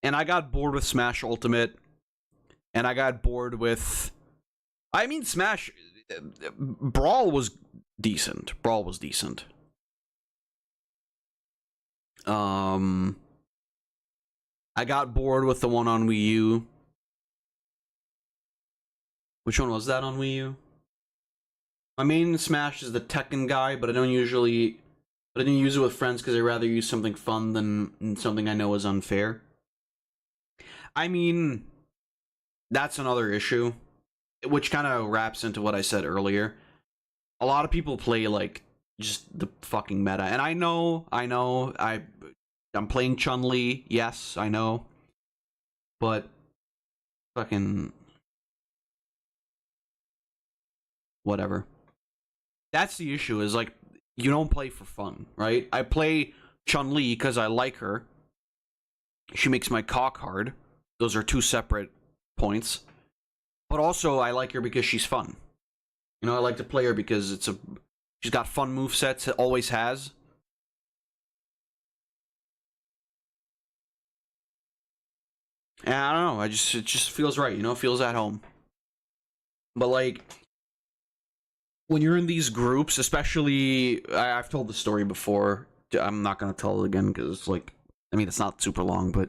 And I got bored with Smash Ultimate, and I got bored with, I mean, Smash Brawl was decent. I got bored with the one on Wii U. Which one was that on Wii U? My main Smash is the Tekken guy, but I didn't use it with friends because I'd rather use something fun than something I know is unfair. I mean, that's another issue, which kind of wraps into what I said earlier. A lot of people play, like, just the fucking meta, and I know, I'm playing Chun-Li, yes, I know, but fucking whatever. That's the issue, is, like, you don't play for fun, right? I play Chun-Li because I like her. She makes my cock hard. Those are two separate points. But also, I like her because she's fun. You know, I like to play her because she's got fun movesets, it always has. And I don't know. It just feels right. You know, it feels at home. But like, when you're in these groups, especially, I've told the story before. I'm not gonna tell it again because it's like, I mean, it's not super long, but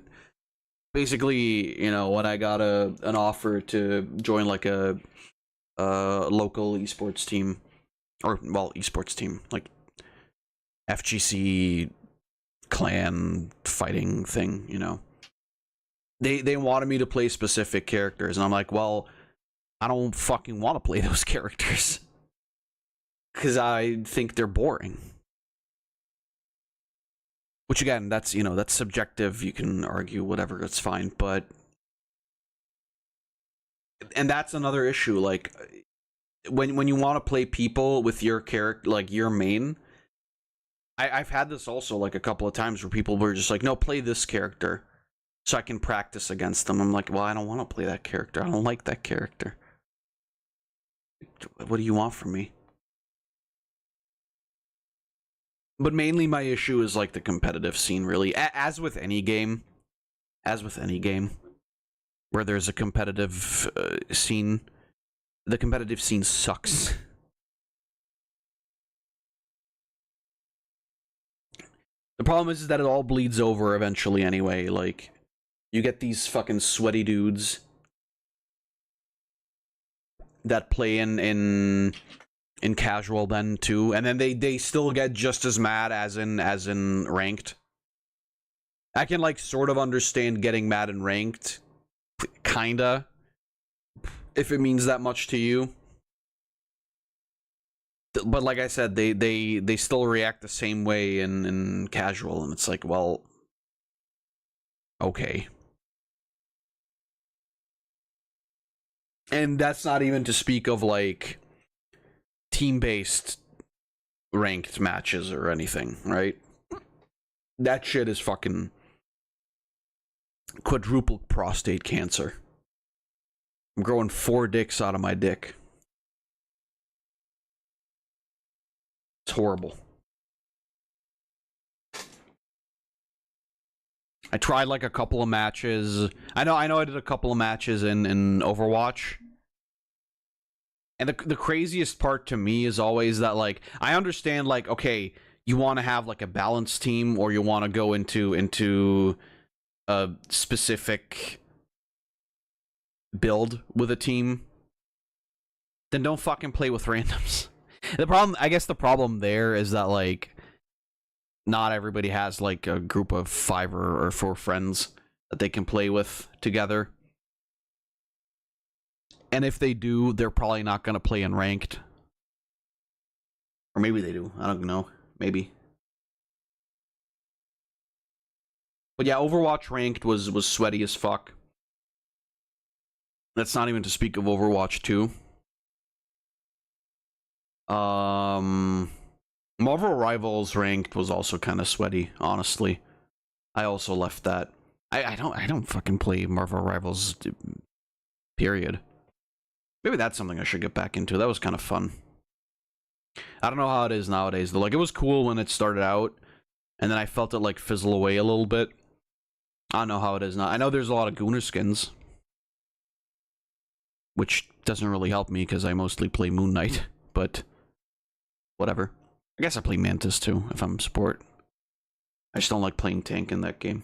basically, you know, when I got an offer to join like a local esports team, or well, esports team, like FGC clan fighting thing, you know, they wanted me to play specific characters, and I'm like, well, I don't fucking want to play those characters because I think they're boring. Which again, that's, you know, that's subjective. You can argue whatever, it's fine. But, and that's another issue. Like, when you want to play people with your character, like your main, I've had this also like a couple of times where people were just like, no, play this character so I can practice against them. I'm like, well, I don't want to play that character. I don't like that character. What do you want from me? But mainly my issue is like the competitive scene, really. As with any game where there's a competitive scene, the competitive scene sucks. The problem is that it all bleeds over eventually anyway. Like, you get these fucking sweaty dudes that play in casual then too, and then they still get just as mad as in ranked. I can like sort of understand getting mad in ranked, kinda, if it means that much to you. But like I said, they still react the same way in casual, and it's like, well, okay. And that's not even to speak of like team-based ranked matches or anything, right? That shit is fucking quadruple prostate cancer. I'm growing 4 dicks out of my dick. It's horrible. I tried like a couple of matches. I know I did a couple of matches in Overwatch. And the craziest part to me is always that, like, I understand, like, okay, you want to have like a balanced team, or you want to go into a specific build with a team, then don't fucking play with randoms. I guess the problem there is that, like, not everybody has like a group of 5 or 4 friends that they can play with together. And if they do, they're probably not going to play in ranked. Or maybe they do. I don't know. Maybe. But yeah, Overwatch ranked was sweaty as fuck. That's not even to speak of Overwatch 2. Marvel Rivals ranked was also kind of sweaty, honestly. I also left that. I don't fucking play Marvel Rivals, period. Maybe that's something I should get back into. That was kind of fun. I don't know how it is nowadays, though. Like, it was cool when it started out, and then I felt it, like, fizzle away a little bit. I don't know how it is now. I know there's a lot of Gooner skins, which doesn't really help me, because I mostly play Moon Knight, but whatever. I guess I play Mantis, too, if I'm support. I just don't like playing tank in that game.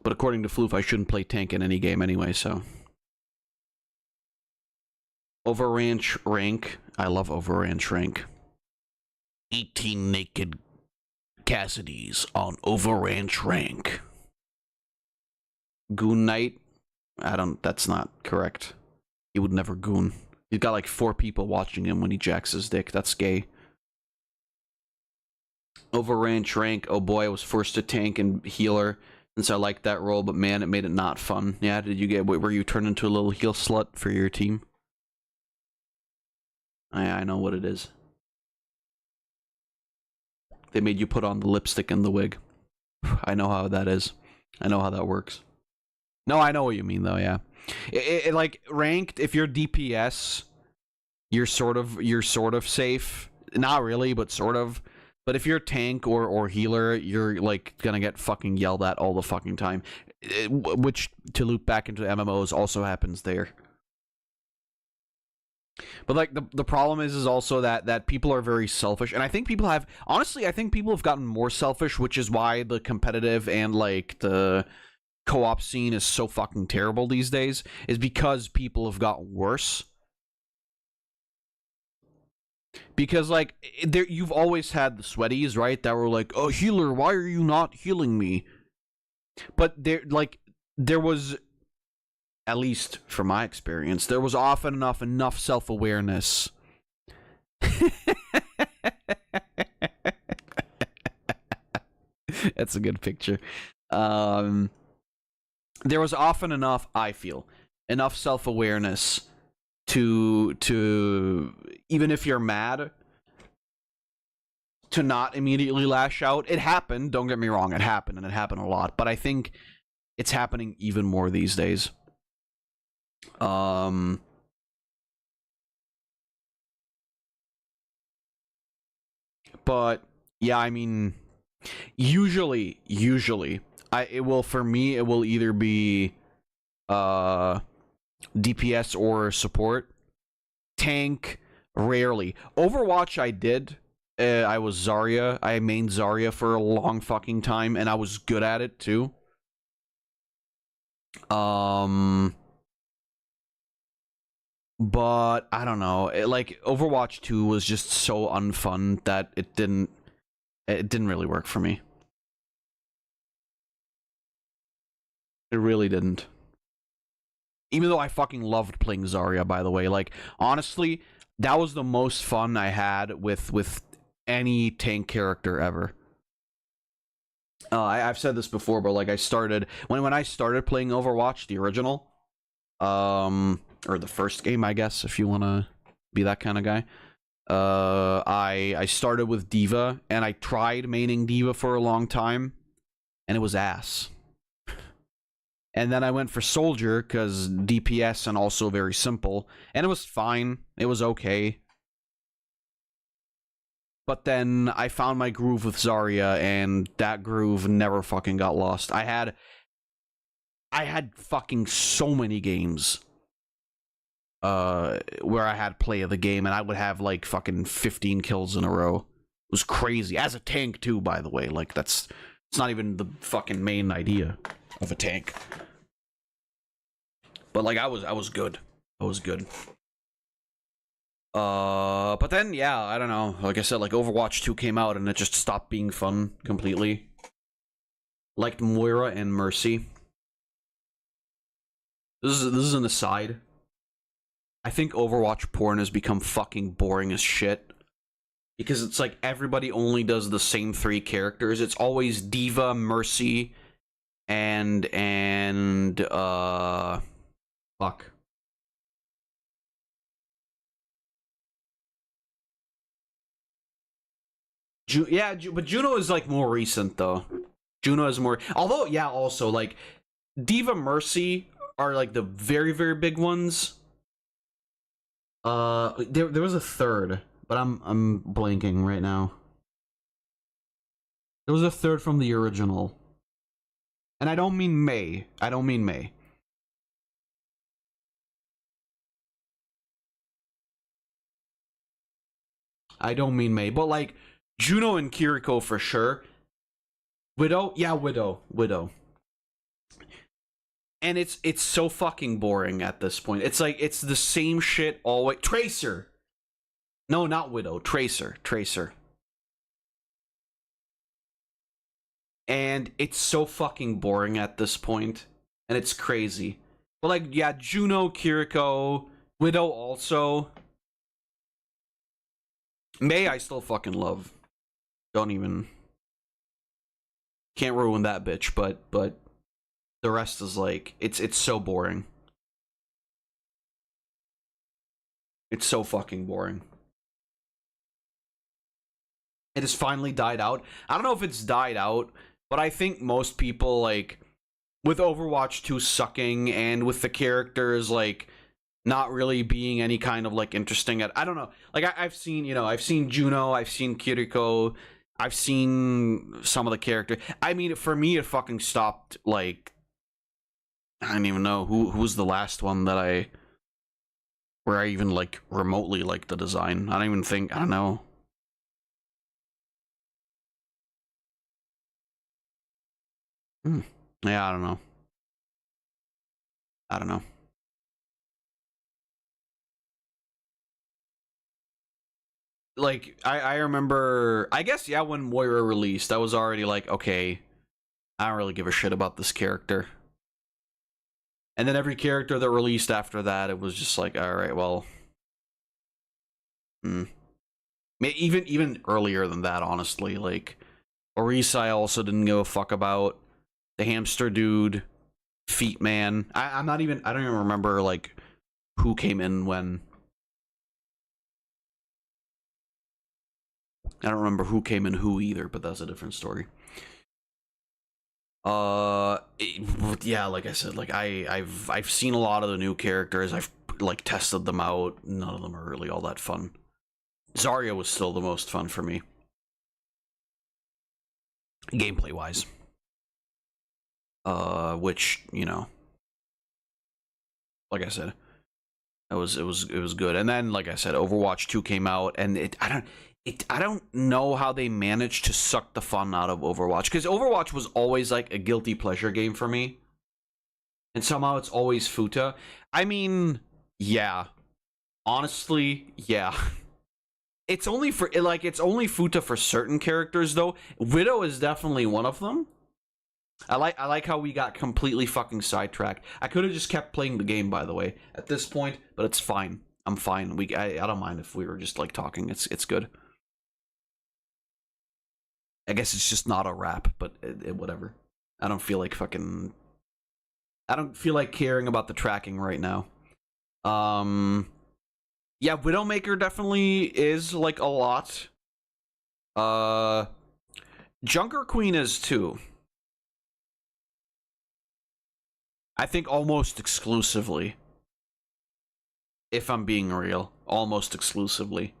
But according to Floof, I shouldn't play tank in any game anyway, so. Overrange rank. I love Overrange rank. 18 naked Cassidys on Overrange rank. Goon Knight? That's not correct. He would never goon. He's got like 4 people watching him when he jacks his dick. That's gay. Overrange rank. Oh boy, I was forced to tank and healer. Since I liked that role, but man, it made it not fun. Yeah, were you turned into a little heel slut for your team? I know what it is. They made you put on the lipstick and the wig. I know how that is. I know how that works. No, I know what you mean, though, yeah. It like, ranked, if you're DPS, you're sort of safe. Not really, but sort of. But if you're a tank or healer, you're like gonna get fucking yelled at all the fucking time. Which, to loop back into MMOs, also happens there. But like the problem is also that people are very selfish, and I think people have, honestly, I think people have gotten more selfish, which is why the competitive and like the co-op scene is so fucking terrible these days, is because people have gotten worse. Because like there, you've always had the sweaties, right? That were like, "Oh, healer, why are you not healing me?" But there was, at least from my experience, there was often enough self-awareness. That's a good picture. There was often enough, I feel, enough self-awareness to even if you're mad, to not immediately lash out. It happened, don't get me wrong, it happened, and it happened a lot, but I think it's happening even more these days. But yeah, I mean, usually it will either be DPS or support. Tank, rarely. Overwatch, I did. I was Zarya. I mained Zarya for a long fucking time, and I was good at it too. But I don't know. Like Overwatch 2 was just so unfun that it didn't really work for me. It really didn't. Even though I fucking loved playing Zarya, by the way. Like, honestly, that was the most fun I had with any tank character ever. I've said this before, but like I started when I started playing Overwatch, the original, or the first game, I guess, if you want to be that kind of guy. I started with Diva, and I tried maining Diva for a long time, and it was ass. And then I went for Soldier, because DPS and also very simple, and it was fine. It was okay. But then I found my groove with Zarya, and that groove never fucking got lost. I had fucking so many games where I had play of the game, and I would have like fucking 15 kills in a row. It was crazy. As a tank too, by the way. Like it's not even the fucking main idea of a tank. But like I was good. I was good. But then yeah, I don't know. Like I said, like Overwatch 2 came out and it just stopped being fun completely. Liked Moira and Mercy. This is an aside. I think Overwatch porn has become fucking boring as shit. Because it's like everybody only does the same 3 characters. It's always Diva, Mercy, and fuck. But Juno is like more recent though. Juno is more, although yeah, also like Diva, Mercy are like the very, very big ones. There was a third, but I'm blanking right now. There was a third from the original. And I don't mean May. I don't mean May. I don't mean May, but like Juno and Kiriko for sure. Widow? Yeah, Widow. And it's so fucking boring at this point. It's like it's the same shit always. Tracer. No, not Widow. Tracer. And it's so fucking boring at this point, and it's crazy. But like, yeah, Juno, Kiriko, Widow also. May I still fucking love. Don't even. Can't ruin that bitch, but the rest is like it's so boring. It's so fucking boring. It has finally died out. I don't know if it's died out, but I think most people, like, with Overwatch 2 sucking and with the characters, like, not really being any kind of, like, interesting I don't know. Like, I've seen Juno, I've seen Kiriko, I've seen some of the character. I mean, for me, it fucking stopped, like, I don't even know who was the last one that where I even, like, remotely liked the design. I don't know. Yeah, I don't know. I don't know. Like, I remember, I guess, yeah, when Moira released, I was already like, okay, I don't really give a shit about this character. And then every character that released after that, it was just like, alright, well. Even earlier than that, honestly. Like, Orisa I also didn't give a fuck about. The Hamster Dude, Feet Man. I don't even remember, like, who came in when. I don't remember who came in who either, but that's a different story. Yeah, like I said, like I've seen a lot of the new characters. I've like tested them out. None of them are really all that fun. Zarya was still the most fun for me, gameplay wise. Which, you know, like I said, it was good. And then, like I said, Overwatch 2 came out, and I don't know how they managed to suck the fun out of Overwatch, because Overwatch was always like a guilty pleasure game for me, and somehow it's always Futa. I mean, yeah, honestly, yeah. It's only Futa for certain characters though. Widow is definitely one of them. I like how we got completely fucking sidetracked. I could have just kept playing the game, by the way, at this point, but it's fine. I'm fine. I don't mind if we were just like talking. It's good. I guess it's just not a wrap, but whatever. I don't feel like caring about the tracking right now. Yeah, Widowmaker definitely is like a lot. Junker Queen is too. I think almost exclusively. If I'm being real, almost exclusively.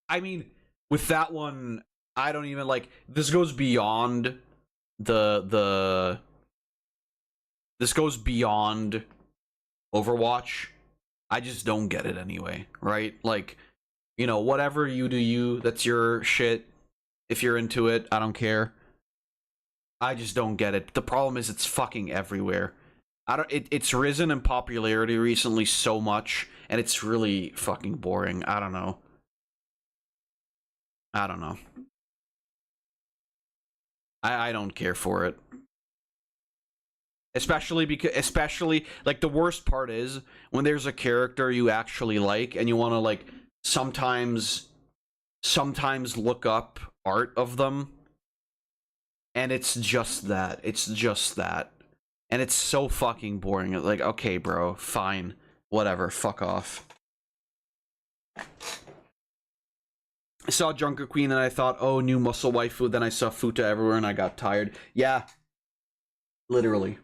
I mean, with that one, I don't even like. This goes beyond This goes beyond Overwatch. I just don't get it anyway, right? Like, you know, whatever you do, that's your shit. If you're into it, I don't care. I just don't get it. The problem is it's fucking everywhere. It's risen in popularity recently so much, and it's really fucking boring. I don't know. I don't care for it. Especially like, the worst part is when there's a character you actually like and you want to like sometimes look up art of them, and it's just that. And it's so fucking boring. Like, okay, bro, fine. Whatever, fuck off. I saw Junker Queen and I thought, oh, new muscle waifu. Then I saw Futa everywhere and I got tired. Yeah. Literally.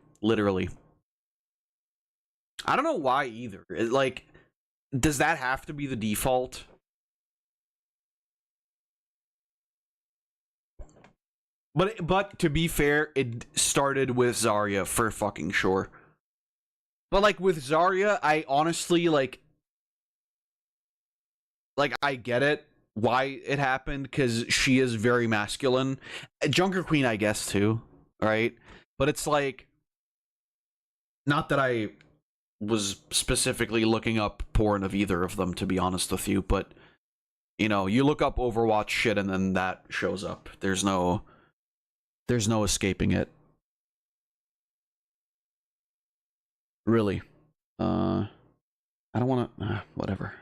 I don't know why either. Like, does that have to be the default? But to be fair, it started with Zarya for fucking sure. But like with Zarya, I honestly like I get it why it happened, because she is very masculine. Junker Queen, I guess too, right? But it's like, not that I was specifically looking up porn of either of them, to be honest with you, but you know, you look up Overwatch shit and then that shows up. There's no escaping it. Really. I don't want to... whatever.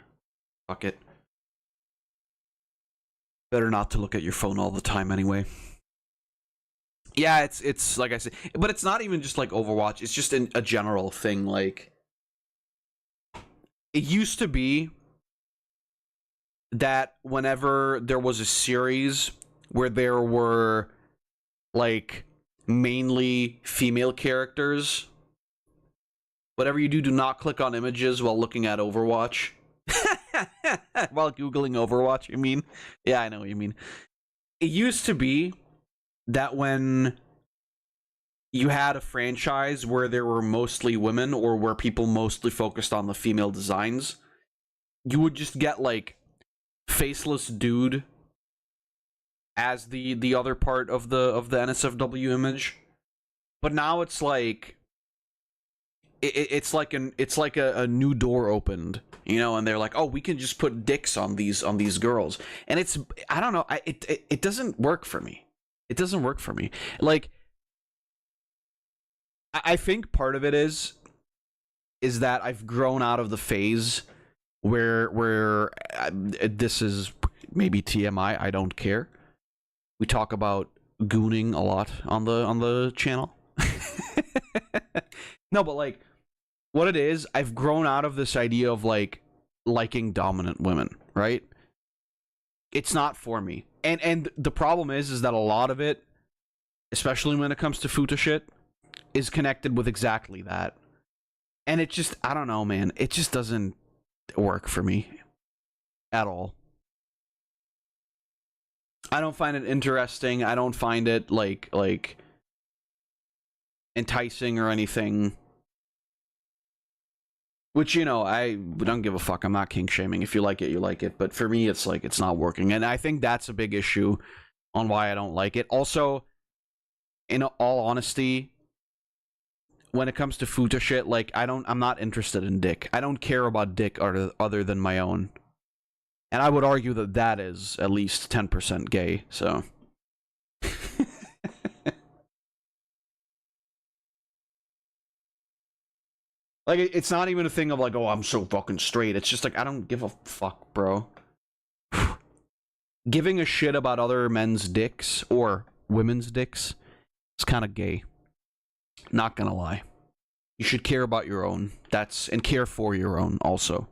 Fuck it. Better not to look at your phone all the time anyway. Yeah, it's like I said, but it's not even just like Overwatch. It's just a general thing. Like, it used to be that whenever there was a series where there were like mainly female characters, whatever you do not click on images while looking at Overwatch. While Googling Overwatch, you mean? Yeah, I know what you mean. It used to be that when you had a franchise where there were mostly women or where people mostly focused on the female designs, you would just get, like, faceless dude as the other part of the NSFW image. But now it's like it's like a new door opened, you know, and they're like, oh, we can just put dicks on these girls, and it's, I don't know, it doesn't work for me. It doesn't work for me. Like, I think part of it is that I've grown out of the phase where this is maybe TMI. I don't care. We talk about gooning a lot on the channel. No, but like, what it is, I've grown out of this idea of like liking dominant women, right? It's not for me. And the problem is that a lot of it, especially when it comes to futa shit, is connected with exactly that. And it just, I don't know, man. It just doesn't work for me at all. I don't find it interesting. I don't find it like enticing or anything. Which, you know, I don't give a fuck. I'm not kink shaming. If you like it, you like it. But for me, it's like, it's not working. And I think that's a big issue on why I don't like it. Also, in all honesty, when it comes to futa shit, like, I'm not interested in dick. I don't care about dick other than my own. And I would argue that that is at least 10% gay, so. Like, it's not even a thing of like, oh, I'm so fucking straight. It's just like, I don't give a fuck, bro. Giving a shit about other men's dicks or women's dicks is kind of gay. Not gonna lie. You should care about your own. And care for your own also.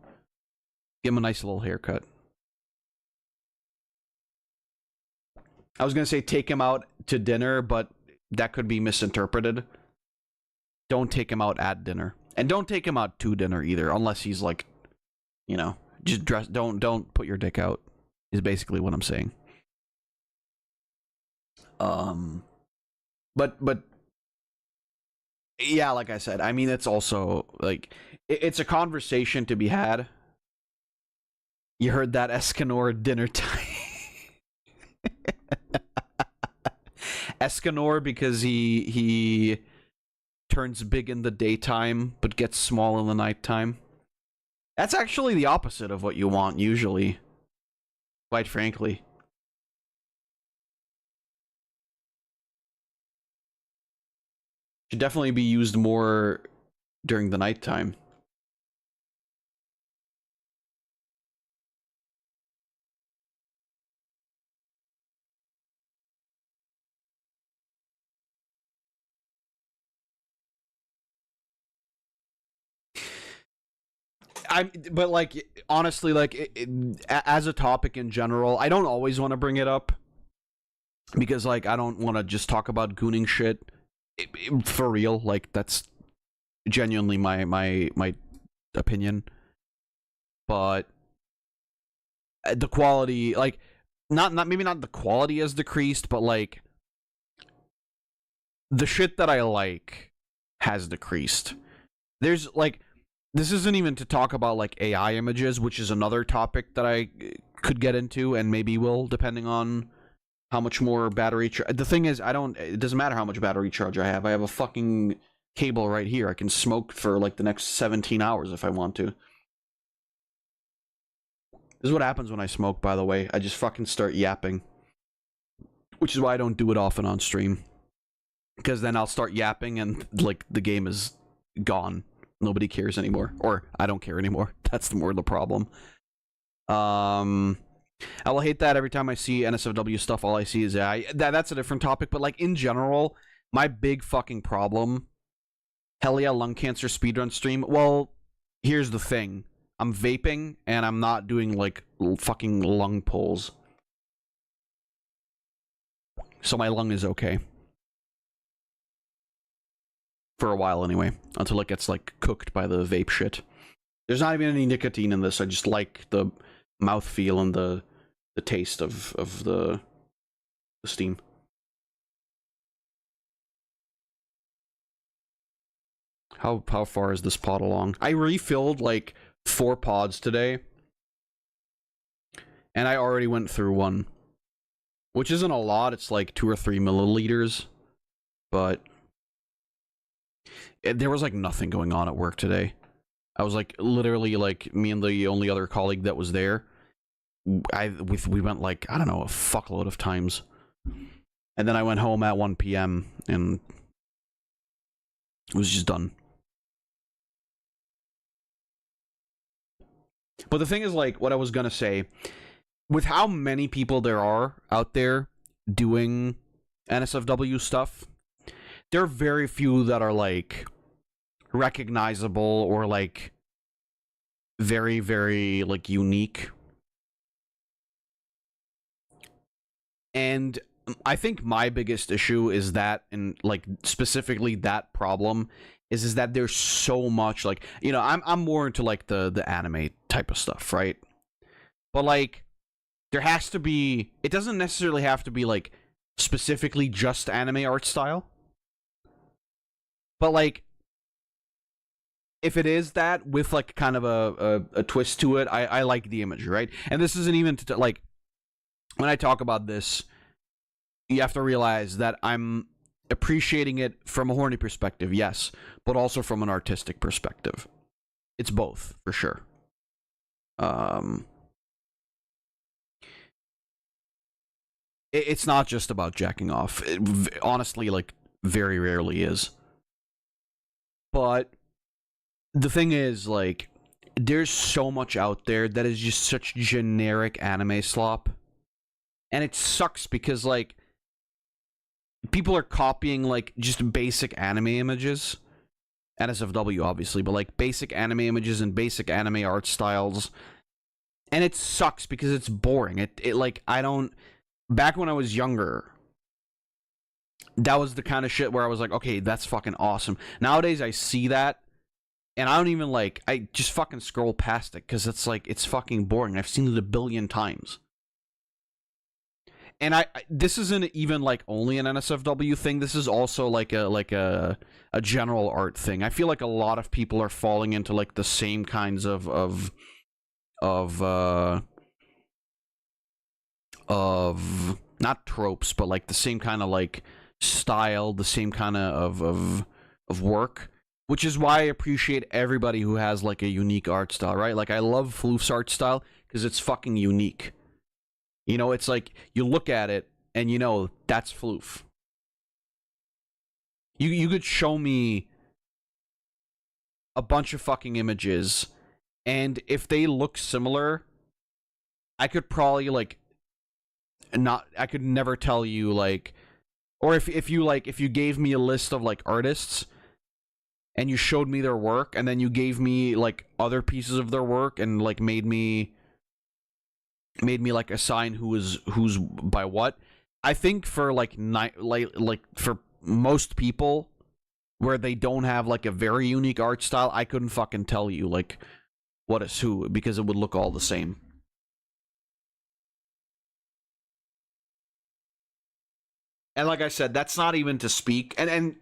Give him a nice little haircut. I was gonna say take him out to dinner, but that could be misinterpreted. Don't take him out at dinner. And don't take him out to dinner either, unless he's like, you know, just dress. Don't put your dick out, is basically what I'm saying. But yeah, like I said, I mean, it's also like, it's a conversation to be had. You heard that, Escanor? Dinner time. Escanor, because he turns big in the daytime but gets small in the nighttime. That's actually the opposite of what you want usually, quite frankly. Should definitely be used more during the nighttime. But like, honestly, like, as a topic in general, I don't always want to bring it up because, like, I don't want to just talk about gooning shit for real. Like, that's genuinely my opinion. But the quality, like, maybe not the quality has decreased, but like, the shit that I like has decreased. There's like, this isn't even to talk about like AI images, which is another topic that I could get into and maybe will, depending on how much more battery charge. The thing is, it doesn't matter how much battery charge I have. I have a fucking cable right here. I can smoke for like the next 17 hours if I want to. This is what happens when I smoke, by the way. I just fucking start yapping. Which is why I don't do it often on stream. Because then I'll start yapping and like the game is gone. Nobody cares anymore. Or I don't care anymore. That's more the problem. I will hate that every time I see NSFW stuff. All I see is AI. That's a different topic. But like, in general, my big fucking problem. Hell yeah, lung cancer speedrun stream. Well, here's the thing. I'm vaping and I'm not doing like fucking lung pulls. So my lung is okay. For a while anyway, until it gets like cooked by the vape shit. There's not even any nicotine in this. I just like the mouthfeel and the taste of the steam. How far is this pod along? I refilled like 4 pods today, and I already went through one, which isn't a lot. It's like 2 or 3 milliliters, but there was like nothing going on at work today. I was like literally like me and the only other colleague that was there. We went like, I don't know, a fuckload of times, and then I went home at 1 p.m. and it was just done. But the thing is, like, what I was gonna say, with how many people there are out there doing NSFW stuff, there are very few that are, like, recognizable or, like, very, very, like, unique. And I think my biggest issue is that, and, like, specifically that problem, is that there's so much, like, you know, I'm more into, like, the anime type of stuff, right? But, like, there has to be, it doesn't necessarily have to be, like, specifically just anime art style. But, like, if it is that with, like, kind of a twist to it, I like the imagery, right? And this isn't even, like, when I talk about this, you have to realize that I'm appreciating it from a horny perspective, yes, but also from an artistic perspective. It's both, for sure. It's not just about jacking off. It, honestly, like, very rarely is. But the thing is, like, there's so much out there that is just such generic anime slop. And it sucks because, like, people are copying, like, just basic anime images. NSFW, obviously, but, like, basic anime images and basic anime art styles. And it sucks because it's boring. It like, I don't... Back when I was younger, that was the kind of shit where I was like, okay, that's fucking awesome. Nowadays, I see that, and I don't even, like... I just fucking scroll past it, because it's, like, it's fucking boring. I've seen it a billion times. And this isn't even, like, only an NSFW thing. This is also like a general art thing. I feel like a lot of people are falling into, like, the same kinds of not tropes, but, like, the same kind of, like, style, the same kind of work. Which is why I appreciate everybody who has, like, a unique art style, right? Like, I love Floof's art style because it's fucking unique. You know, it's like, you look at it, and you know, that's Floof. You could show me a bunch of fucking images, and if they look similar, I could probably, like, I could never tell you, like, or if you gave me a list of, like, artists, and you showed me their work, and then you gave me, like, other pieces of their work, and, like, made me like assign who's by what. I think for like for most people where they don't have like a very unique art style, I couldn't fucking tell you like what is who, because it would look all the same. And like I said, that's not even to speak, and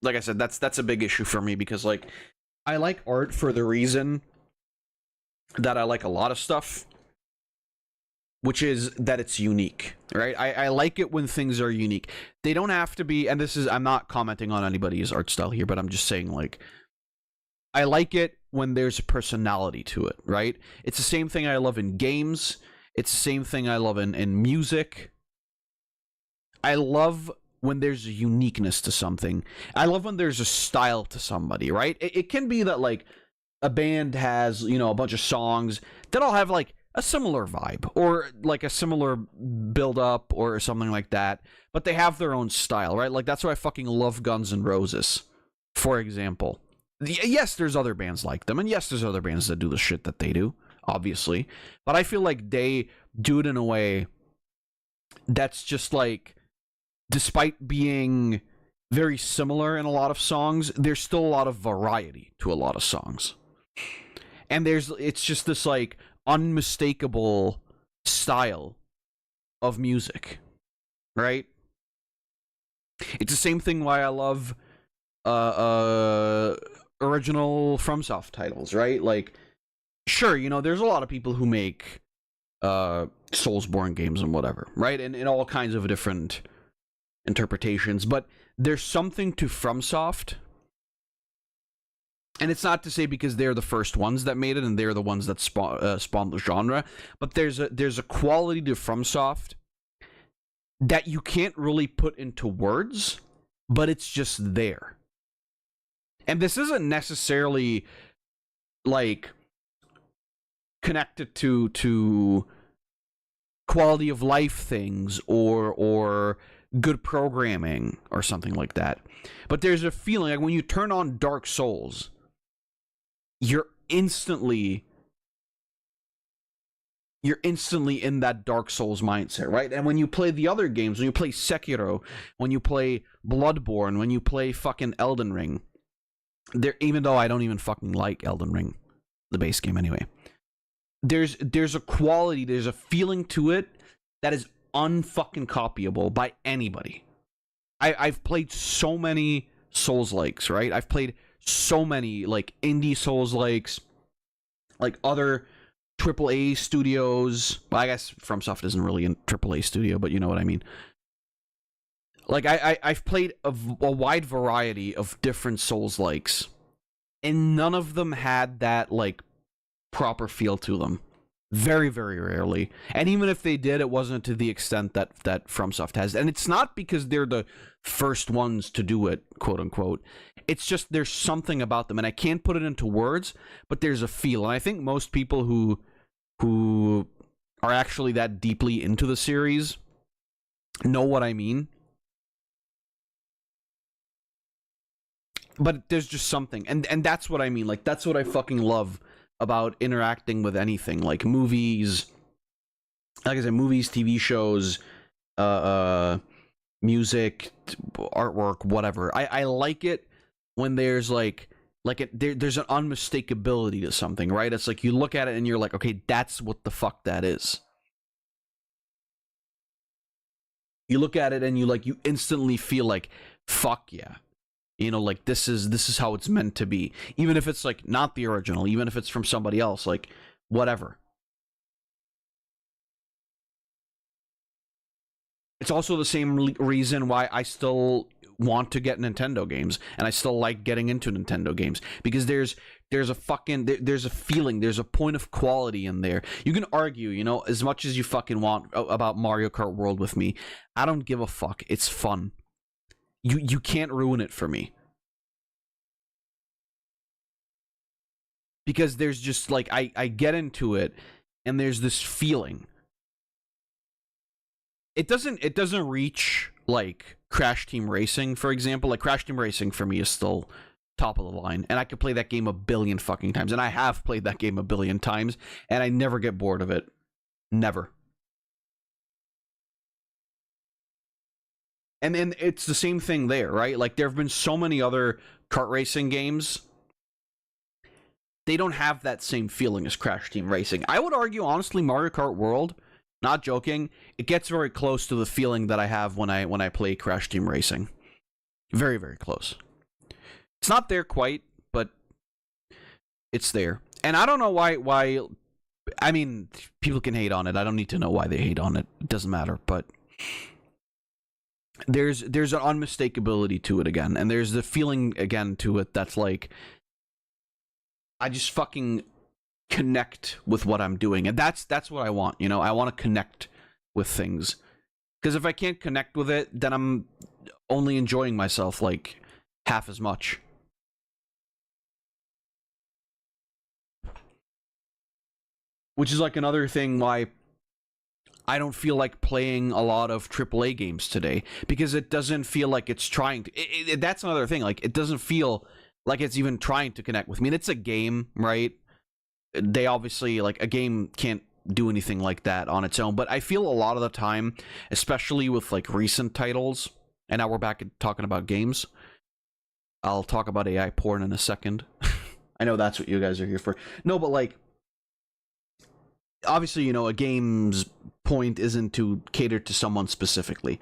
like I said, that's a big issue for me, because like I like art for the reason that I like a lot of stuff, which is that it's unique, right? I like it when things are unique. They don't have to be, and this is, I'm not commenting on anybody's art style here, but I'm just saying, like, I like it when there's a personality to it, right? It's the same thing I love in games. It's the same thing I love in music. I love when there's a uniqueness to something. I love when there's a style to somebody, right? It can be that, like, a band has, you know, a bunch of songs that all have, like, a similar vibe, or like a similar build up, or something like that, but they have their own style, right? Like, that's why I fucking love Guns N' Roses, for example. Yes, there's other bands like them, and yes, there's other bands that do the shit that they do, obviously, but I feel like they do it in a way that's just like, despite being very similar in a lot of songs, there's still a lot of variety to a lot of songs. And it's just this, like, unmistakable style of music, right? It's the same thing why I love original FromSoft titles, right? Like, sure, you know, there's a lot of people who make Soulsborne games and whatever, right? And in all kinds of different interpretations, but there's something to FromSoft, and it's not to say because they're the first ones that made it and they're the ones that spawned the genre, but there's a quality to FromSoft that you can't really put into words, but it's just there. And this isn't necessarily like connected to quality of life things or good programming or something like that. But there's a feeling like when you turn on Dark Souls, you're instantly in that Dark Souls mindset, right? And when you play the other games, when you play Sekiro, when you play Bloodborne, when you play fucking Elden Ring, even though I don't even fucking like Elden Ring, the base game anyway, there's a quality, there's a feeling to it that is unfucking copyable by anybody. I've played so many Souls-likes, right? I've played so many like indie Souls-likes, like other AAA studios. Well, I guess FromSoft isn't really a AAA studio, but you know what I mean. Like I've played a wide variety of different Souls-likes, and none of them had that like proper feel to them. Very, very rarely. And even if they did, it wasn't to the extent that FromSoft has. And it's not because they're the first ones to do it, quote unquote. It's just there's something about them, and I can't put it into words, but there's a feel. And I think most people who are actually that deeply into the series know what I mean. But there's just something, and that's what I mean. Like, that's what I fucking love about interacting with anything, like movies, like I said, movies, TV shows, music, artwork, whatever. I like it when there's there's an unmistakability to something, right? It's like you look at it and you're like, okay, that's what the fuck that is. You look at it and you instantly feel like, fuck yeah. You know, like this is how it's meant to be. Even if it's like not the original, even if it's from somebody else, like whatever. It's also the same reason why I still want to get Nintendo games, and I still like getting into Nintendo games, because there's a feeling, there's a point of quality in there. You can argue, you know, as much as you fucking want about Mario Kart World with me. I don't give a fuck. It's fun. You can't ruin it for me. Because there's just like I get into it and there's this feeling. It doesn't reach like Crash Team Racing, for example. Like Crash Team Racing for me is still top of the line, and I could play that game a billion fucking times, and I have played that game a billion times, and I never get bored of it. Never. And then it's the same thing there, right? Like, there have been so many other kart racing games. They don't have that same feeling as Crash Team Racing. I would argue, honestly, Mario Kart World, not joking, it gets very close to the feeling that I have when I play Crash Team Racing. Very, very close. It's not there quite, but it's there. And I don't know why. I mean, people can hate on it. I don't need to know why they hate on it. It doesn't matter, but there's an unmistakability to it again, and there's the feeling again to it that's like, I just fucking connect with what I'm doing, and that's what I want, you know. I want to connect with things, because if I can't connect with it, then I'm only enjoying myself like half as much. Which is like another thing why I don't feel like playing a lot of AAA games today, because it doesn't feel like it's trying to. That's another thing. Like, it doesn't feel like it's even trying to connect with me. And it's a game, right? They obviously, like, a game can't do anything like that on its own. But I feel a lot of the time, especially with like recent titles, and now we're back at talking about games. I'll talk about AI porn in a second. I know that's what you guys are here for. No, but like, obviously, you know, a game's point isn't to cater to someone specifically.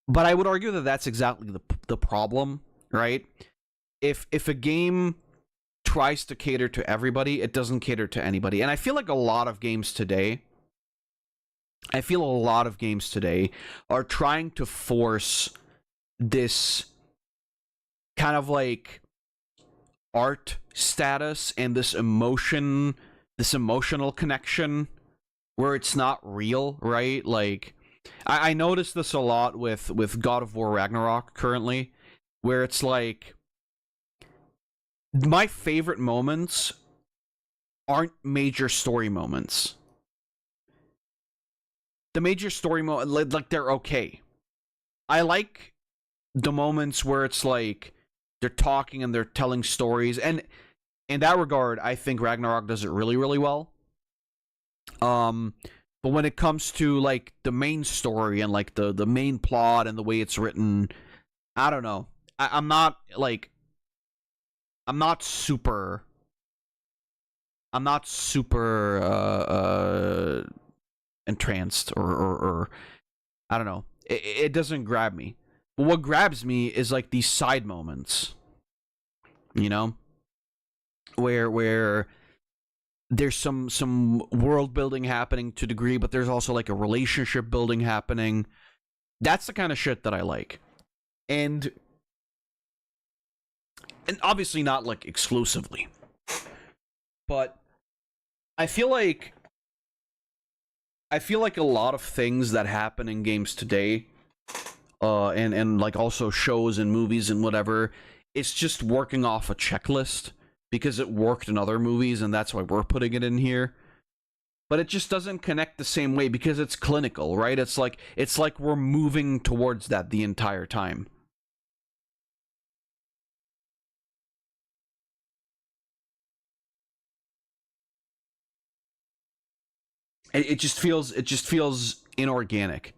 But I would argue that that's exactly the problem, right? If a game tries to cater to everybody, it doesn't cater to anybody. And I feel like a lot of games today are trying to force this kind of like art status and this emotional connection where it's not real, right? Like, I noticed this a lot with God of War Ragnarok currently, where it's like, my favorite moments aren't major story moments. The major story moments, like, they're okay. I like the moments where it's like, they're talking and they're telling stories, and in that regard, I think Ragnarok does it really, really well. But when it comes to like the main story and like the main plot and the way it's written, I don't know. I'm not super entranced or I don't know. It doesn't grab me. But what grabs me is like these side moments, you know, where there's some world building happening to a degree, but there's also like a relationship building happening. That's the kind of shit that I like. And obviously not like exclusively. But I feel like a lot of things that happen in games today, and like also shows and movies and whatever, it's just working off a checklist because it worked in other movies and that's why we're putting it in here. But it just doesn't connect the same way because it's clinical, right? It's like we're moving towards that the entire time. It just feels inorganic.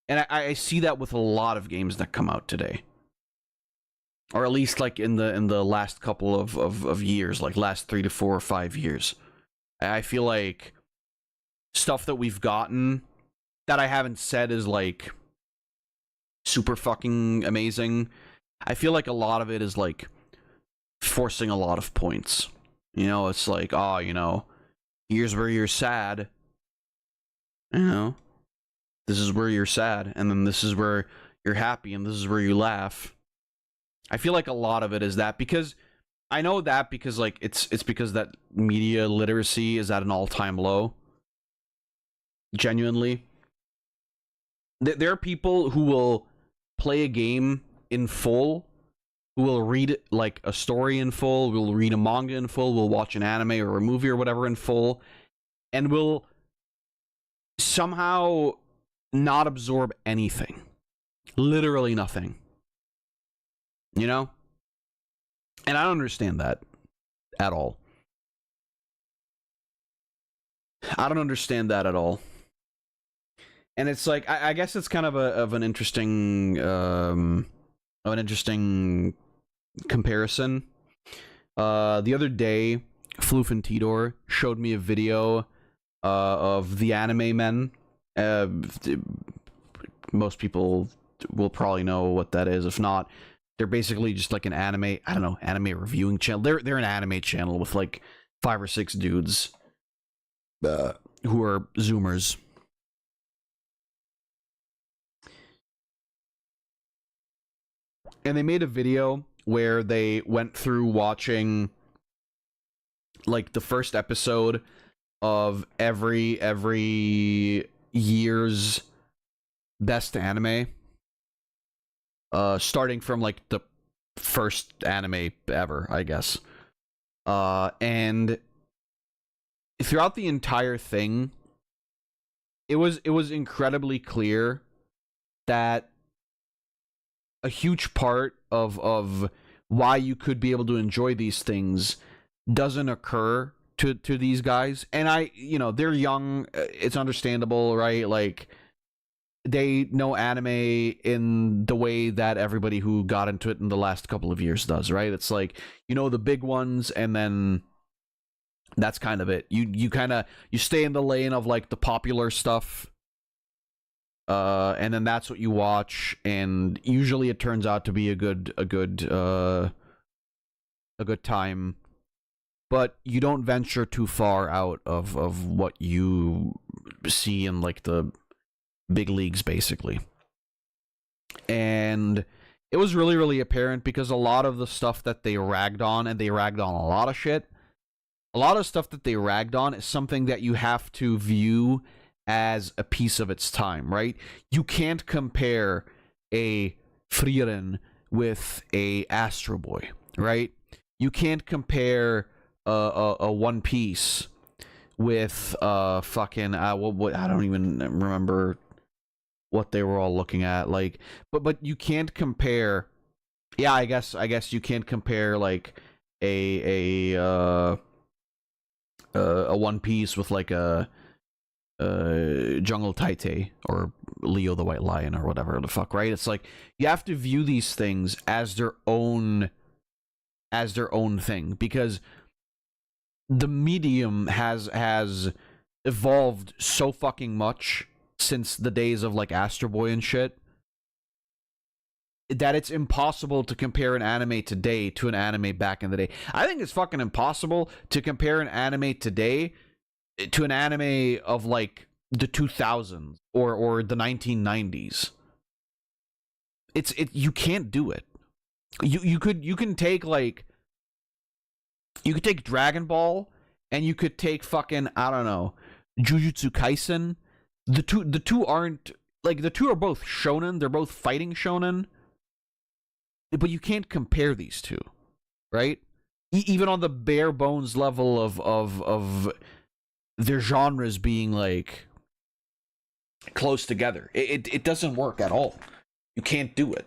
And I see that with a lot of games that come out today. Or at least like in the last couple of years, like last 3 to 4 or 5 years. I feel like stuff that we've gotten that I haven't said is like super fucking amazing. I feel like a lot of it is like forcing a lot of points. You know, it's like, oh, you know, here's where you're sad. You know, this is where you're sad, and then this is where you're happy, and this is where you laugh. I feel like a lot of it is that, because I know that because like it's because that media literacy is at an all-time low. Genuinely. There are people who will play a game in full, who will read like a story in full, will read a manga in full, will watch an anime or a movie or whatever in full, and will somehow not absorb anything. Literally nothing. You know? And I don't understand that at all. I don't understand that at all. And it's like, I guess it's kind of an interesting comparison. The other day, Floof and Tidor showed me a video of the anime men. Most people will probably know what that is. If not, they're basically just like an anime, I don't know, anime reviewing channel. They're an anime channel with like 5 or 6 dudes who are Zoomers. And they made a video where they went through watching like the first episode of every year's best anime, starting from like the first anime ever, I guess. And throughout the entire thing, it was incredibly clear that a huge part of why you could be able to enjoy these things doesn't occur to these guys. And they're young, it's understandable, right? Like, they know anime in the way that everybody who got into it in the last couple of years does, right? It's like, you know, the big ones, and then That's kind of it. You stay in the lane of like the popular stuff, and then that's what you watch, and usually it turns out to be a good time, but you don't venture too far out of what you see in like the big leagues, basically. And it was really, really apparent because a lot of the stuff that they ragged on, and they ragged on a lot of shit, a lot of stuff that they ragged on is something that you have to view as a piece of its time, right? You can't compare a Frieren with a Astro Boy, right? You can't compare a One Piece with fucking what I don't even remember what they were all looking at, like, but you can't compare. Yeah, I guess you can't compare like a One Piece with like a Jungle Taite or Leo the White Lion or whatever the fuck, right? It's like you have to view these things as their own thing, because the medium has evolved so fucking much since the days of like Astro Boy and shit, that it's impossible to compare an anime today to an anime back in the day. I think it's fucking impossible to compare an anime today to an anime of like the 2000s or the 1990s. You can't do it. You can take like, you could take Dragon Ball, and you could take fucking, I don't know, Jujutsu Kaisen. The two aren't like, the two are both shonen. They're both fighting shonen, but you can't compare these two, right? Even on the bare bones level of their genres being like close together, it doesn't work at all. You can't do it.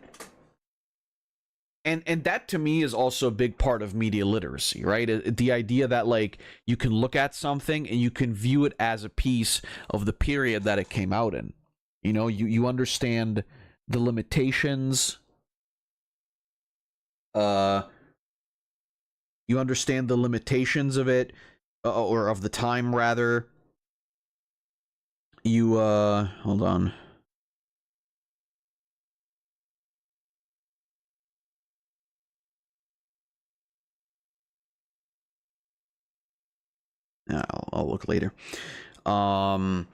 And that to me is also a big part of media literacy, right? The idea that like you can look at something and you can view it as a piece of the period that it came out in. You know, you understand the limitations. You understand the limitations of it, or of the time rather. You hold on. I'll look later. You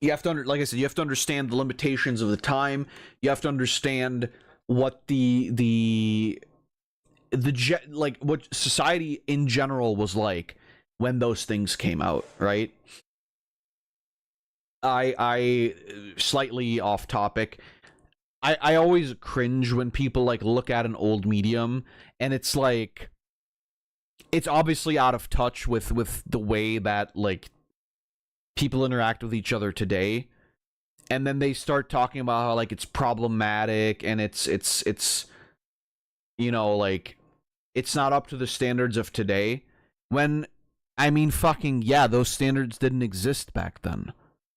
have to like I said, you have to understand the limitations of the time. You have to understand what like what society in general was like when those things came out, right? I slightly off topic. I always cringe when people like look at an old medium and it's like, it's obviously out of touch with the way that like people interact with each other today, and then they start talking about how like it's problematic and it's you know, like it's not up to the standards of today, when I mean fucking yeah, those standards didn't exist back then,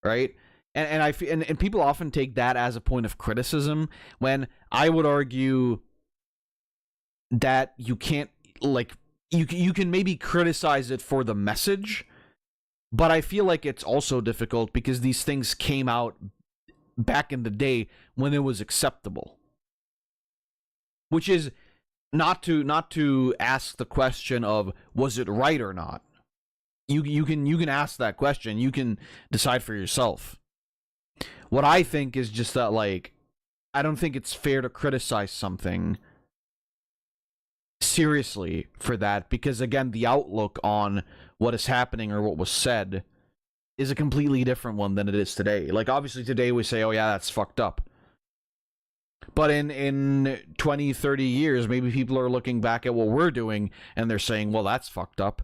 right? And people often take that as a point of criticism, when I would argue that you can't, like, you can maybe criticize it for the message, but I feel like it's also difficult because these things came out back in the day when it was acceptable. Which is not to ask the question of was it right or not. You can ask that question. You can decide for yourself. What I think is just that, like, I don't think it's fair to criticize something seriously for that, because again, the outlook on what is happening or what was said is a completely different one than it is today. Like, obviously today we say, oh yeah, that's fucked up, but in 20, 30 years, maybe people are looking back at what we're doing and they're saying, well, that's fucked up,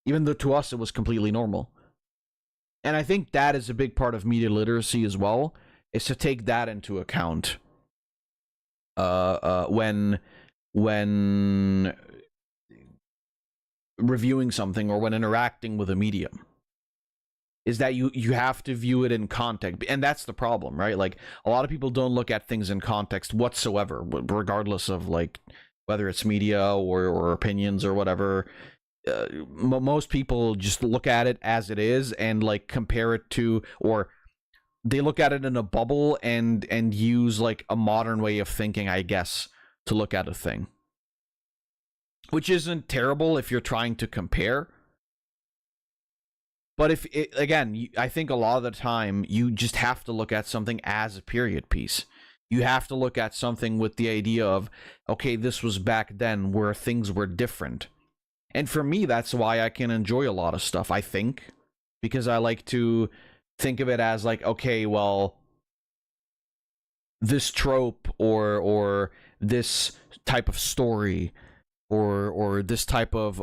even though to us it was completely normal. And I think that is a big part of media literacy as well, is to take that into account when reviewing something or when interacting with a medium, is that you have to view it in context. And that's the problem, right? Like, a lot of people don't look at things in context whatsoever, regardless of like whether it's media or opinions or whatever. most people just look at it as it is and like compare it to, or they look at it in a bubble and use like a modern way of thinking, I guess, to look at a thing, which isn't terrible if you're trying to compare. But if it, again, I think a lot of the time you just have to look at something as a period piece. You have to look at something with the idea of, okay, this was back then where things were different. And for me, that's why I can enjoy a lot of stuff, I think, because I like to think of it as like, okay, well, this trope or this type of story or this type of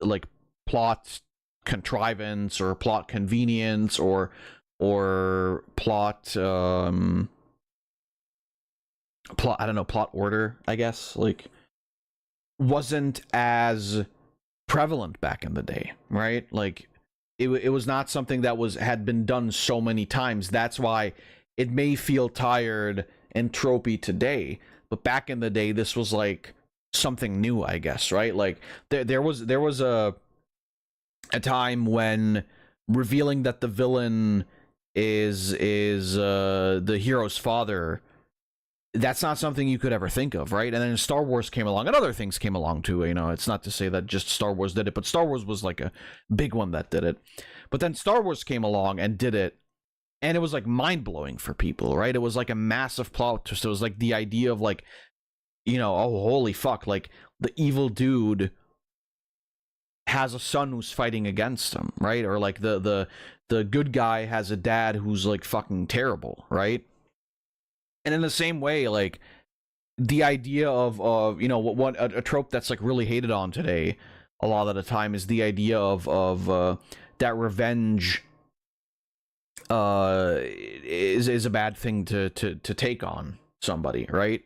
like plot contrivance or plot convenience or plot I don't know, plot order, I guess, like, wasn't as prevalent back in the day, right? Like it was not something that had been done so many times. That's why it may feel tired and tropey today, but back in the day this was like something new, I guess, right? Like there was a time when revealing that the villain is the hero's father, that's not something you could ever think of, right? And then Star Wars came along, and other things came along too. You know, it's not to say that just Star Wars did it, but Star Wars was like a big one that did it. But then Star Wars came along and did it, and it was like mind-blowing for people, right? It was like a massive plot twist. It was like the idea of like, you know, oh, holy fuck, like the evil dude has a son who's fighting against him, right? Or like the good guy has a dad who's like fucking terrible, right? And in the same way, like the idea of you know, what a trope that's like really hated on today a lot of the time is the idea of that revenge is a bad thing to take on somebody, right?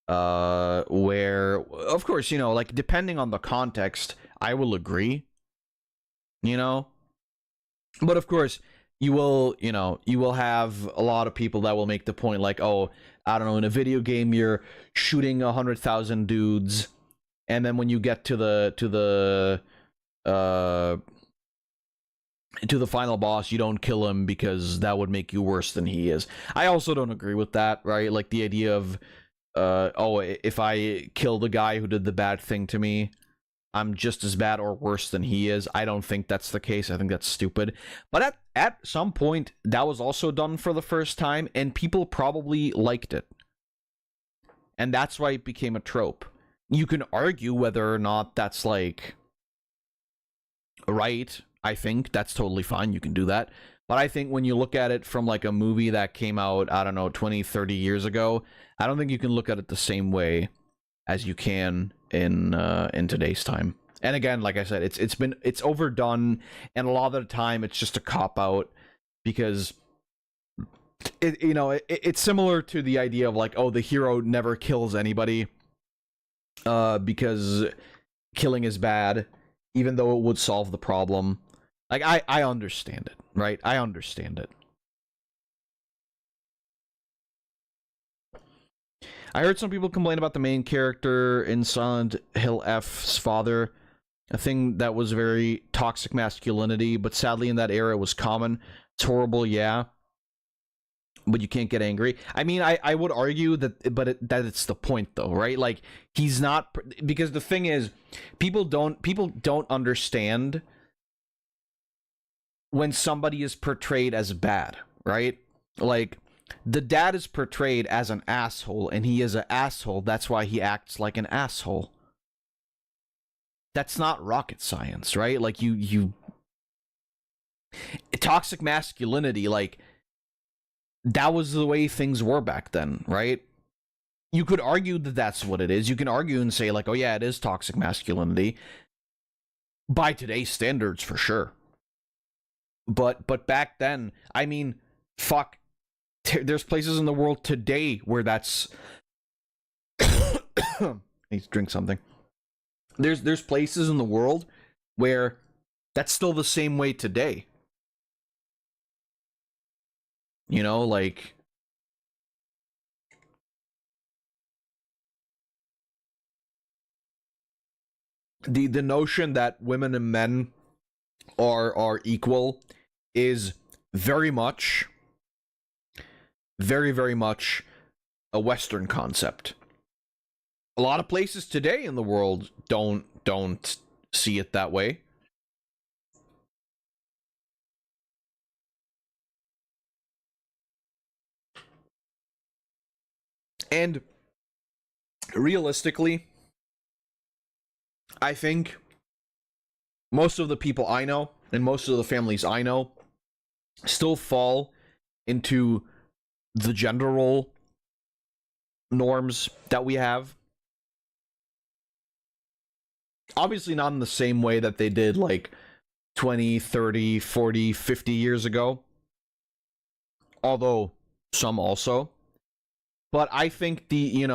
Where of course, you know, like depending on the context, I will agree, you know, but of course you will have a lot of people that will make the point like, oh, I don't know, in a video game you're shooting 100,000 dudes, and then when you get to the final boss, you don't kill him because that would make you worse than he is. I also don't agree with that, right? Like the idea of oh, if I kill the guy who did the bad thing to me, I'm just as bad or worse than he is. I don't think that's the case. I think that's stupid. But at some point, that was also done for the first time, and people probably liked it. And that's why it became a trope. You can argue whether or not that's, like, right. I think that's totally fine. You can do that. But I think when you look at it from, like, a movie that came out, I don't know, 20, 30 years ago, I don't think you can look at it the same way as you can in today's time. And again, like I said, it's overdone, and a lot of the time it's just a cop out, because it's similar to the idea of like, oh, the hero never kills anybody because killing is bad, even though it would solve the problem. Like I understand it, right? I understand it. I heard some people complain about the main character in Silent Hill F's father, a thing that was very toxic masculinity, but sadly in that era it was common. It's horrible, yeah, but you can't get angry. I mean, I would argue that, that it's the point though, right? Like, he's not, because the thing is, people don't understand when somebody is portrayed as bad, right? Like, the dad is portrayed as an asshole, and he is an asshole. That's why he acts like an asshole. That's not rocket science, right? Like, toxic masculinity, like, that was the way things were back then, right? You could argue that that's what it is. You can argue and say, like, oh yeah, it is toxic masculinity by today's standards, for sure. But back then, I mean, fuck, there's places in the world today where that's I need to drink something. There's places in the world where that's still the same way today. You know, like, the notion that women and men are equal is very much a Western concept. A lot of places today in the world don't see it that way. And realistically, I think most of the people I know and most of the families I know still fall into the gender role norms that we have. Obviously not in the same way that they did like 20, 30, 40, 50 years ago. Although some also. But I think the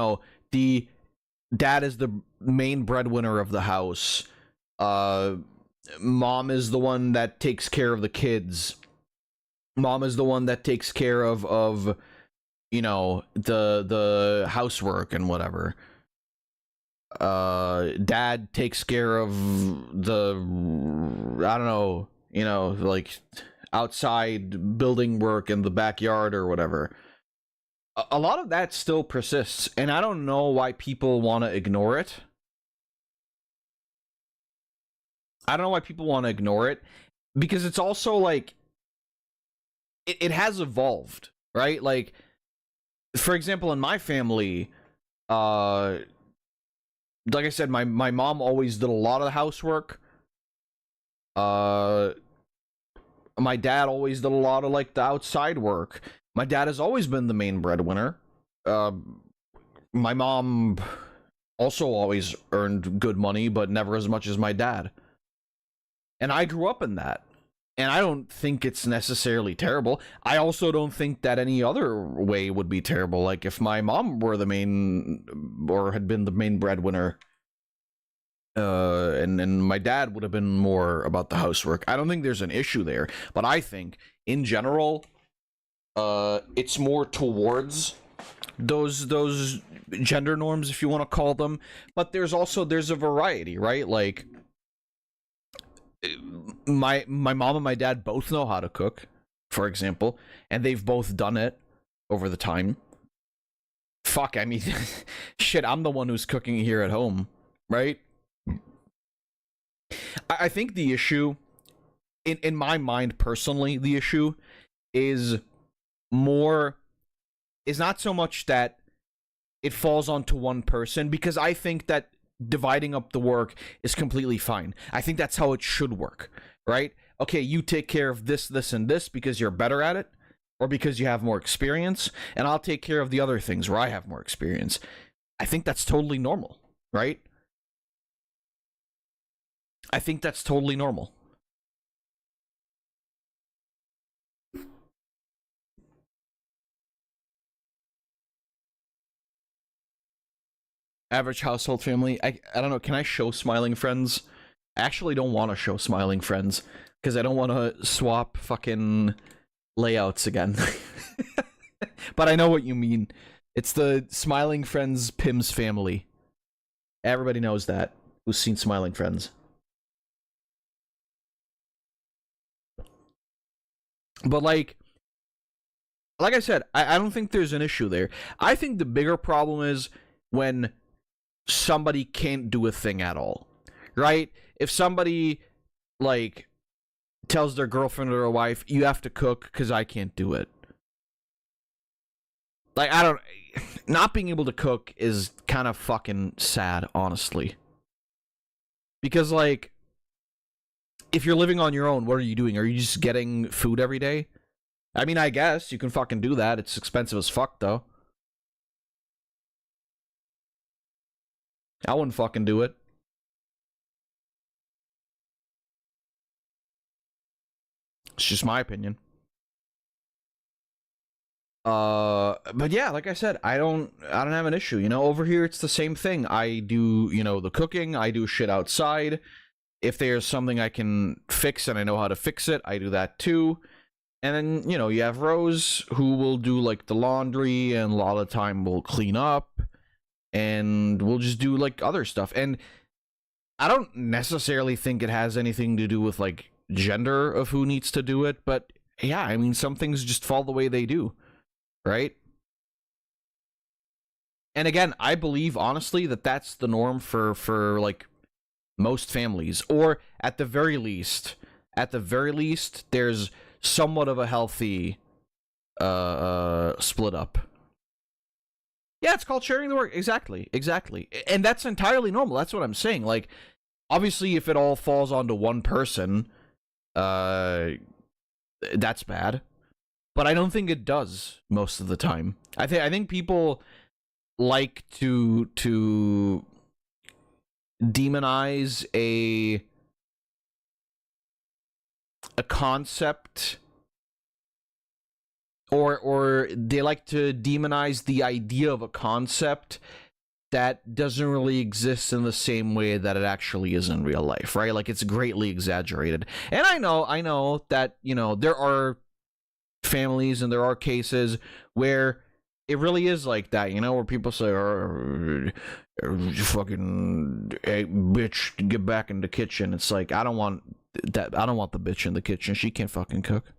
dad is the main breadwinner of the house. Mom is the one that takes care of the kids. Mom is the one that takes care of the housework and whatever. Dad takes care of the, I don't know, like outside building work in the backyard or whatever. A lot of that still persists, and I don't know why people want to ignore it. I don't know why people want to ignore it, because it's also like it has evolved, right? Like, for example, in my family, like I said, my mom always did a lot of the housework. My dad always did a lot of like the outside work. My dad has always been the main breadwinner. My mom also always earned good money, but never as much as my dad. And I grew up in that. And I don't think it's necessarily terrible. I also don't think that any other way would be terrible. Like if my mom were the main, or had been the main breadwinner, and my dad would have been more about the housework. I don't think there's an issue there. But I think, in general, it's more towards those gender norms, if you want to call them. But there's a variety, right? Like, my mom and my dad both know how to cook, for example, and they've both done it over the time. Fuck, I mean, shit, I'm the one who's cooking here at home, right? I think the issue, in my mind personally, the issue is not so much that it falls onto one person, because I think that dividing up the work is completely fine. I think that's how it should work, right? Okay, you take care of this, this, and this because you're better at it, or because you have more experience, and I'll take care of the other things where I have more experience. I think that's totally normal, right? I think that's totally normal. Average household family. I don't know. Can I show Smiling Friends? I actually don't want to show Smiling Friends because I don't want to swap fucking layouts again. But I know what you mean. It's the Smiling Friends Pim's family. Everybody knows that who's seen Smiling Friends. But like I said, I don't think there's an issue there. I think the bigger problem is when somebody can't do a thing at all, right? If somebody like tells their girlfriend or wife, you have to cook because I can't do it. Like, not being able to cook is kind of fucking sad, honestly. Because like, if you're living on your own, what are you doing? Are you just getting food every day? I mean, I guess you can fucking do that. It's expensive as fuck though. I wouldn't fucking do it. It's just my opinion. But yeah, like I said, I don't have an issue. You know, over here it's the same thing. I do, the cooking. I do shit outside. If there's something I can fix and I know how to fix it, I do that too. And then, you have Rose who will do like the laundry, and a lot of the time will clean up. And we'll just do like other stuff. And I don't necessarily think it has anything to do with, like, gender of who needs to do it, but yeah, I mean, some things just fall the way they do, right? And again, I believe, honestly, that that's the norm for like, most families. Or, at the very least, there's somewhat of a healthy split up. Yeah, it's called sharing the work. Exactly. And that's entirely normal. That's what I'm saying. Like, obviously, if it all falls onto one person, that's bad. But I don't think it does most of the time. I think people like to demonize a concept, or they like to demonize the idea of a concept that doesn't really exist in the same way that it actually is in real life, right? Like, it's greatly exaggerated. And I know that, you know, there are families and there are cases where it really is like that, you know, where people say, fucking, hey, bitch, get back in the kitchen. It's like, I don't want that. I don't want the bitch in the kitchen. She can't fucking cook.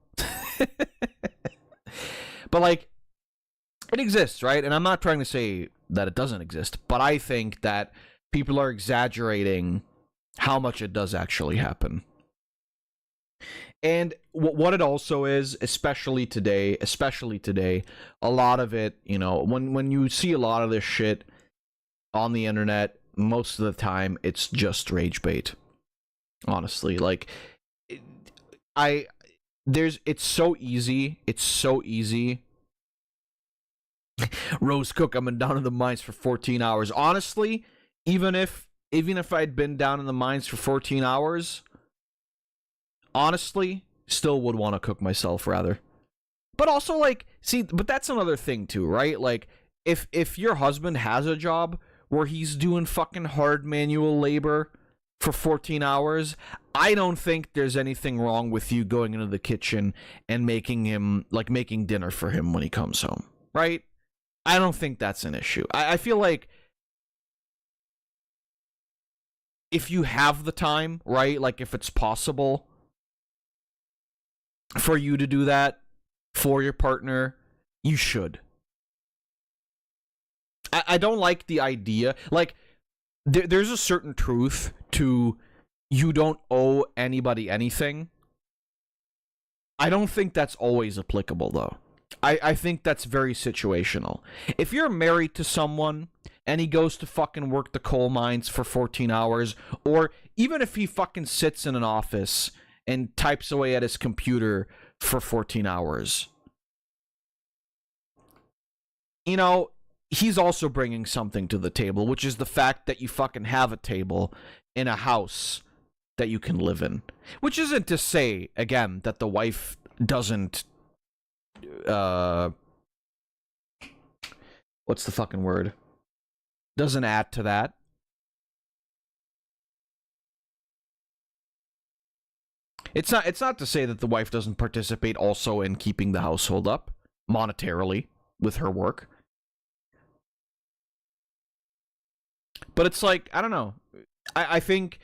But, like, it exists, right? And I'm not trying to say that it doesn't exist, but I think that people are exaggerating how much it does actually happen. And what it also is, especially today, a lot of it, you know, when you see a lot of this shit on the internet, most of the time, it's just rage bait. Honestly, like, it's so easy. Rose Cook, I've been down in the mines for 14 hours. Honestly, even if I'd been down in the mines for 14 hours, honestly, still would want to cook myself rather. But also, like, see, but that's another thing too, right? Like, if your husband has a job where he's doing fucking hard manual labor for 14 hours, I don't think there's anything wrong with you going into the kitchen and making dinner for him when he comes home, right? I don't think that's an issue. I feel like if you have the time, right? Like, if it's possible for you to do that for your partner, you should. I don't like the idea. Like, there's a certain truth to you don't owe anybody anything. I don't think that's always applicable, though. I think that's very situational. If you're married to someone and he goes to fucking work the coal mines for 14 hours, or even if he fucking sits in an office and types away at his computer for 14 hours, you know, he's also bringing something to the table, which is the fact that you fucking have a table in a house that you can live in. Which isn't to say, again, that the wife doesn't what's the fucking word? Doesn't add to that. It's not to say that the wife doesn't participate also in keeping the household up monetarily with her work. But it's like, I don't know. I think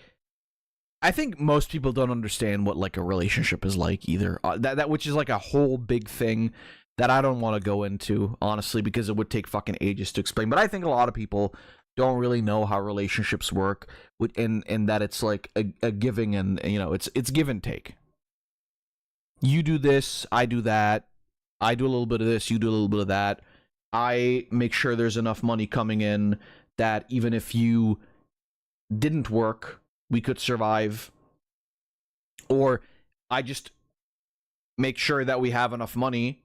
most people don't understand what, like, a relationship is like either. That which is like a whole big thing that I don't want to go into, honestly, because it would take fucking ages to explain. But I think a lot of people don't really know how relationships work, and that it's like a giving and, you know, it's give and take. You do this, I do that. I do a little bit of this, you do a little bit of that. I make sure there's enough money coming in that even if you didn't work, we could survive. Or I just make sure that we have enough money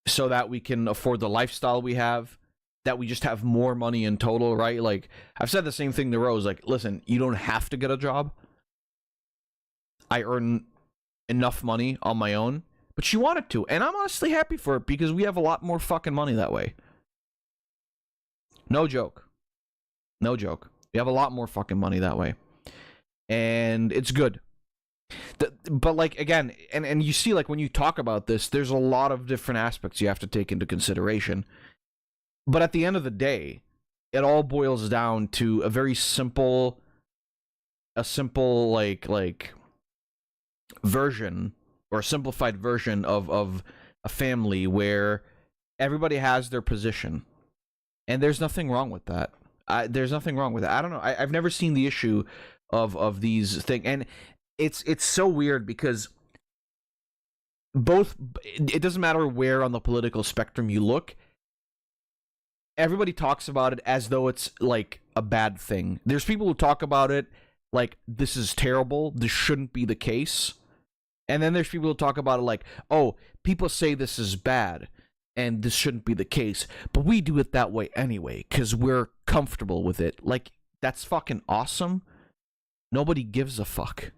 so that we can afford the lifestyle we have, that we just have more money in total, right? Like, I've said the same thing to Rose, like, listen, you don't have to get a job. I earn enough money on my own, but she wanted to, and I'm honestly happy for it because we have a lot more fucking money that way. No joke. We have a lot more fucking money that way. And it's good. But, like, again, and you see, like, when you talk about this, there's a lot of different aspects you have to take into consideration. But at the end of the day, it all boils down to a very simple a simple like version or a simplified version of a family where everybody has their position, and there's nothing wrong with that. There's nothing wrong with it. I don't know. I've never seen the issue of these things, and it's so weird because it doesn't matter where on the political spectrum you look. Everybody talks about it as though it's like a bad thing. There's people who talk about it like this is terrible. This shouldn't be the case. And then there's people who talk about it like, oh, people say this is bad and this shouldn't be the case, but we do it that way anyway because we're comfortable with it. Like, that's fucking awesome. Nobody gives a fuck.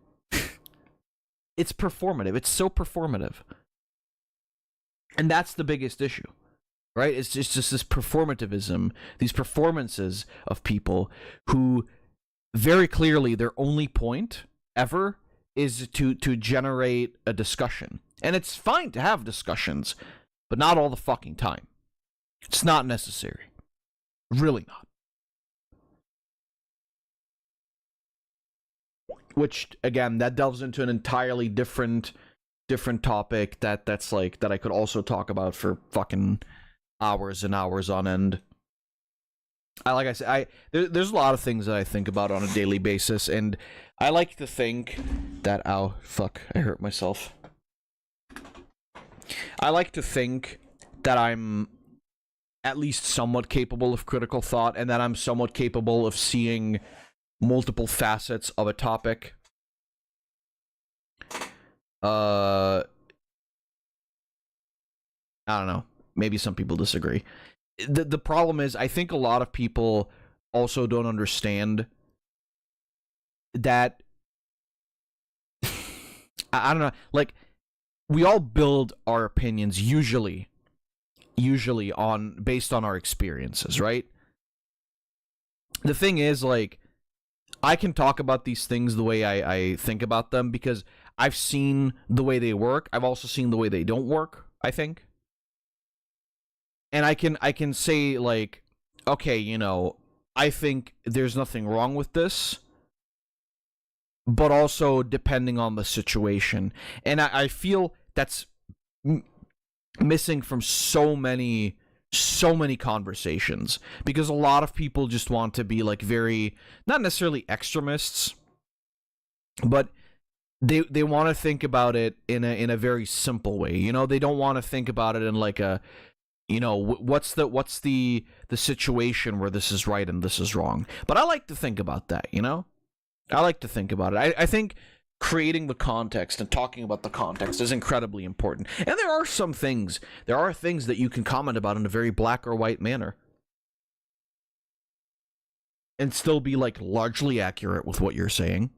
It's performative. It's so performative. And that's the biggest issue, right? It's just this performativism, these performances of people who very clearly their only point ever is to generate a discussion. And it's fine to have discussions, but not all the fucking time. It's not necessary. Really not. Which, again, that delves into an entirely different topic that's like that I could also talk about for fucking hours and hours on end. Like I said, there's a lot of things that I think about on a daily basis, and I like to think that I hurt myself. I like to think that I'm at least somewhat capable of critical thought, and that I'm somewhat capable of seeing multiple facets of a topic. I don't know. Maybe some people disagree. The problem is, I think a lot of people also don't understand that I don't know, like, we all build our opinions usually based on our experiences, right? The thing is, like, I can talk about these things the way I think about them because I've seen the way they work. I've also seen the way they don't work, I think. And I can say, like, okay, you know, I think there's nothing wrong with this, but also depending on the situation. And I feel that's missing from so many conversations, because a lot of people just want to be like very, not necessarily extremists, but they want to think about it in a very simple way. You know, they don't want to think about it in like a, you know, what's the situation where this is right and this is wrong. But I like to think about that, you know? I like to think about it. I think creating the context and talking about the context is incredibly important. And there are things that you can comment about in a very black or white manner and still be like largely accurate with what you're saying.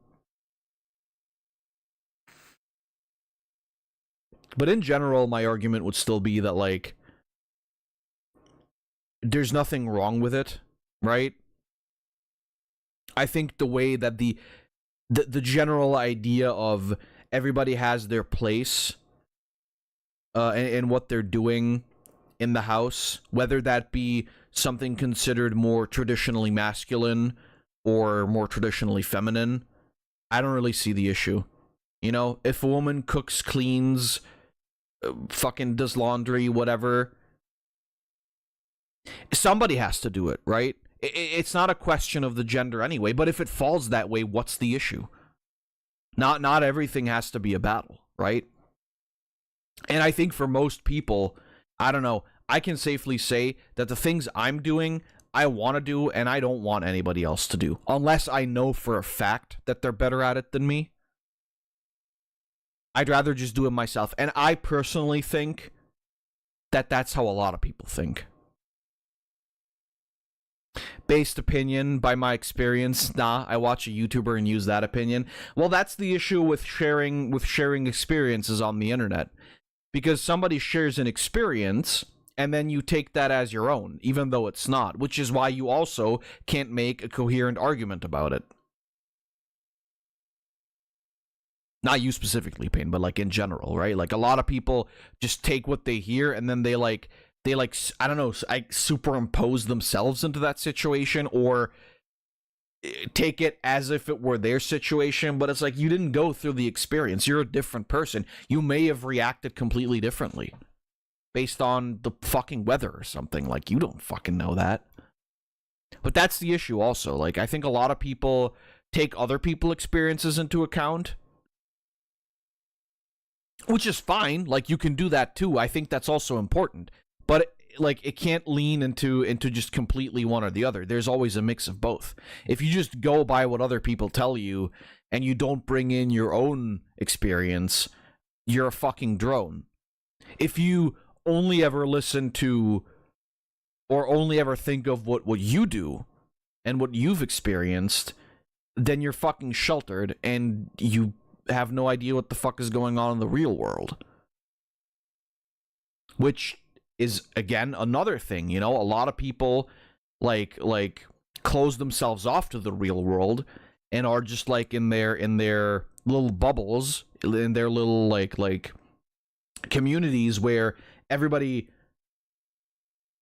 But in general, my argument would still be that, like, there's nothing wrong with it, right? I think the way that the general idea of everybody has their place and what they're doing in the house, whether that be something considered more traditionally masculine or more traditionally feminine, I don't really see the issue. You know, if a woman cooks, cleans, fucking does laundry, whatever, somebody has to do it, right? It's not a question of the gender anyway, but if it falls that way, what's the issue? Not everything has to be a battle, right? And I think for most people, I don't know, I can safely say that the things I'm doing, I want to do, and I don't want anybody else to do, unless I know for a fact that they're better at it than me. I'd rather just do it myself. And I personally think that that's how a lot of people think. Based opinion, by my experience, nah, I watch a YouTuber and use that opinion. Well, that's the issue with sharing experiences on the internet. Because somebody shares an experience, and then you take that as your own, even though it's not. Which is why you also can't make a coherent argument about it. Not you specifically, Payne, but like in general, right? Like a lot of people just take what they hear and then they like, I don't know, I superimpose themselves into that situation, or take it as if it were their situation, but it's like you didn't go through the experience. You're a different person. You may have reacted completely differently based on the fucking weather or something. Like, you don't fucking know that. But that's the issue also. Like, I think a lot of people take other people's experiences into account, which is fine. Like, you can do that too. I think that's also important. But like, it can't lean into just completely one or the other. There's always a mix of both. If you just go by what other people tell you and you don't bring in your own experience, you're a fucking drone. If you only ever listen to or only ever think of what you do and what you've experienced, then you're fucking sheltered and you have no idea what the fuck is going on in the real world. Which is, again, another thing, you know? A lot of people like close themselves off to the real world and are just like in their little bubbles, in their little like communities where everybody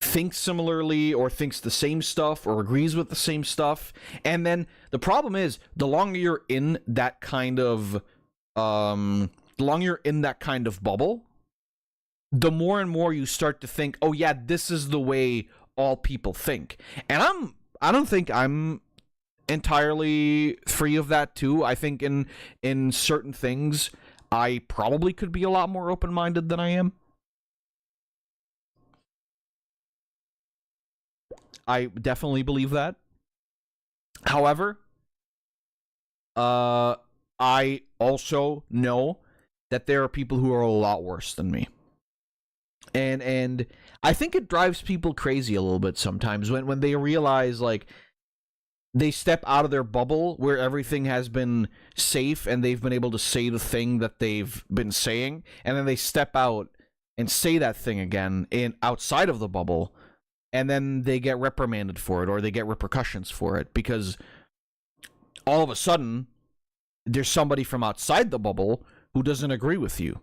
thinks similarly or thinks the same stuff or agrees with the same stuff. And then the problem is, the longer you're in that kind of bubble, the more and more you start to think, oh yeah, this is the way all people think. And I don't think I'm entirely free of that too. I think in certain things I probably could be a lot more open-minded than I am. I definitely believe that. However, I also know that there are people who are a lot worse than me. And I think it drives people crazy a little bit sometimes when they realize, like, they step out of their bubble where everything has been safe and they've been able to say the thing that they've been saying, and then they step out and say that thing again outside of the bubble, and then they get reprimanded for it or they get repercussions for it because all of a sudden there's somebody from outside the bubble who doesn't agree with you.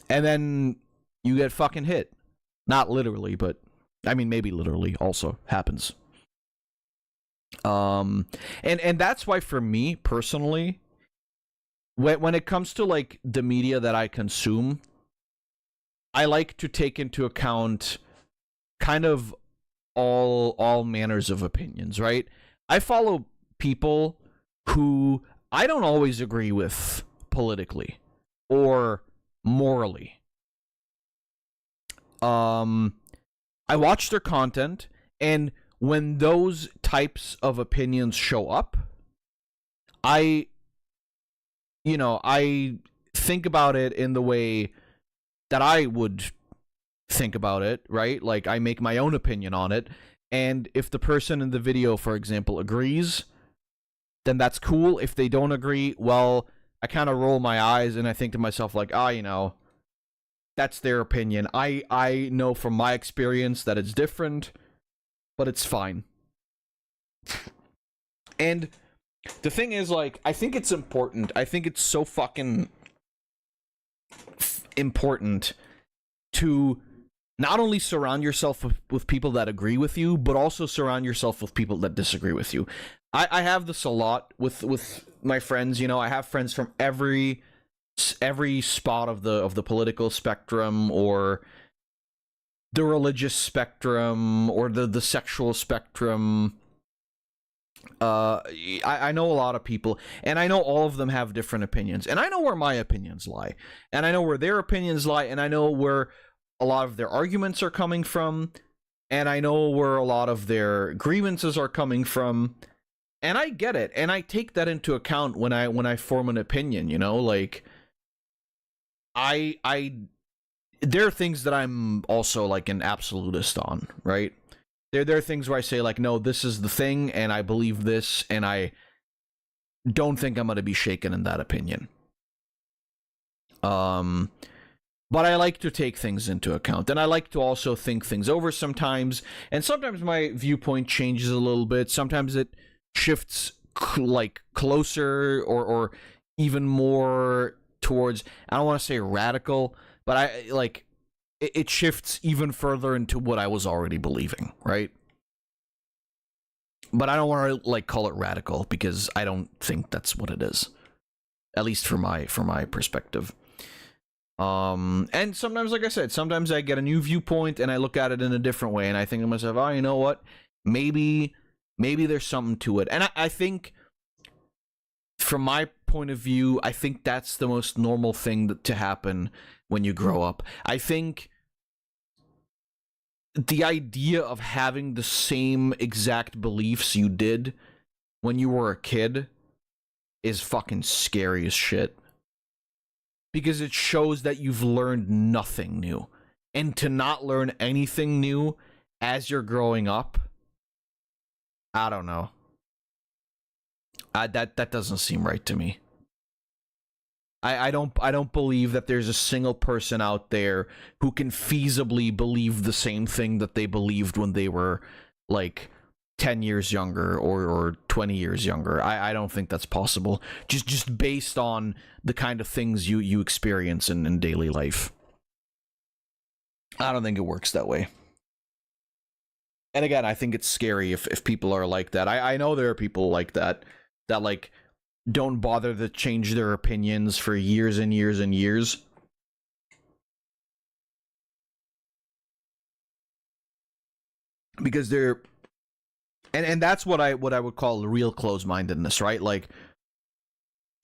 And then you get fucking hit. Not literally, but I mean, maybe literally also happens. And that's why, for me personally, when it comes to like the media that I consume, I like to take into account kind of all manners of opinions, right? I follow people who I don't always agree with politically or morally. I watch their content, and when those types of opinions show up, I think about it in the way that I would think about it, right? Like, I make my own opinion on it, and if the person in the video, for example, agrees, then that's cool. If they don't agree, well, I kind of roll my eyes and I think to myself, like, that's their opinion. I know from my experience that it's different, but it's fine. And the thing is, like, I think it's important. I think it's so fucking important to not only surround yourself with people that agree with you, but also surround yourself with people that disagree with you. I have this a lot with my friends. You know, I have friends from every spot of the political spectrum, or the religious spectrum, or the sexual spectrum. I know a lot of people, and I know all of them have different opinions, and I know where my opinions lie, and I know where their opinions lie, and I know where a lot of their arguments are coming from, and I know where a lot of their grievances are coming from, and I get it, and I take that into account when I form an opinion, you know, like, there are things that I'm also like an absolutist on, right? There are things where I say, like, no, this is the thing, and I believe this, and I don't think I'm going to be shaken in that opinion. But I like to take things into account, and I like to also think things over sometimes, and sometimes my viewpoint changes a little bit. Sometimes it shifts closer or even more towards, I don't want to say radical, but it shifts even further into what I was already believing, right? But I don't want to like call it radical because I don't think that's what it is. At least from my perspective. And sometimes, like I said, sometimes I get a new viewpoint and I look at it in a different way, and I think to myself, oh, you know what? Maybe there's something to it. And I think, from my point of view, I think that's the most normal thing to happen when you grow up. I think the idea of having the same exact beliefs you did when you were a kid is fucking scary as shit. Because it shows that you've learned nothing new. And to not learn anything new as you're growing up, I don't know. That doesn't seem right to me. I don't believe that there's a single person out there who can feasibly believe the same thing that they believed when they were like 10 years younger or 20 years younger. I don't think that's possible. Just based on the kind of things you experience in daily life. I don't think it works that way. And again, I think it's scary if people are like that. I know there are people like that like don't bother to change their opinions for years and years and years. Because they're and that's what I would call real close-mindedness, right? Like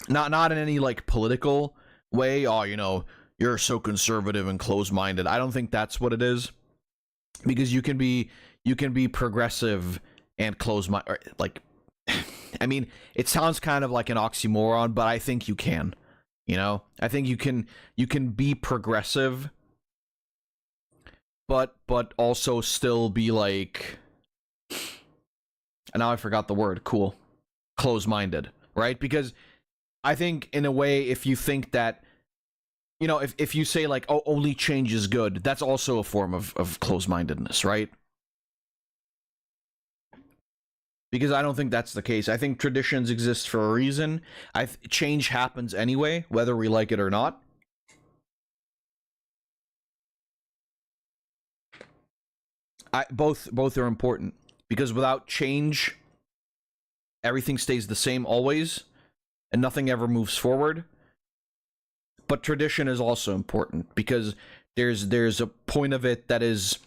not in any like political way, oh, you know, you're so conservative and close-minded. I don't think that's what it is. Because you can be progressive and close-minded, like I mean, it sounds kind of like an oxymoron, but I think you can. You know? I think you can be progressive but also still be like, and now I forgot the word, cool. Close-minded, right? Because I think in a way, if you think that, you know, if you say like, oh, only change is good, that's also a form of close-mindedness, right? Because I don't think that's the case. I think traditions exist for a reason. Change happens anyway, whether we like it or not. Both are important. Because without change, everything stays the same always, and nothing ever moves forward. But tradition is also important, because there's a point of it that is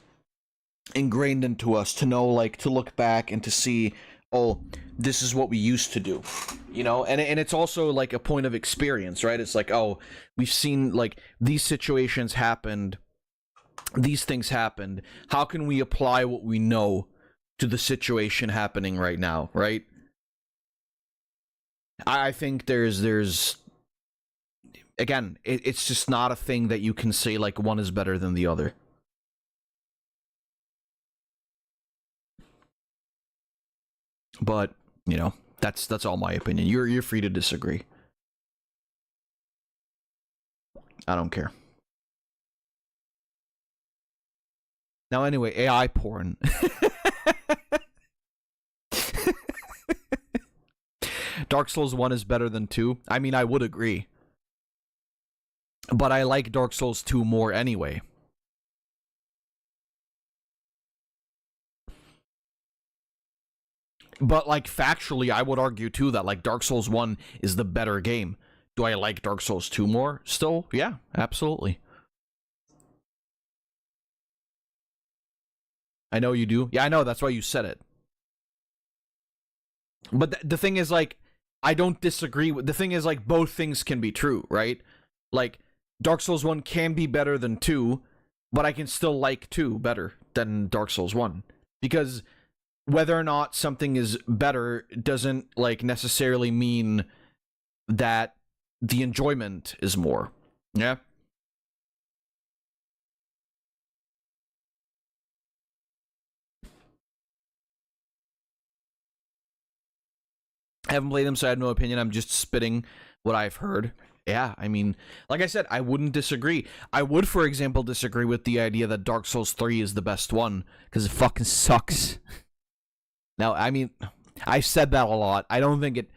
ingrained into us to know, like, to look back and to see, oh, this is what we used to do, you know? And it's also like a point of experience, right? It's like, oh, we've seen like these situations happened, these things happened. How can we apply what we know to the situation happening right now, right? I think there's again, it's just not a thing that you can say like one is better than the other. But, you know, that's all my opinion. You're free to disagree. I don't care. Now anyway, AI porn. Dark Souls 1 is better than 2. I mean, I would agree. But I like Dark Souls 2 more anyway. But, like, factually, I would argue, too, that, like, Dark Souls 1 is the better game. Do I like Dark Souls 2 more? Still, yeah, absolutely. I know you do. Yeah, I know, that's why you said it. But the thing is, like, I don't disagree with... The thing is, like, both things can be true, right? Like, Dark Souls 1 can be better than 2, but I can still like 2 better than Dark Souls 1. Because... whether or not something is better doesn't, like, necessarily mean that the enjoyment is more. Yeah? I haven't played them, so I have no opinion. I'm just spitting what I've heard. Yeah, I mean, like I said, I wouldn't disagree. I would, for example, disagree with the idea that Dark Souls 3 is the best one, because it fucking sucks. Now, I mean, I've said that a lot. I don't think it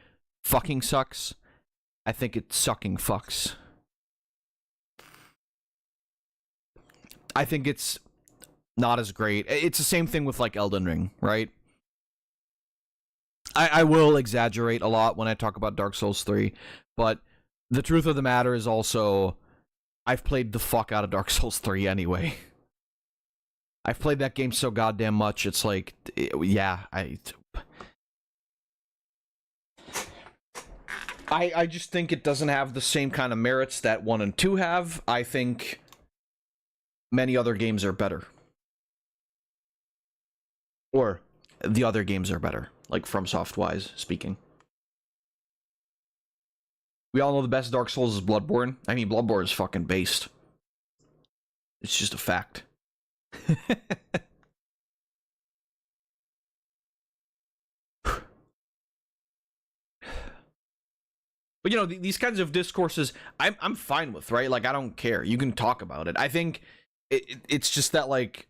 fucking sucks. I think it sucking fucks. I think it's not as great. It's the same thing with, like, Elden Ring, right? I will exaggerate a lot when I talk about Dark Souls 3, but the truth of the matter is also, I've played the fuck out of Dark Souls 3 anyway. I've played that game so goddamn much, it's like, yeah, I just think it doesn't have the same kind of merits that 1 and 2 have. I think many other games are better. Or the other games are better, like FromSoft-wise speaking. We all know the best Dark Souls is Bloodborne. I mean, Bloodborne is fucking based. It's just a fact. But, you know, these kinds of discourses, I'm fine with, right? Like, I don't care. You can talk about it. I think it's just that, like,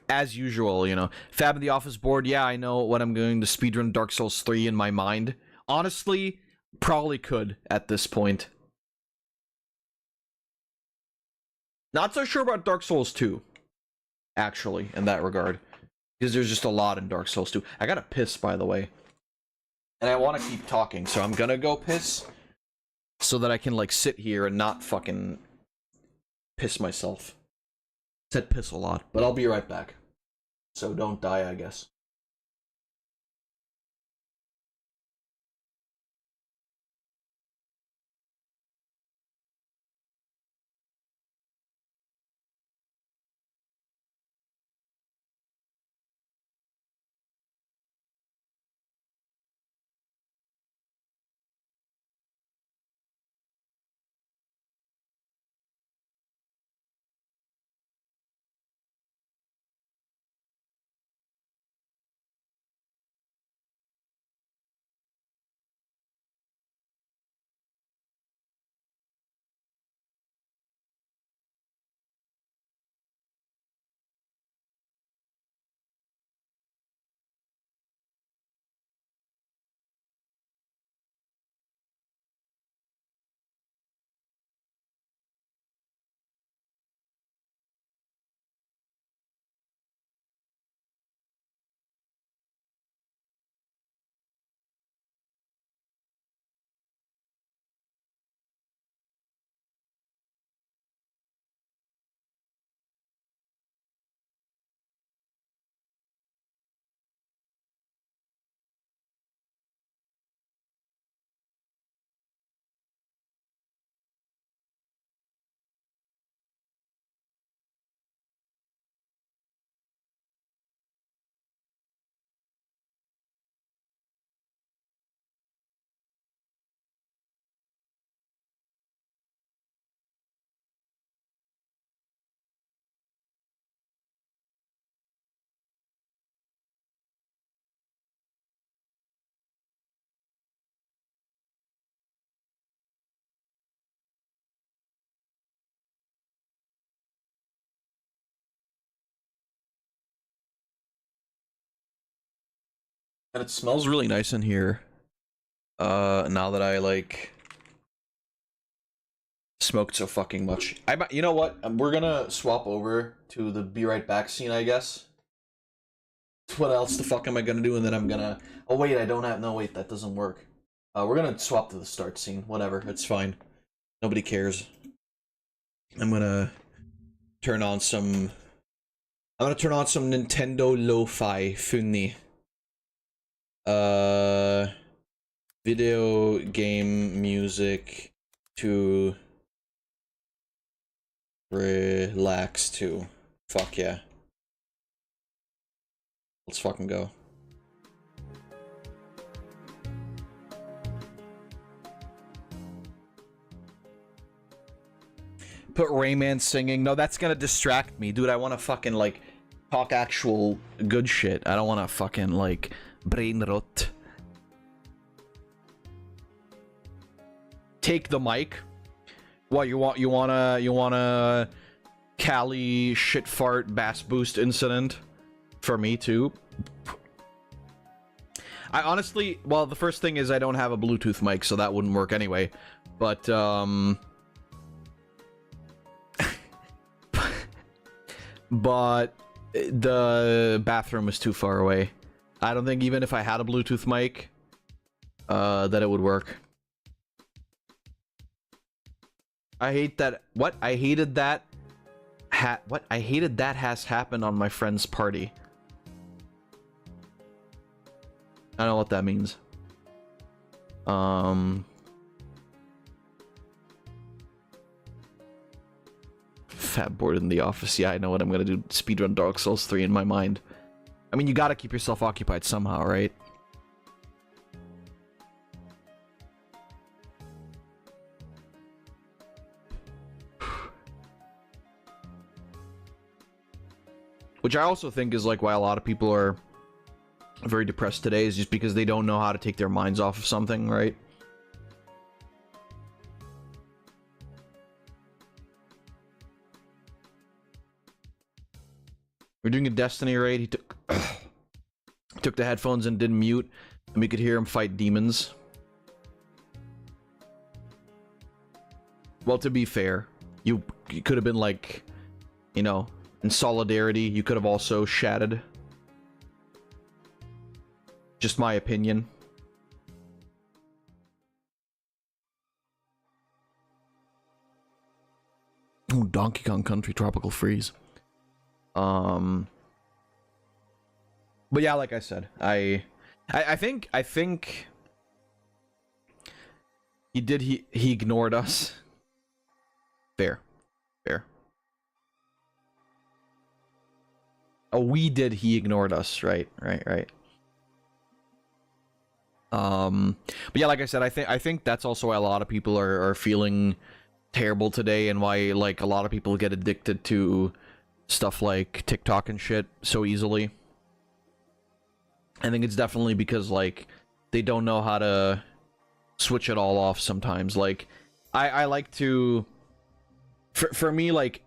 as usual, you know, Fab in the Office board, yeah, I know what I'm going to speedrun Dark Souls 3 in my mind. Honestly, probably could at this point. Not so sure about Dark Souls 2, actually, in that regard. Because there's just a lot in Dark Souls 2. I gotta piss, by the way. And I want to keep talking, so I'm gonna go piss. So that I can, like, sit here and not fucking piss myself. Said piss a lot, but I'll be right back. So don't die, I guess. And it smells really nice in here. Now that I, like, smoked so fucking much. You know what? We're gonna swap over to the be right back scene, I guess. What else the fuck am I gonna do? And then I'm gonna... Oh, wait, I don't have... No, wait, that doesn't work. We're gonna swap to the start scene. Whatever, it's fine. Nobody cares. I'm gonna turn on some... I'm gonna turn on some Nintendo Lo-Fi Funny. Video game music to relax to. Fuck yeah. Let's fucking go. Put Rayman singing. No, that's gonna distract me. Dude, I wanna fucking, like, talk actual good shit. I don't wanna fucking, like, brain rot. Take the mic. What, you wanna Cali shit fart bass boost incident for me too? I honestly, well, the first thing is I don't have a Bluetooth mic, so that wouldn't work anyway. But but the bathroom is too far away. I don't think even if I had a Bluetooth mic, that it would work. I hate that. What? I hated that. What? I hated that has happened on my friend's party. I don't know what that means. Fat bored in the office. Yeah, I know what I'm gonna do. Speedrun Dark Souls 3 in my mind. I mean, you gotta keep yourself occupied somehow, right? Which I also think is like why a lot of people are very depressed today, is just because they don't know how to take their minds off of something, right? We're doing a Destiny raid. He took took the headphones and didn't mute, and we could hear him fight demons. Well, to be fair, you could have been like, you know, in solidarity. You could have also shattered. Just my opinion. Oh, Donkey Kong Country Tropical Freeze. But yeah, like I said, I think he ignored us. Fair. Oh, we did. He ignored us. Right. But yeah, like I said, I think that's also why a lot of people are feeling terrible today, and why like a lot of people get addicted to stuff like TikTok and shit so easily. I think it's definitely because like they don't know how to switch it all off sometimes. Like I like to, for me, like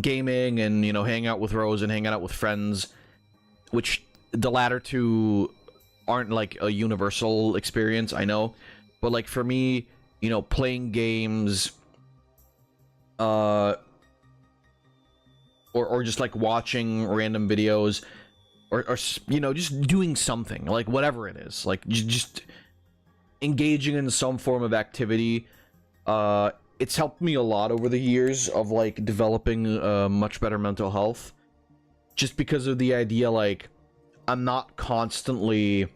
gaming and, you know, hanging out with Rose and hanging out with friends, which the latter two aren't like a universal experience, I know, but like for me, you know, playing games, or just like watching random videos, or you know, just doing something, like whatever it is, like just engaging in some form of activity, it's helped me a lot over the years of like developing much better mental health, just because of the idea like I'm not constantly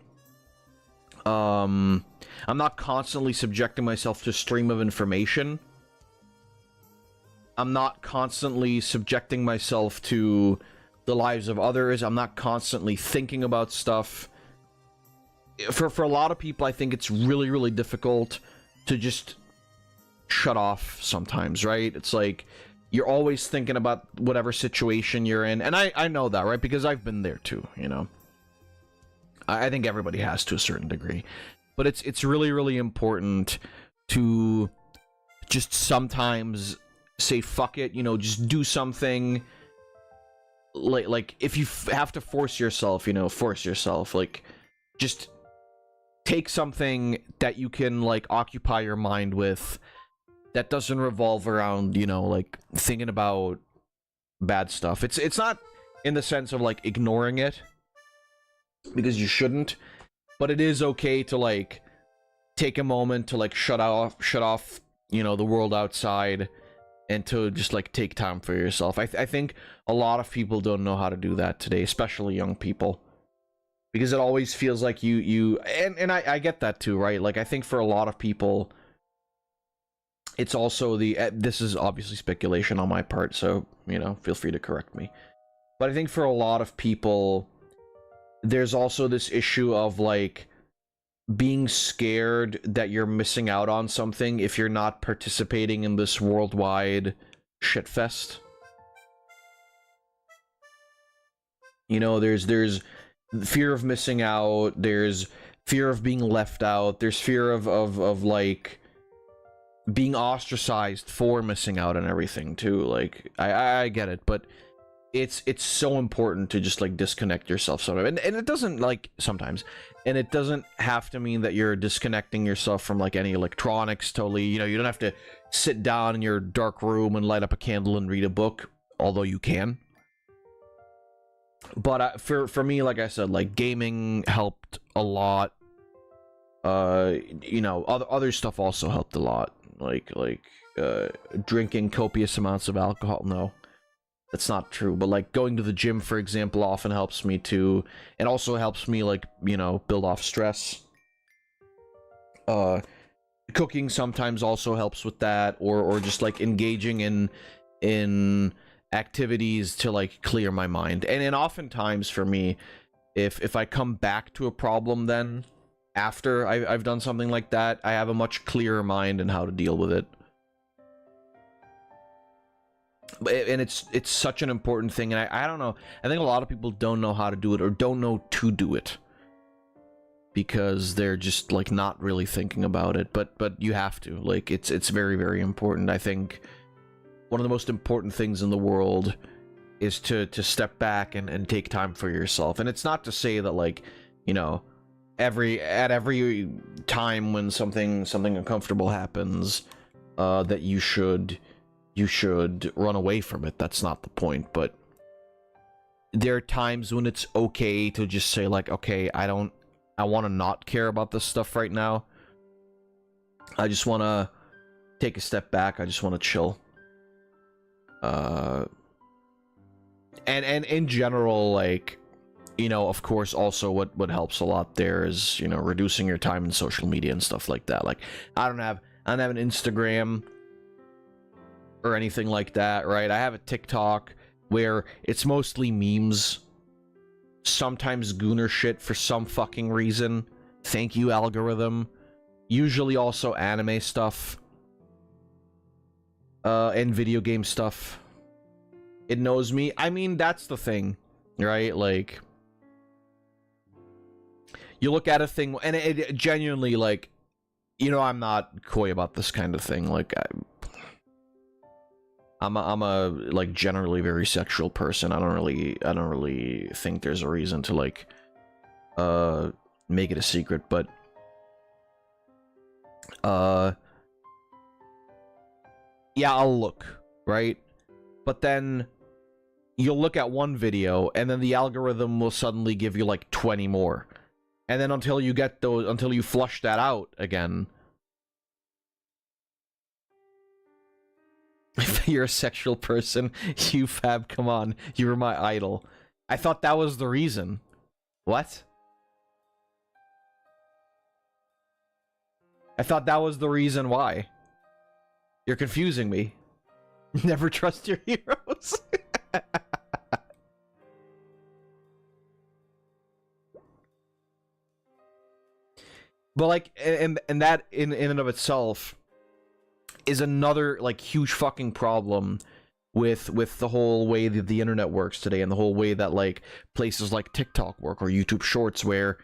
subjecting myself to a stream of information. I'm not constantly subjecting myself to the lives of others. I'm not constantly thinking about stuff. For a lot of people, I think it's really difficult to just shut off sometimes, right? It's like you're always thinking about whatever situation you're in, and I know that, right? Because I've been there too, you know. I think everybody has to a certain degree, but it's really important to just sometimes say fuck it, you know, just do something. Like if you have to force yourself, you know, force yourself, like just take something that you can like occupy your mind with, that doesn't revolve around, you know, like thinking about bad stuff. It's not in the sense of like ignoring it, because you shouldn't, but it is okay to like take a moment to like shut off, you know, the world outside, and to just like take time for yourself. I think a lot of people don't know how to do that today, especially young people, because it always feels like you and I get that too, right? Like I think for a lot of people, it's also this is obviously speculation on my part, so, you know, feel free to correct me, but I think for a lot of people, there's also this issue of like being scared that you're missing out on something if you're not participating in this worldwide shitfest. You know, there's fear of missing out, there's fear of being left out, there's fear of like being ostracized for missing out on everything too. Like I get it, but it's so important to just like disconnect yourself sometimes, and it doesn't like sometimes, and it doesn't have to mean that you're disconnecting yourself from like any electronics totally. You know, you don't have to sit down in your dark room and light up a candle and read a book, although you can. But for me, like I said, like gaming helped a lot. You know, other stuff also helped a lot. Like drinking copious amounts of alcohol. No, that's not true. But like going to the gym, for example, often helps me too. It also helps me, like, you know, build off stress. Cooking sometimes also helps with that, or just like engaging in activities to like clear my mind. And oftentimes for me, if I come back to a problem then after I've done something like that, I have a much clearer mind in how to deal with it. And it's such an important thing, and I don't know, I think a lot of people don't know how to do it, or don't know to do it, because they're just like not really thinking about it. But you have to, like, it's very, very important. I think one of the most important things in the world is to step back and take time for yourself. And it's not to say that, like, you know, at every time when something uncomfortable happens, that you should run away from it. That's not the point. But there are times when it's okay to just say, like, okay, I want to not care about this stuff right now. I just want to take a step back. I just want to chill. And in general, like, you know, of course, also what helps a lot there is, you know, reducing your time in social media and stuff like that. Like, I don't have an Instagram or anything like that, right? I have a TikTok where it's mostly memes. Sometimes gooner shit for some fucking reason. Thank you, algorithm. Usually also anime stuff. And video game stuff. It knows me. I mean, that's the thing, right? Like, you look at a thing, and it genuinely, like, you know, I'm not coy about this kind of thing. Like, I'm a like generally very sexual person. I don't really think there's a reason to like make it a secret, but yeah, I'll look, right? But then you'll look at one video and then the algorithm will suddenly give you like 20 more. And then until you flush that out again, if you're a sexual person, you Fab, come on, you were my idol. I thought that was the reason. What? I thought that was the reason why. You're confusing me. Never trust your heroes. But like, and that in and of itself is another like huge fucking problem with the whole way that the internet works today, and the whole way that like places like TikTok work, or YouTube Shorts, or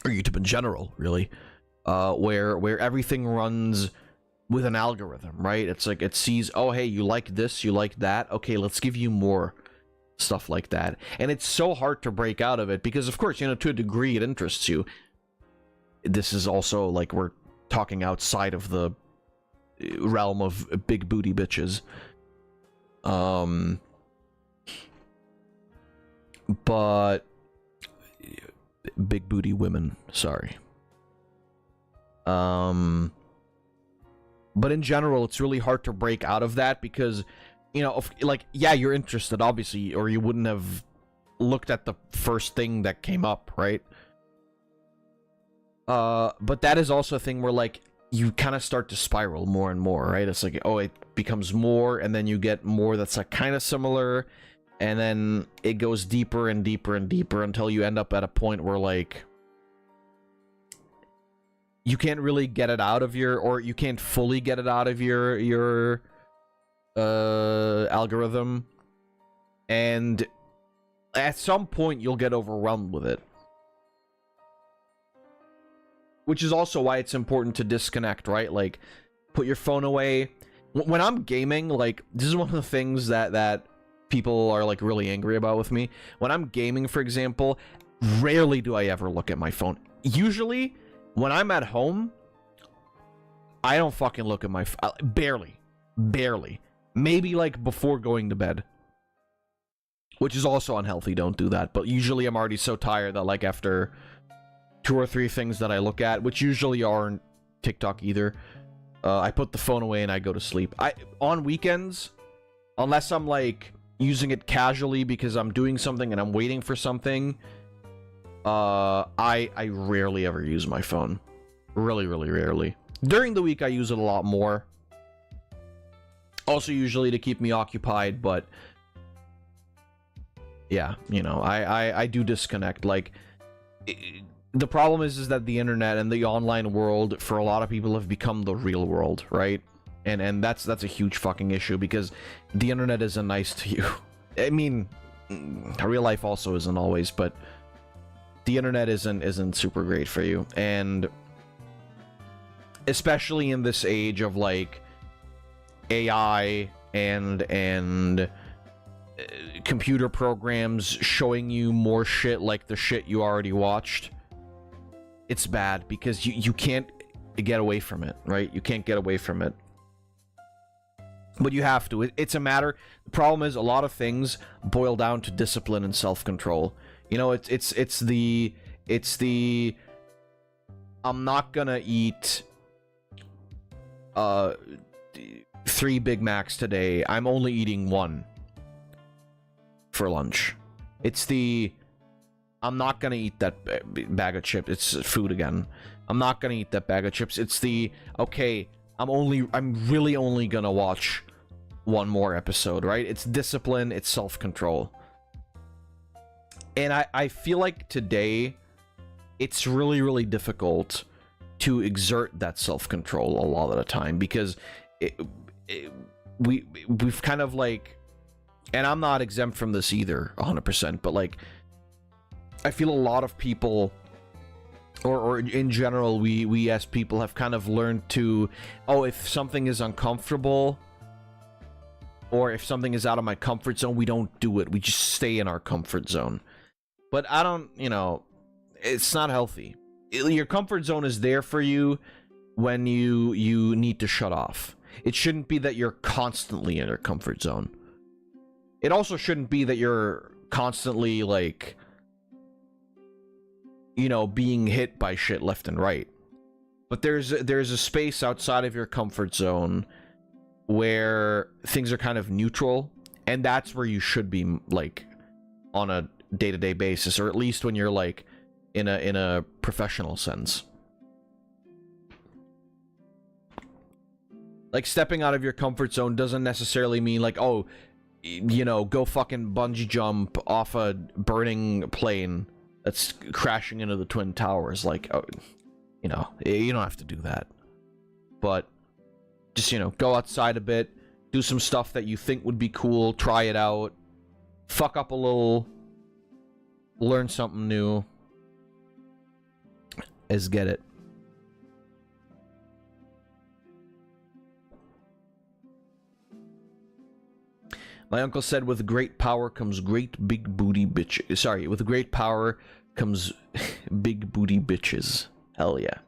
YouTube in general, really, where everything runs with an algorithm, right? It's like it sees, oh hey, you like this, you like that, okay, let's give you more stuff like that. And it's so hard to break out of it, because of course, you know, to a degree it interests you. This is also like, we're talking outside of the realm of big booty bitches. But big booty women, sorry. But in general, it's really hard to break out of that, because, you know, like, yeah, you're interested, obviously, or you wouldn't have looked at the first thing that came up, right? But that is also a thing where, like, you kind of start to spiral more and more, right? It's like, oh, it becomes more, and then you get more that's, like, kind of similar, and then it goes deeper and deeper and deeper until you end up at a point where, like, you can't really get it out of your, or you can't fully get it out of your algorithm, and at some point you'll get overwhelmed with it. Which is also why it's important to disconnect, right? Like, put your phone away. When I'm gaming, like, this is one of the things that people are, like, really angry about with me. When I'm gaming, for example, rarely do I ever look at my phone. Usually, when I'm at home, I don't fucking look at my phone. Barely. Maybe, like, before going to bed. which is also unhealthy. Don't do that. But usually I'm already so tired that, like, after 2 or 3 things that I look at, which usually aren't TikTok either, I put the phone away and I go to sleep. On weekends, unless I'm, like, using it casually because I'm doing something and I'm waiting for something, I rarely ever use my phone. Really, really rarely. During the week, I use it a lot more. Also, usually to keep me occupied, but yeah, you know, I do disconnect. Like, the problem is that the internet and the online world, for a lot of people, have become the real world, right? And that's a huge fucking issue, because the internet isn't nice to you. I mean, real life also isn't always, but the internet isn't super great for you. And especially in this age of, like, AI and computer programs showing you more shit like the shit you already watched, it's bad, because you can't get away from it, right? You can't get away from it. But you have to. It's a matter... The problem is, a lot of things boil down to discipline and self-control. You know, it's the... I'm not gonna eat 3 Big Macs today. I'm only eating 1 for lunch. It's the... I'm not gonna eat that bag of chips. It's food again. I'm not gonna eat that bag of chips. It's the... Okay, I'm really only gonna watch 1 more episode, right? It's discipline, it's self-control. And I feel like today, it's really, really difficult to exert that self-control a lot of the time, because we've kind of, like... And I'm not exempt from this either, 100%, but, like, I feel a lot of people... Or in general, we as people have kind of learned to, oh, if something is uncomfortable, or if something is out of my comfort zone, we don't do it. We just stay in our comfort zone. But I don't, you know, it's not healthy. Your comfort zone is there for you when you need to shut off. It shouldn't be that you're constantly in your comfort zone. It also shouldn't be that you're constantly, like, you know, being hit by shit left and right. But there's a space outside of your comfort zone where things are kind of neutral, and that's where you should be, like, on a day-to-day basis, or at least when you're, like, in a professional sense. Like, stepping out of your comfort zone doesn't necessarily mean, like, oh, you know, go fucking bungee jump off a burning plane that's crashing into the Twin Towers. Like, oh, you know, you don't have to do that. But just, you know, go outside a bit, do some stuff that you think would be cool, try it out, fuck up a little, learn something new. As get it. My uncle said, with great power comes great big booty bitches. Sorry, with great power comes big booty bitches. Hell yeah.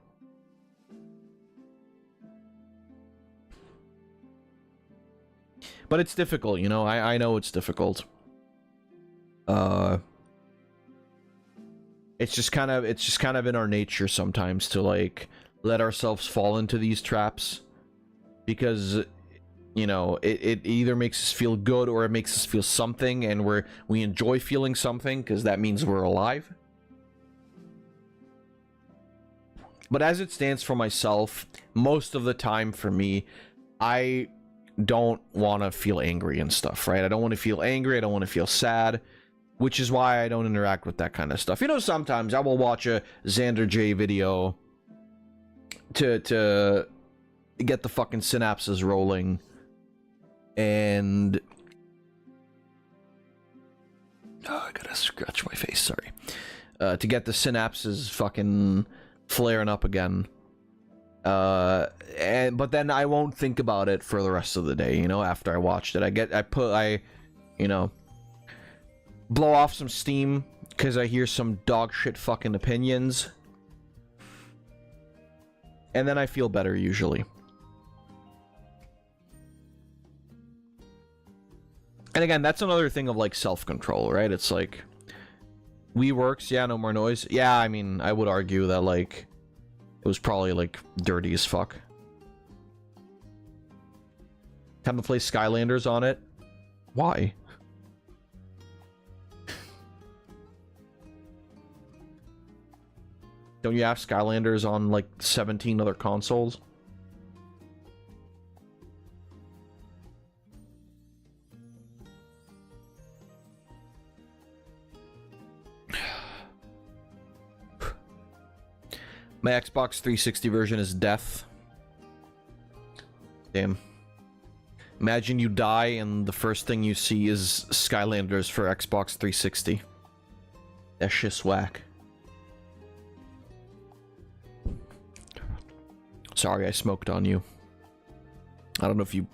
But it's difficult, you know. I know it's difficult. It's just kind of in our nature sometimes to, like, let ourselves fall into these traps, because, you know, it either makes us feel good or it makes us feel something, and we enjoy feeling something because that means we're alive. But as it stands for myself, most of the time for me, I don't want to feel angry and stuff, right? I don't want to feel angry, I don't want to feel sad, which is why I don't interact with that kind of stuff. You know, sometimes I will watch a Xander J video to get the fucking synapses rolling, and I gotta scratch my face, sorry. To get the synapses fucking flaring up again. But then I won't think about it for the rest of the day, you know, after I watched it. I you know, blow off some steam because I hear some dog shit fucking opinions, and then I feel better usually. And again, that's another thing of like self-control, right? It's like Wii works, yeah, no more noise. Yeah, I mean, I would argue that like it was probably like dirty as fuck. Time to play Skylanders on it? Why? Don't you have Skylanders on like 17 other consoles? My Xbox 360 version is death. Damn. Imagine you die and the first thing you see is Skylanders for Xbox 360. That shit's whack. Sorry, I smoked on you. I don't know if you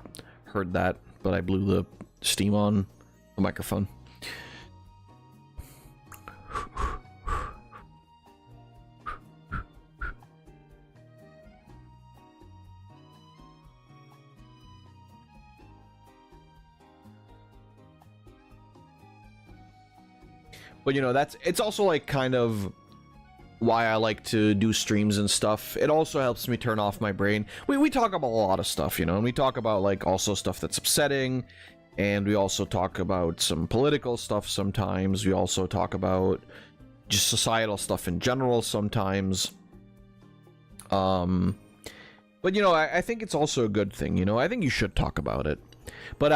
heard that, but I blew the steam on the microphone. But you know, it's also like kind of why I like to do streams and stuff. It also helps me turn off my brain. We talk about a lot of stuff, you know, and we talk about like also stuff that's upsetting, and we also talk about some political stuff sometimes. We also talk about just societal stuff in general sometimes. But you know, I think it's also a good thing, you know. I think you should talk about it. But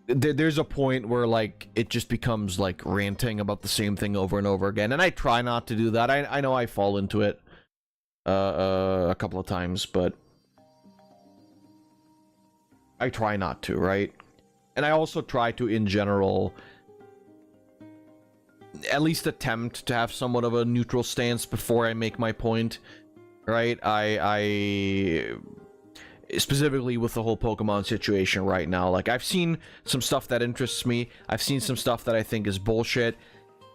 there's a point where like it just becomes like ranting about the same thing over and over again, and I try not to do that. I know I fall into it a couple of times, but I try not to, right? And I also try to, in general, at least attempt to have somewhat of a neutral stance before I make my point, right? I specifically with the whole Pokemon situation right now, like I've seen some stuff that interests me, I've seen some stuff that I think is bullshit,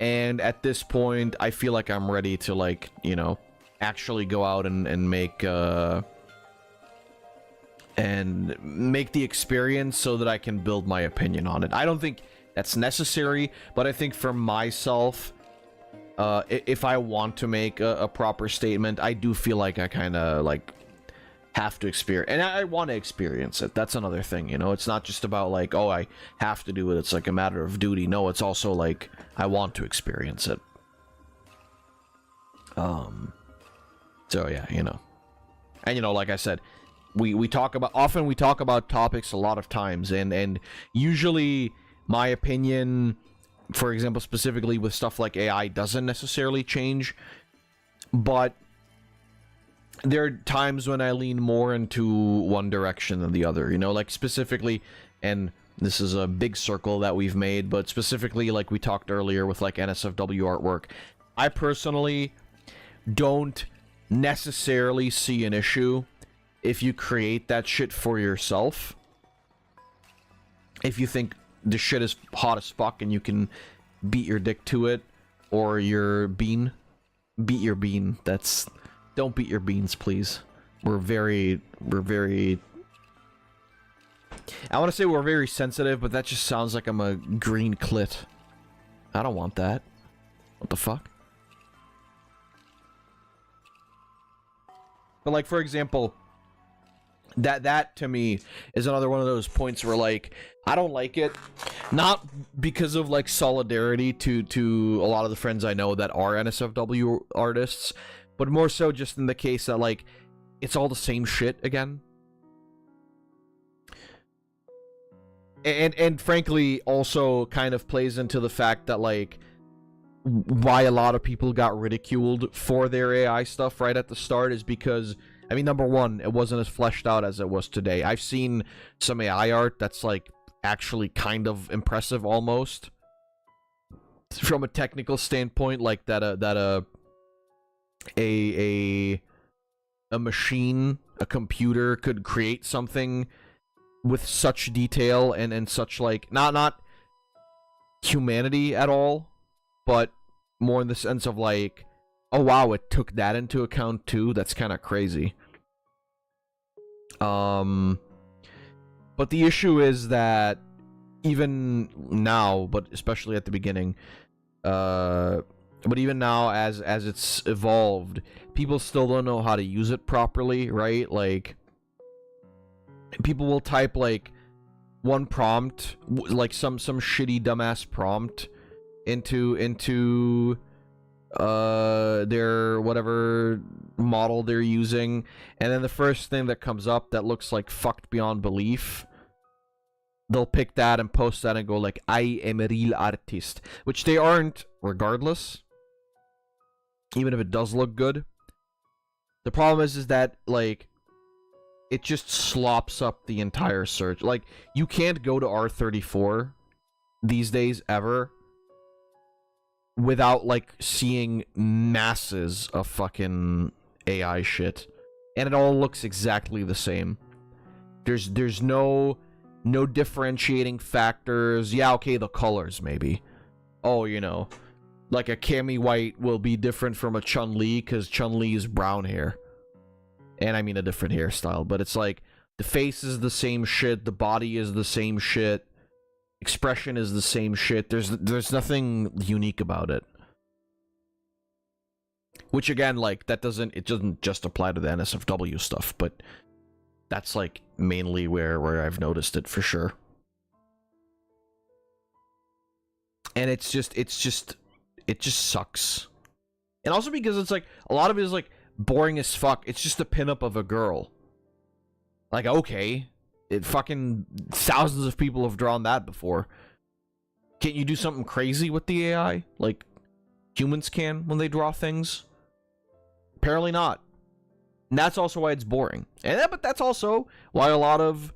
and at this point I feel like I'm ready to, like, you know, actually go out and make the experience so that I can build my opinion on it. I don't think that's necessary, but I think for myself, if I want to make a proper statement, I do feel like I kind of like have to experience, and I want to experience it. That's another thing, you know. It's not just about like, oh, I have to do it, it's like a matter of duty. No, it's also like I want to experience it. So yeah, you know. And you know, like I said, we talk about topics a lot of times, and usually my opinion, for example, specifically with stuff like AI, doesn't necessarily change, but there are times when I lean more into one direction than the other, you know, like specifically, and this is a big circle that we've made, but specifically, like we talked earlier with like NSFW artwork, I personally don't necessarily see an issue if you create that shit for yourself. If you think the shit is hot as fuck and you can beat your dick to it, or your bean, beat your bean. Don't beat your beans, please. We're very I want to say we're very sensitive, but that just sounds like I'm a green clit. I don't want that. What the fuck? But like, for example, that to me is another one of those points where like I don't like it, not because of like solidarity to a lot of the friends I know that are NSFW artists, but more so just in the case that like it's all the same shit again. And frankly also kind of plays into the fact that like why a lot of people got ridiculed for their AI stuff right at the start is because, I mean, number one, it wasn't as fleshed out as it was today. I've seen some AI art that's like actually kind of impressive almost from a technical standpoint, like that a machine, a computer could create something with such detail and such like not humanity at all, but more in the sense of like, oh wow, it took that into account too. That's kind of crazy. But the issue is that even now, but especially at the beginning, but even now as it's evolved, people still don't know how to use it properly, right? Like, people will type like one prompt, like some shitty dumbass prompt into their whatever model they're using, and then the first thing that comes up that looks like fucked beyond belief, they'll pick that and post that and go like, I am a real artist, which they aren't regardless, even if it does look good. The problem is that, like, it just slops up the entire search. Like, you can't go to R34 these days ever without, like, seeing masses of fucking AI shit. And it all looks exactly the same. There's no differentiating factors. Yeah, okay, the colors, maybe. Oh, you know, like a Cammy White will be different from a Chun-Li because Chun-Li is brown hair. And I mean a different hairstyle, but it's like, the face is the same shit, the body is the same shit, expression is the same shit. There's nothing unique about it. Which again, like, it doesn't just apply to the NSFW stuff, but that's like mainly where I've noticed it for sure. And it just sucks. And also because it's like, a lot of it is like boring as fuck. It's just a pinup of a girl. Like, okay, fucking thousands of people have drawn that before. Can't you do something crazy with the AI? Like humans can when they draw things? Apparently not. And that's also why it's boring. But that's also why a lot of,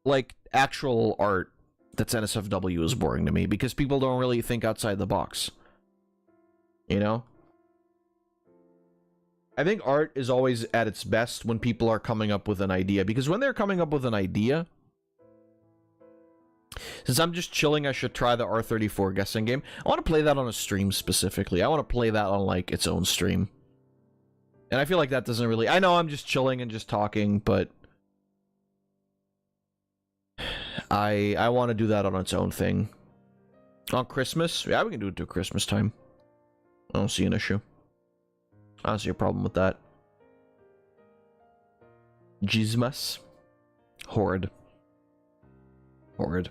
like, actual art that's NSFW is boring to me, because people don't really think outside the box. You know? I think art is always at its best when people are coming up with an idea, because when they're coming up with an idea, since I'm just chilling, I should try the R34 guessing game. I want to play that on a stream specifically. I want to play that on, like, its own stream. And I feel like that doesn't really... I know I'm just chilling and just talking, but I want to do that on its own thing. On Christmas? Yeah, we can do it to Christmas time. I don't see an issue. I don't see a problem with that. Jizmas. Horrid. Horrid.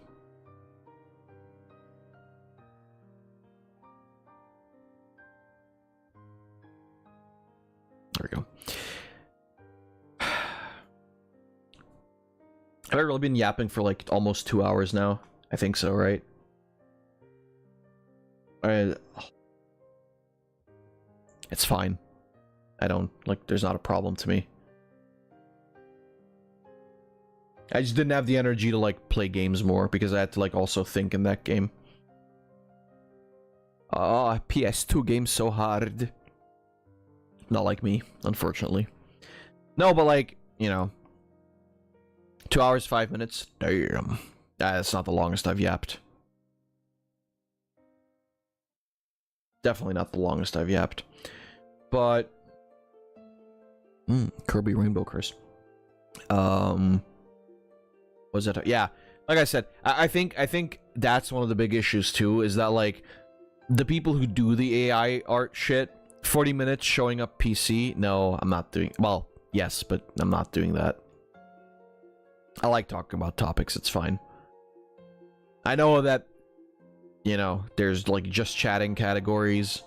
There we go. Have I really been yapping for like almost 2 hours now? I think so, right? It's fine. I don't, like, there's not a problem to me. I just didn't have the energy to, like, play games more because I had to, like, also think in that game. Ah, PS2 games so hard. Not like me, unfortunately. No, but, like, you know, 2 hours, 5 minutes. Damn. That's not the longest I've yapped. Definitely not the longest I've yapped. But Kirby Rainbow Curse. Was that? Yeah, like I said, I think that's one of the big issues too, is that, like, the people who do the AI art shit, 40 minutes showing up PC. No, I'm not doing. Well, yes, but I'm not doing that. I like talking about topics. It's fine. I know that, you know, there's, like, just chatting categories,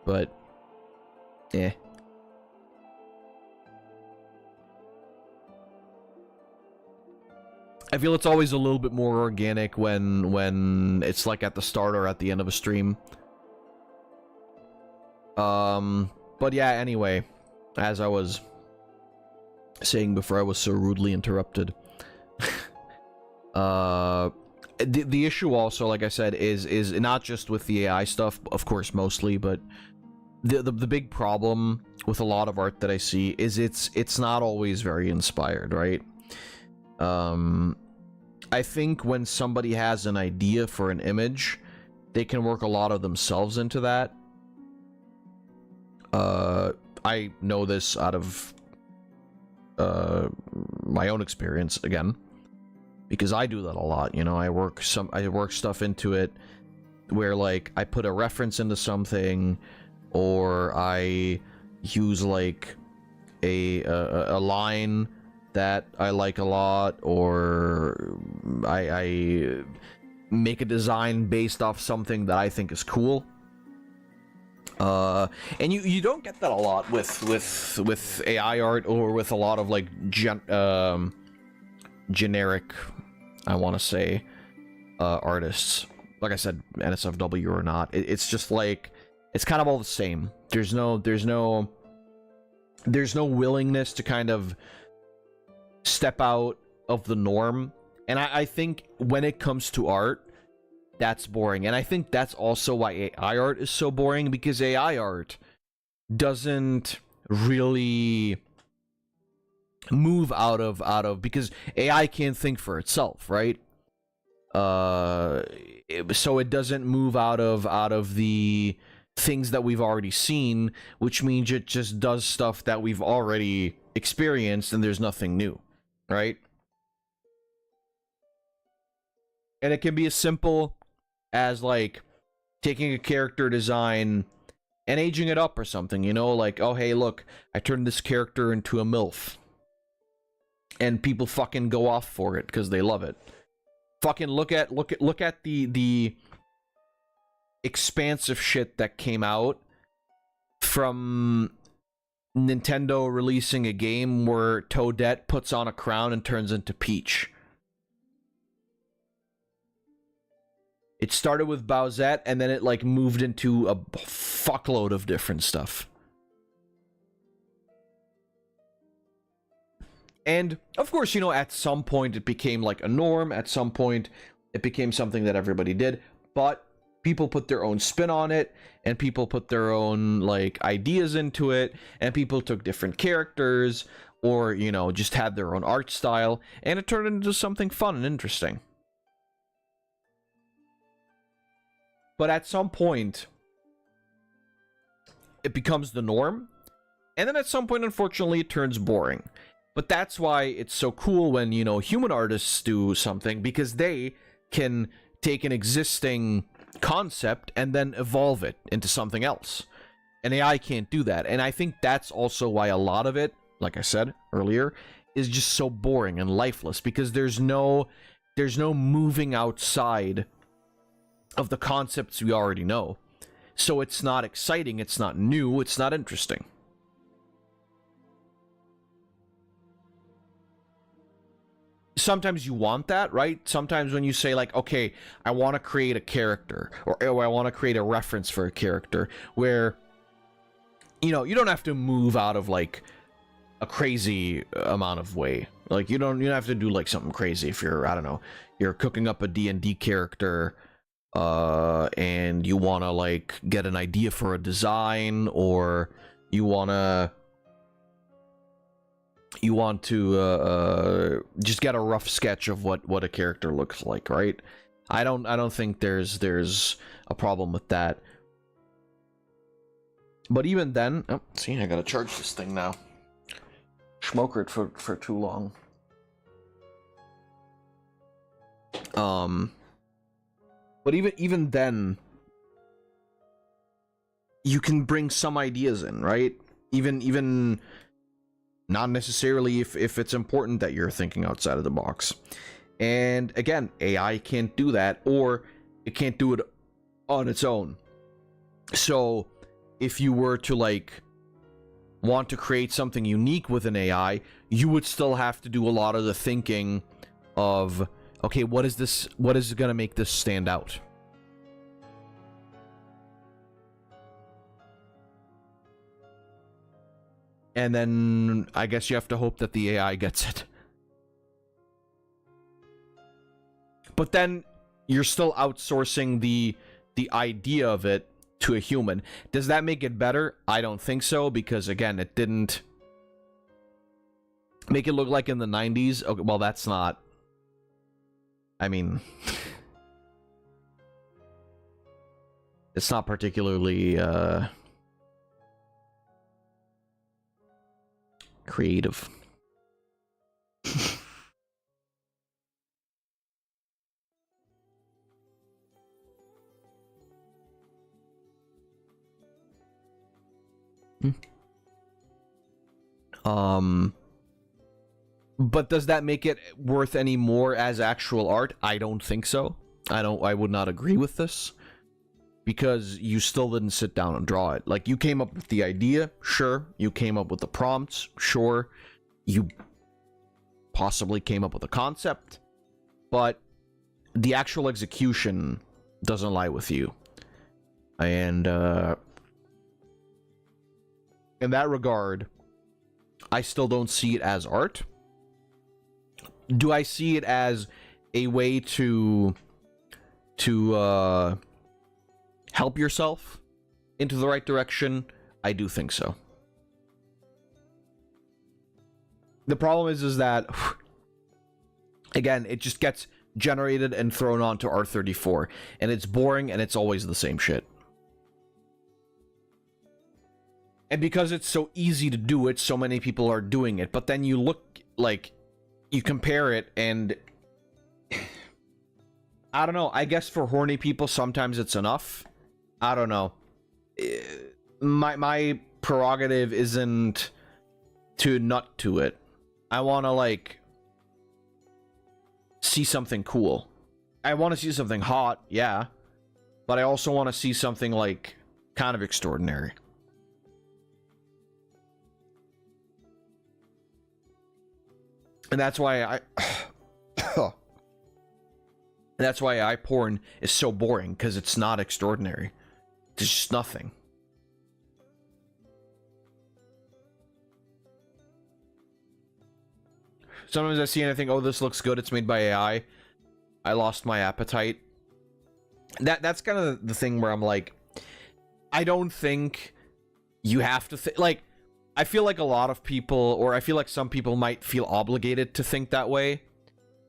but eh. I feel it's always a little bit more organic when it's like at the start or at the end of a stream. But yeah, anyway, as I was saying before I was so rudely interrupted. The issue also, like I said, is not just with the AI stuff, of course, mostly, but the big problem with a lot of art that I see is it's not always very inspired, right? I think when somebody has an idea for an image, they can work a lot of themselves into that. I know this out of my own experience, again. because I do that a lot. You know, I work stuff into it where like I put a reference into something, or I use like a line that I like a lot, or I make a design based off something that I think is cool. And you don't get that a lot with AI art, or with a lot of like generic, I want to say, artists. Like I said, NSFW or not, it's just like it's kind of all the same. There's no willingness to kind of step out of the norm, and I think when it comes to art, that's boring. And I think that's also why AI art is so boring, because AI art doesn't really move out of because AI can't think for itself, right? So it doesn't move out of the things that we've already seen, which means it just does stuff that we've already experienced, and there's nothing new, right? And it can be as simple as like taking a character design and aging it up or something, you know, like, oh hey, look, I turned this character into a MILF, and people fucking go off for it because they love it. Fucking look at the expansive shit that came out from Nintendo releasing a game where Toadette puts on a crown and turns into Peach. It started with Bowsette, and then it like moved into a fuckload of different stuff. And of course, you know, at some point it became like a norm. At some point it became something that everybody did, but people put their own spin on it, and people put their own like ideas into it, and people took different characters, or, you know, just had their own art style, and it turned into something fun and interesting. But at some point it becomes the norm, and then at some point, unfortunately, it turns boring. But that's why it's so cool when, you know, human artists do something, because they can take an existing concept and then evolve it into something else. And AI can't do that. And I think that's also why a lot of it, like I said earlier, is just so boring and lifeless, because there's no moving outside of the concepts we already know. So it's not exciting, it's not new, it's not interesting. Sometimes you want that, right? Sometimes when you say like, okay, I want to create a character, or I want to create a reference for a character, where, you know, you don't have to move out of like a crazy amount of way. Like you don't have to do like something crazy if you're, I don't know, you're cooking up a D&D character, and you want to like get an idea for a design, or you want to just get a rough sketch of what a character looks like, right? I don't think there's a problem with that. But even then, oh, see, I gotta charge this thing now. Smoker it for too long. But even then, you can bring some ideas in, right? Even not necessarily if it's important that you're thinking outside of the box. And again, AI can't do that, or it can't do it on its own. So if you were to like want to create something unique with an AI, you would still have to do a lot of the thinking of, okay, what is going to make this stand out? And then I guess you have to hope that the AI gets it. But then you're still outsourcing the idea of it to a human. Does that make it better? I don't think so, because again, it didn't make it look like in the 90s. Okay, well, that's not, I mean, it's not particularly creative. But does that make it worth any more as actual art? I don't think so. I would not agree with this. Because you still didn't sit down and draw it. Like, you came up with the idea, sure. You came up with the prompts, sure. You possibly came up with a concept. But the actual execution doesn't lie with you. And, in that regard, I still don't see it as art. Do I see it as a way to help yourself into the right direction? I do think so. The problem is that, again, it just gets generated and thrown onto R34, and it's boring, and it's always the same shit. And because it's so easy to do it, so many people are doing it, but then you look, like, you compare it, and I don't know, I guess for horny people, sometimes it's enough. I don't know. My prerogative isn't to nut to it. I want to, like, see something cool. I want to see something hot, yeah. But I also want to see something, like, kind of extraordinary. And that's why that's why iPorn is so boring, because it's not extraordinary. It's just nothing. Sometimes I see anything, oh, this looks good, it's made by AI. I lost my appetite. That's kind of the thing where I'm like, I don't think you have to like, I feel like a lot of people, or I feel like some people might feel obligated to think that way.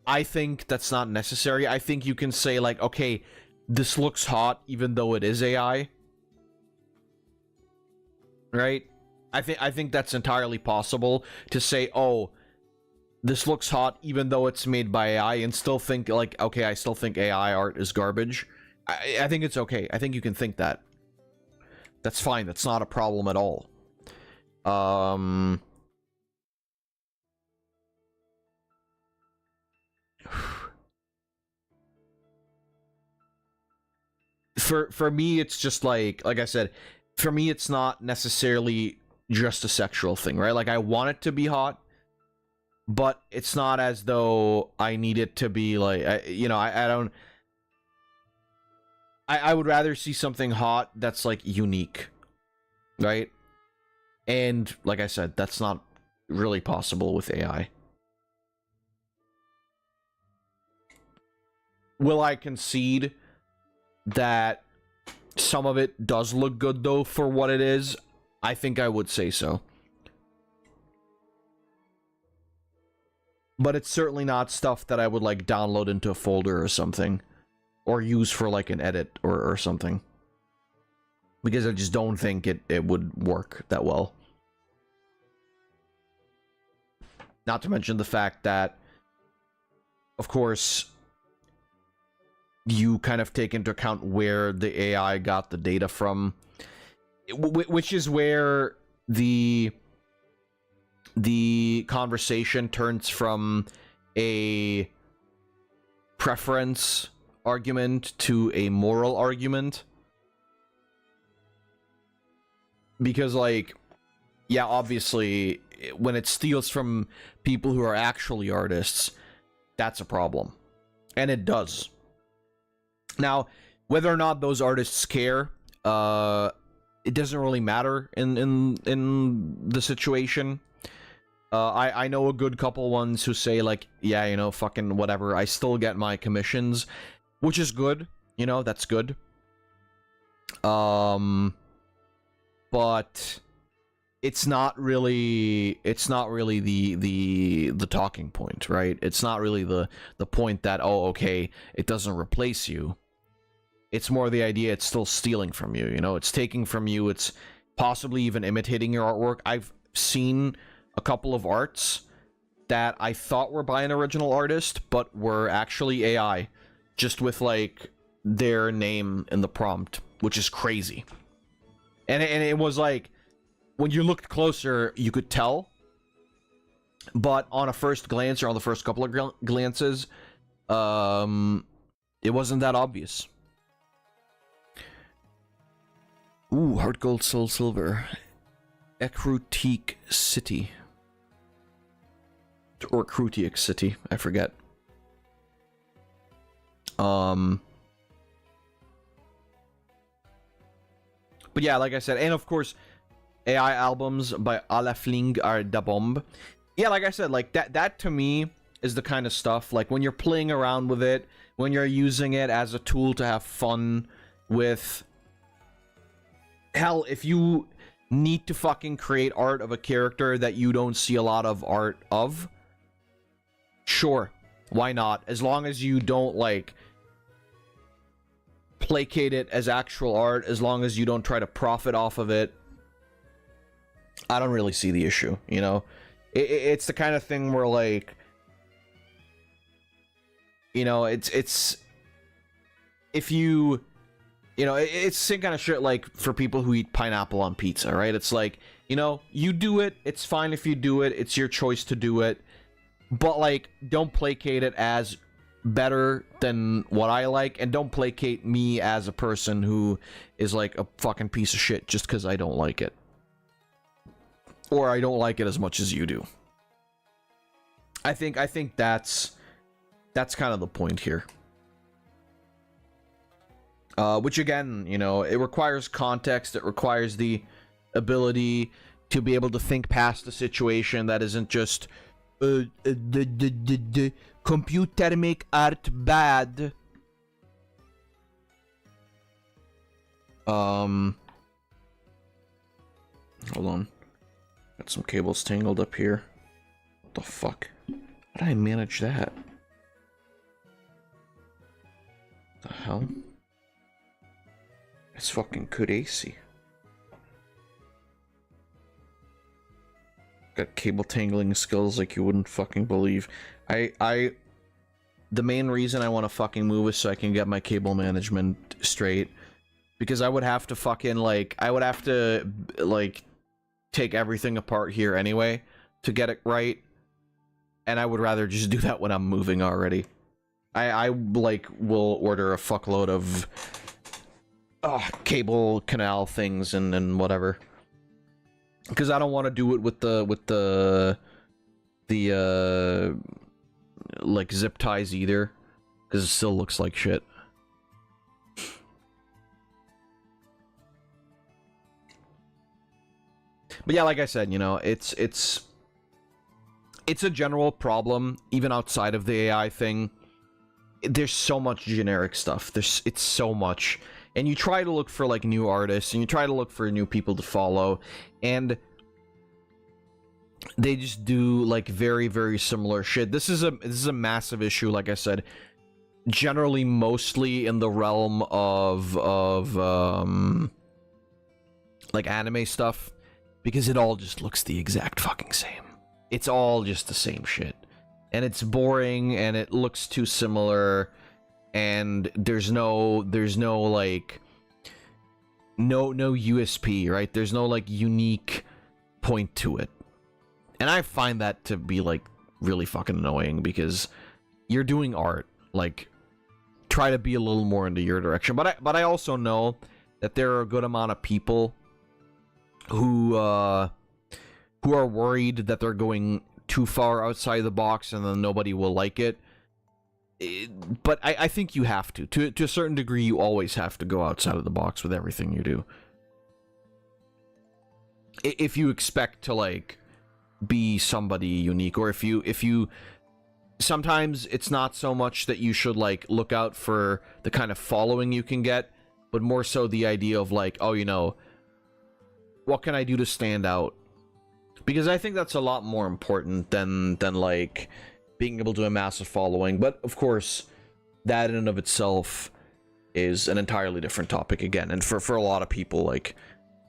I think that's not necessary. I think you can say, like, okay, this looks hot even though it is AI. Right? I think that's entirely possible to say, oh, this looks hot even though it's made by AI, and still think, like, okay, I still think AI art is garbage. I think it's okay. I think you can think that. That's fine. That's not a problem at all. For me, it's just like I said, for me, it's not necessarily just a sexual thing, right? Like, I want it to be hot, but it's not as though I need it to be like, I don't. I would rather see something hot that's, like, unique, right? And like I said, that's not really possible with AI. Will I concede that some of it does look good, though, for what it is? I think I would say so. But it's certainly not stuff that I would, like, download into a folder or something. Or use for, like, an edit or something. Because I just don't think it would work that well. Not to mention the fact that, of course, you kind of take into account where the AI got the data from, which is where the conversation turns from a preference argument to a moral argument. Because, like, yeah, obviously, when it steals from people who are actually artists, that's a problem. And it does. Now, whether or not those artists care, it doesn't really matter in the situation. I know a good couple ones who say, like, yeah, fucking whatever, I still get my commissions, which is good, that's good. But it's not really the talking point, right? It's not really the point that, oh, okay, it doesn't replace you. It's more the idea it's still stealing from you, it's taking from you, it's possibly even imitating your artwork. I've seen a couple of arts that I thought were by an original artist, but were actually AI, just with, like, their name in the prompt, which is crazy. And it was like, when you looked closer, you could tell, but on a first glance or on the first couple of glances, it wasn't that obvious. Ooh, Heart Gold, Soul Silver. Ecruteak City. Or Crutiak City, I forget. But yeah, like I said, and of course, AI albums by Alafling are da bomb. Yeah, like I said, like that to me is the kind of stuff, like when you're playing around with it, when you're using it as a tool to have fun with. Hell, if you need to fucking create art of a character that you don't see a lot of art of, sure, why not? As long as you don't, like, placate it as actual art, as long as you don't try to profit off of it, I don't really see the issue, you know? It's the kind of thing where, like, you know, it's if you, you know, it's the same kind of shit, like, for people who eat pineapple on pizza, right? It's like, you know, you do it, it's fine if you do it, it's your choice to do it, but, like, don't placate it as better than what I like, and don't placate me as a person who is, like, a fucking piece of shit just because I don't like it. Or I don't like it as much as you do. I think that's kind of the point here. Which again, you know, it requires context, it requires the ability to be able to think past a situation that isn't just the computer make art bad. Hold on. Got some cables tangled up here. What the fuck? How did I manage that? The hell? It's fucking crazy. Got cable tangling skills like you wouldn't fucking believe. The main reason I want to fucking move is so I can get my cable management straight. Because I would have to fucking, like, I would have to, like, take everything apart here anyway to get it right. And I would rather just do that when I'm moving already. I like, will order a fuckload of cable canal things and whatever. Because I don't want to do it with the like zip ties either, because it still looks like shit. But yeah, like I said, you know, it's a general problem even outside of the AI thing. There's so much generic stuff. It's so much. And you try to look for, like, new artists, and you try to look for new people to follow, and they just do, like, very, very similar shit. This is a massive issue, like I said, generally mostly in the realm of like, anime stuff, because it all just looks the exact fucking same. It's all just the same shit. And it's boring, and it looks too similar, and there's no like no USP, right? There's no, like, unique point to it. And I find that to be, like, really fucking annoying, because you're doing art. Like, try to be a little more into your direction. But I also know that there are a good amount of people who are worried that they're going too far outside the box and then nobody will like it. But I think you have to. To a certain degree, you always have to go outside of the box with everything you do. If you expect to, like, be somebody unique, or if you sometimes it's not so much that you should, like, look out for the kind of following you can get, but more so the idea of, like, oh, you know, what can I do to stand out? Because I think that's a lot more important than like being able to amass a following. But of course, that in and of itself is an entirely different topic again. And for a lot of people, like,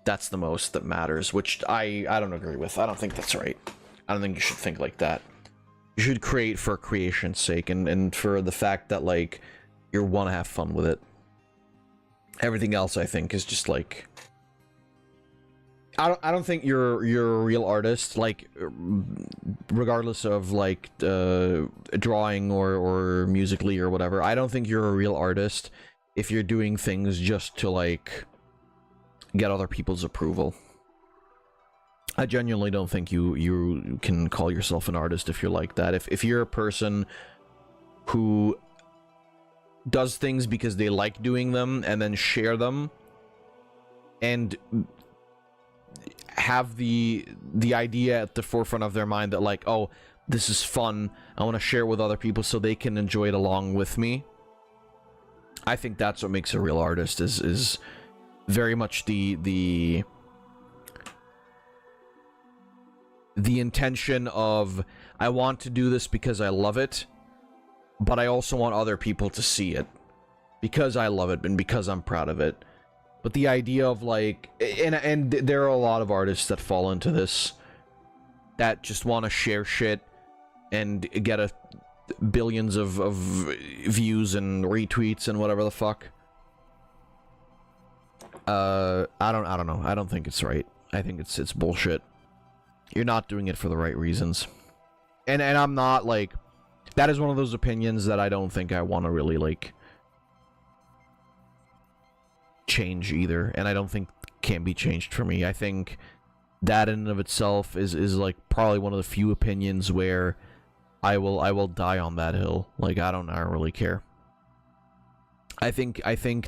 that's the most that matters, which I don't agree with. I don't think that's right. I don't think you should think like that. You should create for creation's sake, and for the fact that, like, you want to have fun with it. Everything else, I think, is just, like, I don't think you're a real artist, like, regardless of like drawing or musically or whatever. I don't think you're a real artist if you're doing things just to like get other people's approval. I genuinely don't think you can call yourself an artist if you're like that. If you're a person who does things because they like doing them and then share them and have the idea at the forefront of their mind that like, oh, this is fun, I want to share it with other people so they can enjoy it along with me. I think that's what makes a real artist, is very much the intention of, I want to do this because I love it, but I also want other people to see it because I love it and because I'm proud of it. But the idea of like, and there are a lot of artists that fall into this, that just want to share shit and get billions of views and retweets and whatever the fuck. I don't know. I don't think it's right. I think it's bullshit. You're not doing it for the right reasons. And I'm not like, that is one of those opinions that I don't think I want to really like change either, and I don't think can be changed for me. I think that in and of itself is like probably one of the few opinions where I will die on that hill. Like I don't really care. I think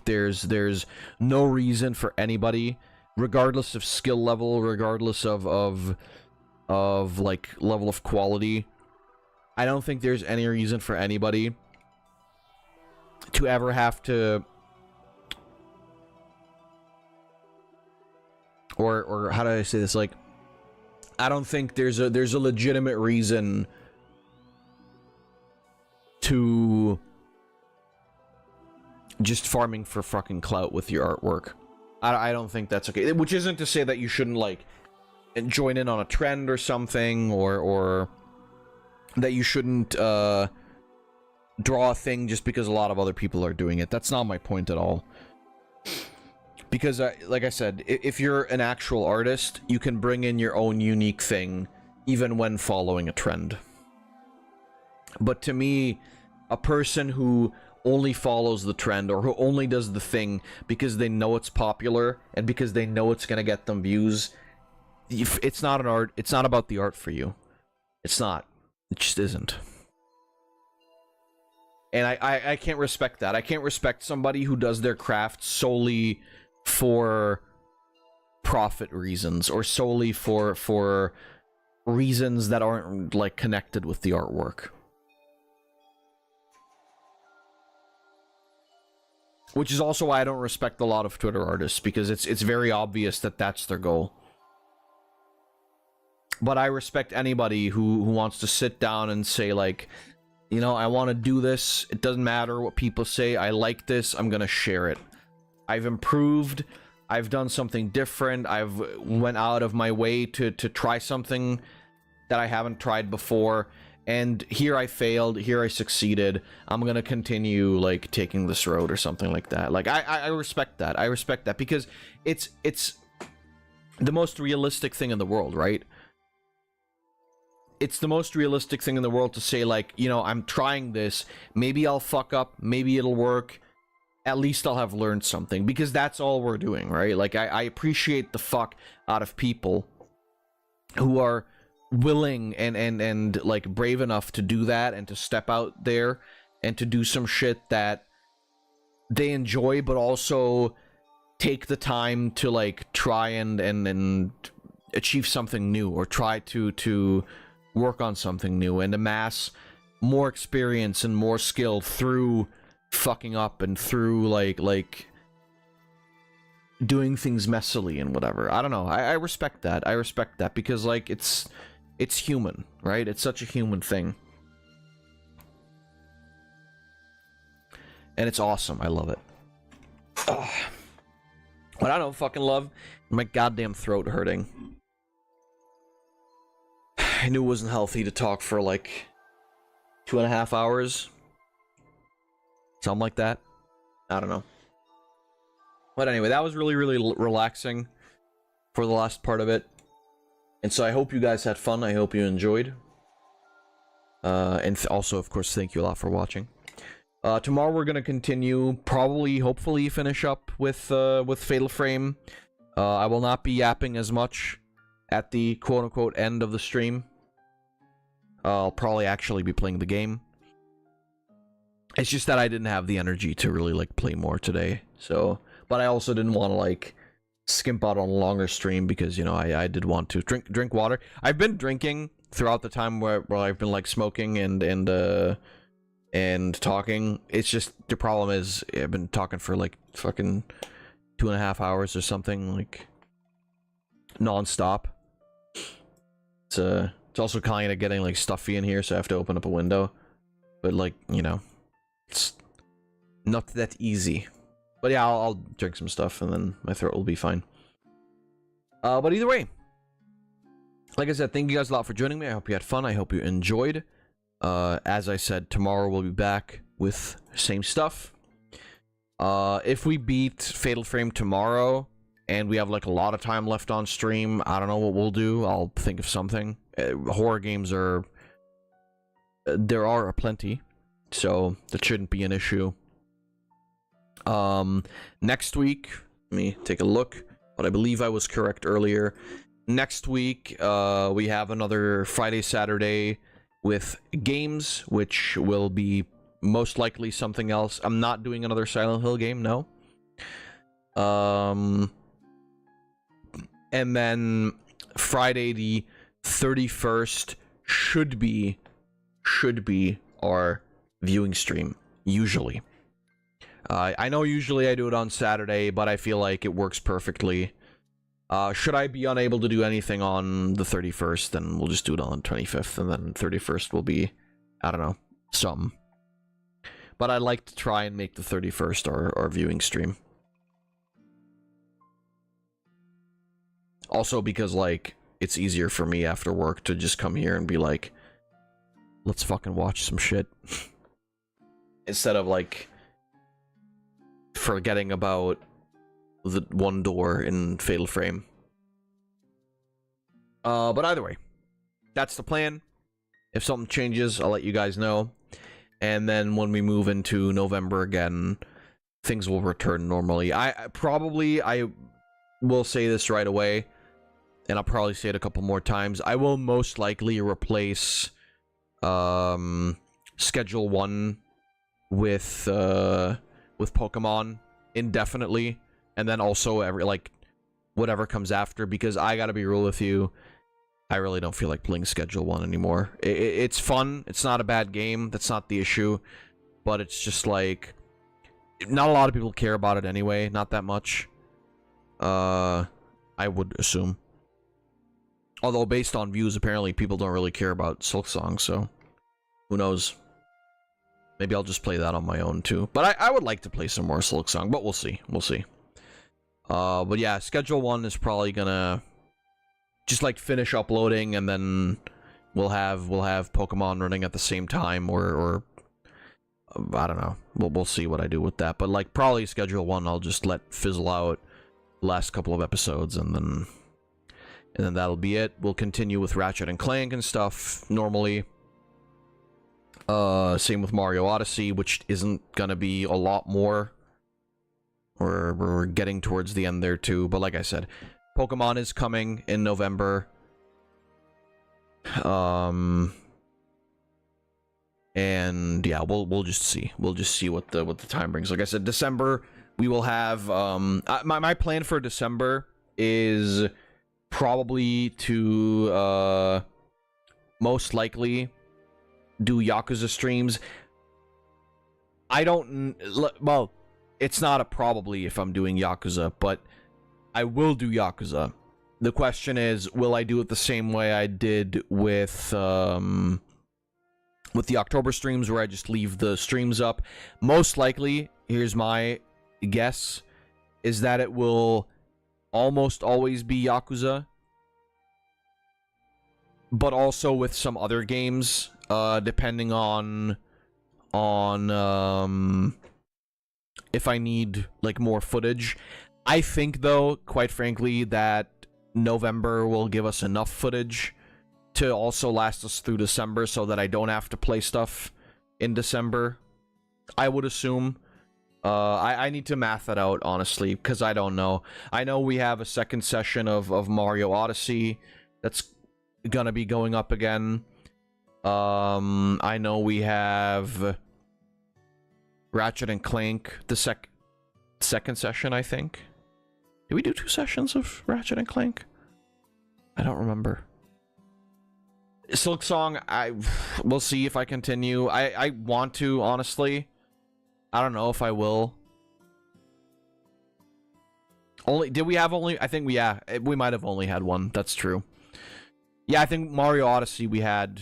there's no reason for anybody, regardless of skill level, regardless of like level of quality, I don't think there's any reason for anybody to ever have to, or how do I say this, like, I don't think there's a legitimate reason to just farming for fucking clout with your artwork. I don't think that's okay. Which isn't to say that you shouldn't like join in on a trend or something, or that you shouldn't draw a thing just because a lot of other people are doing it. That's not my point at all. Because, like I said, if you're an actual artist, you can bring in your own unique thing, even when following a trend. But to me, a person who only follows the trend, or who only does the thing because they know it's popular, and because they know it's gonna get them views, it's not an art, it's not about the art for you. It's not. It just isn't. And I can't respect that. I can't respect somebody who does their craft solely for profit reasons, or solely for reasons that aren't like connected with the artwork. Which is also why I don't respect a lot of Twitter artists, because it's very obvious that that's their goal. But I respect anybody who wants to sit down and say like, you know, I want to do this, it doesn't matter what people say, I like this, I'm gonna share it. I've improved, I've done something different, I've went out of my way to try something that I haven't tried before, and here I failed, here I succeeded, I'm gonna continue like taking this road or something like that. Like I respect that. I respect that because it's the most realistic thing in the world, right? It's the most realistic thing in the world to say like, you know, I'm trying this, maybe I'll fuck up, maybe it'll work, at least I'll have learned something, because that's all we're doing, right? Like I appreciate the fuck out of people who are willing and like brave enough to do that, and to step out there and to do some shit that they enjoy, but also take the time to like try and achieve something new, or try to work on something new and amass more experience and more skill through fucking up and through like doing things messily and whatever. I don't know. I respect that. I respect that because like it's human, right? It's such a human thing. And it's awesome. I love it. Ugh. What I don't fucking love, my goddamn throat hurting. I knew it wasn't healthy to talk for like 2.5 hours. Something like that. I don't know. But anyway, that was really, really relaxing for the last part of it. And so I hope you guys had fun. I hope you enjoyed. And also, of course, thank you a lot for watching. Tomorrow we're gonna continue, probably, hopefully, finish up with Fatal Frame. I will not be yapping as much at the quote-unquote end of the stream. I'll probably actually be playing the game. It's just that I didn't have the energy to really, like, play more today. So, but I also didn't want to, like, skimp out on a longer stream because, you know, I did want to drink water. I've been drinking throughout the time where I've been, like, smoking and talking. It's just, the problem is, I've been talking for, like, fucking 2.5 hours or something, like, non-stop. It's also kind of getting, like, stuffy in here, so I have to open up a window. But, like, you know, it's not that easy. But yeah, I'll drink some stuff, and then my throat will be fine. But either way, like I said, thank you guys a lot for joining me. I hope you had fun. I hope you enjoyed. As I said, tomorrow we'll be back with same stuff. If we beat Fatal Frame tomorrow, and we have, like, a lot of time left on stream, I don't know what we'll do. I'll think of something. Horror games are... there are plenty, so that shouldn't be an issue. Next week, let me take a look, but I believe I was correct earlier. Next week, we have another Friday, Saturday with games, which will be most likely something else. I'm not doing another Silent Hill game, no. And then Friday the 31st should be our viewing stream, usually. I know usually I do it on Saturday, but I feel like it works perfectly. Should I be unable to do anything on the 31st, then we'll just do it on the 25th, and then 31st will be, I don't know, something. But I'd like to try and make the 31st our viewing stream. Also because, like, it's easier for me after work to just come here and be like, let's fucking watch some shit. Instead of, like, forgetting about the one door in Fatal Frame. But either way, that's the plan. If something changes, I'll let you guys know. And then when we move into November again, things will return normally. I will say this right away, and I'll probably say it a couple more times. I will most likely replace Schedule 1 with Pokemon indefinitely, and then also whatever comes after, because I gotta be real with you, I really don't feel like playing Schedule 1 anymore. It's fun, it's not a bad game, that's not the issue, but it's just like, not a lot of people care about it anyway, not that much. I would assume. Although, based on views, apparently people don't really care about Silksong, so who knows? Maybe I'll just play that on my own, too. But I would like to play some more Silksong, but we'll see. We'll see. But yeah, Schedule 1 is probably gonna just, like, finish uploading, and then we'll have Pokemon running at the same time, or I don't know. We'll see what I do with that. But, like, probably Schedule 1 I'll just let fizzle out the last couple of episodes, and then that'll be it. We'll continue with Ratchet and Clank and stuff normally. Same with Mario Odyssey, which isn't gonna be a lot more. We're getting towards the end there too, but like I said, Pokemon is coming in November. And yeah, we'll just see. We'll just see what the time brings. Like I said, December we will have my plan for December is probably to most likely do Yakuza streams. Well, it's not a probably if I'm doing Yakuza, but I will do Yakuza. The question is, will I do it the same way I did with the October streams, where I just leave the streams up? Most likely, here's my guess, is that it will almost always be Yakuza, but also with some other games, depending on if I need, like, more footage. I think, though, quite frankly, that November will give us enough footage to also last us through December so that I don't have to play stuff in December. I would assume. I need to math that out, honestly, because I don't know. I know we have a second session of Mario Odyssey that's gonna be going up again. I know we have Ratchet and Clank, the second session, I think. Did we do 2 sessions of Ratchet and Clank? I don't remember. Silksong, we'll see if I continue. I want to, honestly. I don't know if I will. Did we have only? I think we might have only had one. That's true. Yeah, I think Mario Odyssey we had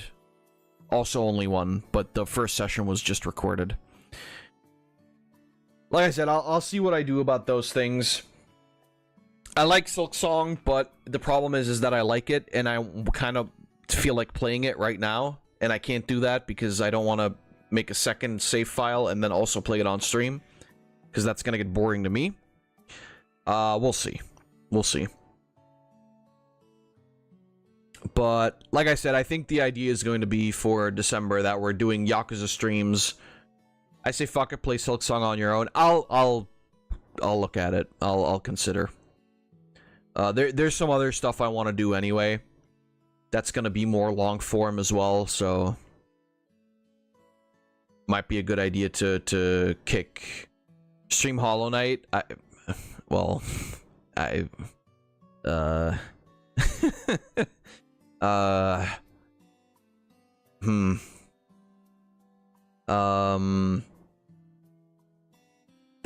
also only one, but the first session was just recorded. Like I said, I'll see what I do about those things. I like Silksong, but the problem is that I like it, and I kind of feel like playing it right now, and I can't do that because I don't want to make a second save file and then also play it on stream, because that's gonna get boring to me. We'll see. We'll see. But like I said, I think the idea is going to be for December that we're doing Yakuza streams. I say fuck it, play Silksong on your own. I'll look at it. I'll consider. There's some other stuff I want to do anyway. That's gonna be more long form as well, so might be a good idea to kick stream Hollow Knight. That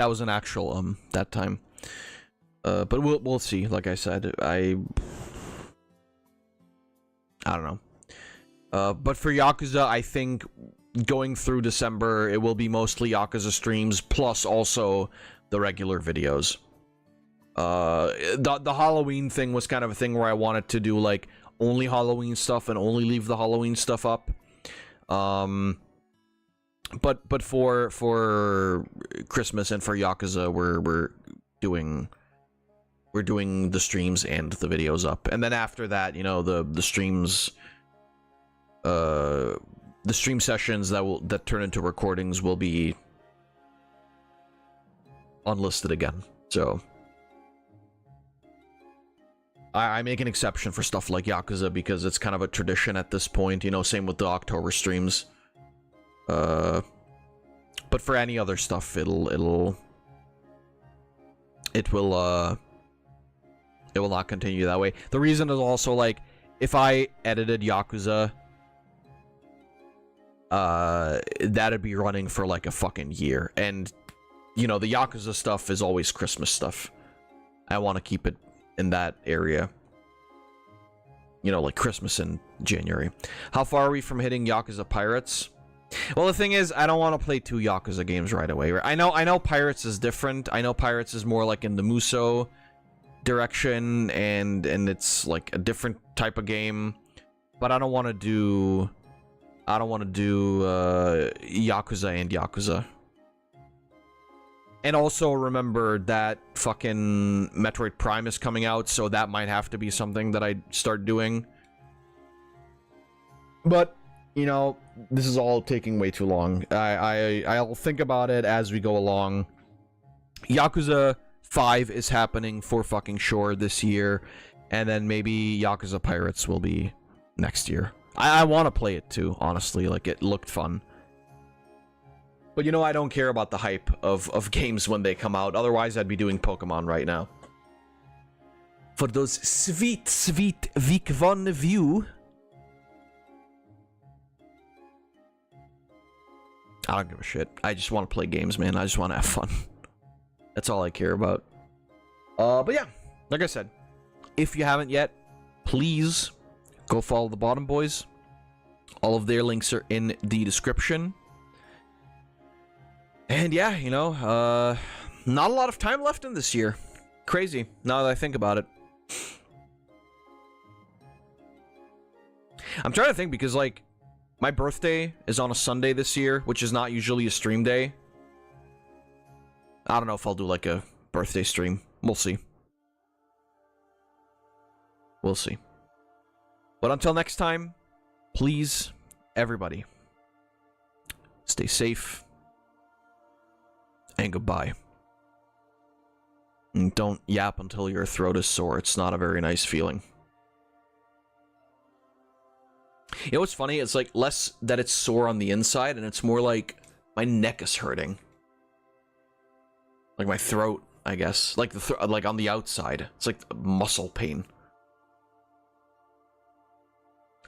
was an actual that time. But we'll see. Like I said, I don't know. But for Yakuza, I think going through December, it will be mostly Yakuza streams plus also the regular videos. The Halloween thing was kind of a thing where I wanted to do like only Halloween stuff and only leave the Halloween stuff up. But for Christmas and for Yakuza, we're doing the streams and the videos up, and then after that, you know, the streams, the stream sessions that turn into recordings will be unlisted again. So I make an exception for stuff like Yakuza because it's kind of a tradition at this point, you know, same with the October streams. But for any other stuff, it will not continue that way. The reason is also, like, if I edited Yakuza, that'd be running for like a fucking year, and you know, the Yakuza stuff is always Christmas stuff. I want to keep it in that area, you know, like Christmas in January. How far are we from hitting Yakuza Pirates? Well, the thing is, I don't want to play 2 Yakuza games right away. I know Pirates is different. I know Pirates is more like in the Muso direction, and it's like a different type of game. But I don't want to do Yakuza and Yakuza. And also remember that fucking Metroid Prime is coming out, so that might have to be something that I start doing. But you know, this is all taking way too long. I'll think about it as we go along. Yakuza 5 is happening for fucking sure this year, and then maybe Yakuza Pirates will be next year. I want to play it too, honestly. Like, it looked fun. But you know, I don't care about the hype of games when they come out. Otherwise, I'd be doing Pokemon right now. For those sweet, sweet week 1 view. I don't give a shit. I just want to play games, man. I just want to have fun. That's all I care about. But yeah, like I said, if you haven't yet, please go follow the Bottom Boys. All of their links are in the description. And yeah, you know, not a lot of time left in this year. Crazy, now that I think about it. I'm trying to think because, like, my birthday is on a Sunday this year, which is not usually a stream day. I don't know if I'll do, like, a birthday stream. We'll see. We'll see. But until next time, please, everybody, stay safe and goodbye. And don't yap until your throat is sore. It's not a very nice feeling. You know what's funny? It's like less that it's sore on the inside, and it's more like my neck is hurting. Like my throat, I guess. Like like on the outside. It's like muscle pain.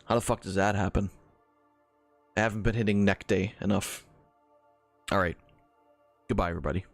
How the fuck does that happen? I haven't been hitting neck day enough. Alright. Goodbye, everybody.